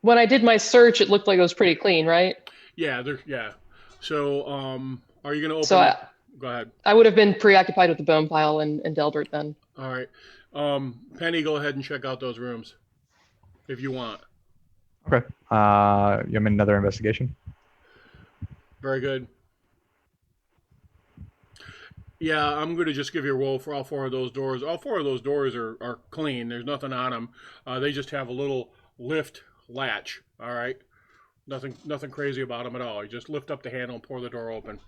[SPEAKER 4] When I did my search, it looked like it was pretty clean, right?
[SPEAKER 2] Yeah. So, are you going to open?
[SPEAKER 4] So
[SPEAKER 2] Go ahead.
[SPEAKER 4] I would have been preoccupied with the bone pile and Delbert then.
[SPEAKER 2] All right. Penny, go ahead and check out those rooms if you want.
[SPEAKER 3] Okay. You have another investigation?
[SPEAKER 2] Very good. Yeah, I'm going to just give you a roll for all 4 of those doors. All 4 of those doors are clean. There's nothing on them. They just have a little lift latch. All right. Nothing crazy about them at all. You just lift up the handle and pour the door open.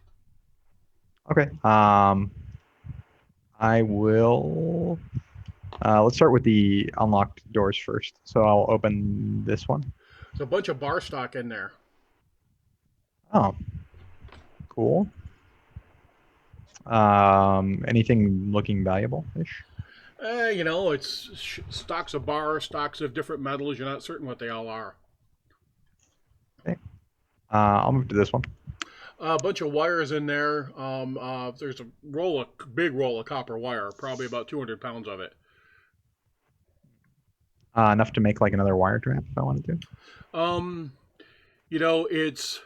[SPEAKER 3] Okay. I will. Let's start with the unlocked doors first. So I'll open this one.
[SPEAKER 2] There's a bunch of bar stock in there.
[SPEAKER 3] Oh, cool. Anything looking valuable-ish?
[SPEAKER 2] It's stocks of bar, stocks of different metals. You're not certain what they all are.
[SPEAKER 3] Okay. I'll move to this one.
[SPEAKER 2] A bunch of wires in there. There's a big roll of copper wire, probably about 200 pounds of it.
[SPEAKER 3] Enough to make like another wire trap if I wanted to.
[SPEAKER 2] It's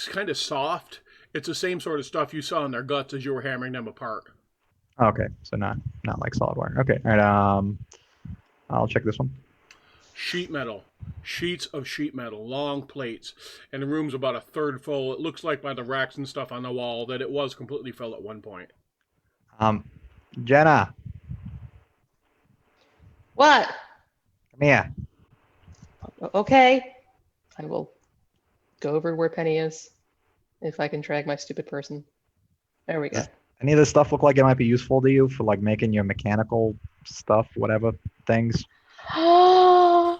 [SPEAKER 2] kind of soft. It's the same sort of stuff you saw in their guts as you were hammering them apart.
[SPEAKER 3] Okay, so not like solid wire. Okay, all right. I'll check this one.
[SPEAKER 2] Sheet metal, sheets of sheet metal, long plates, and the room's about a third full. It looks like by the racks and stuff on the wall that it was completely full at one point.
[SPEAKER 3] Jenna,
[SPEAKER 4] What?
[SPEAKER 3] come here.
[SPEAKER 4] Okay. I will go over where Penny is, if I can drag my stupid person. There we go.
[SPEAKER 3] Any of this stuff look like it might be useful to you for like making your mechanical stuff, whatever things?
[SPEAKER 4] Oh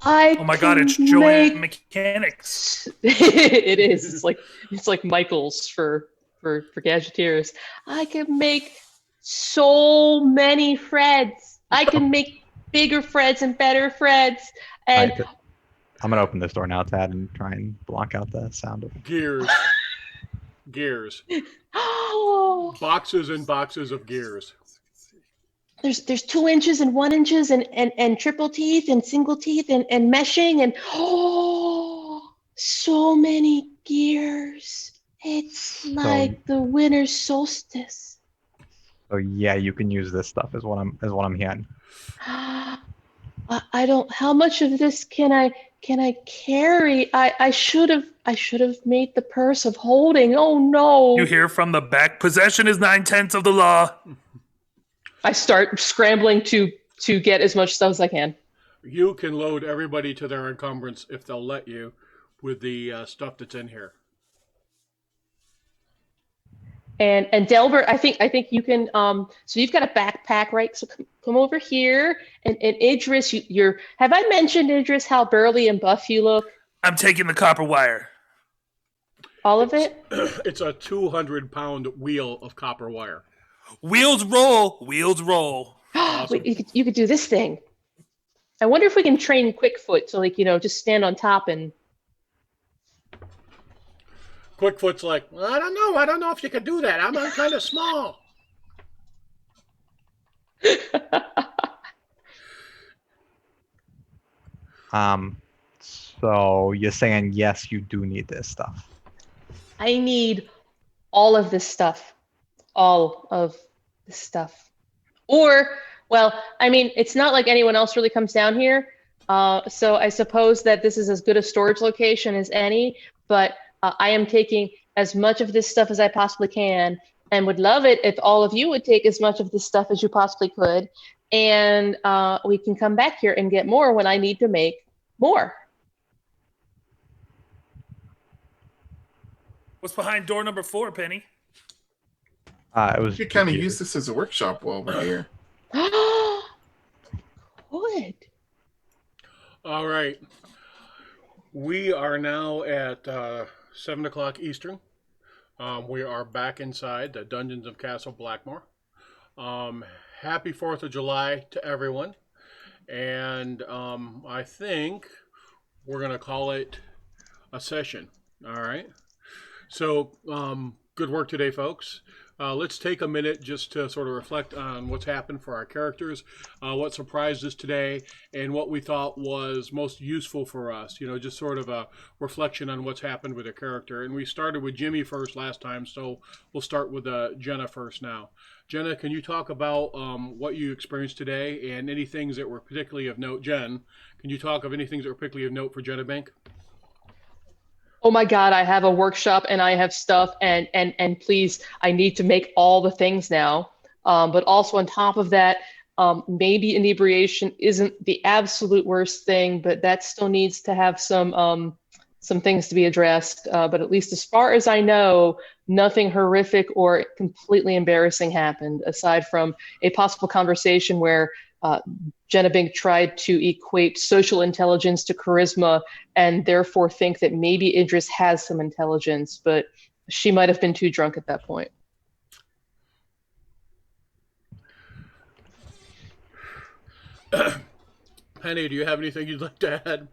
[SPEAKER 5] my God, it's Joanne Mechanics.
[SPEAKER 4] It is. It's like Michael's for gadgeteers. I can make so many Freds. I can make bigger Freds and better Freds. And
[SPEAKER 3] Right, I'm gonna open this door now, Tad, and try and block out the sound of
[SPEAKER 2] Gears. Gears.
[SPEAKER 4] oh,
[SPEAKER 2] Boxes and boxes of gears.
[SPEAKER 4] there's 2 inches and 1 inches and triple teeth and single teeth and meshing and so many gears. It's like the winter solstice.
[SPEAKER 3] So yeah, you can use this stuff is what I'm hearing.
[SPEAKER 4] I don't. How much of this can I carry? I should have made the purse of holding. Oh no!
[SPEAKER 5] You hear from the back. Possession is 9/10 of the law.
[SPEAKER 4] I start scrambling to get as much stuff as I can.
[SPEAKER 2] You can load everybody to their encumbrance if they'll let you with the stuff that's in here.
[SPEAKER 4] And Delbert, I think you can. So you've got a backpack, right? So come over here, and Idris, you're. Have I mentioned, Idris, how burly and buff you look?
[SPEAKER 5] I'm taking the copper wire.
[SPEAKER 4] All of it?
[SPEAKER 2] It's a 200-pound wheel of copper wire.
[SPEAKER 5] Wheels roll, wheels roll.
[SPEAKER 2] Awesome.
[SPEAKER 4] Wait, you could do this thing. I wonder if we can train Quickfoot to just stand on top and.
[SPEAKER 2] Quickfoot's like, well, I don't know if you can do that. I'm kind of small.
[SPEAKER 3] So you're saying yes, you do need this stuff.
[SPEAKER 4] I need all of this stuff. All of this stuff. Or, well, I mean, it's not like anyone else really comes down here. So I suppose that this is as good a storage location as any, but I am taking as much of this stuff as I possibly can and would love it if all of you would take as much of this stuff as you possibly could. And we can come back here and get more when I need to make more.
[SPEAKER 5] What's behind door number 4, Penny?
[SPEAKER 3] It was.
[SPEAKER 1] You could kind of use this as a workshop while we're here.
[SPEAKER 4] Good.
[SPEAKER 2] All right. We are now at 7 o'clock Eastern. We are back inside the Dungeons of Castle Blackmoor. Happy 4th of July to everyone. And I think we're going to call it a session. All right. So good work today, folks. Let's take a minute just to sort of reflect on what's happened for our characters, what surprised us today, and what we thought was most useful for us. Just sort of a reflection on what's happened with a character. And we started with Jimmy first last time, so we'll start with Jenna first now. Jenna, can you talk about what you experienced today and any things that were particularly of note? Jen, can you talk of any things that were particularly of note for Jenna Bank?
[SPEAKER 4] Oh my God, I have a workshop and I have stuff and please, I need to make all the things now. But also on top of that, Maybe inebriation isn't the absolute worst thing, but that still needs to have some things to be addressed. But at least as far as I know, nothing horrific or completely embarrassing happened, aside from a possible conversation where Jenna Bink tried to equate social intelligence to charisma and therefore think that maybe Idris has some intelligence, but she might have been too drunk at that point.
[SPEAKER 2] Penny, do you have anything you'd like to add?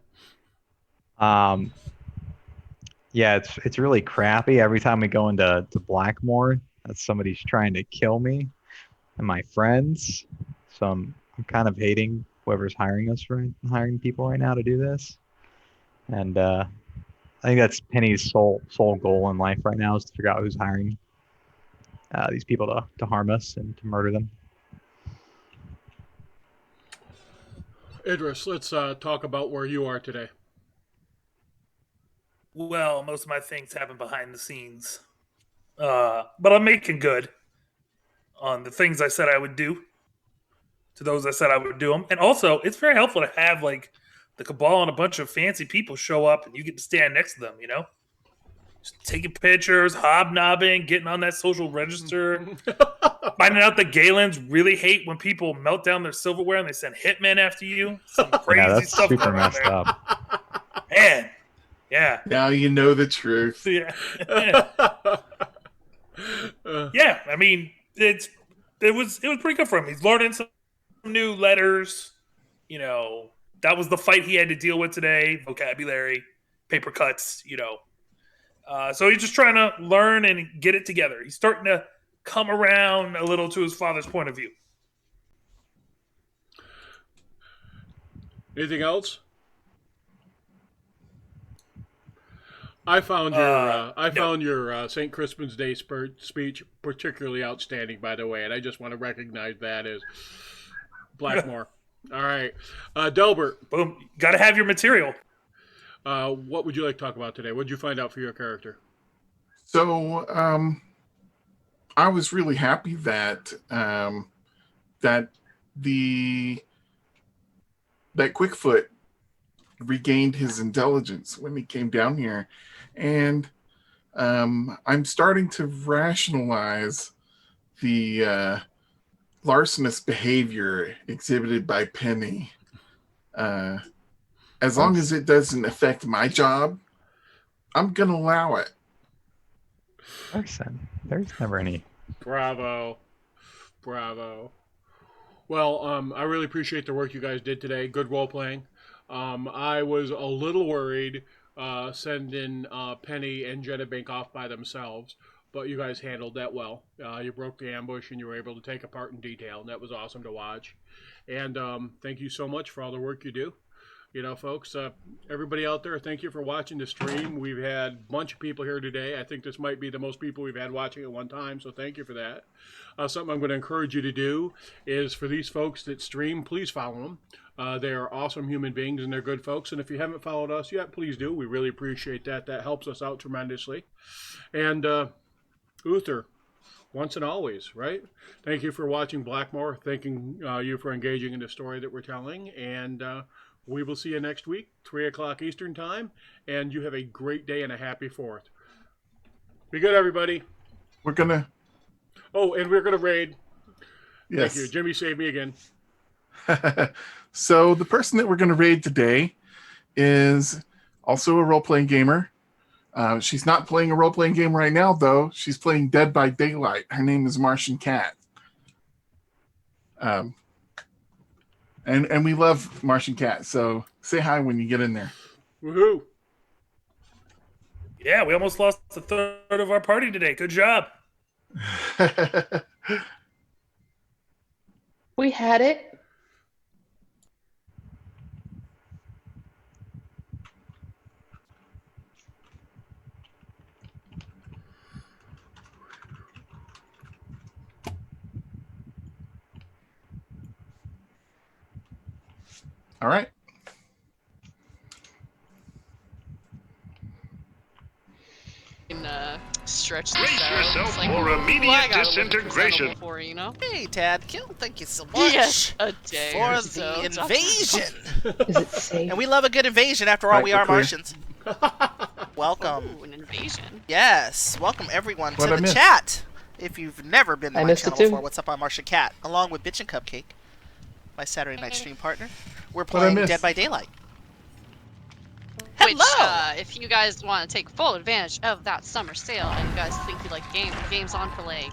[SPEAKER 3] Yeah, it's really crappy. Every time we go into Blackmoor, that somebody's trying to kill me and my friends. So I'm kind of hating whoever's hiring people right now to do this. And I think that's Penny's sole goal in life right now is to figure out who's hiring these people to harm us and to murder them.
[SPEAKER 2] Idris, let's talk about where you are today.
[SPEAKER 5] Well, most of my things happen behind the scenes. But I'm making good on the things I said I would do to those I said I would do them. And also, it's very helpful to have like the cabal and a bunch of fancy people show up and you get to stand next to them, Just taking pictures, hobnobbing, getting on that social register, finding out that Galens really hate when people melt down their silverware and they send hitmen after you. Some crazy
[SPEAKER 3] Yeah, that's
[SPEAKER 5] stuff
[SPEAKER 3] super
[SPEAKER 5] going on
[SPEAKER 3] messed
[SPEAKER 5] there.
[SPEAKER 3] up.
[SPEAKER 5] Man, yeah.
[SPEAKER 1] Now you know the truth.
[SPEAKER 5] Yeah. Yeah, I mean, it was pretty good for him. He's learning some new letters. That was the fight he had to deal with today. Vocabulary, paper cuts. So he's just trying to learn and get it together. He's starting to come around a little to his father's point of view.
[SPEAKER 2] Anything else? I found your St. Crispin's Day speech particularly outstanding, by the way, and I just want to recognize that as Blackmoor. All right, Delbert.
[SPEAKER 5] Boom, got to have your material.
[SPEAKER 2] What would you like to talk about today? What did you find out for your character?
[SPEAKER 1] So I was really happy that that Quickfoot regained his intelligence when he came down here, and I'm starting to rationalize the larcenous behavior exhibited by Penny. As long as it doesn't affect my job, I'm gonna allow it.
[SPEAKER 3] There's never any.
[SPEAKER 2] Bravo. Well, I really appreciate the work you guys did today. Good role playing. I was a little worried sending Penny and Jenna Bink off by themselves, but you guys handled that well. You broke the ambush and you were able to take apart in detail, and that was awesome to watch. And thank you so much for all the work you do. Folks, everybody out there, thank you for watching the stream. We've had a bunch of people here today. I think this might be the most people we've had watching at one time, so thank you for that. Something I'm going to encourage you to do is for these folks that stream, please follow them. They are awesome human beings and they're good folks. And if you haven't followed us yet, please do. We really appreciate that. That helps us out tremendously. And Uther, once and always, right? Thank you for watching Blackmoor. Thanking you for engaging in the story that we're telling. And we will see you next week, 3 o'clock Eastern Time. And you have a great day and a happy 4th. Be good, everybody.
[SPEAKER 1] We're gonna.
[SPEAKER 2] Oh, and we're going to raid.
[SPEAKER 1] Yes.
[SPEAKER 2] Thank you. Jimmy saved me again.
[SPEAKER 1] So the person that we're going to raid today is also a role-playing gamer. She's not playing a role-playing game right now, though. She's playing Dead by Daylight. Her name is Martian Cat. And we love Martian Cat, so say hi when you get in there.
[SPEAKER 2] Woohoo!
[SPEAKER 5] Yeah, we almost lost a third of our party today. Good job.
[SPEAKER 4] We had it.
[SPEAKER 1] All right.
[SPEAKER 6] can stretch this
[SPEAKER 7] Brace
[SPEAKER 6] out.
[SPEAKER 7] yourself
[SPEAKER 6] It's like,
[SPEAKER 7] for
[SPEAKER 6] ooh,
[SPEAKER 7] immediate
[SPEAKER 6] I got a little
[SPEAKER 7] disintegration.
[SPEAKER 6] presentable for you know.
[SPEAKER 8] Hey, Tad Kill, thank you so much
[SPEAKER 6] Yes, a day
[SPEAKER 8] for
[SPEAKER 6] or
[SPEAKER 8] the
[SPEAKER 6] so.
[SPEAKER 8] invasion.
[SPEAKER 4] Is it safe?
[SPEAKER 8] And we love a good invasion. After all, we are
[SPEAKER 1] Practically.
[SPEAKER 8] Martians. Welcome.
[SPEAKER 6] Ooh, an invasion.
[SPEAKER 8] Yes, welcome everyone
[SPEAKER 1] What'd
[SPEAKER 8] to
[SPEAKER 1] I
[SPEAKER 8] the
[SPEAKER 1] miss?
[SPEAKER 8] chat. If you've never been to
[SPEAKER 4] I
[SPEAKER 8] my
[SPEAKER 4] missed it
[SPEAKER 8] channel
[SPEAKER 4] too.
[SPEAKER 8] before, what's up? I'm Martian Cat, along with Bitch and Cupcake, my Saturday night stream partner. We're
[SPEAKER 1] What'd I
[SPEAKER 8] playing
[SPEAKER 1] miss?
[SPEAKER 8] Dead by Daylight.
[SPEAKER 6] Which,
[SPEAKER 8] Hello!
[SPEAKER 6] if you guys want to take full advantage of that summer sale and you guys think you like games on for like